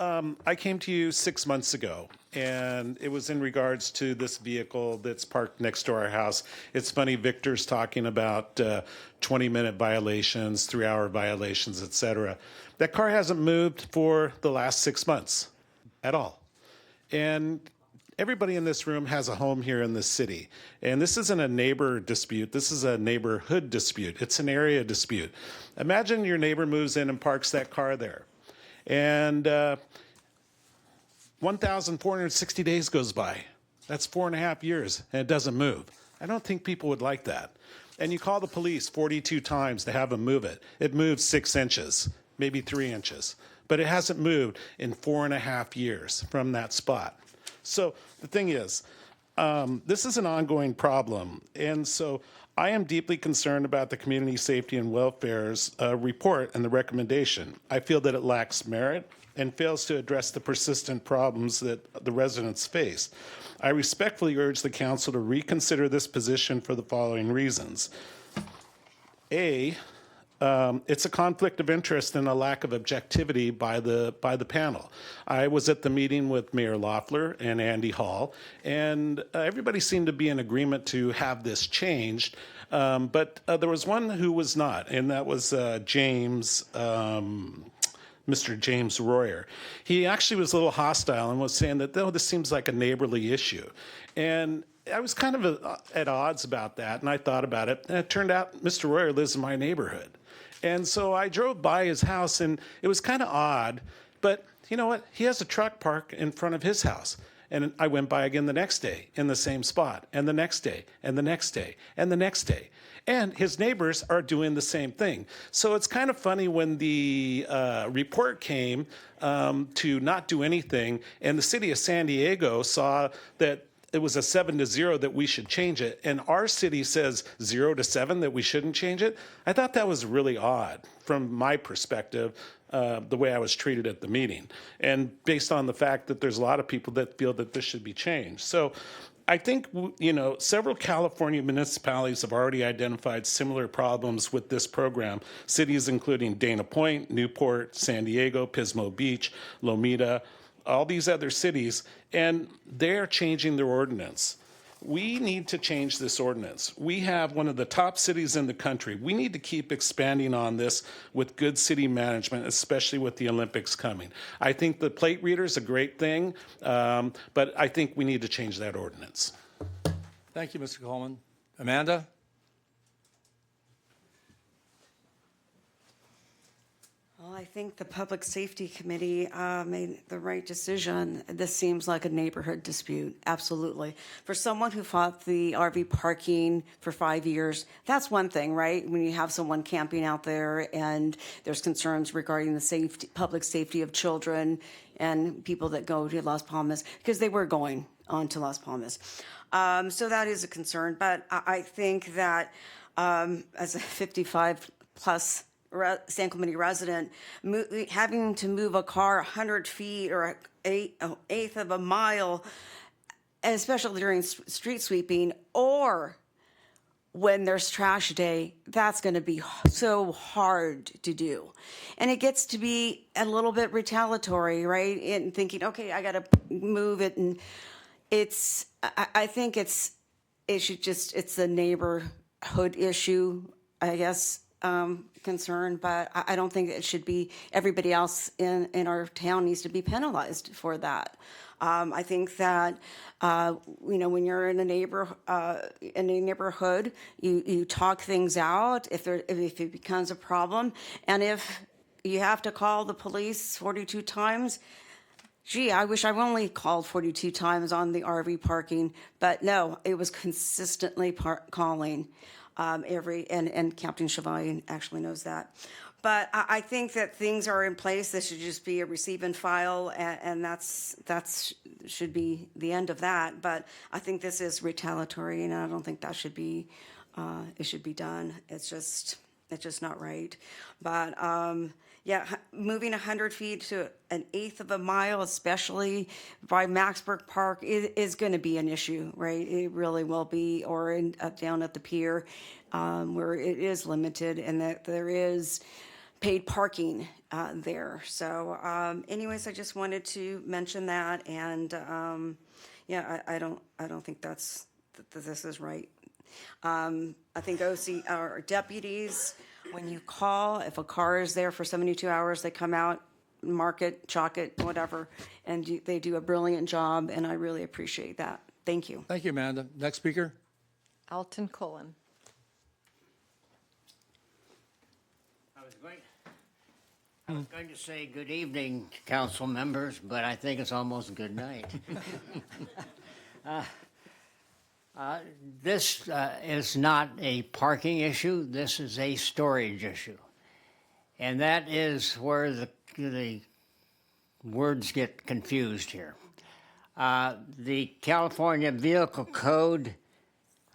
I came to you 6 months ago, and it was in regards to this vehicle that's parked next to our house. It's funny, Victor's talking about 20-minute violations, 3-hour violations, et cetera. That car hasn't moved for the last 6 months at all. And everybody in this room has a home here in this city. And this isn't a neighbor dispute. This is a neighborhood dispute. It's an area dispute. Imagine your neighbor moves in and parks that car there. And 1,460 days goes by. That's 4.5 years, and it doesn't move. I don't think people would like that. And you call the police 42 times to have them move it. It moves 6 inches, maybe 3 inches. But it hasn't moved in 4.5 years from that spot. So the thing is, this is an ongoing problem. And so I am deeply concerned about the Community Safety and Welfare's report and the recommendation. I feel that it lacks merit and fails to address the persistent problems that the residents face. I respectfully urge the council to reconsider this position for the following reasons. A, it's a conflict of interest and a lack of objectivity by the panel. I was at the meeting with Mayor Loeffler and Andy Hall, and everybody seemed to be in agreement to have this changed, but there was one who was not, and that was Mr. James Royer. He actually was a little hostile and was saying that, oh, this seems like a neighborly issue. And I was kind of at odds about that, and I thought about it, and it turned out Mr. Royer lives in my neighborhood. And so I drove by his house, and it was kind of odd, but you know what? He has a truck park in front of his house. And I went by again the next day in the same spot, and the next day, and the next day, and the next day. And his neighbors are doing the same thing. So it's kind of funny when the report came to not do anything, and the city of San Diego saw that it was a 7-0 that we should change it, and our city says 0-7 that we shouldn't change it. I thought that was really odd from my perspective, the way I was treated at the meeting, and based on the fact that there's a lot of people that feel that this should be changed. So I think, you know, several California municipalities have already identified similar problems with this program. Cities including Dana Point, Newport, San Diego, Pismo Beach, Lomita, all these other cities, and they're changing their ordinance. We need to change this ordinance. We have one of the top cities in the country. We need to keep expanding on this with good city management, especially with the Olympics coming. I think the plate reader is a great thing, but I think we need to change that ordinance. Thank you, Mr. Coleman. Amanda? Well, I think the Public Safety Committee made the right decision. This seems like a neighborhood dispute, absolutely. For someone who fought the RV parking for 5 years, that's one thing, right? When you have someone camping out there and there's concerns regarding the safety, public safety of children and people that go to Las Palmas, because they were going on to Las Palmas. So that is a concern, but I think that as a 55-plus San Clemente resident, having to move a car 100 feet or an eighth of a mile, especially during street sweeping or when there's trash day, that's going to be so hard to do. And it gets to be a little bit retaliatory, right? And thinking, okay, I got to move it. And I think it's a neighborhood issue, I guess. Concern, but I don't think it should be. Everybody else in our town needs to be penalized for that. I think that when you're in a neighborhood, you talk things out if it becomes a problem, and if you have to call the police 42 times. Gee, I wish I've only called 42 times on the RV parking, but no, it was consistently calling. And Captain Chevalier actually knows that. But I think that things are in place. This should just be a receive and file, and that's should be the end of that. But I think this is retaliatory, and I don't think that should be it should be done. It's just not right. But moving 100 feet to an eighth of a mile, especially by Maxburg Park, is going to be an issue, right? It really will be, or down at the pier, where it is limited, and that there is paid parking there. So anyways, I just wanted to mention that. And yeah, I don't think that this is right. I think our deputies, when you call, if a car is there for 72 hours, they come out, mark it, chalk it, whatever, and they do a brilliant job, and I really appreciate that. Thank you. Thank you, Amanda. Next speaker. Alton Cullen. I was going to say good evening, council members, but I think it's almost good night. This is not a parking issue. This is a storage issue. And that is where the words get confused here. The California Vehicle Code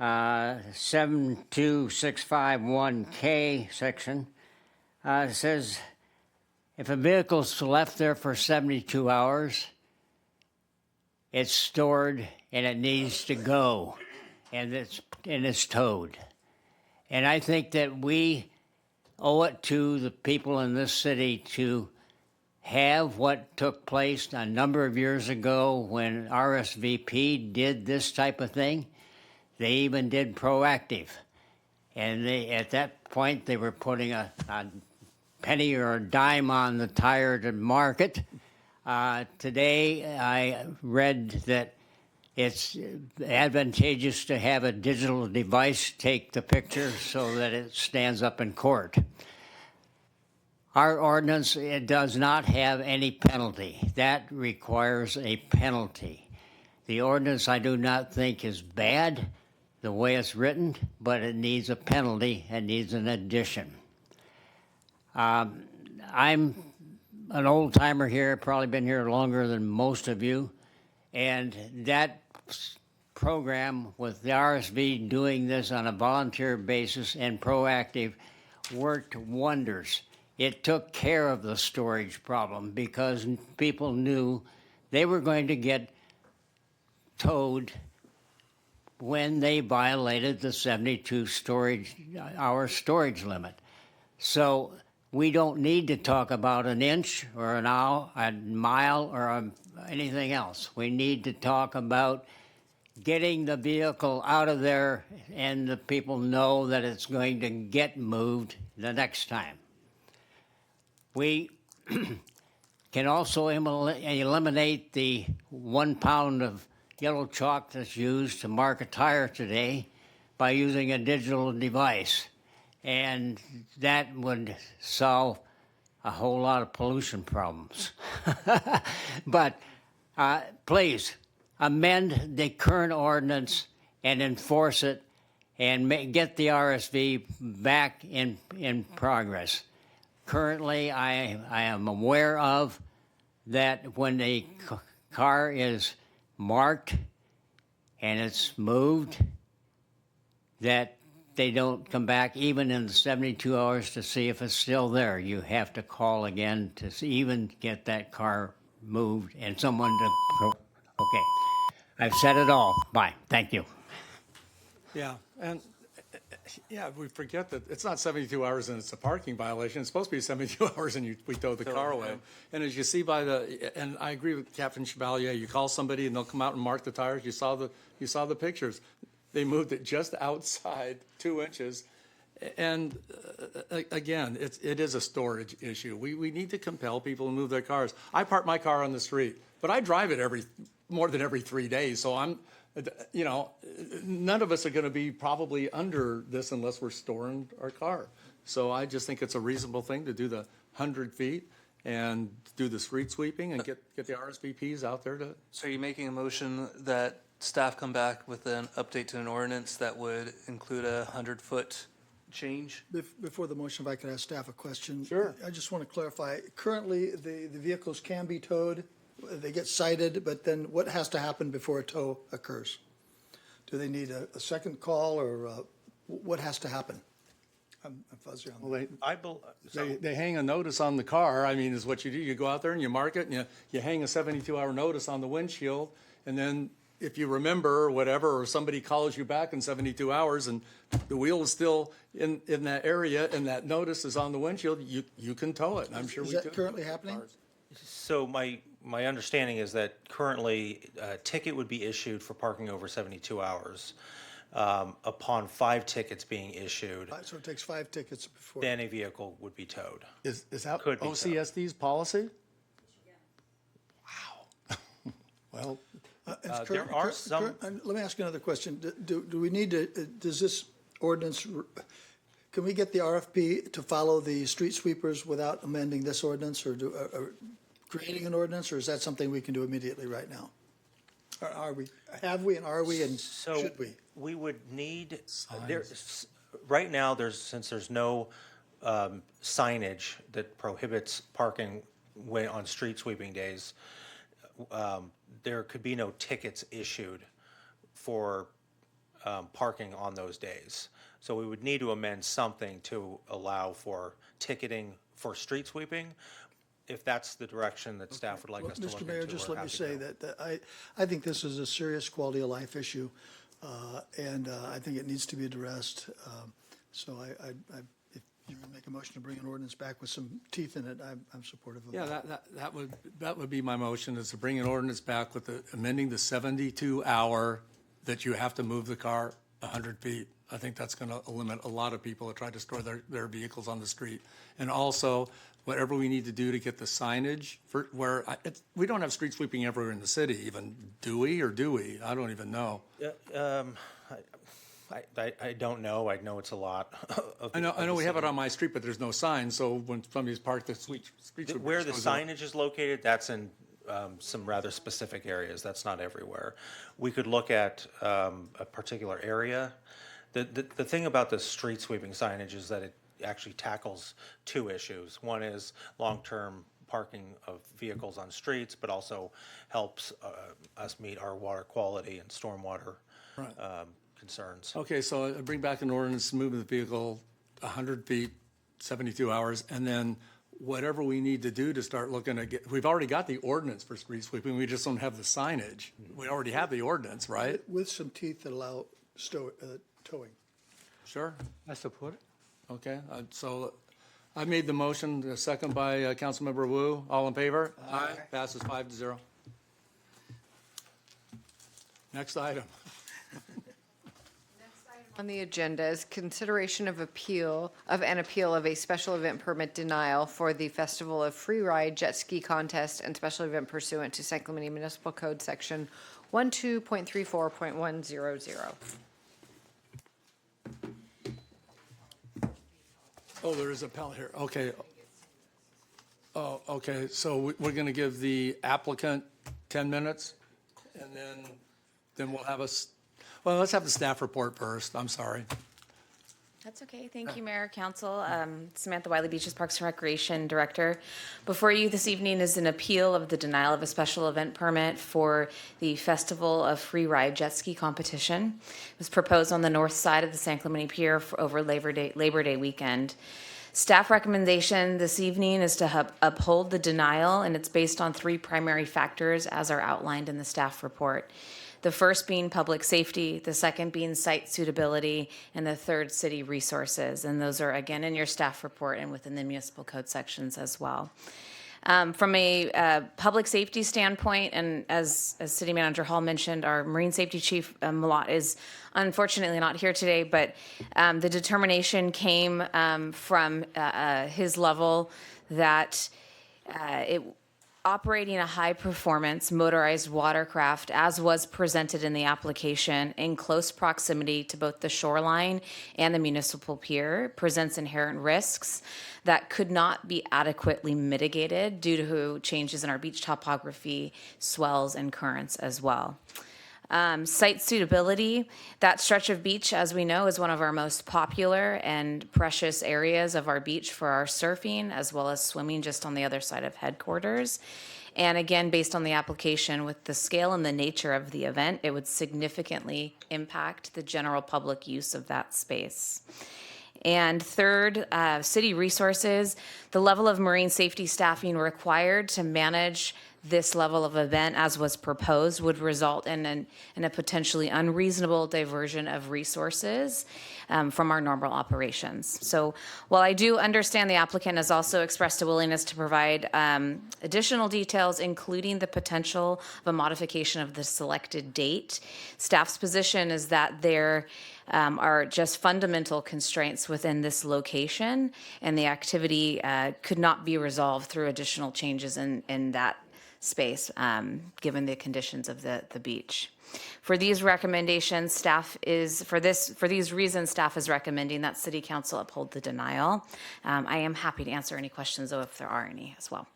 72651K section says if a vehicle's left there for 72 hours, it's stored and it needs to go, and it's towed. And I think that we owe it to the people in this city to have what took place a number of years ago when RSVP did this type of thing. They even did proactive. And at that point, they were putting a penny or a dime on the tire to market. Today, I read that it's advantageous to have a digital device take the picture so that it stands up in court. Our ordinance, it does not have any penalty. That requires a penalty. The ordinance, I do not think, is bad the way it's written, but it needs a penalty and needs an addition. I'm an old timer here, probably been here longer than most of you, and that program with the RSV doing this on a volunteer basis and proactive worked wonders. It took care of the storage problem because people knew they were going to get towed when they violated the 72 hour storage limit. So we don't need to talk about an inch or an hour, a mile, or anything else. We need to talk about getting the vehicle out of there and the people know that it's going to get moved the next time. We can also eliminate the 1 pound of yellow chalk that's used to mark a tire today by using a digital device. And that would solve a whole lot of pollution problems. But please, amend the current ordinance and enforce it and get the RSV back in progress. Currently, I am aware of that when a car is marked and it's moved, that they don't come back even in the 72 hours to see if it's still there. You have to call again to even get that car moved and someone to... Okay. I've said it all. Bye. Thank you. Yeah, and yeah, we forget that it's not 72 hours and it's a parking violation. It's supposed to be 72 hours and we tow the car away. And as you see and I agree with Captain Chevalier, you call somebody and they'll come out and mark the tires. You saw the pictures. They moved it just outside 2 inches. And again, it is a storage issue. We need to compel people to move their cars. I park my car on the street, but I drive it more than every 3 days. So none of us are going to be probably under this unless we're storing our car. So I just think it's a reasonable thing to do the 100 feet and do the street sweeping and get the RSVPs out there to. So are you making a motion that staff come back with an update to an ordinance that would include a 100-foot change? Before the motion, if I could ask staff a question. Sure. I just want to clarify, currently, the vehicles can be towed, they get cited, but then what has to happen before a tow occurs? Do they need a second call, or what has to happen? I'm fuzzy on that. Well, they hang a notice on the car. I mean, is what you do. You go out there and you mark it, and you hang a 72-hour notice on the windshield, and then if you remember or whatever, or somebody calls you back in 72 hours and the wheel is still in that area and that notice is on the windshield, you can tow it. And I'm sure Is we that do. currently happening? So my understanding is that currently a ticket would be issued for parking over 72 hours. Upon 5 tickets being issued, So it takes 5 tickets before. then a vehicle would be towed. Is that Could be towed. OCSD's policy? Wow. Well, There are some. Let me ask you another question. Do we need to, does this ordinance, can we get the RFP to follow the street sweepers without amending this ordinance or creating an ordinance, or is that something we can do immediately right now? Or are we, have we, and are we, and So should we? we would need, right now, since there's no signage that prohibits parking on street sweeping days, there could be no tickets issued for parking on those days. So we would need to amend something to allow for ticketing for street sweeping, if that's the direction that staff would like us to look into. Mr. Mayor, just we're let me happy say to. that I think this is a serious quality of life issue, and I think it needs to be addressed. So if you would make a motion to bring an ordinance back with some teeth in it, I'm supportive of yeah, that. that would be my motion, is to bring an ordinance back with amending the 72-hour that you have to move the car 100 feet. I think that's going to limit a lot of people that try to store their vehicles on the street. And also, whatever we need to do to get the signage for we don't have street sweeping everywhere in the city, even. Do we, or do we? I don't even know. I don't know. I know it's a lot. I know we have it on my street, but there's no sign, so when somebody's parked the street sweeper Where the goes up. signage is located, that's in some rather specific areas. That's not everywhere. We could look at a particular area. The thing about the street sweeping signage is that it actually tackles 2 issues. One is long-term parking of vehicles on streets, but also helps us meet our water quality and stormwater concerns. Okay, so I bring back an ordinance moving the vehicle 100 feet, 72 hours, and then whatever we need to do to start looking at, we've already got the ordinance for street sweeping, we just don't have the signage. We already have the ordinance, right? With some teeth that allow towing. Sure. I support it. Okay, so I made the motion, a second by Councilmember Wu. All in favor? Aye. Passes 5-0. Next item. On the agenda is consideration of an appeal of a special event permit denial for the Festival of Free Ride Jet Ski Contest and special event pursuant to San Clemente Municipal Code Section 12.34.100. Oh, there is a appellant here. Okay. Oh, okay, so we're going to give the applicant 10 minutes, and then we'll have well, let's have the staff report first. I'm sorry. That's okay. Thank you, Mayor, Council. Samantha Wiley, Beaches Parks and Recreation Director. Before you this evening is an appeal of the denial of a special event permit for the Festival of Free Ride Jet Ski Competition. It was proposed on the north side of the San Clemente Pier over Labor Day weekend. Staff recommendation this evening is to uphold the denial, and it's based on 3 primary factors as are outlined in the staff report. The first being public safety, the second being site suitability, and the third city resources. And those are, again, in your staff report and within the municipal code sections as well. From a public safety standpoint, and as City Manager Hall mentioned, our Marine Safety Chief Malott is unfortunately not here today, but the determination came from his level that operating a high-performance motorized watercraft, as was presented in the application, in close proximity to both the shoreline and the municipal pier, presents inherent risks that could not be adequately mitigated due to changes in our beach topography, swells, and currents as well. Site suitability, that stretch of beach, as we know, is one of our most popular and precious areas of our beach for our surfing, as well as swimming just on the other side of headquarters. And again, based on the application, with the scale and the nature of the event, it would significantly impact the general public use of that space. And third, city resources. The level of marine safety staffing required to manage this level of event as was proposed would result in a potentially unreasonable diversion of resources from our normal operations. So while I do understand the applicant has also expressed a willingness to provide additional details, including the potential of a modification of the selected date, staff's position is that there are just fundamental constraints within this location, and the activity could not be resolved through additional changes in that space, given the conditions of the beach. For these recommendations, for these reasons, staff is recommending that City Council uphold the denial. I am happy to answer any questions, though, if there are any as well.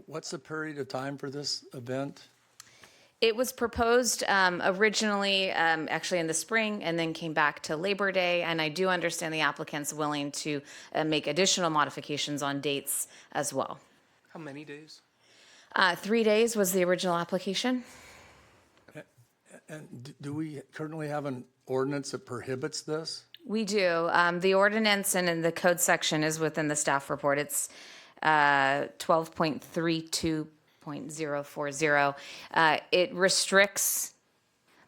What's the period of time for this event? It was proposed originally, actually in the spring, and then came back to Labor Day. And I do understand the applicant's willing to make additional modifications on dates as well. How many days? 3 days was the original application. And do we currently have an ordinance that prohibits this? We do. The ordinance and in the code section is within the staff report. It's 12.32.040. It restricts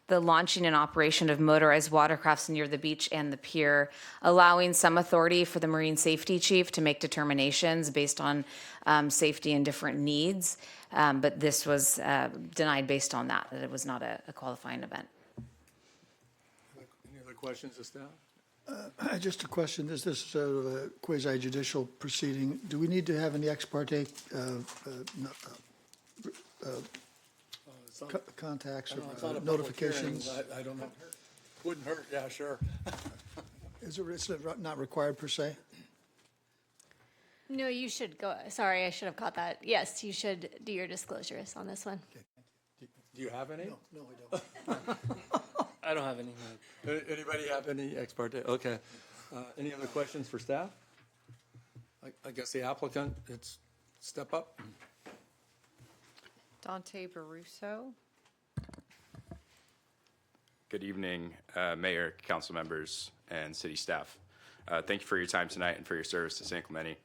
the launching and operation of motorized watercrafts near the beach and the pier, allowing some authority for the marine safety chief to make determinations based on safety and different needs. But this was denied based on that it was not a qualifying event. Any other questions of staff? Just a question. Is this sort of a quasi-judicial proceeding? Do we need to have any ex parte contacts or notifications? I don't know. Wouldn't hurt, yeah, sure. Is it not required per se? No, you should go. Sorry, I should have caught that. Yes, you should do your disclosures on this one. Do you have any? No, I don't. I don't have any. Anybody have any ex parte? Okay. Any other questions for staff? I guess the applicant, it's step up. Dante Baruso. Good evening, Mayor, council members, and city staff. Thank you for your time tonight and for your service to San Clemente.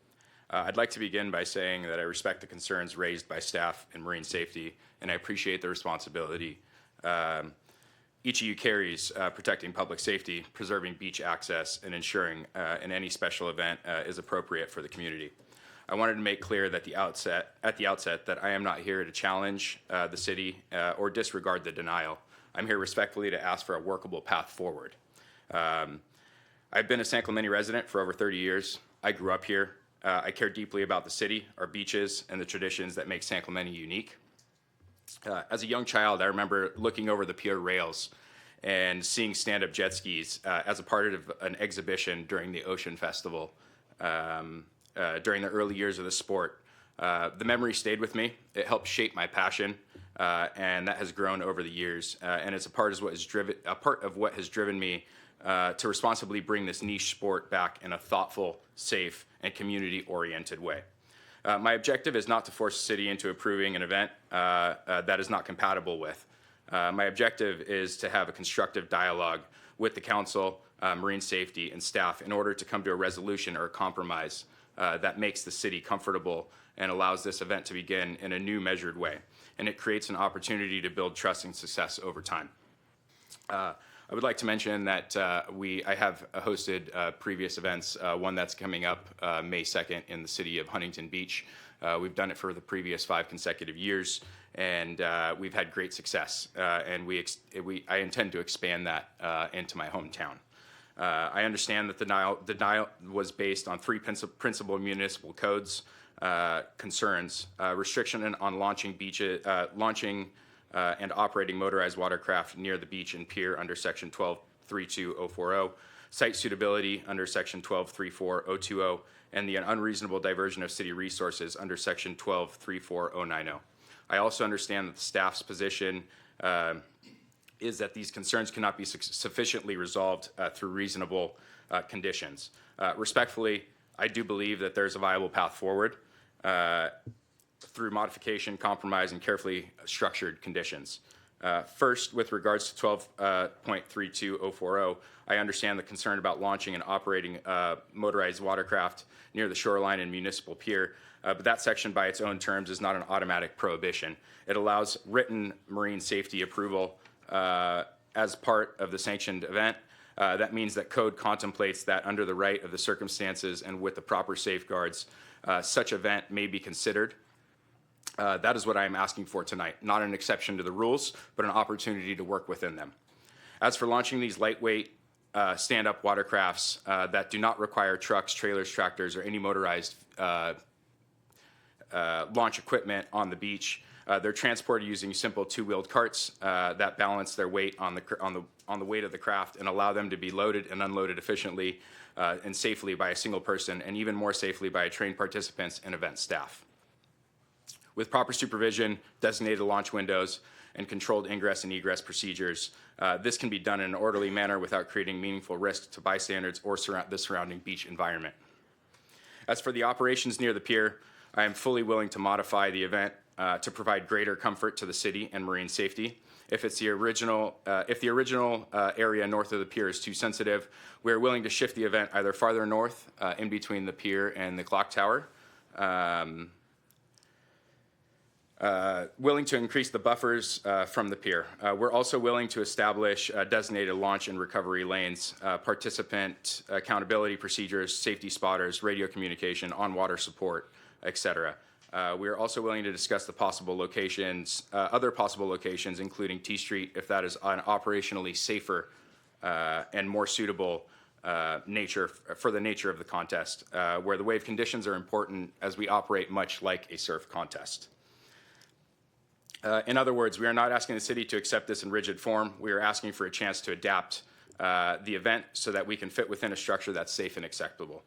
I'd like to begin by saying that I respect the concerns raised by staff in marine safety, and I appreciate the responsibility each of you carries protecting public safety, preserving beach access, and ensuring in any special event is appropriate for the community. I wanted to make clear that at the outset that I am not here to challenge the city or disregard the denial. I'm here respectfully to ask for a workable path forward. I've been a San Clemente resident for over 30 years. I grew up here. I care deeply about the city, our beaches, and the traditions that make San Clemente unique. As a young child, I remember looking over the pier rails and seeing stand-up jet skis as a part of an exhibition during the Ocean Festival during the early years of the sport. The memory stayed with me. It helped shape my passion, and that has grown over the years. And it's a part of what has driven me to responsibly bring this niche sport back in a thoughtful, safe, and community-oriented way. My objective is not to force the city into approving an event that is not compatible with. My objective is to have a constructive dialogue with the council, marine safety, and staff in order to come to a resolution or a compromise that makes the city comfortable and allows this event to begin in a new measured way. And it creates an opportunity to build trust and success over time. I would like to mention that I have hosted previous events, one that's coming up May 2nd in the city of Huntington Beach. We've done it for the previous 5 consecutive years, and we've had great success. And I intend to expand that into my hometown. I understand that the denial was based on 3 principal municipal codes concerns: restriction on launching and operating motorized watercraft near the beach and pier under Section 12.32040, site suitability under Section 12.34020, and the unreasonable diversion of city resources under Section 12.34090. I also understand that the staff's position is that these concerns cannot be sufficiently resolved through reasonable conditions. Respectfully, I do believe that there's a viable path forward through modification, compromise, and carefully structured conditions. First, with regards to 12.32040, I understand the concern about launching and operating motorized watercraft near the shoreline and municipal pier, but that section by its own terms is not an automatic prohibition. It allows written marine safety approval as part of the sanctioned event. That means that code contemplates that under the right of the circumstances and with the proper safeguards, such event may be considered. That is what I am asking for tonight, not an exception to the rules, but an opportunity to work within them. As for launching these lightweight stand-up watercrafts that do not require trucks, trailers, tractors, or any motorized launch equipment on the beach, they're transported using simple two-wheeled carts that balance their weight on the weight of the craft and allow them to be loaded and unloaded efficiently and safely by a single person, and even more safely by trained participants and event staff. With proper supervision, designated launch windows, and controlled ingress and egress procedures, this can be done in an orderly manner without creating meaningful risk to bystanders or the surrounding beach environment. As for the operations near the pier, I am fully willing to modify the event to provide greater comfort to the city and marine safety. If the original area north of the pier is too sensitive, we are willing to shift the event either farther north in between the pier and the clock tower. Willing to increase the buffers from the pier. We're also willing to establish designated launch and recovery lanes, participant accountability procedures, safety spotters, radio communication, on-water support, etc. We are also willing to discuss the possible locations, other possible locations, including T Street, if that is an operationally safer and more suitable nature for the nature of the contest, where the wave conditions are important as we operate much like a surf contest. In other words, we are not asking the city to accept this in rigid form. We are asking for a chance to adapt the event so that we can fit within a structure that's safe and acceptable.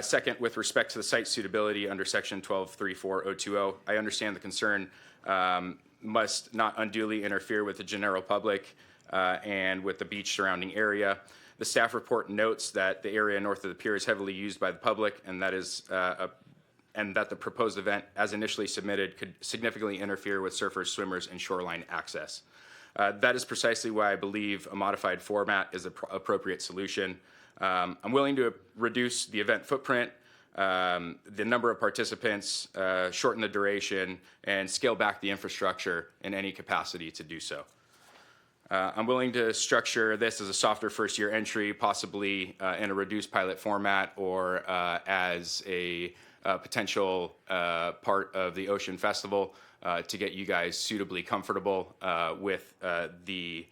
Second, with respect to the site suitability under section 12.34020, I understand the concern must not unduly interfere with the general public and with the beach surrounding area. The staff report notes that the area north of the pier is heavily used by the public, and that the proposed event, as initially submitted, could significantly interfere with surfers, swimmers, and shoreline access. That is precisely why I believe a modified format is an appropriate solution. I'm willing to reduce the event footprint, the number of participants, shorten the duration, and scale back the infrastructure in any capacity to do so. I'm willing to structure this as a softer first-year entry, possibly in a reduced pilot format or as a potential part of the Ocean Festival to get you guys suitably comfortable with the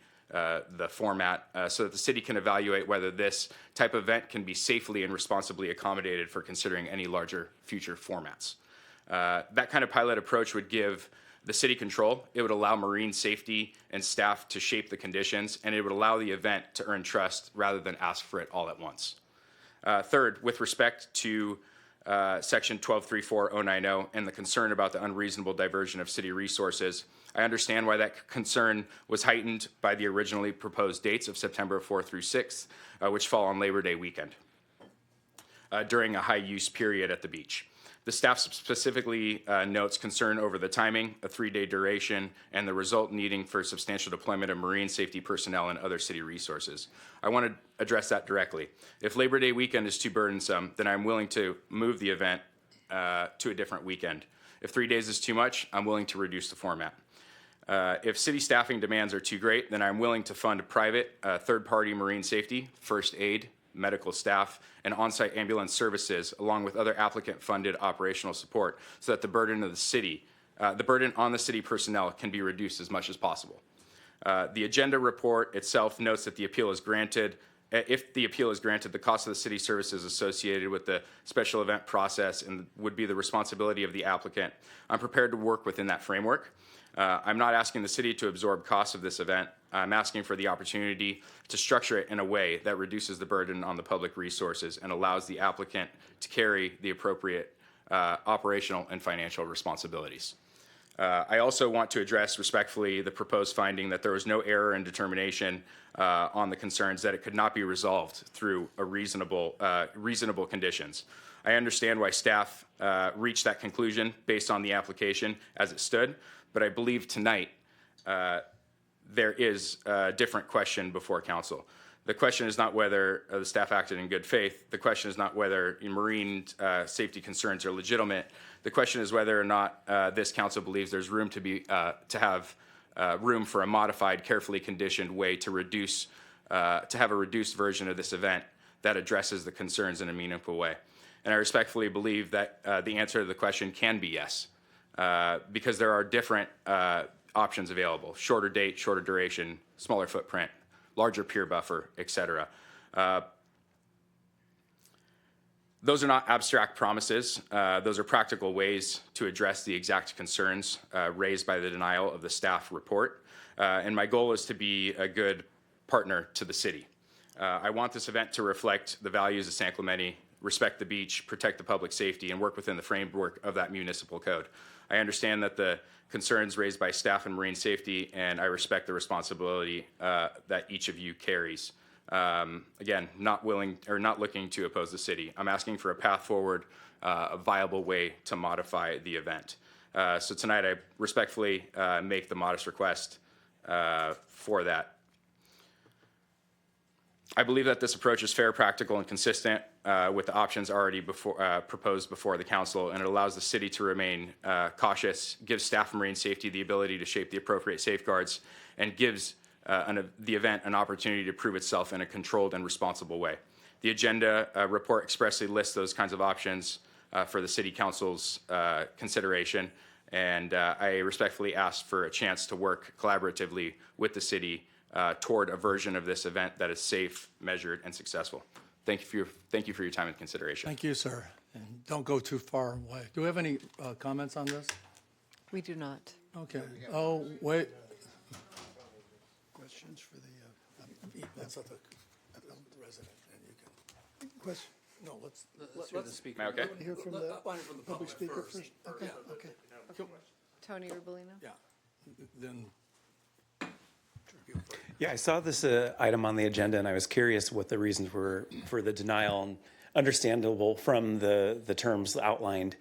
format so that the city can evaluate whether this type of event can be safely and responsibly accommodated for considering any larger future formats. That kind of pilot approach would give the city control. It would allow marine safety and staff to shape the conditions, and it would allow the event to earn trust rather than ask for it all at once. Third, with respect to section 12.34090 and the concern about the unreasonable diversion of city resources, I understand why that concern was heightened by the originally proposed dates of September 4th through 6th, which fall on Labor Day weekend, during a high-use period at the beach. The staff specifically notes concern over the timing, a 3-day duration, and the result needing for substantial deployment of marine safety personnel and other city resources. I want to address that directly. If Labor Day weekend is too burdensome, then I'm willing to move the event to a different weekend. If 3 days is too much, I'm willing to reduce the format. If city staffing demands are too great, then I'm willing to fund private third-party marine safety, first aid, medical staff, and on-site ambulance services, along with other applicant-funded operational support, so that the burden on the city personnel can be reduced as much as possible. The agenda report itself notes that the appeal is granted. If the appeal is granted, the cost of the city services associated with the special event process and would be the responsibility of the applicant. I'm prepared to work within that framework. I'm not asking the city to absorb costs of this event. I'm asking for the opportunity to structure it in a way that reduces the burden on the public resources and allows the applicant to carry the appropriate operational and financial responsibilities. I also want to address respectfully the proposed finding that there was no error in determination on the concerns that it could not be resolved through a reasonable conditions. I understand why staff reached that conclusion based on the application as it stood, but I believe tonight there is a different question before council. The question is not whether the staff acted in good faith. The question is not whether marine safety concerns are legitimate. The question is whether or not this council believes there's room to have room for a modified, carefully conditioned way to have a reduced version of this event that addresses the concerns in a meaningful way. And I respectfully believe that the answer to the question can be yes, because there are different options available: shorter date, shorter duration, smaller footprint, larger pier buffer, et cetera. Those are not abstract promises. Those are practical ways to address the exact concerns raised by the denial of the staff report. And my goal is to be a good partner to the city. I want this event to reflect the values of San Clemente, respect the beach, protect the public safety, and work within the framework of that municipal code. I understand that the concerns raised by staff and marine safety, and I respect the responsibility that each of you carries. Again, not looking to oppose the city. I'm asking for a path forward, a viable way to modify the event. So tonight, I respectfully make the modest request for that. I believe that this approach is fair, practical, and consistent with the options already proposed before the council, and it allows the city to remain cautious, gives staff and marine safety the ability to shape the appropriate safeguards, and gives the event an opportunity to prove itself in a controlled and responsible way. The agenda report expressly lists those kinds of options for the city council's consideration, and I respectfully ask for a chance to work collaboratively with the city toward a version of this event that is safe, measured, and successful. Thank you for your time and consideration. Thank you, sir. And don't go too far away. Do we have any comments on this? We do not. Okay. Oh, wait. Questions for the, that's not the resident, and you can. Question? No, let's hear the speaker. Okay. Hear from the public speaker first? Okay, okay. Tony Rubolino? Yeah. Then. Yeah, I saw this item on the agenda, and I was curious what the reasons were for the denial, and understandable from the terms outlined.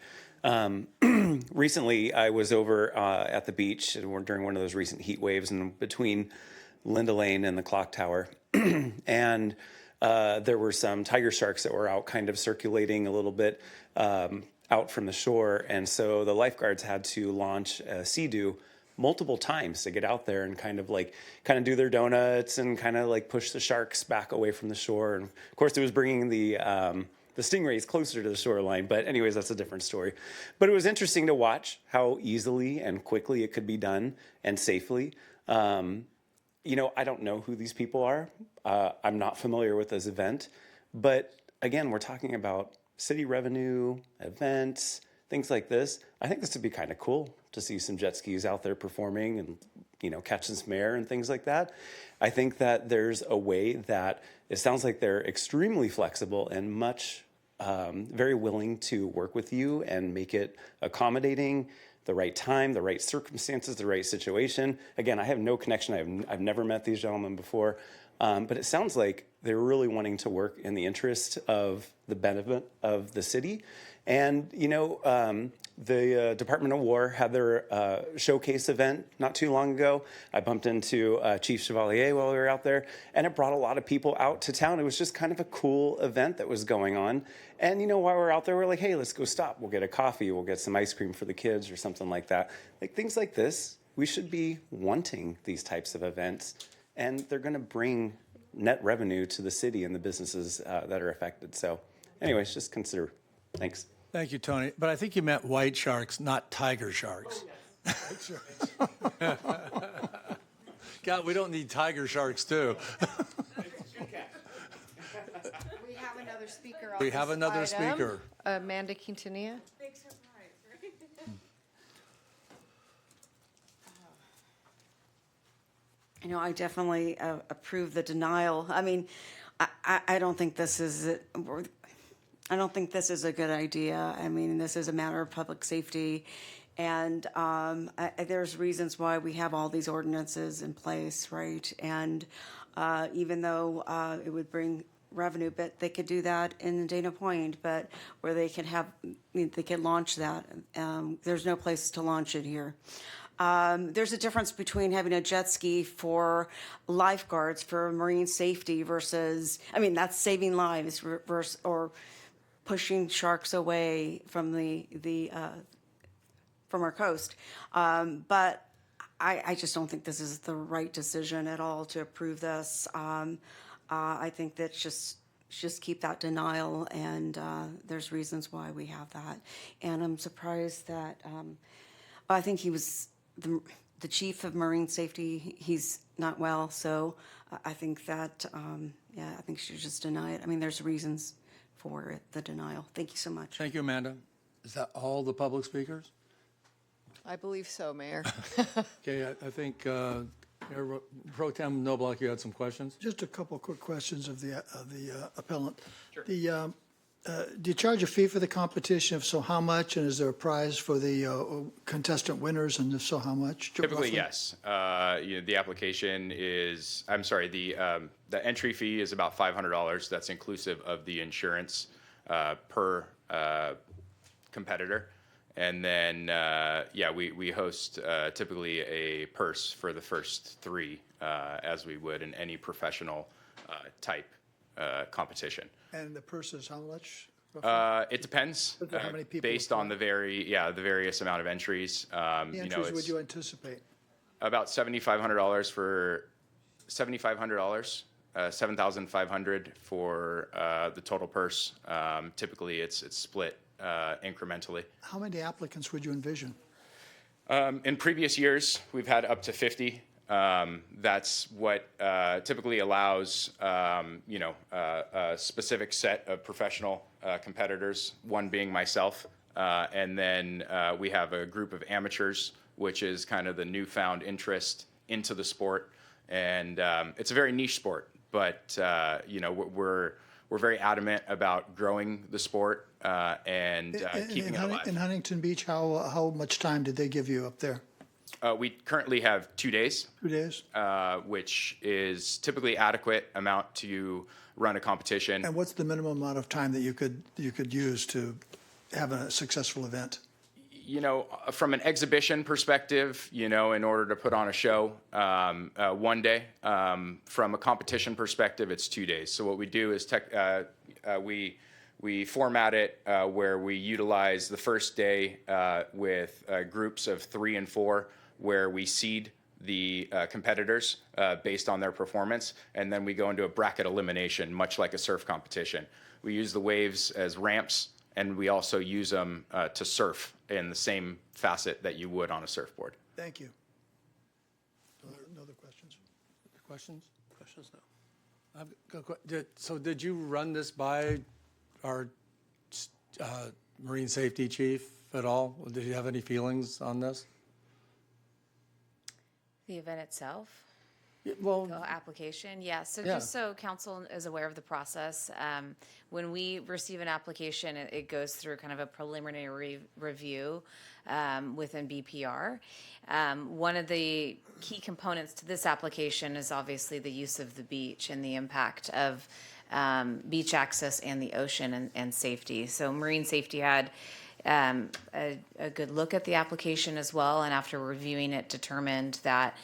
Recently, I was over at the beach during one of those recent heat waves, and between Linda Lane and the clock tower, and there were some tiger sharks that were out kind of circulating a little bit out from the shore, and so the lifeguards had to launch a Sea-Doo multiple times to get out there and kind of do their donuts and kind of like push the sharks back away from the shore. And of course, it was bringing the stingrays closer to the shoreline. But anyways, that's a different story. But it was interesting to watch how easily and quickly it could be done and safely. I don't know who these people are. I'm not familiar with this event. But again, we're talking about city revenue, events, things like this. I think this would be kind of cool to see some jet skis out there performing and, catching some air and things like that. I think that there's a way that it sounds like they're extremely flexible and much, very willing to work with you and make it accommodating, the right time, the right circumstances, the right situation. Again, I have no connection. I've never met these gentlemen before, but it sounds like they're really wanting to work in the interest of the benefit of the city. And, the Department of War had their showcase event not too long ago. I bumped into Chief Chevalier while we were out there, and it brought a lot of people out to town. It was just kind of a cool event that was going on. And, while we're out there, we're like, hey, let's go stop. We'll get a coffee. We'll get some ice cream for the kids or something like that. Like things like this, we should be wanting these types of events, and they're going to bring net revenue to the city and the businesses that are affected. So anyways, just consider. Thanks. Thank you, Tony. But I think you meant white sharks, not tiger sharks. God, we don't need tiger sharks, too. We have another speaker on We have this another item. speaker. Amanda Quintanilla. Big surprise, right? I definitely approve the denial. I mean, I don't think this is I don't think this is a good idea. I mean, this is a matter of public safety, and there's reasons why we have all these ordinances in place, right? And even though it would bring revenue, but they could do that in Dana Point, but where they could launch that. There's no place to launch it here. There's a difference between having a jet ski for lifeguards for marine safety versus, I mean, that's saving lives versus, or pushing sharks away from from our coast. But I just don't think this is the right decision at all to approve this. I think that just keep that denial, and there's reasons why we have that. And I'm surprised that I think he was the chief of marine safety. He's not well, so I think that I think she should just deny it. I mean, there's reasons for it, the denial. Thank you so much. Thank you, Amanda. Is that all the public speakers? I believe so, Mayor. Okay, I think Mayor Pro Tem Noblock, you had some questions? Just a couple quick questions of the appellant. Sure. Do you charge a fee for the competition? If so, how much? And is there a prize for the contestant winners? And if so, how much? Typically, roughly? yes. The application is, I'm sorry, the entry fee is about $500. That's inclusive of the insurance per competitor. And then, we host typically a purse for the first three, as we would in any professional type competition. And the purse is how much? It depends, How many people based on the various amount of entries. How many entries would you anticipate? About $7,500 for $7,500, $7,500 for the total purse. Typically, it's split incrementally. How many applicants would you envision? In previous years, we've had up to 50. That's what typically allows, a specific set of professional competitors, one being myself. And then we have a group of amateurs, which is kind of the newfound interest into the sport. And it's a very niche sport, but, we're very adamant about growing the sport and keeping it alive. In Huntington Beach, how much time did they give you up there? We currently have 2 days. 2 days? Which is typically adequate amount to run a competition. And what's the minimum amount of time that you could use to have a successful event? From an exhibition perspective, in order to put on a show, 1 day. From a competition perspective, it's 2 days. So what we do is we format it where we utilize the first day with groups of 3 and 4, where we seed the competitors based on their performance, and then we go into a bracket elimination, much like a surf competition. We use the waves as ramps, and we also use them to surf in the same facet that you would on a surfboard. Thank you. No other questions? Questions? Questions, no. So did you run this by our marine safety chief at all? Did you have any feelings on this? The event itself? Well, the application, yes. So Yeah. just so council is aware of the process, when we receive an application, it goes through kind of a preliminary review within BPR. One of the key components to this application is obviously the use of the beach and the impact of beach access and the ocean and safety. So marine safety had a good look at the application as well, and after reviewing it, determined that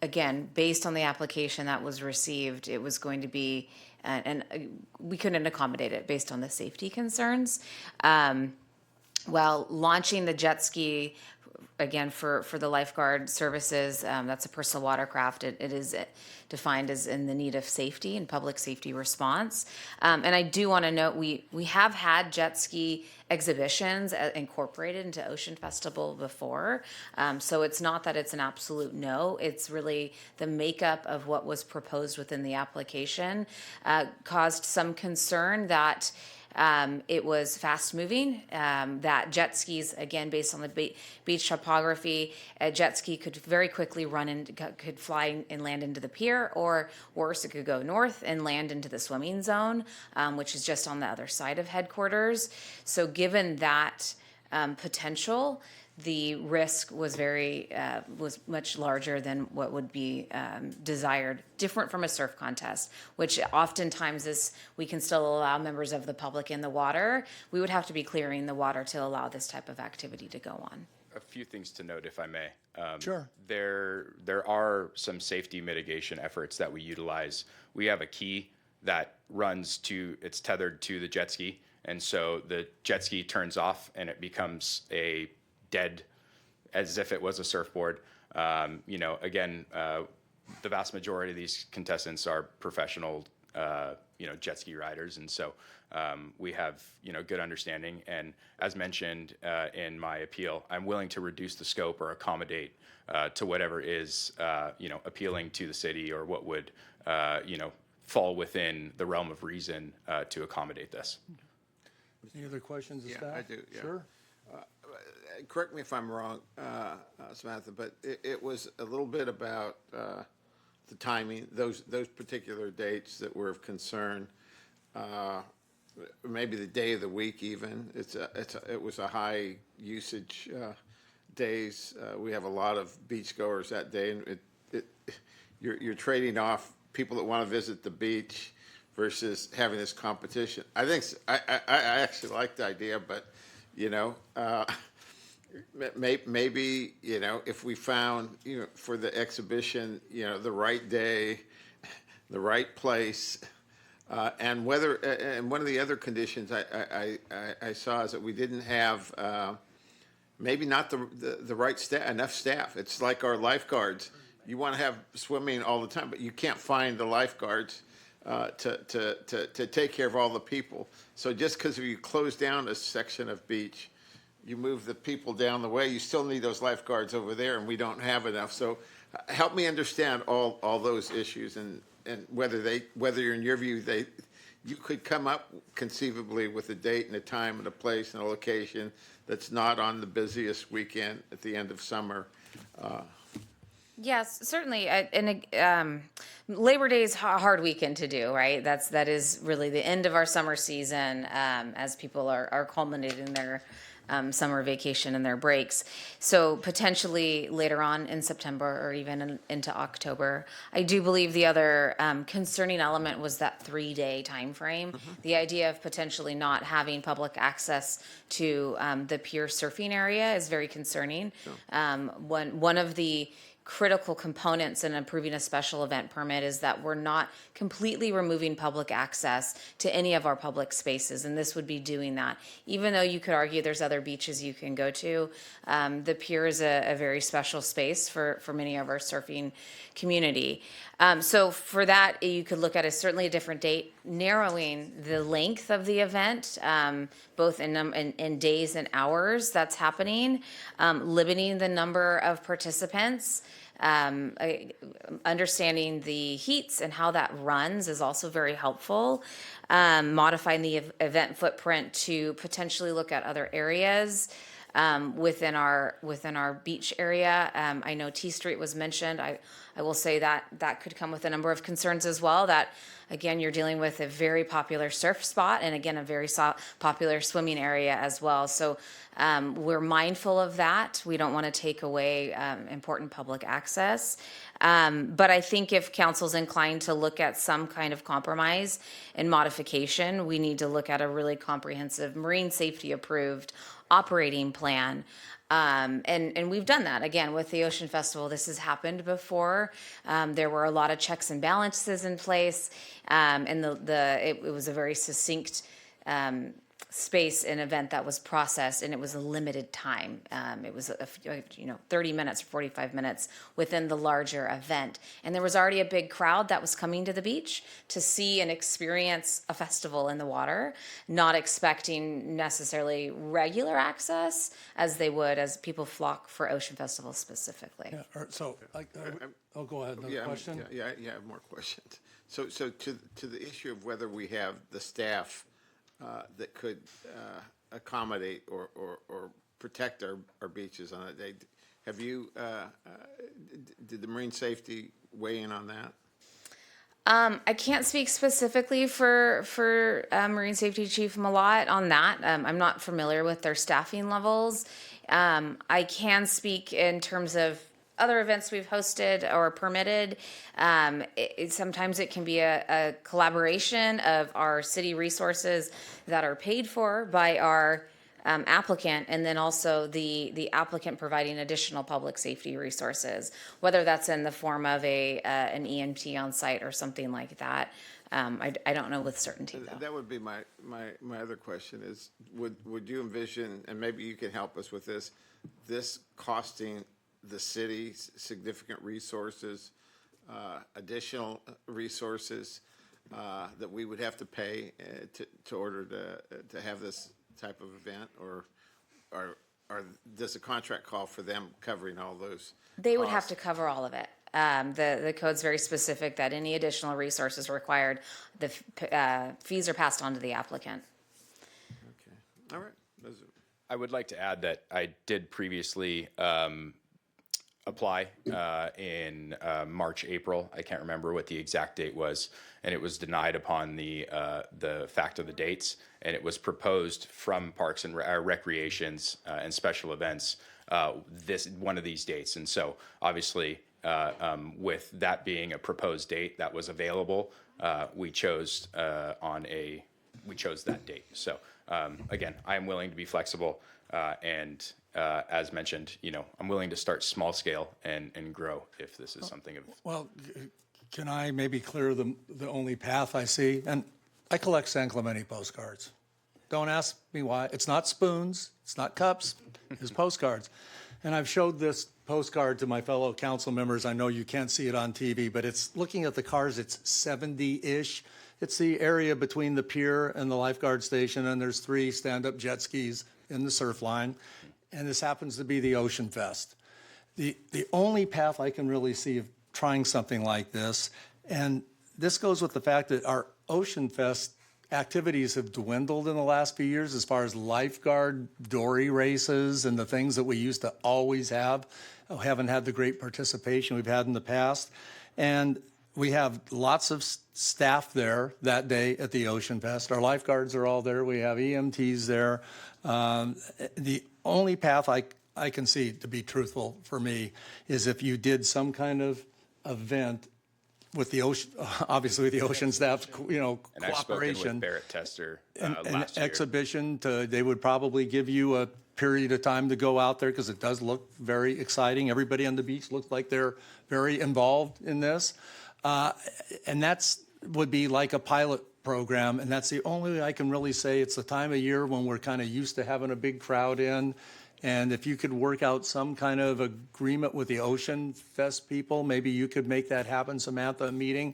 again, based on the application that was received, it was going to be, and we couldn't accommodate it based on the safety concerns. While launching the jet ski, again, for the lifeguard services, that's a personal watercraft. It is defined as in the need of safety and public safety response. And I do want to note, we have had jet ski exhibitions incorporated into Ocean Festival before. So it's not that it's an absolute no. It's really the makeup of what was proposed within the application caused some concern that it was fast moving, that jet skis, again, based on the beach topography, a jet ski could very quickly could fly and land into the pier, or worse, it could go north and land into the swimming zone, which is just on the other side of headquarters. So given that potential, the risk was was much larger than what would be desired, different from a surf contest, which oftentimes is, we can still allow members of the public in the water. We would have to be clearing the water to allow this type of activity to go on. a few things to note, if I may. Sure. There are some safety mitigation efforts that we utilize. We have a key that it's tethered to the jet ski, and so the jet ski turns off and it becomes a dead, as if it was a surfboard. Again, the vast majority of these contestants are professional, jet ski riders, and so we have, good understanding. And as mentioned in my appeal, I'm willing to reduce the scope or accommodate to whatever is, appealing to the city or what would, fall within the realm of reason to accommodate this. Any other questions of Yeah, staff? I do, yeah. Sure. Correct me if I'm wrong, Samantha, but it was a little bit about the timing, those particular dates that were of concern. Maybe the day of the week even. It was a high usage days. We have a lot of beachgoers that day, and you're trading off people that want to visit the beach versus having this competition. I actually like the idea, but maybe if we found for the exhibition the right day, the right place, and whether and one of the other conditions I saw is that we didn't have maybe not the right enough staff. It's like our lifeguards. You want to have swimming all the time, but you can't find the lifeguards to take care of all the people. So just because you close down a section of beach, you move the people down the way, you still need those lifeguards over there, and we don't have enough. So help me understand all those issues and whether in your view you could come up conceivably with a date and a time and a place and a location that's not on the busiest weekend at the end of summer. Yes, certainly. Labor Day is a hard weekend to do, right? That is really the end of our summer season as people are culminating their summer vacation and their breaks. So potentially later on in September or even into October. I do believe the other concerning element was that 3-day time frame. The idea of potentially not having public access to the pier surfing area is very concerning. One of the critical components in approving a special event permit is that we're not completely removing public access to any of our public spaces, and this would be doing that. Even though you could argue there's other beaches you can go to, the pier is a very special space for many of our surfing community. So for that, you could look at certainly a different date, narrowing the length of the event, both in days and hours that's happening, limiting the number of participants, understanding the heats and how that runs is also very helpful. Modifying the event footprint to potentially look at other areas within our beach area. I know T Street was mentioned. I will say that could come with a number of concerns as well. That again, you're dealing with a very popular surf spot, and again, a very popular swimming area as well. So we're mindful of that. We don't want to take away important public access. But I think if council's inclined to look at some kind of compromise and modification, we need to look at a really comprehensive marine safety approved operating plan. And we've done that again with the Ocean Festival. This has happened before. There were a lot of checks and balances in place, and it was a very succinct space and event that was processed, and it was a limited time. It was 30 minutes, 45 minutes within the larger event, and there was already a big crowd that was coming to the beach to see and experience a festival in the water, not expecting necessarily regular access as they would as people flock for Ocean Festival specifically. Yeah, so, I'll go ahead. Another question? Yeah, I have more questions. So to the issue of whether we have the staff that could accommodate or protect our beaches on that day. Have you, did the Marine Safety weigh in on that? I can't speak specifically for Marine Safety Chief Malott on that. I'm not familiar with their staffing levels. I can speak in terms of other events we've hosted or permitted. Sometimes it can be a collaboration of our city resources that are paid for by our applicant, and then also the applicant providing additional public safety resources, whether that's in the form of an EMT on site or something like that. I don't know with certainty, though. That would be my other question is, would you envision, and maybe you can help us with this costing the city significant resources, additional resources that we would have to pay to order to have this type of event, or does the contract call for them covering all those? They would have to cover all of it. The code's very specific that any additional resources required, the fees are passed on to the applicant. Okay, all right. I would like to add that I did previously apply in March, April. I can't remember what the exact date was, and it was denied upon the fact of the dates. And it was proposed from Parks and Recreations and Special Events one of these dates. And so, obviously, with that being a proposed date that was available, we chose that date. So, again, I am willing to be flexible, and as mentioned, I'm willing to start small scale and grow if this is something of. Well, can I maybe clear the only path I see? And I collect San Clemente postcards. Don't ask me why. It's not spoons. It's not cups. It's postcards. And I've showed this postcard to my fellow council members. I know you can't see it on TV, but it's looking at the cars. It's 70-ish. It's the area between the pier and the lifeguard station, and there's 3 stand-up jet skis in the surf line. And this happens to be the Ocean Fest. The only path I can really see of trying something like this, and this goes with the fact that our Ocean Fest activities have dwindled in the last few years as far as lifeguard dory races and the things that we used to always have. Haven't had the great participation we've had in the past. And we have lots of staff there that day at the Ocean Fest. Our lifeguards are all there. We have EMTs there. The only path I can see, to be truthful for me, is if you did some kind of event with the ocean, obviously with the ocean staff's, And I've spoken cooperation. with Barrett Tester An last year. exhibition, they would probably give you a period of time to go out there because it does look very exciting. Everybody on the beach looks like they're very involved in this. And that's would be like a pilot program. And that's the only way I can really say it's the time of year when we're kind of used to having a big crowd in. And if you could work out some kind of agreement with the Ocean Fest people, maybe you could make that happen, Samantha, a meeting.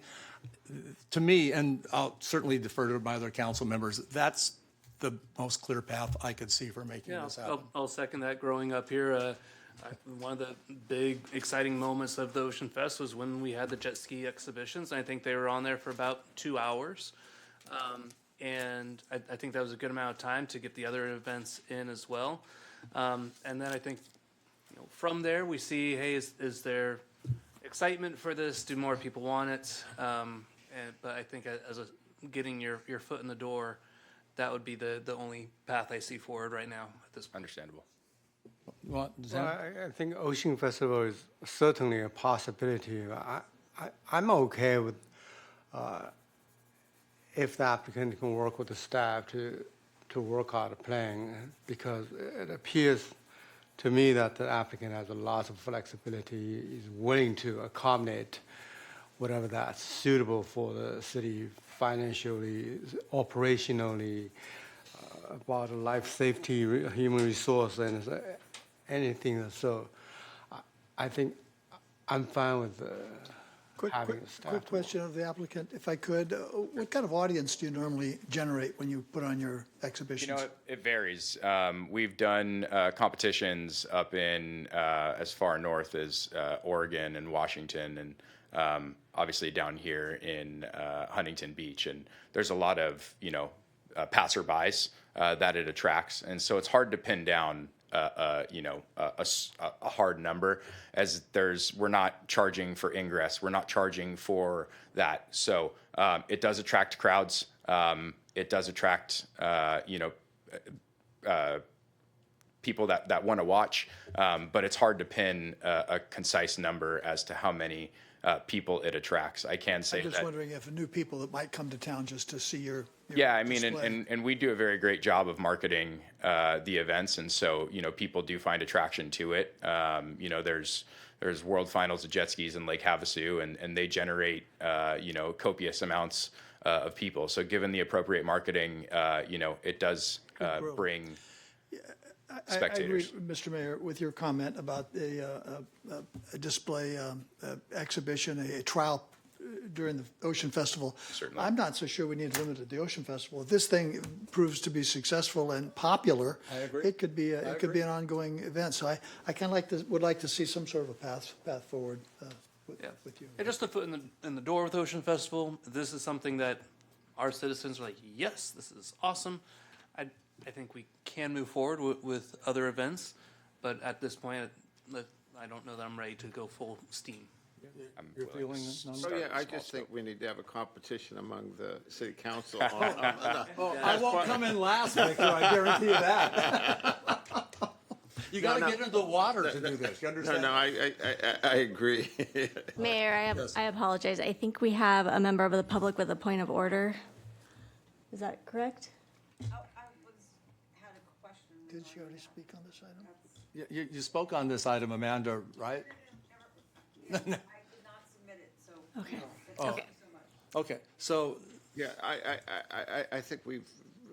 To me, and I'll certainly defer to my other council members, that's the most clear path I could see for making this happen. I'll second that. Growing up here, one of the big exciting moments of the Ocean Fest was when we had the jet ski exhibitions. I think they were on there for about 2 hours. And I think that was a good amount of time to get the other events in as well. And then I think, from there we see, hey, is there excitement for this? Do more people want it? But I think as getting your foot in the door, that would be the only path I see forward right now at this point. Understandable. Well, I think Ocean Festival is certainly a possibility. I'm okay with if the applicant can work with the staff to work out a plan, because it appears to me that the applicant has a lot of flexibility, is willing to accommodate whatever that's suitable for the city financially, operationally, about life safety, human resource, and anything. So I think I'm fine with having a staff. Quick question of the applicant, if I could. What kind of audience do you normally generate when you put on your exhibitions? It varies. We've done competitions up in as far north as Oregon and Washington, and obviously down here in Huntington Beach. And there's a lot of passerbys that it attracts, and so it's hard to pin down a hard number, as we're not charging for ingress, we're not charging for that. So it does attract crowds. It does attract people that want to watch, but it's hard to pin a concise number as to how many people it attracts. I can say I'm just that. wondering if new people that might come to town just to see your Yeah, I mean, display. and we do a very great job of marketing the events, and so people do find attraction to it. There's World Finals of jet skis in Lake Havasu, and they generate copious amounts of people. So given the appropriate marketing, it does bring spectators. I agree, Mr. Mayor, with your comment about a display exhibition, a trial during the Ocean Festival. Certainly. I'm not so sure we need to limit it to the Ocean Festival. If this thing proves to be successful and popular, I agree. it could be an ongoing event. So I kind of would like to see some sort of a path forward with you. And just a foot in the door with Ocean Festival. This is something that our citizens are like, yes, this is awesome. I think we can move forward with other events, but at this point, I don't know that I'm ready to go full steam. You're feeling it? So, yeah, I just think we need to have a competition among the city council. I I won't come in last, Victor, I guarantee you that. You got to get into the water to do this, you understand? No, I agree. Mayor, I apologize. I think we have a member of the public with a point of order. Is that correct? Did she already speak on this item? You spoke on this item, Amanda, right? Okay. Oh. Okay. Okay, so Yeah, I think we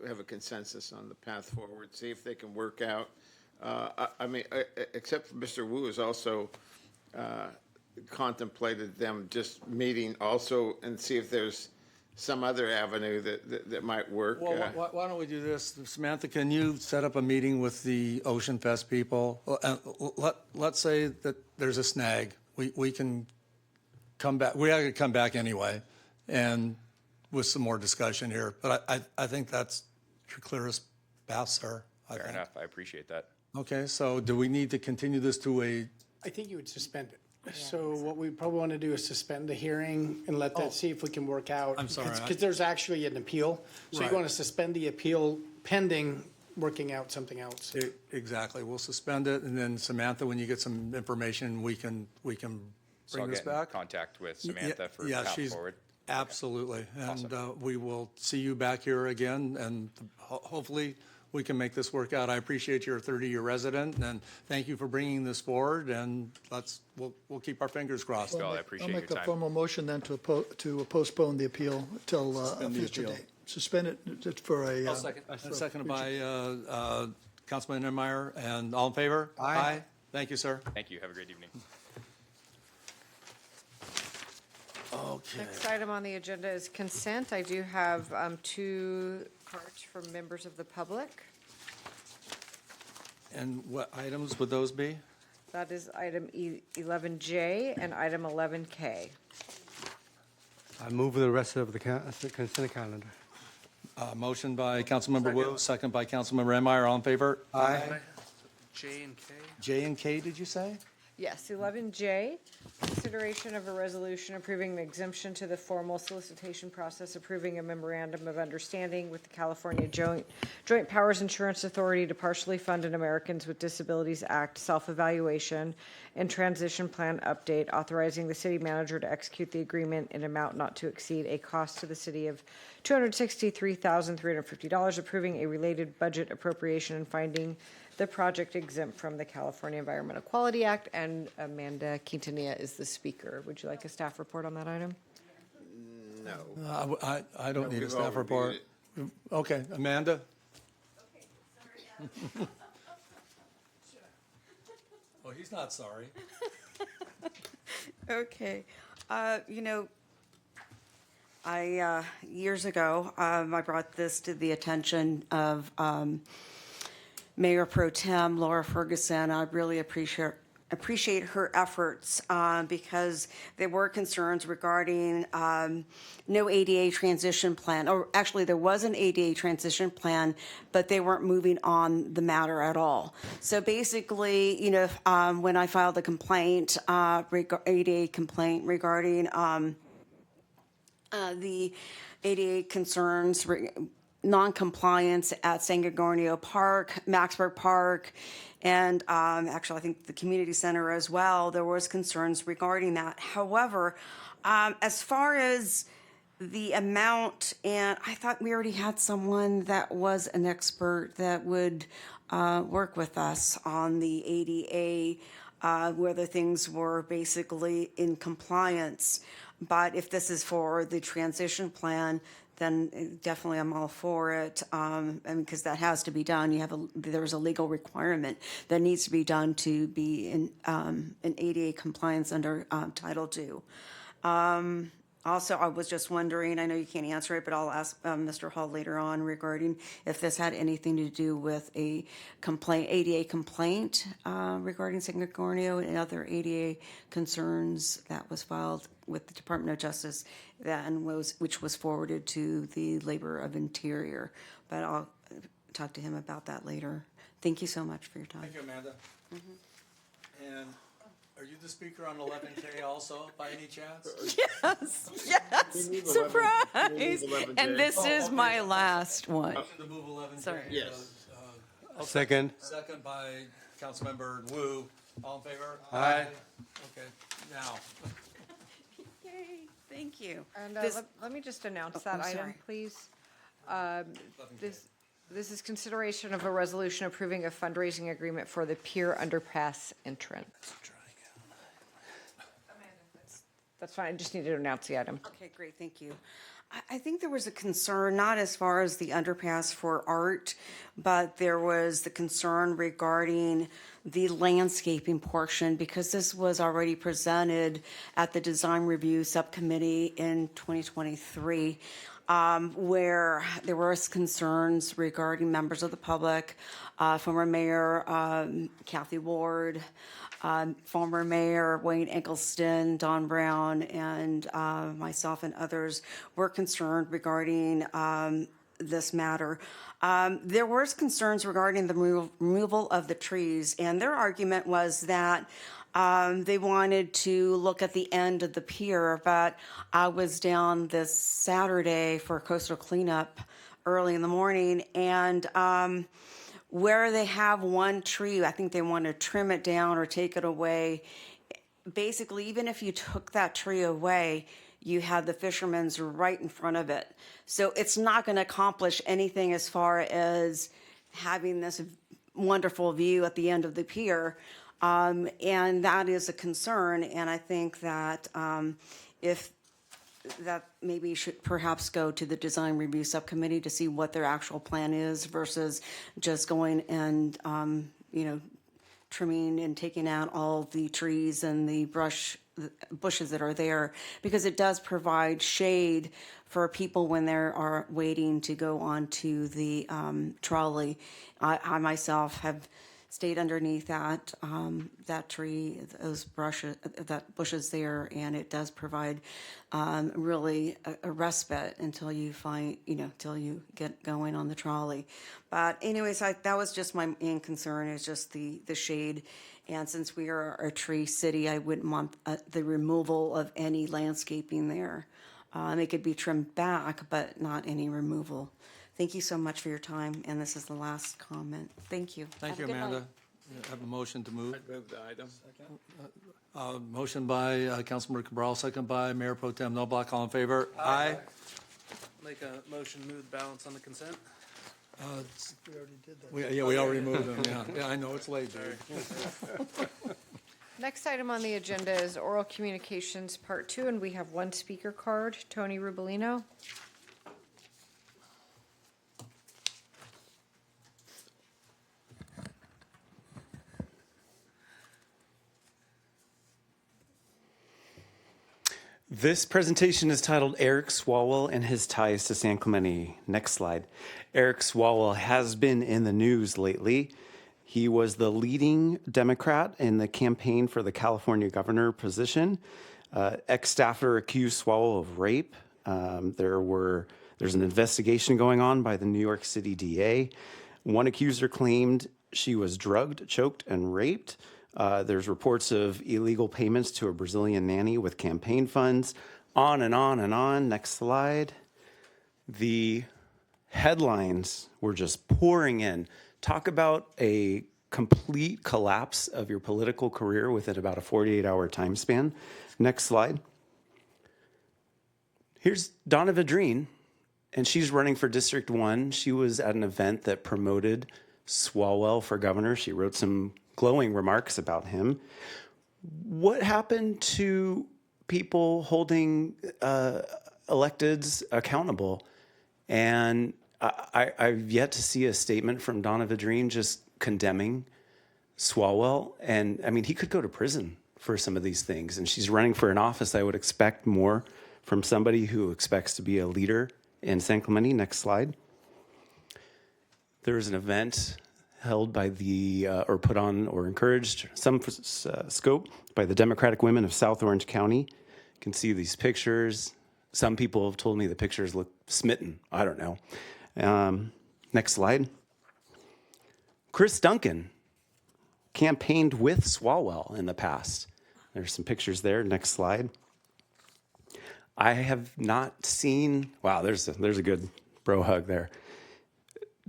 have a consensus on the path forward, see if they can work out. I mean, except for Mr. Wu has also contemplated them just meeting also and see if there's some other avenue that might work. Well, why don't we do this? Samantha, can you set up a meeting with the Ocean Fest people? Let's say that there's a snag. We can come back. We are going to come back anyway, and with some more discussion here. But I think that's your clearest path, sir. Fair enough. I appreciate that. Okay, so do we need to continue this to a? I think you would suspend it. So what we probably want to do is suspend the hearing and let that, see if we can work out. I'm sorry, Because there's actually an appeal. So Right. you want to suspend the appeal pending working out something else. Exactly. We'll suspend it, and then Samantha, when you get some information, we can So bring I'll this get in back. contact with Samantha for Yeah, path she's forward. absolutely, and we will see you back here again, and hopefully we can make this work out. I appreciate you're a 30-year resident, and thank you for bringing this forward. And we'll keep our fingers crossed. Well, I appreciate I'll your make a time. formal motion then to postpone the appeal till a Suspend the future appeal. date. Suspend it just for a. I'll second. Seconded by Councilman Enmeyer, and all in favor? Aye. Thank you, sir. Thank you. Have a great evening. Okay. Next item on the agenda is consent. I do have two cards from members of the public. And what items would those be? That is item 11J and item 11K. I move the rest of the consent calendar. Motion by Councilmember Wu, second by Councilmember Enmeyer. All in favor? Aye. J and K. J and K, did you say? Yes, 11J, consideration of a resolution approving the exemption to the formal solicitation process, approving a memorandum of understanding with the California Joint Powers Insurance Authority to partially fund an Americans with Disabilities Act self-evaluation and transition plan update, authorizing the city manager to execute the agreement in amount not to exceed a cost to the city of $263,350, approving a related budget appropriation and finding the project exempt from the California Environmental Quality Act, and Amanda Quintanilla is the speaker. Would you like a staff report on that item? No. I don't No, need a we've all staff report. reviewed Okay, Amanda? Well, he's not sorry. Okay. Years ago, I brought this to the attention of Mayor Pro Tem Laura Ferguson. I really appreciate her efforts because there were concerns regarding no ADA transition plan, or actually there was an ADA transition plan, but they weren't moving on the matter at all. So basically, when I filed the complaint, ADA complaint regarding the ADA concerns non-compliance at San Gorgonio Park, Maxburg Park, and actually, I think the community center as well. There was concerns regarding that. However, as far as the amount, and I thought we already had someone that was an expert that would work with us on the ADA, whether things were basically in compliance. But if this is for the transition plan, then definitely I'm all for it. And because that has to be done. There's a legal requirement that needs to be done to be in ADA compliance under Title II. Also, I was just wondering, I know you can't answer it, but I'll ask Mr. Hall later on regarding if this had anything to do with a complaint, ADA complaint regarding San Gorgonio and other ADA concerns that was filed with the Department of Justice which was forwarded to the Labor of Interior. But I'll talk to him about that later. Thank you so much for your time. Thank you, Amanda. And are you the speaker on 11K also, by any chance? Yes, surprise. And this is my last one. Motion to move 11K. Sorry. Yes. Second. Second by Councilmember Wu. All in favor? Aye. Okay, now. Yay, thank you. And This- let me just announce Oh, that I'm item, sorry. please. This is consideration of a resolution approving a fundraising agreement for the Pier Underpass entrance. That's fine, I just need to announce the item. Okay, great, thank you. I think there was a concern, not as far as the underpass for art, but there was the concern regarding the landscaping portion, because this was already presented at the Design Review Subcommittee in 2023, where there was concerns regarding members of the public, former Mayor Kathy Ward, former Mayor Wayne Eggleston, Don Brown, and myself and others were concerned regarding this matter. There was concerns regarding the removal of the trees, and their argument was that they wanted to look at the end of the pier, but I was down this Saturday for coastal cleanup early in the morning, and where they have one tree, I think they want to trim it down or take it away. Basically, even if you took that tree away, you had the fishermen's right in front of it. So it's not going to accomplish anything as far as having this wonderful view at the end of the pier. And that is a concern. And I think that if that maybe should perhaps go to the Design Review Subcommittee to see what their actual plan is versus just going and, trimming and taking out all the trees and the bushes that are there, because it does provide shade for people when they are waiting to go onto the trolley. I myself have stayed underneath that tree, those bushes there, and it does provide really a respite until you till you get going on the trolley. But anyways, that was just my main concern, is just the shade. And since we are a tree city, I wouldn't want the removal of any landscaping there. It could be trimmed back, but not any removal. Thank you so much for your time, and this is the last comment. Thank you. Thank you, Have a good Amanda. night. I have a motion to move. Move the item. Motion by Councilmember Cabral, second by Mayor Pro Tem Noblock. All in favor? Aye. Make a motion, move the balance on the consent. We already did that. We already moved them, yeah. Yeah, I know, it's late, dude. Next item on the agenda is oral communications, part 2, and we have one speaker card. Tony Rubolino. This presentation is titled Eric Swalwell and His Ties to San Clemente. Next slide. Eric Swalwell has been in the news lately. He was the leading Democrat in the campaign for the California governor position. Ex-staffer accused Swalwell of rape. There's an investigation going on by the New York City DA. One accuser claimed she was drugged, choked, and raped. There's reports of illegal payments to a Brazilian nanny with campaign funds, on and on and on. Next slide. The headlines were just pouring in. Talk about a complete collapse of your political career within about a 48-hour time span. Next slide. Here's Donna Vadrine, and she's running for District 1. She was at an event that promoted Swalwell for governor. She wrote some glowing remarks about him. What happened to people holding electeds accountable? And I've yet to see a statement from Donna Vadrine just condemning Swalwell. And I mean, he could go to prison for some of these things. And she's running for an office. I would expect more from somebody who expects to be a leader in San Clemente. Next slide. There was an event held by or put on or encouraged some scope by the Democratic Women of South Orange County. You can see these pictures. Some people have told me the pictures look smitten. I don't know. Next slide. Chris Duncan campaigned with Swalwell in the past. There's some pictures there. Next slide. I have not seen, wow, there's a good bro hug there.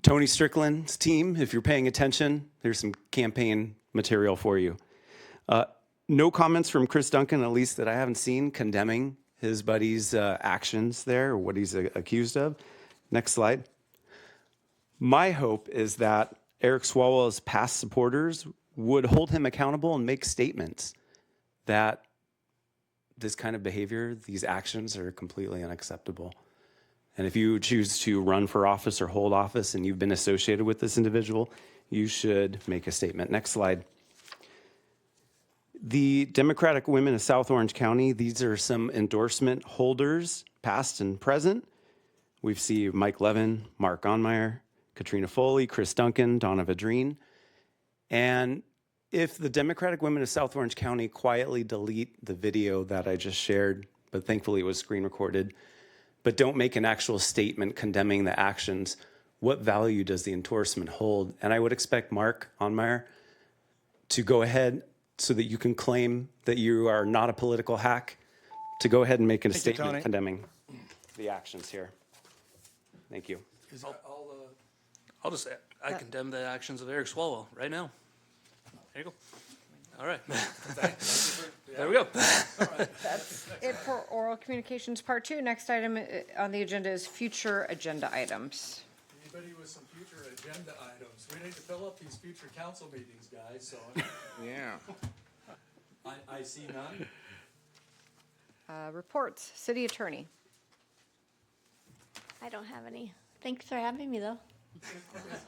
Tony Strickland's team, if you're paying attention, there's some campaign material for you. No comments from Chris Duncan, at least that I haven't seen, condemning his buddy's actions there, or what he's accused of. Next slide. My hope is that Eric Swalwell's past supporters would hold him accountable and make statements that this kind of behavior, these actions are completely unacceptable. And if you choose to run for office or hold office and you've been associated with this individual, you should make a statement. Next slide. The Democratic Women of South Orange County, these are some endorsement holders, past and present. We see Mike Levin, Mark Onmeyer, Katrina Foley, Chris Duncan, Donna Vadrine. And if the Democratic Women of South Orange County quietly delete the video that I just shared, but thankfully it was screen recorded, but don't make an actual statement condemning the actions, what value does the endorsement hold? And I would expect Mark Onmeyer to go ahead so that you can claim that you are not a political hack, to go ahead and make a statement condemning the actions here. Thank you. I'll just, I condemn the actions of Eric Swalwell right now. There you go. All right. There we go. That's it for oral communications part 2. Next item on the agenda is future agenda items. Anybody with some future agenda items? We need to fill up these future council meetings, guys, so. Yeah. I see none. Reports, city attorney. I don't have any. Thanks for having me, though.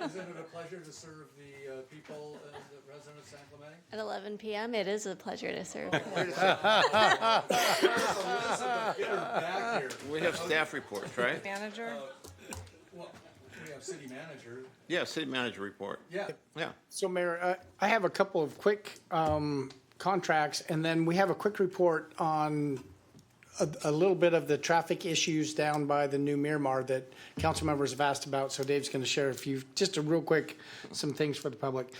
Isn't it a pleasure to serve the people and the residents of San Clemente? At 11 p.m., it is a pleasure to serve. We have staff reports, right? Manager? Well, we have city manager. Yeah, city manager report. Yeah. Yeah. So Mayor, I have a couple of quick contracts, and then we have a quick report on a little bit of the traffic issues down by the new Miramar that council members have asked about. So Dave's going to share just a real quick, some things for the public.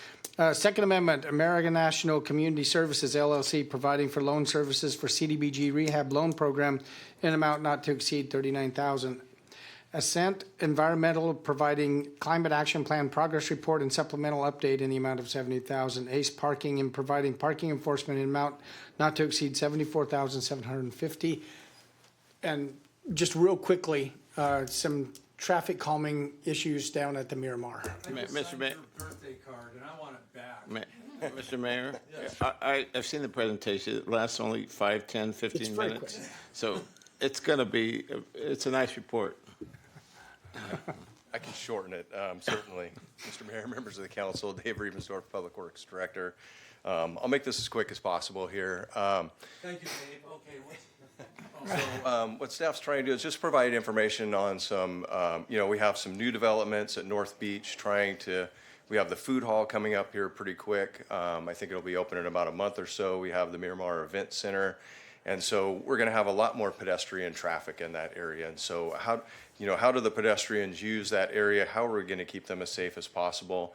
Second Amendment, American National Community Services LLC providing for loan services for CDBG rehab loan program in an amount not to exceed $39,000. Ascent Environmental providing climate action plan progress report and supplemental update in the amount of $70,000. Ace Parking and providing parking enforcement in amount not to exceed $74,750. And just real quickly, some traffic calming issues down at the Miramar. Mr. Mayor. Birthday card, and I want it back. Mr. Mayor, I've seen the presentation. It lasts only 5, 10, 15 It's very minutes. quick. So it's a nice report. I can shorten it, certainly. Mr. Mayor, members of the council, Dave Riebensdorf, Public Works Director. I'll make this as quick as possible here. Thank you, Dave. Okay. So what staff's trying to do is just provide information on some, we have some new developments at North Beach we have the food hall coming up here pretty quick. I think it'll be open in about a month or so. We have the Miramar Event Center. And so we're going to have a lot more pedestrian traffic in that area. And so how do the pedestrians use that area? How are we going to keep them as safe as possible?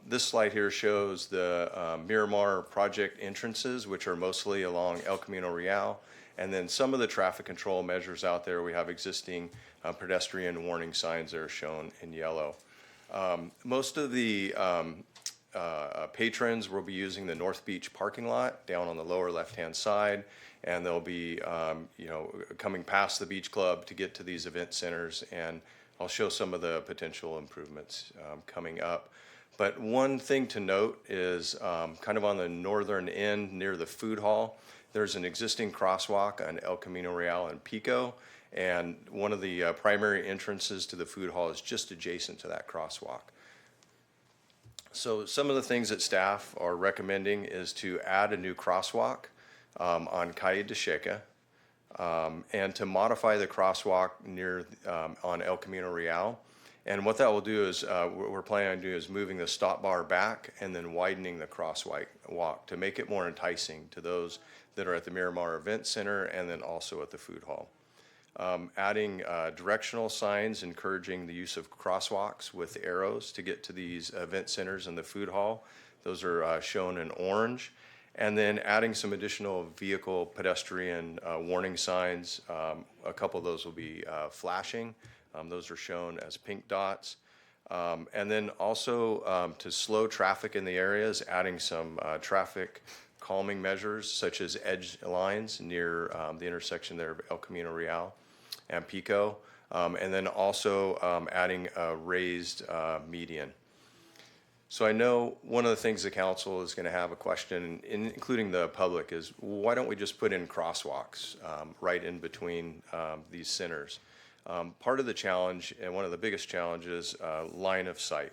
This slide here shows the Miramar project entrances, which are mostly along El Camino Real And then some of the traffic control measures out there, we have existing pedestrian warning signs that are shown in yellow. Most of the patrons will be using the North Beach parking lot down on the lower left-hand side, and they'll be, coming past the beach club to get to these event centers, and I'll show some of the potential improvements coming up. But one thing to note is kind of on the northern end near the food hall, there's an existing crosswalk on El Camino Real and Pico, and one of the primary entrances to the food hall is just adjacent to that crosswalk. So some of the things that staff are recommending is to add a new crosswalk on Calle de Checa, and to modify the crosswalk near on El Camino Real. And what that will do is, what we're planning on doing is moving the stop bar back and then widening the crosswalk to make it more enticing to those that are at the Miramar Event Center and then also at the food hall. Adding directional signs encouraging the use of crosswalks with arrows to get to these event centers and the food hall. Those are shown in orange. And then adding some additional vehicle pedestrian warning signs. A couple of those will be flashing. Those are shown as pink dots. And then also to slow traffic in the areas, adding some traffic calming measures such as edge lines near the intersection there of El Camino Real and Pico. And then also adding a raised median. So I know one of the things the council is going to have a question, including the public, is why don't we just put in crosswalks right in between these centers? Part of the challenge, and one of the biggest challenges, line of sight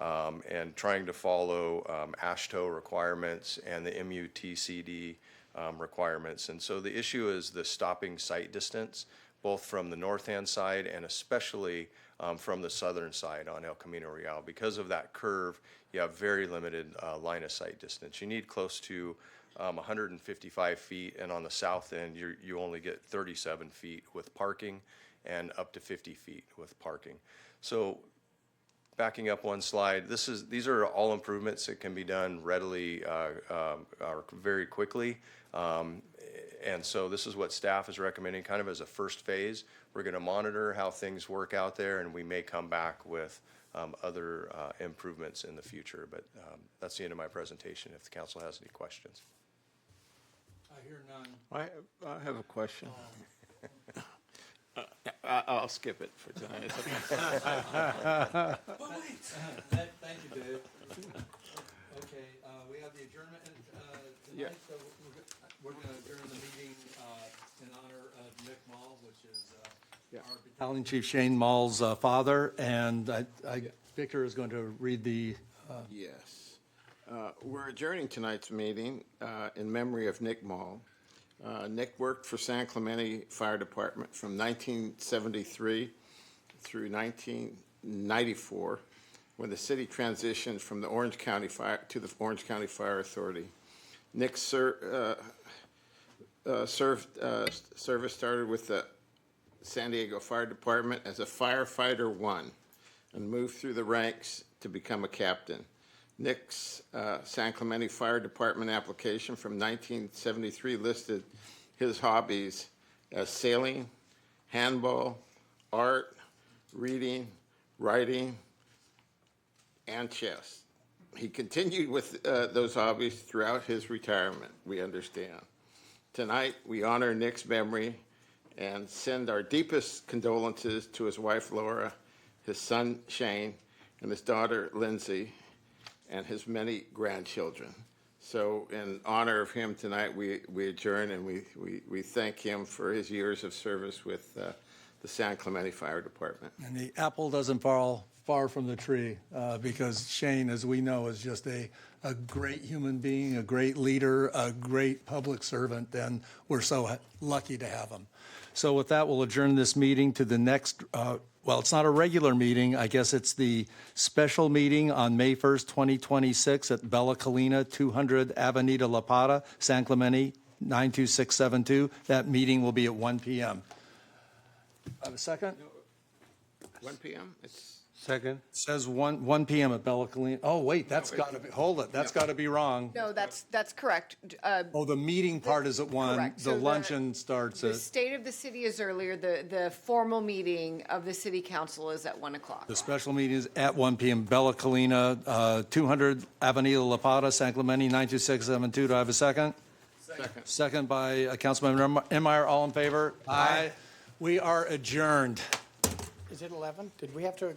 and trying to follow AASHTO requirements and the MUTCD requirements. And so the issue is the stopping sight distance, both from the north-hand side and especially from the southern side on El Camino Real. Because of that curve, you have very limited line of sight distance. You need close to 155 feet, and on the south end, you only get 37 feet with parking and up to 50 feet with parking. So backing up one slide, these are all improvements that can be done readily or very quickly. And so this is what staff is recommending kind of as a first phase. We're going to monitor how things work out there, and we may come back with other improvements in the future. But that's the end of my presentation if the council has any questions. I hear none. I have a question. I'll skip it for tonight. But wait. Thank you, Dave. Okay, we have the adjournment Yeah. tonight, so we're going to adjourn the meeting in honor of Nick Mall, which is our Battalion Chief Shane Mall's father, and Victor is going to read the. Yes. We're adjourning tonight's meeting in memory of Nick Mall. Nick worked for San Clemente Fire Department from 1973 through 1994, when the city transitioned from the Orange County Fire to the Orange County Fire Authority. Nick's service started with the San Diego Fire Department as a firefighter 1 and moved through the ranks to become a captain. Nick's San Clemente Fire Department application from 1973 listed his hobbies as sailing, handball, art, reading, writing, and chess. He continued with those hobbies throughout his retirement, we understand. Tonight, we honor Nick's memory and send our deepest condolences to his wife, Laura, his son, Shane, and his daughter, Lindsay, and his many grandchildren. So in honor of him tonight, we adjourn, and we thank him for his years of service with the San Clemente Fire Department. And the apple doesn't fall far from the tree because Shane, as we know, is just a great human being, a great leader, a great public servant, and we're so lucky to have him. So with that, we'll adjourn this meeting to the next, well, it's not a regular meeting. I guess it's the special meeting on May 1st, 2026 at Bella Colina, 200 Avenida La Plata, San Clemente, 92672. That meeting will be at 1 p.m. Have a second? 1 p.m.? It's Second. Says 1 PM at Bella Colina. Oh, wait, that's got to be, hold it, that's got to be wrong. No, that's correct. Oh, the meeting part is at 1. Correct. The So luncheon starts The at, state of the city is earlier. The formal meeting of the city council is at 1 o'clock. the special meeting is at 1 PM. Bella Colina, 200 Avenida La Plata, San Clemente, 92672. Do I have a second? Second. Second by Councilmember Enmeyer. All in favor? Aye. We are adjourned. Is it 11? Did we have to